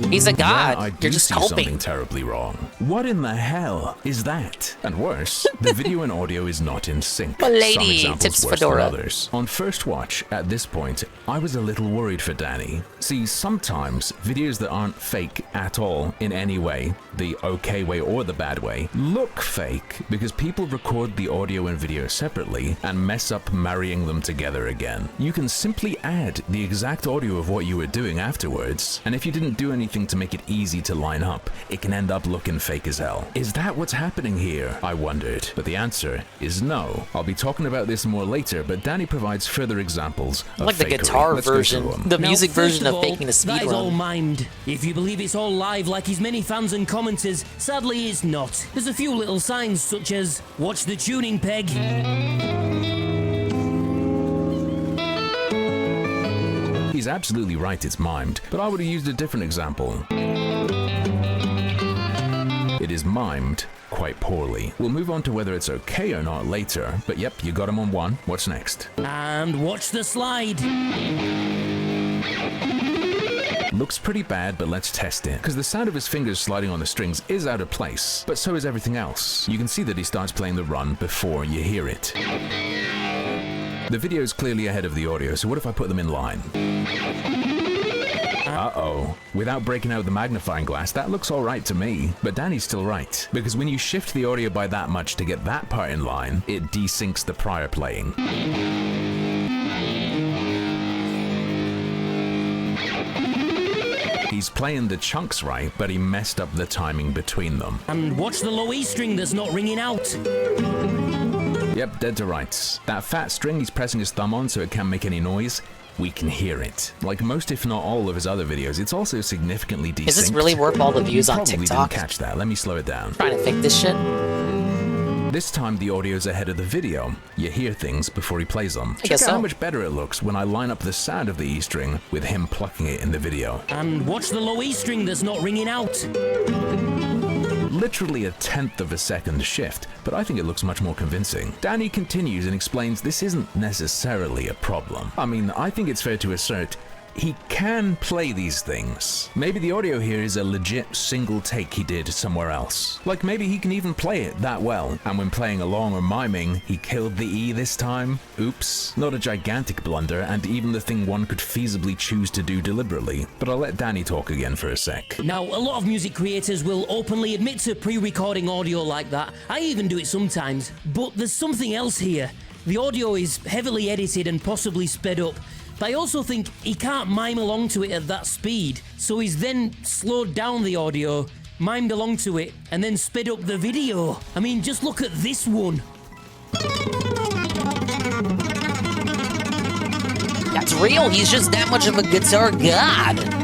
He's a god. I You're do just see hoping. something terribly wrong. What in the hell is that? And worse, the video and audio is not in sync. A lady Some examples tips worse fedora. than others. On first watch, at this point, I was a little worried for Danny. See, sometimes videos that aren't fake at all in any way, the okay way or the bad way, look fake because people record the audio and video separately and mess up marrying them together again. You can simply add the exact audio of what you were doing afterwards, and if you didn't do anything to make it easy to line up, it can end up looking fake as hell. Is that what's happening here? I wondered. But the answer is no. I'll be talking about this more later, but Danny provides further examples of Like the fakery. guitar Let's go version, through 'em. the Now, music first version of all, faking a that is all speedrun. mimed. If you believe it's all live like his many fans and commenters, sadly it's not. There's a few little signs such as, watch the tuning peg. He's absolutely right, it's mimed, but I would have used a different example. It is mimed quite poorly. We'll move on to whether it's okay or not later, but yep, you got him on one. What's next? And watch the slide. Looks pretty bad, but let's test it. Because the sound of his fingers sliding on the strings is out of place, but so is everything else. You can see that he starts playing the run before you hear it. The video is clearly ahead of the audio, so what if I put them in line? Uh-oh. Without breaking out the magnifying glass, that looks alright to me. But Danny's still right, because when you shift the audio by that much to get that part in line, it desyncs the prior playing. He's playing the chunks right, but he messed up the timing between them. And watch the low E string that's not ringing out. Yep, dead to rights. That fat string he's pressing his thumb on so it can't make any noise, we can hear it. Like most if not all of his other videos, it's also significantly desynced. Is this really worth all the views You on probably TikTok? didn't catch that. Let me slow it down. Trying to fake this shit. This time the audio's ahead of the video. You hear things before he plays them. I guess Check out so. how much better it looks when I line up the sound of the E string with him plucking it in the video. And watch the low E string that's not ringing out. Literally a tenth of a second shift, but I think it looks much more convincing. Danny continues and explains this isn't necessarily a problem. I mean, I think it's fair to assert he can play these things. Maybe the audio here is a legit single take he did somewhere else. Like maybe he can even play it that well, and when playing along or miming, he killed the E this time. Oops. Not a gigantic blunder, and even the thing one could feasibly choose to do deliberately. But I'll let Danny talk again for a sec. Now, a lot of music creators will openly admit to pre-recording audio like that. I even do it sometimes. But there's something else here. The audio is heavily edited and possibly sped up. But I also think he can't mime along to it at that speed, so he's then slowed down the audio, mimed along to it, and then sped up the video. I mean, just look at this one. That's real. He's just that much of a guitar god.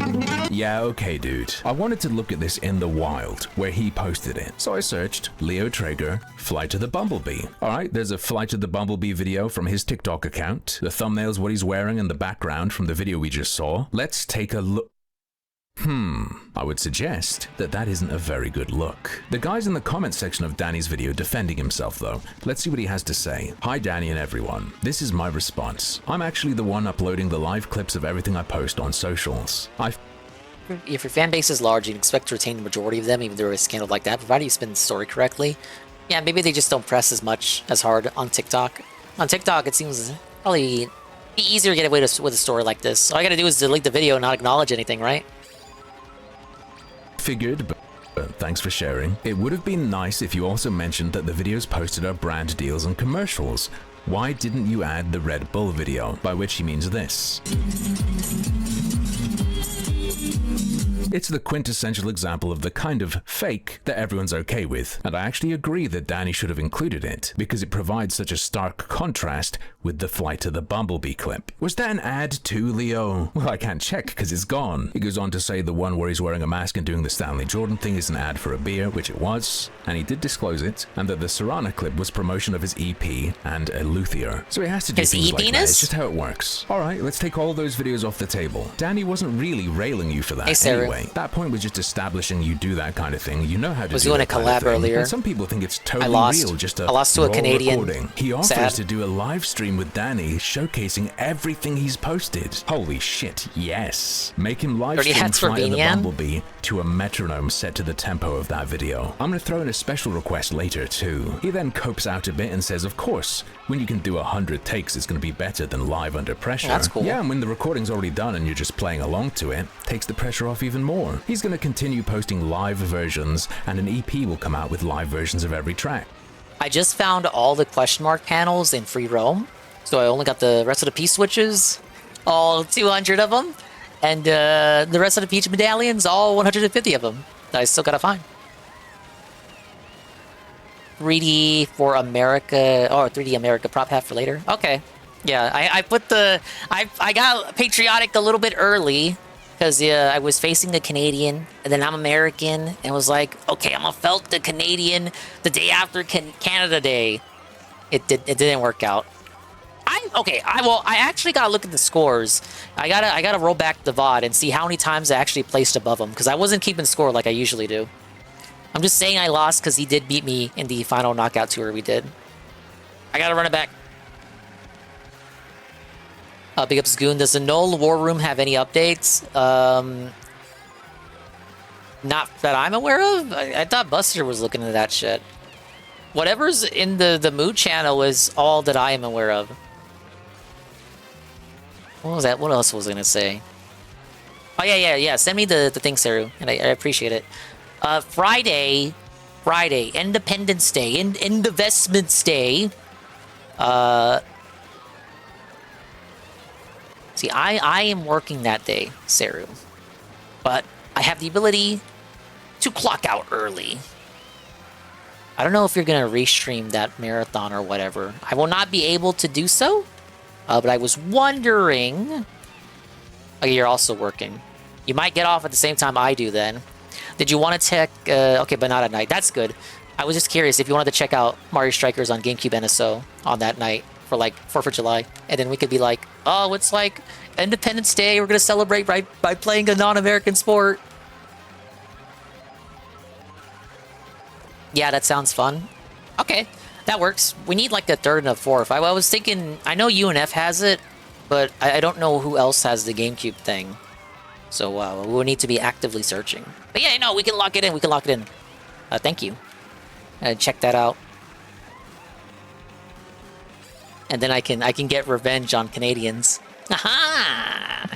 Yeah, okay, dude. I wanted to look at this in the wild, where he posted it. So I searched Leo Traeger, Flight of the Bumblebee. Alright, there's a Flight of the Bumblebee video from his TikTok account. The thumbnail's what he's wearing and the background from the video we just saw. Let's take a look. I would suggest that that isn't a very good look. The guy's in the comment section of Danny's video defending himself though. Let's see what he has to say. Hi Danny and everyone. This is my response. I'm actually the one uploading the live clips of everything I post on socials. If your fan base is large, you'd expect to retain the majority of them, even though it's scandal like that, provided you spin the story correctly. Yeah, maybe they just don't press as hard on TikTok. On TikTok, it seems probably be easier to get away with a story like this. All I gotta do is delete the video and not acknowledge anything, right? Figured, but thanks for sharing. It would have been nice if you also mentioned that the videos posted are brand deals and commercials. Why didn't you add the Red Bull video? By which he means this. It's the quintessential example of the kind of fake that everyone's okay with, and I actually agree that Danny should have included it, because it provides such a stark contrast with the Flight of the Bumblebee clip. Was that an ad too, Leo? Well, I can't check because it's gone. He goes on to say the one where he's wearing a mask and doing the Stanley Jordan thing is an ad for a beer, which it was, and he did disclose it, and that the Serrana clip was promotion of his EP and a luthier. So he has to do things like that. It's just how it works. Alright, let's take all those videos off the table. Danny wasn't really railing you for that anyway. That point was just establishing you do that kind of thing. You know how to do that. Was doing a collab earlier. And some people think it's totally real, just a I lost to a raw Canadian. recording. He offers to do a live stream with Danny, showcasing everything he's posted. Holy shit, yes. Make him live stream Flight of the Bumblebee to a metronome set to the tempo of that video. I'm gonna throw in a special request later too. He then copes out a bit and says, of course, when you can do 100 takes, it's gonna be better than live under pressure. That's cool. Yeah, and when the recording's already done and you're just playing along to it, takes the pressure off even more. He's gonna continue posting live versions, and an EP will come out with live versions of every track. I just found all the question mark panels in free roam, so I only got the rest of the piece switches, all 200 of them, and the rest of the peach medallions, all 150 of them. That I still gotta find. 3D for America, or 3D America prop hat for later. Okay, yeah, I put the I got patriotic a little bit early. Because I was facing the Canadian, and then I'm American, and was like, okay, I'm gonna felt the Canadian the day after Canada Day. It didn't work out. I actually gotta look at the scores. I gotta roll back the VOD and see how many times I actually placed above him, because I wasn't keeping score like I usually do. I'm just saying I lost because he did beat me in the final knockout tour we did. I gotta run it back. Big ups, Goon. Does the Null War Room have any updates? Not that I'm aware of. I thought Buster was looking at that shit. Whatever's in the Mood channel is all that I am aware of. What was that? What else was I gonna say? Oh yeah. Send me the thing, Saru, and I appreciate it. Friday, Independence Day, Investments Day. See, I am working that day, Saru. But I have the ability to clock out early. I don't know if you're going to restream that marathon or whatever. I will not be able to do so. But I was wondering... Okay, you're also working. You might get off at the same time I do then. Did you want to check... okay, but not at night. That's good. I was just curious if you wanted to check out Mario Strikers on GameCube NSO on that night. For like 4th of July, and then we could be like, oh, it's like Independence Day, we're gonna celebrate by playing a non-American sport. Yeah, that sounds fun. Okay, that works. We need like a 3rd and a 4th. I was thinking, I know UNF has it, but I don't know who else has the GameCube thing. So we'll need to be actively searching. But yeah, no, we can lock it in. Thank you. Check that out. And then I can get revenge on Canadians. Aha!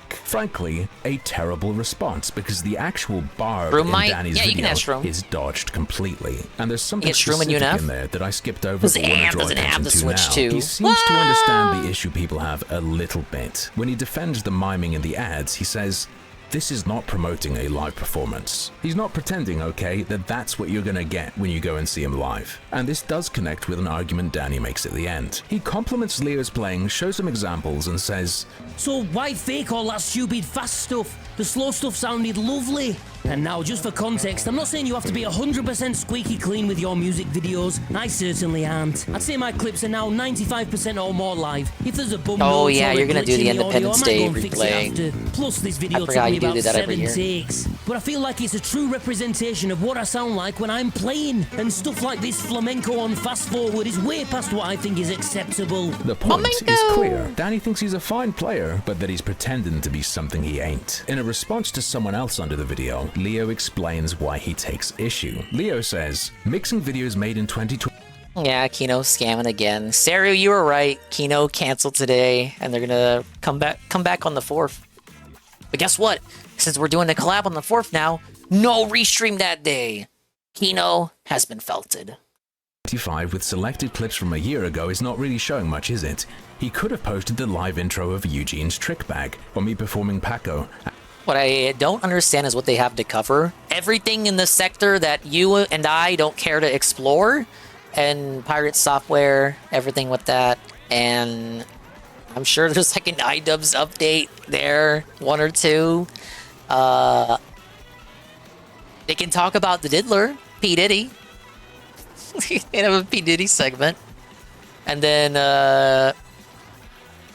Frankly, a terrible response, because the actual barb in Danny's video is dodged completely. And there's something specific in there that I skipped over but want to draw attention to now. He seems to understand the issue people have a little bit. When he defends the miming in the ads, he says, this is not promoting a live performance. He's not pretending, okay, that that's what you're gonna get when you go and see him live. And this does connect with an argument Danny makes at the end. He compliments Leo's playing, shows some examples, and says, so why fake all that stupid fast stuff? The slow stuff sounded lovely. And now, just for context, I'm not saying you have to be 100% squeaky clean with your music videos. I certainly aren't. I'd say my clips are now 95% or more live. If there's a bum you're gonna do the Independence Day replay. Plus, this video took me about 7 takes. but I feel like it's a true representation of what I sound like when I'm playing. And stuff like this flamenco on fast forward is way past what I think is acceptable. The point is clear. Danny thinks he's a fine player, but that he's pretending to be something he ain't. In a response to someone else under the video, Leo explains why he takes issue. Leo says, mixing videos made in 2020. Yeah, Kino scamming again. Saru, you were right. Kino canceled today, and they're gonna come back on the 4th. But guess what? Since we're doing the collab on the 4th now, no restream that day. Kino has been felted. 25 with selected clips from a year ago is not really showing much, is it? He could have posted the live intro of Eugene's trick bag, or me performing Paco. What I don't understand is what they have to cover. Everything in the sector that you and I don't care to explore, and Pirate Software, everything with that, and I'm sure there's like an iDubbbz update there, 1 or 2. They can talk about the Diddler, P. Diddy. They have a P. Diddy segment. And then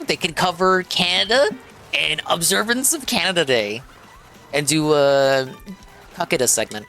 they can cover Canada and Observance of Canada Day and do a Kakita segment.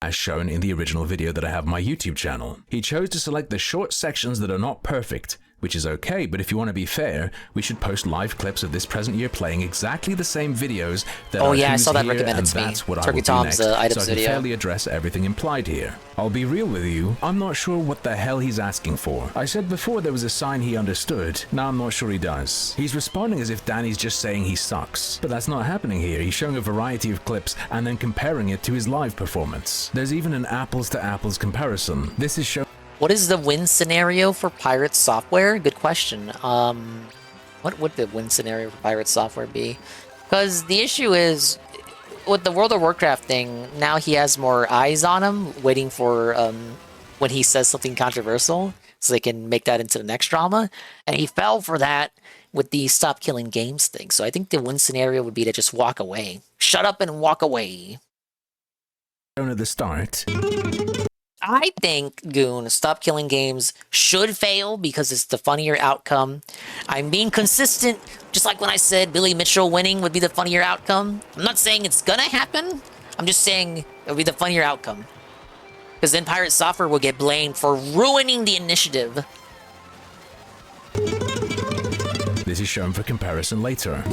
As shown in the original video that I have on my YouTube channel. He chose to select the short sections that are not perfect, which is okay, but if you want to be fair, we should post live clips of this present year playing exactly the same videos that are I who's saw that here, recommended and to me. that's what I Turkey will do Tom's, next, so I iDubbbz can video. fairly address everything implied here. I'll be real with you, I'm not sure what the hell he's asking for. I said before there was a sign he understood, now I'm not sure he does. He's responding as if Danny's just saying he sucks, but that's not happening here. He's showing a variety of clips and then comparing it to his live performance. There's even an apples to apples comparison. This is showing. What is the win scenario for Pirate Software? Good question. What would the win scenario for Pirate Software be? Because the issue is, with the World of Warcraft thing, now he has more eyes on him, waiting for when he says something controversial, so they can make that into the next drama. And he fell for that with the Stop Killing Games thing. So I think the win scenario would be to just walk away. Shut up and walk away. At the start. I think, Goon, Stop Killing Games should fail because it's the funnier outcome. I'm being consistent, just like when I said Billy Mitchell winning would be the funnier outcome. I'm not saying it's gonna happen. I'm just saying it would be the funnier outcome. Because then Pirate Software will get blamed for ruining the initiative. This is shown for comparison later.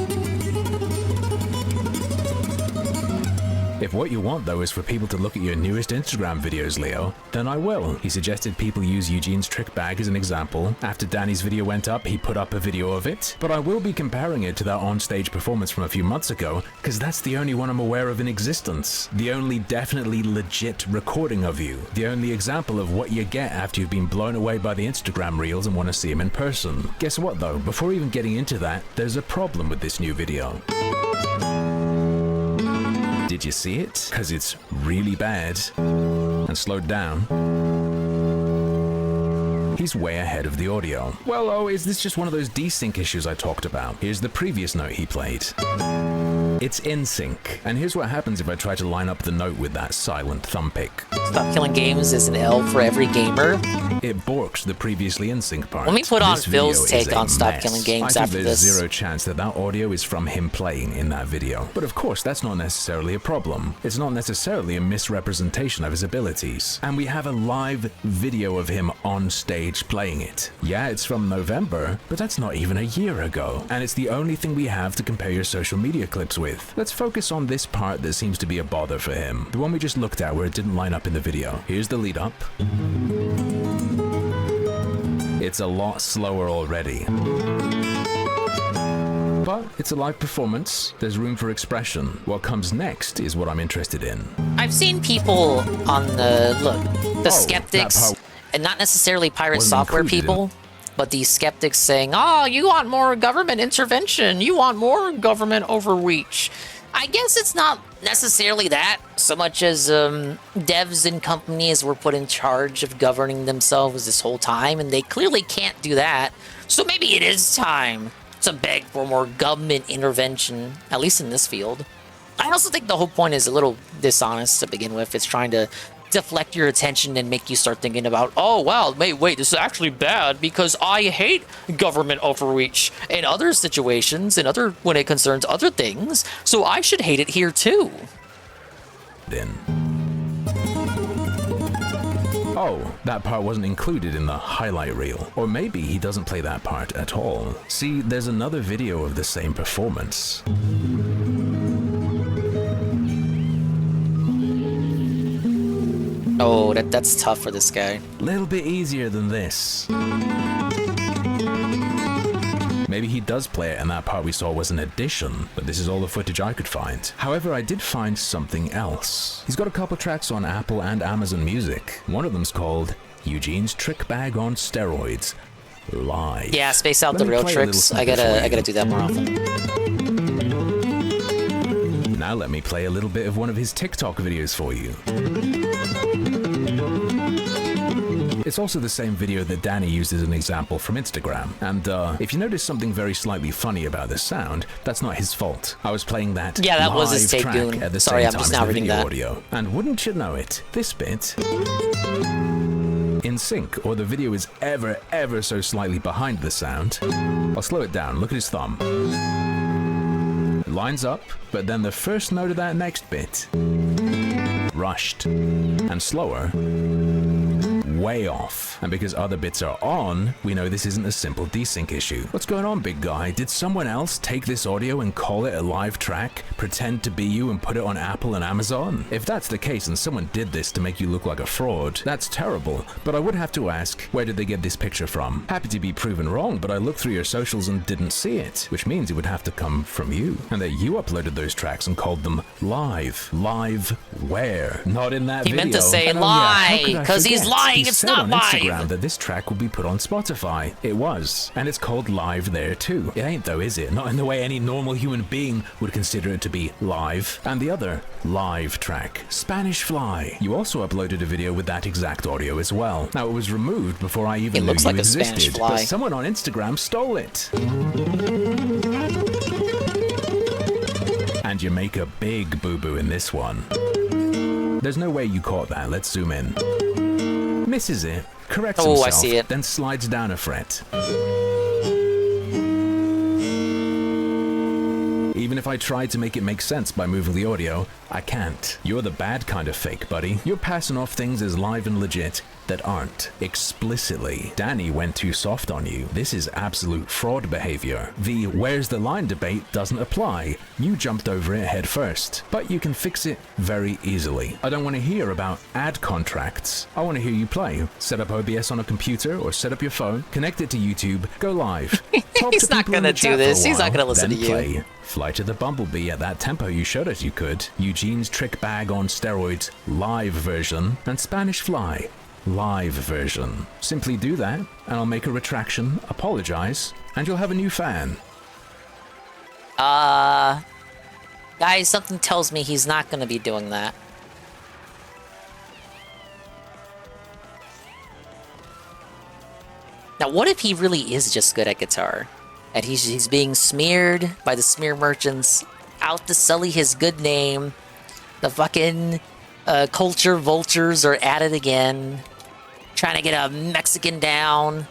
If what you want, though, is for people to look at your newest Instagram videos, Leo, then I will. He suggested people use Eugene's trick bag as an example. After Danny's video went up, he put up a video of it. But I will be comparing it to that on-stage performance from a few months ago, because that's the only one I'm aware of in existence. The only definitely legit recording of you. The only example of what you get after you've been blown away by the Instagram reels and want to see him in person. Guess what, though? Before even getting into that, there's a problem with this new video. Did you see it? Because it's really bad. And slowed down. He's way ahead of the audio. Well, oh, is this just one of those desync issues I talked about? Here's the previous note he played. It's in sync. And here's what happens if I try to line up the note with that silent thumb pick. Stop Killing Games is an L for every gamer. It borks the previously in sync part. Let me put on This video Phil's is take a on Stop mess. Killing Games I think after there's this. zero chance that that audio is from him playing in that video. But of course, that's not necessarily a problem. It's not necessarily a misrepresentation of his abilities. And we have a live video of him on stage playing it. Yeah, it's from November, but that's not even a year ago. And it's the only thing we have to compare your social media clips with. Let's focus on this part that seems to be a bother for him. The one we just looked at where it didn't line up in the video. Here's the lead up. It's a lot slower already. But it's a live performance. There's room for expression. What comes next is what I'm interested in. I've seen people on the skeptics, and not necessarily Pirate Software people, but the skeptics saying, oh, you want more government intervention, you want more government overreach. I guess it's not necessarily that, so much as devs and companies were put in charge of governing themselves this whole time, and they clearly can't do that. So maybe it is time to beg for more government intervention, at least in this field. I also think the whole point is a little dishonest to begin with. It's trying to deflect your attention and make you start thinking about, oh wow, wait, this is actually bad because I hate government overreach in other situations and when it concerns other things, so I should hate it here too. Oh, that part wasn't included in the highlight reel. Or maybe he doesn't play that part at all. See, there's another video of the same performance. Oh, that's tough for this guy. Little bit easier than this. Maybe he does play it and that part we saw was an addition, but this is all the footage I could find. However, I did find something else. He's got a couple tracks on Apple and Amazon Music. One of them's called Eugene's Trick Bag on Steroids Live. Yeah, space out the real tricks. I gotta do that more often. Now let me play a little bit of one of his TikTok videos for you. It's also the same video that Danny used as an example from Instagram. And if you notice something very slightly funny about the sound, that's not his fault. I was playing that that was his live take, track Goon. at the Sorry, same I'm time just as now the reading video that. audio. And wouldn't you know it, this bit in sync, or the video is ever so slightly behind the sound. I'll slow it down. Look at his thumb. It lines up, but then the first note of that next bit rushed and slower. Way off. And because other bits are on, we know this isn't a simple desync issue. What's going on, big guy? Did someone else take this audio and call it a live track, pretend to be you and put it on Apple and Amazon? If that's the case and someone did this to make you look like a fraud, that's terrible. But I would have to ask, where did they get this picture from? Happy to be proven wrong, but I looked through your socials and didn't see it, which means it would have to come from you. And that you uploaded those tracks and called them live. Live where? Not in that video. He meant to say And lie, because he's forget? lying, He it's said not on live. Instagram that this track will be put on Spotify. It was. And it's called live there too. It ain't though, is it? Not in the way any normal human being would consider it to be live. And the other live track, Spanish Fly. You also uploaded a video with that exact audio as well. Now it was removed before I even knew looks you like a Spanish existed. fly. But someone on Instagram stole it. And you make a big boo-boo in this one. There's no way you caught that. Let's zoom in. Misses it, corrects himself, I see it. then slides down a fret. Even if I tried to make it make sense by moving the audio, I can't. You're the bad kind of fake, buddy. You're passing off things as live and legit that aren't, explicitly. Danny went too soft on you. This is absolute fraud behavior. The where's the line debate doesn't apply. You jumped over it head first. But you can fix it very easily. I don't want to hear about ad contracts. I want to hear you play. Set up OBS on a computer or set up your phone, connect it to YouTube, go live. Talk He's to not people in gonna the do chat this. for a He's not while, gonna listen then to you. play. Fly to the Bumblebee at that tempo you showed us you could. Eugene's Trick Bag on Steroids live version, and Spanish Fly live version. Simply do that, and I'll make a retraction, apologize, and you'll have a new fan. Guys, something tells me he's not gonna be doing that. Now, what if he really is just good at guitar? And he's being smeared by the smear merchants, out to sully his good name. The fucking culture vultures are at it again, trying to get a Mexican down.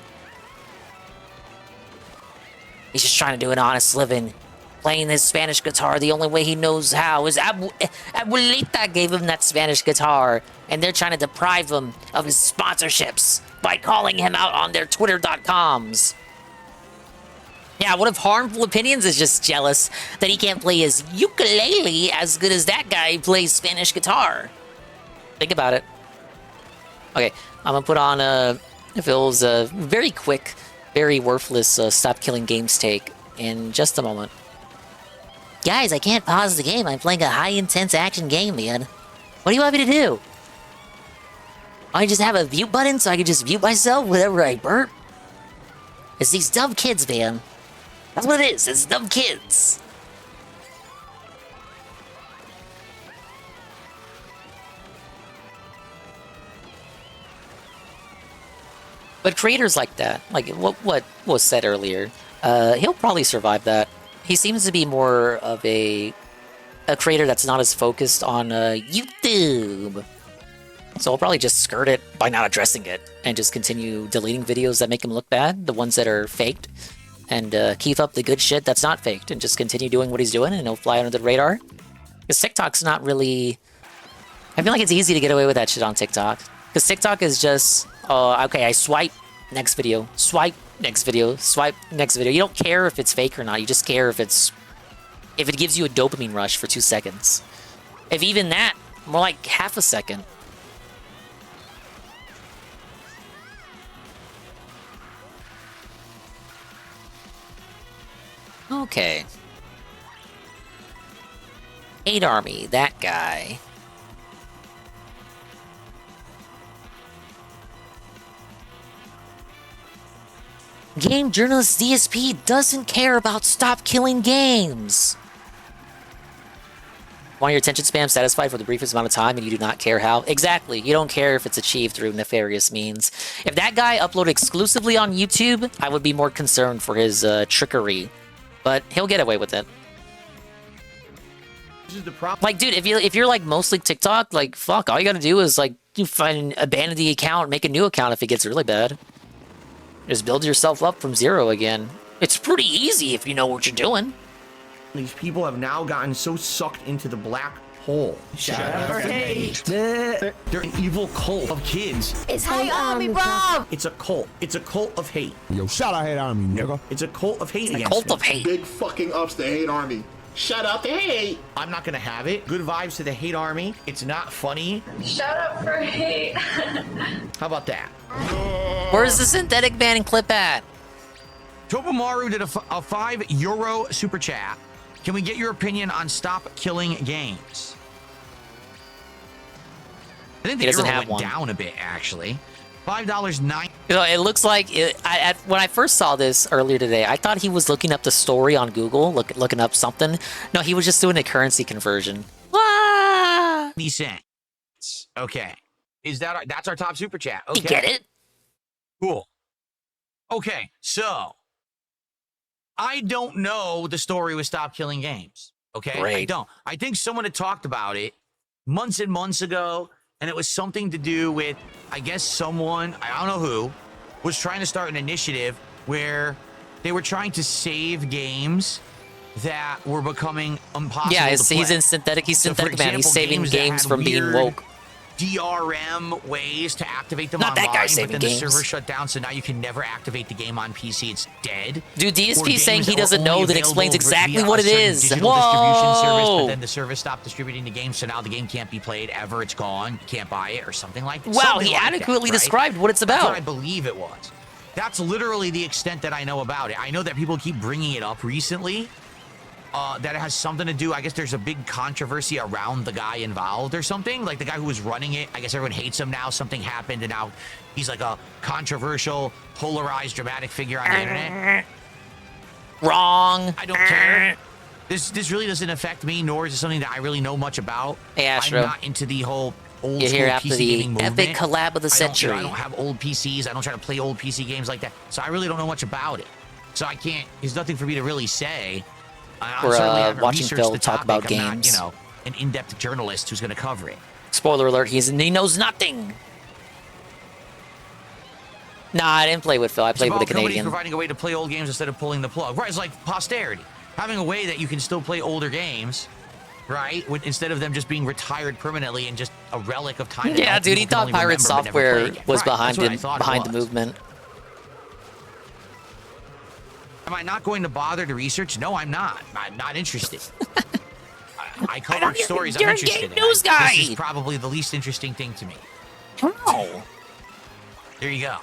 He's just trying to do an honest living, playing his Spanish guitar the only way he knows how. His abuelita gave him that Spanish guitar, and they're trying to deprive him of his sponsorships by calling him out on their Twitter.coms. Yeah, one of Harmful Opinions is just jealous that he can't play his ukulele as good as that guy who plays Spanish guitar. Think about it. Okay, I'm gonna put on Phil's very quick, very worthless Stop Killing Games take in just a moment. Guys, I can't pause the game. I'm playing a high-intense action game, man. What do you want me to do? I just have a mute button so I can just mute myself whenever I burp? It's these dumb kids, man. That's what it is. It's dumb kids. But creators like that, like what was said earlier, he'll probably survive that. He seems to be more of a creator that's not as focused on YouTube. So I'll probably just skirt it by not addressing it and just continue deleting videos that make him look bad, the ones that are faked, and keep up the good shit that's not faked and just continue doing what he's doing and he'll fly under the radar. Because TikTok's not really... I feel like it's easy to get away with that shit on TikTok. Because TikTok is just, okay, I swipe, next video, swipe, next video, swipe, next video. You don't care if it's fake or not. You just care if it gives you a dopamine rush for 2 seconds. If even that, more like half a second. Okay. Hate Army, that guy. Game journalist DSP doesn't care about stop killing games. Want your attention span satisfied for the briefest amount of time and you do not care how? Exactly. You don't care if it's achieved through nefarious means. If that guy uploaded exclusively on YouTube, I would be more concerned for his trickery. But he'll get away with it. This is the problem. Like, dude, if you're like mostly TikTok, like, fuck, all you gotta do is like abandon the account, make a new account if it gets really bad. Just build yourself up from zero again. It's pretty easy if you know what you're doing. These people have now gotten so sucked into the black hole. Shut up for hate. They're an evil cult of kids. It's Hate Army, bro. It's a cult. It's a cult of hate. Yo, shout out Hate Army, nigga. It's a cult of hate. It's a cult of hate. Big fucking ups to Hate Army. Shut up to hate. I'm not gonna have it. Good vibes to the Hate Army. It's not funny. Shut up for hate. How about that? Where's the synthetic banning clip at? Topomaru did a €5 super chat. Can we get your opinion on stop killing games? I think the euro went down a bit, actually. $5.09. You know, it looks like when I first saw this earlier today, I thought he was looking up the story on Google, looking up something. No, he was just doing a currency conversion. Ah! $0.20. Okay. That's our top super chat? Okay. You get it? Cool. Okay, so I don't know the story with Stop Killing Games. Okay, Great. I don't. I think someone had talked about it months and months ago, and it was something to do with, I guess, someone, I don't know who, was trying to start an initiative where they were trying to save games that were becoming impossible Yeah, to play. he's in synthetic. He's So, for synthetic, man. He's example, saving that games had from being weird woke. DRM ways to activate them Not online, that guy saving but then games. the server shut down, so now you can never activate the game on PC. It's dead. Dude, Or DSP saying games he that were doesn't only know that available explains exactly via what a it certain is. digital distribution service, but Whoa! then the service stopped distributing the game, so now the game can't be played ever. It's gone. You can't buy it or something like that. Wow, Something he like that, adequately right? described what it's That's about. what I believe it was. That's literally the extent that I know about it. I know that people keep bringing it up recently. That it has something to do, I guess there's a big controversy around the guy involved or something. Like the guy who was running it, I guess everyone hates him now. Something happened and now he's like a controversial, polarized, dramatic figure on the internet. Wrong. I don't care. This really doesn't affect me, nor is it something that I really know much about. Hey, Astro. I'm not into the whole old You're school here after PC the gaming movement. epic collab of the century. I don't have old PCs. I don't try to play old PC games like that. So I really don't know much about it. So I can't, there's nothing for me to really say. I We're certainly haven't watching researched Phil the talk topic. about I'm not, games. you know, an in-depth journalist who's going to cover it. Spoiler alert, he knows nothing. Nah, I didn't play with Phil. I played with a Companies Canadian. providing a way to play old games instead of pulling the plug. Right, it's like posterity. Having a way that you can still play older games, right? Instead of them just being retired permanently and just a relic of time. Yeah, that dude, he people can thought only Pirate remember but never Software play again. was Right, behind that's what I him, thought it behind the was. movement. Am I not going to bother to research? No, I'm not. I'm not interested. I cover stories I'm you're a interested game in. news guy. This is probably the least interesting thing to me. Oh. There you go.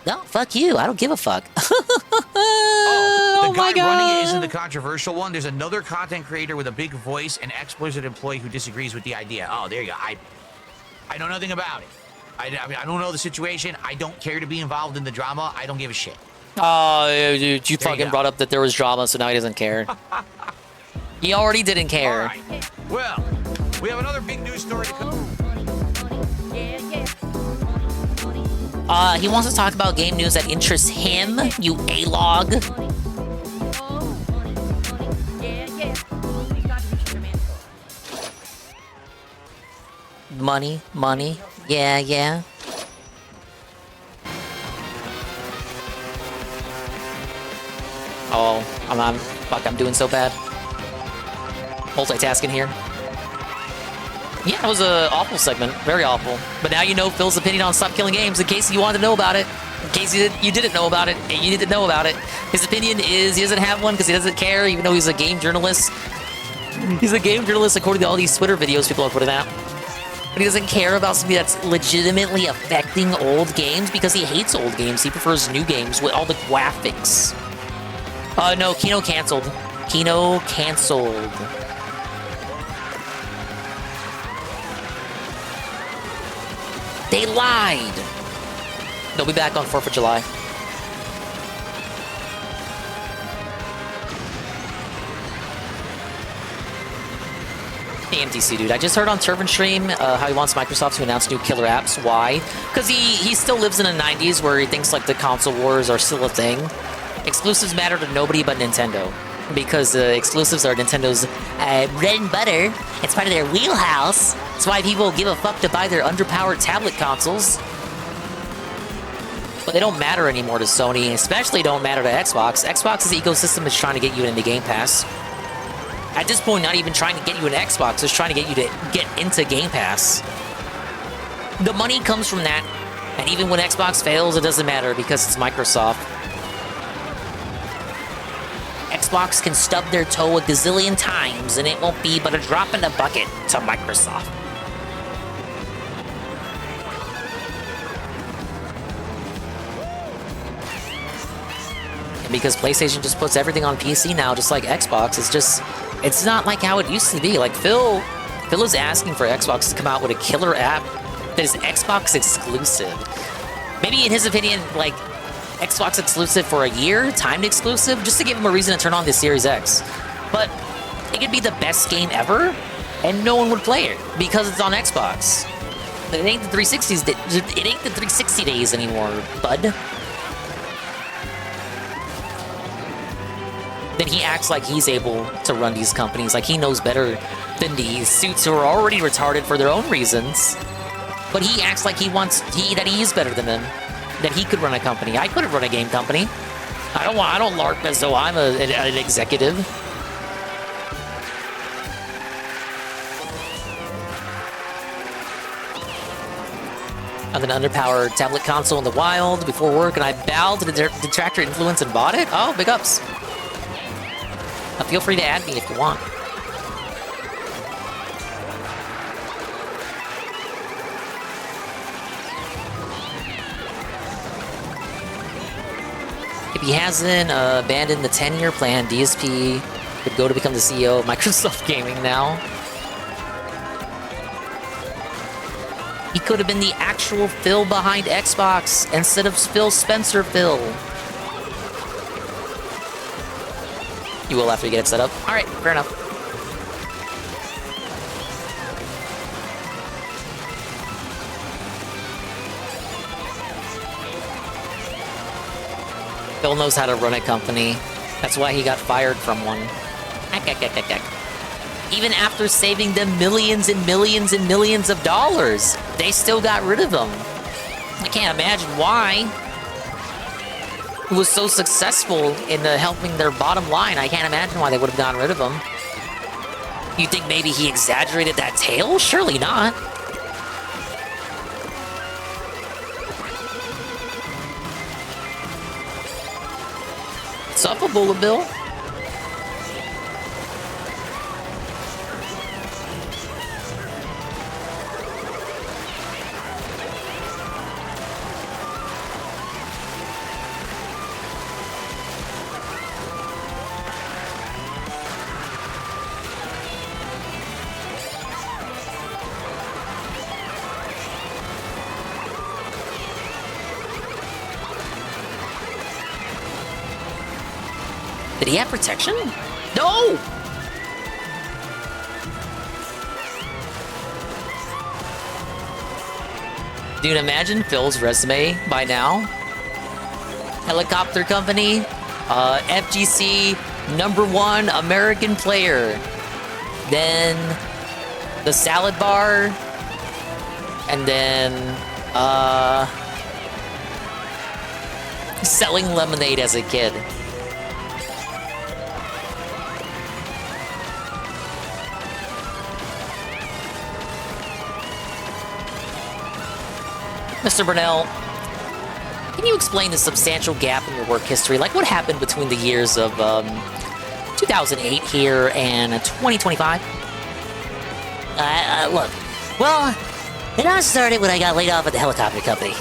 No, fuck you. I don't give a fuck. The my guy running it God. isn't the controversial one. There's another content creator with a big voice, an ex-Blizzard employee who disagrees with the idea. Oh, there you go. I know nothing about it. I mean, I don't know the situation. I don't care to be involved in the drama. I don't give a shit. Oh, dude, you There fucking you brought up that there was drama, so now he doesn't care. He already didn't care. All right. Well, we have another big news story to come. He wants to talk about game news that interests him, you A-log. Money, money. Yeah, yeah. Oh, I'm doing so bad. Multitasking here. Yeah, it was an awful segment. Very awful. But now you know Phil's opinion on Stop Killing Games in case you wanted to know about it. In case you didn't know about it, and you need to know about it. His opinion is he doesn't have one because he doesn't care, even though he's a game journalist. He's a game journalist according to all these Twitter videos people are putting out. But he doesn't care about something that's legitimately affecting old games because he hates old games. He prefers new games with all the graphics. No, Kino canceled. Kino canceled. They lied. They'll be back on 4th of July. AMTC, dude. I just heard on Turban Stream how he wants Microsoft to announce new killer apps. Why? Because he still lives in the 90s where he thinks like the console wars are still a thing. Exclusives matter to nobody but Nintendo. Because exclusives are Nintendo's bread and butter. It's part of their wheelhouse. That's why people give a fuck to buy their underpowered tablet consoles. But they don't matter anymore to Sony, especially don't matter to Xbox. Xbox's ecosystem is trying to get you into Game Pass. At this point, not even trying to get you an Xbox, it's trying to get you to get into Game Pass. The money comes from that, and even when Xbox fails, it doesn't matter because it's Microsoft. Xbox can stub their toe a gazillion times, and it won't be but a drop in the bucket to Microsoft. And because PlayStation just puts everything on PC now, just like Xbox, it's not like how it used to be. Like Phil is asking for Xbox to come out with a killer app that is Xbox exclusive. Maybe in his opinion, like Xbox exclusive for a year, timed exclusive, just to give him a reason to turn on the Series X. But it could be the best game ever, and no one would play it because it's on Xbox. It ain't the 360s. It ain't the 360 days anymore, bud. Then he acts like he's able to run these companies, like he knows better than these suits who are already retarded for their own reasons. But he acts like that he is better than them, that he could run a company. I couldn't run a game company. I don't LARP as though I'm an executive. I'm an underpowered tablet console in the wild before work, and I bowed to the detractor influence and bought it. Oh, big ups. Now feel free to add me if you want. If he hasn't abandoned the 10-year plan, DSP could go to become the CEO of Microsoft Gaming now. He could have been the actual Phil behind Xbox instead of Phil Spencer Phil. You will after you get it set up. Alright, fair enough. Phil knows how to run a company. That's why he got fired from one. Even after saving them millions and millions and millions of dollars, they still got rid of him. I can't imagine why. He was so successful in helping their bottom line. I can't imagine why they would have gotten rid of him. You think maybe he exaggerated that tale? Surely not. What's up, a Bullet Bill? Did he have protection? No! Dude, imagine Phil's resume by now. Helicopter company, FGC, #1 American player. Then the salad bar, And then, selling lemonade as a kid. Mr. Burnell, can you explain the substantial gap in your work history? Like, what happened between the years of 2008 here and 2025? Look, well, it all started when I got laid off at the helicopter company.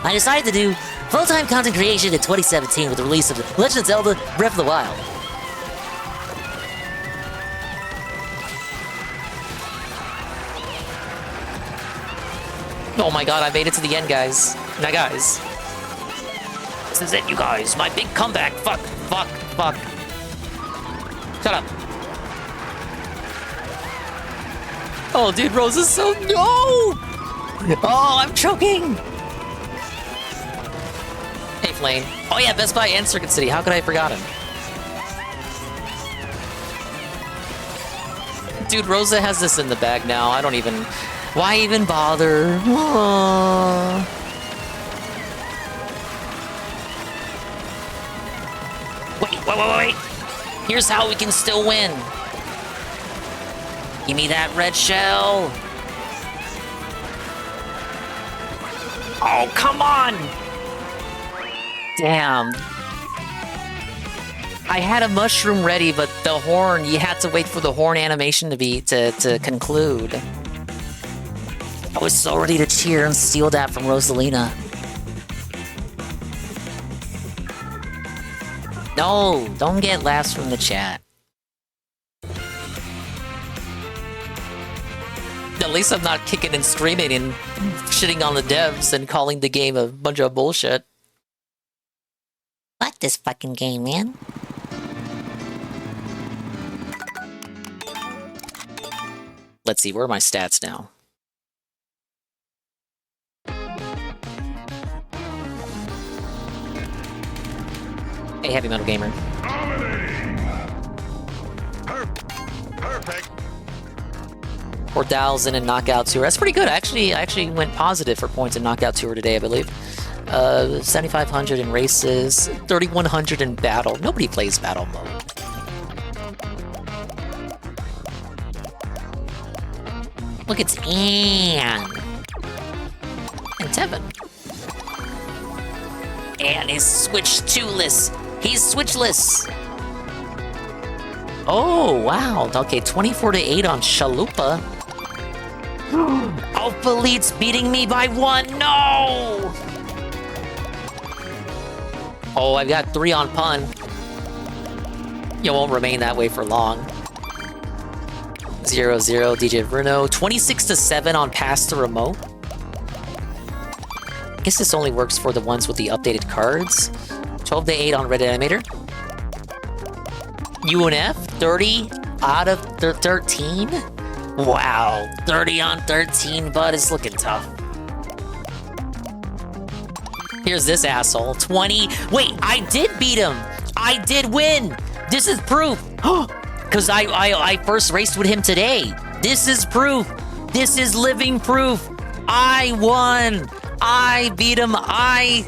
I decided to do full-time content creation in 2017 with the release of The Legend of Zelda Breath of the Wild. Oh my god, I made it to the end, guys. Now, guys. This is it, you guys. My big comeback. Fuck, fuck, fuck. Shut up. Oh, dude, Rose is so... No! Oh, I'm choking! Hey, Flame. Oh yeah, Best Buy and Circuit City. How could I have forgotten? Dude, Rosa has this in the bag now. I don't even... Why even bother? Aww. Wait. Here's how we can still win. Give me that red shell. Oh, come on! Damn. I had a mushroom ready, but the horn, you had to wait for the horn animation to conclude. I was so ready to cheer and steal that from Rosalina. No, don't get laughs from the chat. At least I'm not kicking and screaming and shitting on the devs and calling the game a bunch of bullshit. Fuck this fucking game, man. Let's see, where are my stats now? Hey, Heavy Metal Gamer. Perfect. 4,000 in Knockout Tour. That's pretty good. I actually went positive for points in Knockout Tour today, I believe. 7,500 in races, 3,100 in battle. Nobody plays battle mode. Look, it's Anne. And Tevin. Anne is Switch 2-less. He's Switchless. Oh, wow. Okay, 24-8 on Chalupa. Alpha Elite's beating me by 1. No! Oh, I've got 3 on Pun. You won't remain that way for long. 0-0 DJ Bruno. 26-7 on Pass the Remote. I guess this only works for the ones with the updated cards. 12-8 on Red Animator. UNF, 30 out of 13? Wow, 30 on 13, bud, is looking tough. Here's this asshole, 20. Wait, I did beat him. I did win. This is proof. Because I first raced with him today. This is proof. This is living proof. I won. I beat him. I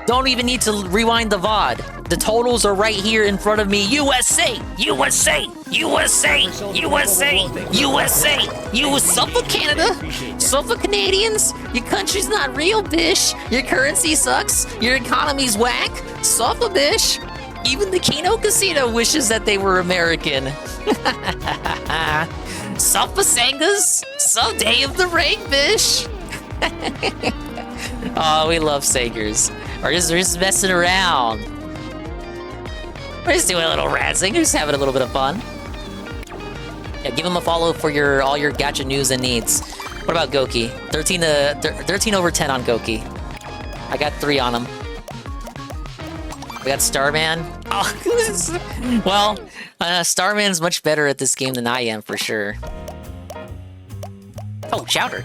don't even need to rewind the VOD. The totals are right here in front of me. USA! USA! USA! USA! USA! You Suffolk Canada! Suffolk Canadians! Your country's not real, bish! Your currency sucks! Your economy's whack! Suffolk, bish! Even the Keno Casino wishes that they were American. Suffolk Sangas! Some day of the rain, bish! Oh, we love Sangers. We're just messing around. We're just doing a little razzing. We're just having a little bit of fun. Yeah, give him a follow for all your gacha news and needs. What about Goki? 13 over 10 on Goki. I got 3 on him. We got Starman. Oh, well, Starman's much better at this game than I am for sure. Oh, Chowder.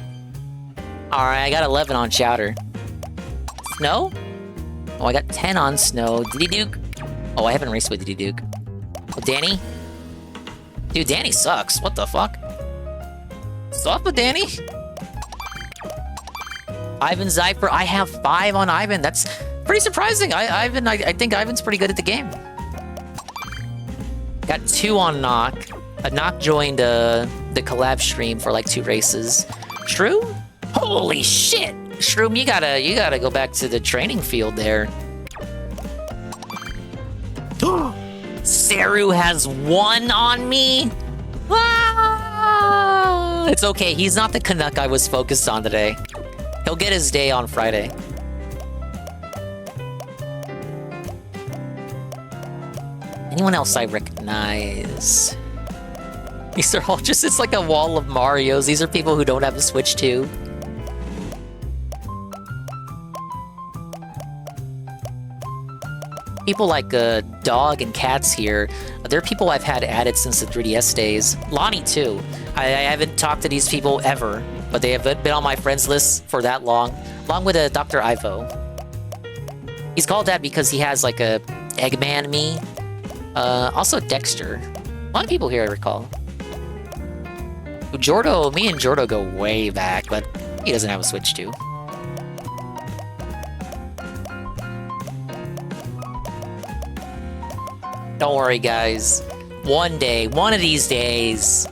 All right, I got 11 on Chowder. Snow? Oh, I got 10 on Snow. Diddy Duke? Oh, I haven't raced with Diddy Duke. Oh, Danny? Dude, Danny sucks. What the fuck? What's up with Danny? Ivan Zyper, I have 5 on Ivan. That's pretty surprising. I think Ivan's pretty good at the game. Got 2 on Knock. Knock joined the collab stream for like 2 races. Shroom? Holy shit! Shroom, you gotta go back to the training field there. Saru has 1 on me? Ah! It's okay, he's not the Canuck I was focused on today. He'll get his day on Friday. Anyone else I recognize? These are all just, it's like a wall of Marios. These are people who don't have a Switch 2. People like Dog and Cats here, they're people I've had added since the 3DS days. Lonnie too. I haven't talked to these people ever, but they have been on my friends list for that long, along with Dr. Ivo. He's called that because he has like a Eggman me. Also Dexter. A lot of people here I recall. Jordo, me and Jordo go way back, but he doesn't have a Switch 2. Don't worry, guys. One of these days,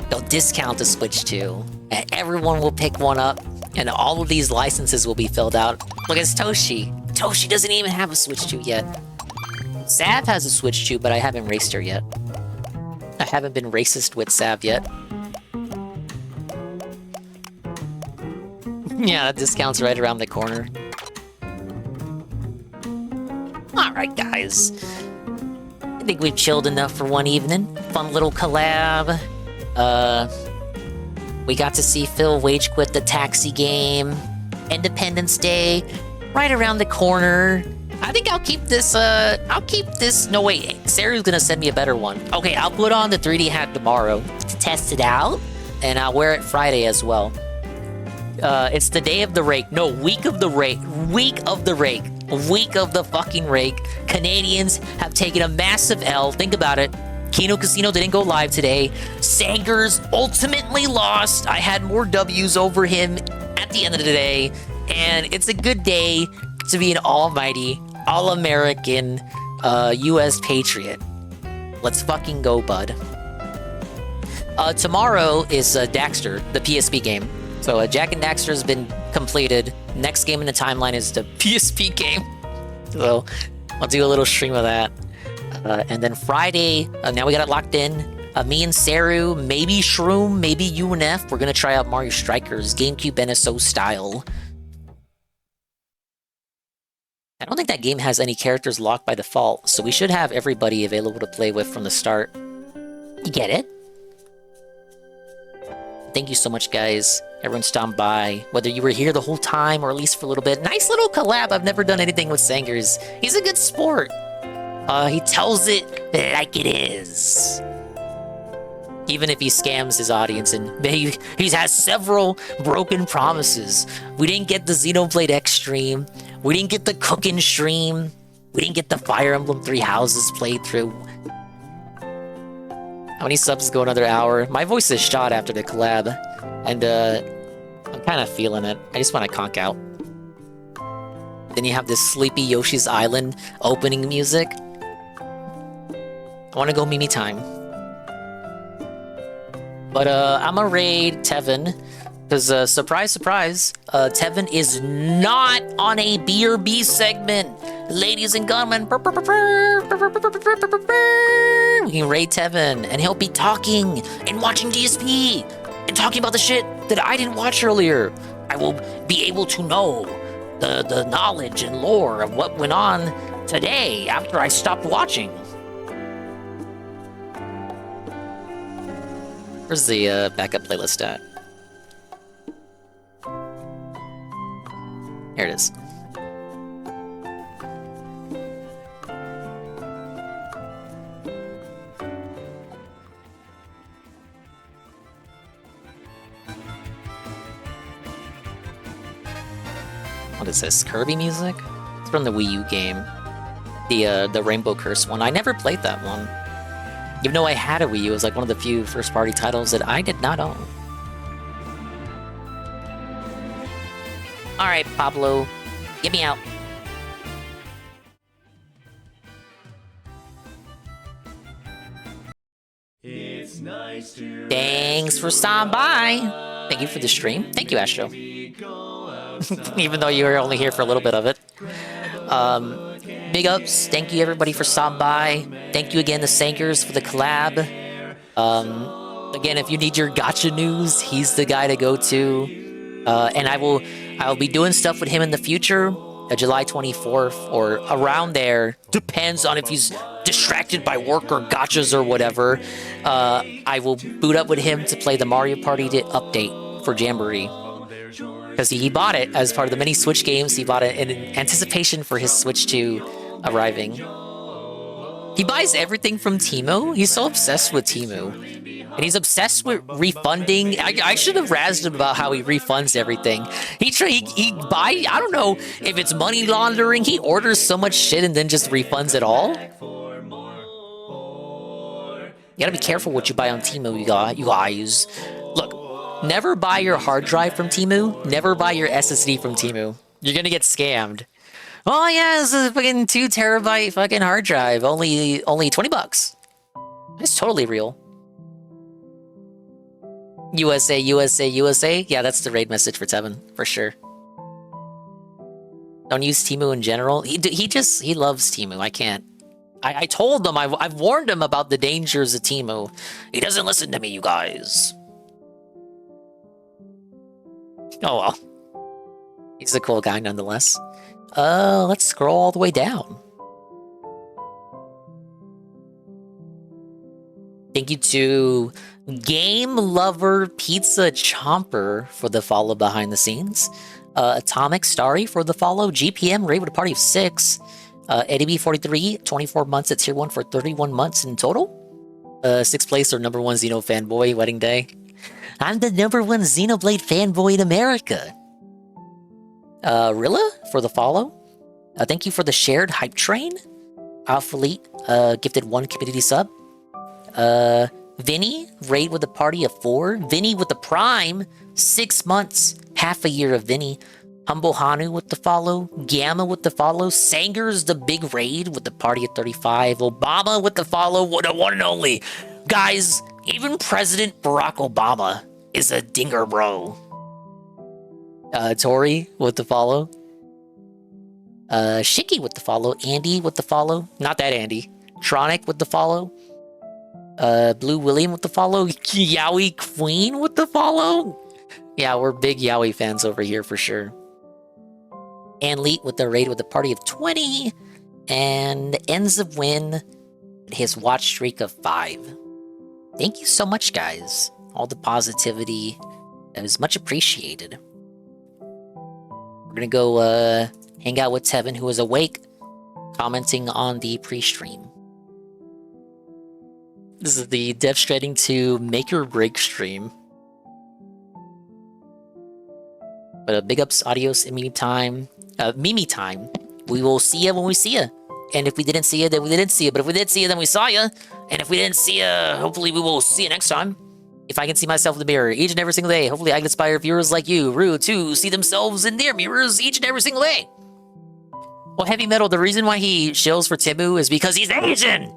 they'll discount the Switch 2, and everyone will pick one up, and all of these licenses will be filled out. Look, it's Toshi. Toshi doesn't even have a Switch 2 yet. Sav has a Switch 2, but I haven't raced her yet. I haven't been racist with Sav yet. Yeah, the discount's right around the corner. Alright, guys. I think we've chilled enough for one evening. Fun little collab. We got to see Phil Wage quit the taxi game. Independence Day, right around the corner. I think I'll keep this, no wait, Sarah's gonna send me a better one. Okay, I'll put on the 3D hat tomorrow to test it out, and I'll wear it Friday as well. It's the day of the rake. No, week of the rake. Week of the rake. Week of the fucking rake. Canadians have taken a massive L. Think about it. Kino Casino didn't go live today. Sangers ultimately lost. I had more W's over him at the end of the day. And it's a good day to be an almighty, all-American, U.S. patriot. Let's fucking go, bud. Tomorrow is Daxter, the PSP game. So Jack and Daxter has been completed. Next game in the timeline is the PSP game. So I'll do a little stream of that. And then Friday, now we got it locked in. Me and Saru, maybe Shroom, maybe UNF. We're going to try out Mario Strikers, GameCube NSO style. I don't think that game has any characters locked by default, so we should have everybody available to play with from the start. You get it? Thank you so much, guys. Everyone stopped by, whether you were here the whole time or at least for a little bit. Nice little collab. I've never done anything with Sangers. He's a good sport. He tells it like it is. Even if he scams his audience, and he has several broken promises. We didn't get the Xenoblade X stream. We didn't get the cooking stream. We didn't get the Fire Emblem 3 Houses playthrough. How many subs go another hour? My voice is shot after the collab, and I'm kind of feeling it. I just want to conk out. Then you have this Sleepy Yoshi's Island opening music. I want to go Mimi time. But I'm gonna raid Tevin, because surprise, surprise, Tevin is not on a BRB segment. Ladies and gentlemen, we can raid Tevin, and he'll be talking and watching DSP and talking about the shit that I didn't watch earlier. I will be able to know the knowledge and lore of what went on today after I stopped watching. Where's the backup playlist at? Here it is. What is this? Kirby music? It's from the Wii U game. The Rainbow Curse one. I never played that one. Even though I had a Wii U, it was like one of the few first-party titles that I did not own. All right, Pablo, get me out. It's nice to Thanks for stopping by. Thank you for the stream. Thank you, Astro. Even though you were only here for a little bit of it. Big ups. Thank you, everybody, for stopping by. Thank you again to Sankers for the collab. Again, if you need your Gacha news, he's the guy to go to. And I will be doing stuff with him in the future. July 24th or around there. Depends on if he's distracted by work or gachas or whatever. I will boot up with him to play the Mario Party update for Jamboree. Because he bought it as part of the mini Switch games. He bought it in anticipation for his Switch 2 arriving. He buys everything from Temu. He's so obsessed with Temu. And he's obsessed with refunding. I should have razzed him about how he refunds everything. He buy, I don't know if it's money laundering. He orders so much shit and then just refunds it all. You gotta be careful what you buy on Temu, you guys. Look, never buy your hard drive from Temu. Never buy your SSD from Temu. You're gonna get scammed. Oh yeah, this is a fucking 2 terabyte fucking hard drive. Only 20 bucks. It's totally real. USA, USA, USA. Yeah, that's the raid message for Tevin, for sure. Don't use Temu in general. He loves Temu. I can't. I told him, I've warned him about the dangers of Temu. He doesn't listen to me, you guys. Oh well. He's a cool guy nonetheless. Let's scroll all the way down. Thank you to Game Lover Pizza Chomper for the follow behind the scenes. Atomic Starry for the follow. GPM raid with a party of 6. Eddie B43, 24 months at tier 1 for 31 months in total. 6th place or number 1 Xeno fanboy, wedding day. I'm the number 1 Xenoblade fanboy in America. Rilla for the follow. Thank you for the shared hype train. Alphalete gifted 1 community sub. Vinny, raid with a party of 4. Vinny with the prime, 6 months, half a year of Vinny. Humble Hanu with the follow. Gamma with the follow. Sangers the big raid with the party of 35. Obama with the follow, the one and only. Guys, even President Barack Obama is a dinger bro. Tori with the follow. Shiki with the follow. Andy with the follow. Not that Andy. Tronic with the follow. Blue William with the follow. Yowie Queen with the follow. Yeah, we're big Yowie fans over here for sure. Anleet with the raid with a party of 20. And ends of win his watch streak of 5. Thank you so much, guys. All the positivity. It was much appreciated. We're gonna go hang out with Tevin, who is awake, commenting on the pre-stream. This is the Death Stranding 2 Make or Break stream. But big ups, adios, Mimi time. Mimi time. We will see ya when we see ya. And if we didn't see ya, then we didn't see ya. But if we did see ya, then we saw ya. And if we didn't see ya, hopefully we will see you next time. If I can see myself in the mirror each and every single day, hopefully I can inspire viewers like you, Rue, to see themselves in their mirrors each and every single day. Well, Heavy Metal, the reason why he shills for Temu is because he's Asian!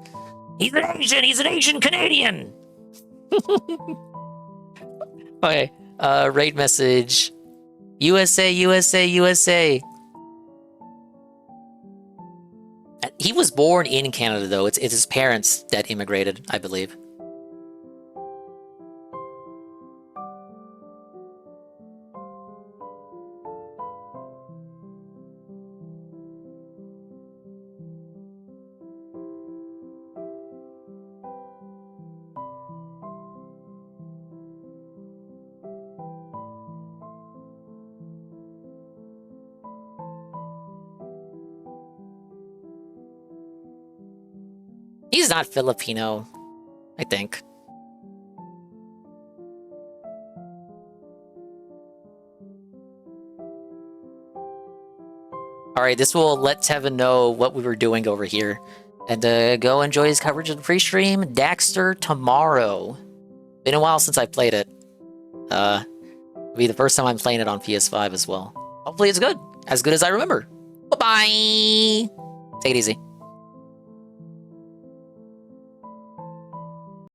He's an Asian! He's an Asian Canadian! Okay, raid message. USA, USA, USA. He was born in Canada, though. It's his parents that immigrated, I believe. He's not Filipino, I think. Alright, this will let Tevin know what we were doing over here. And go enjoy his coverage of the pre-stream. Daxter tomorrow. Been a while since I played it. It'll be the first time I'm playing it on PS5 as well. Hopefully it's good. As good as I remember. Bye-bye. Take it easy.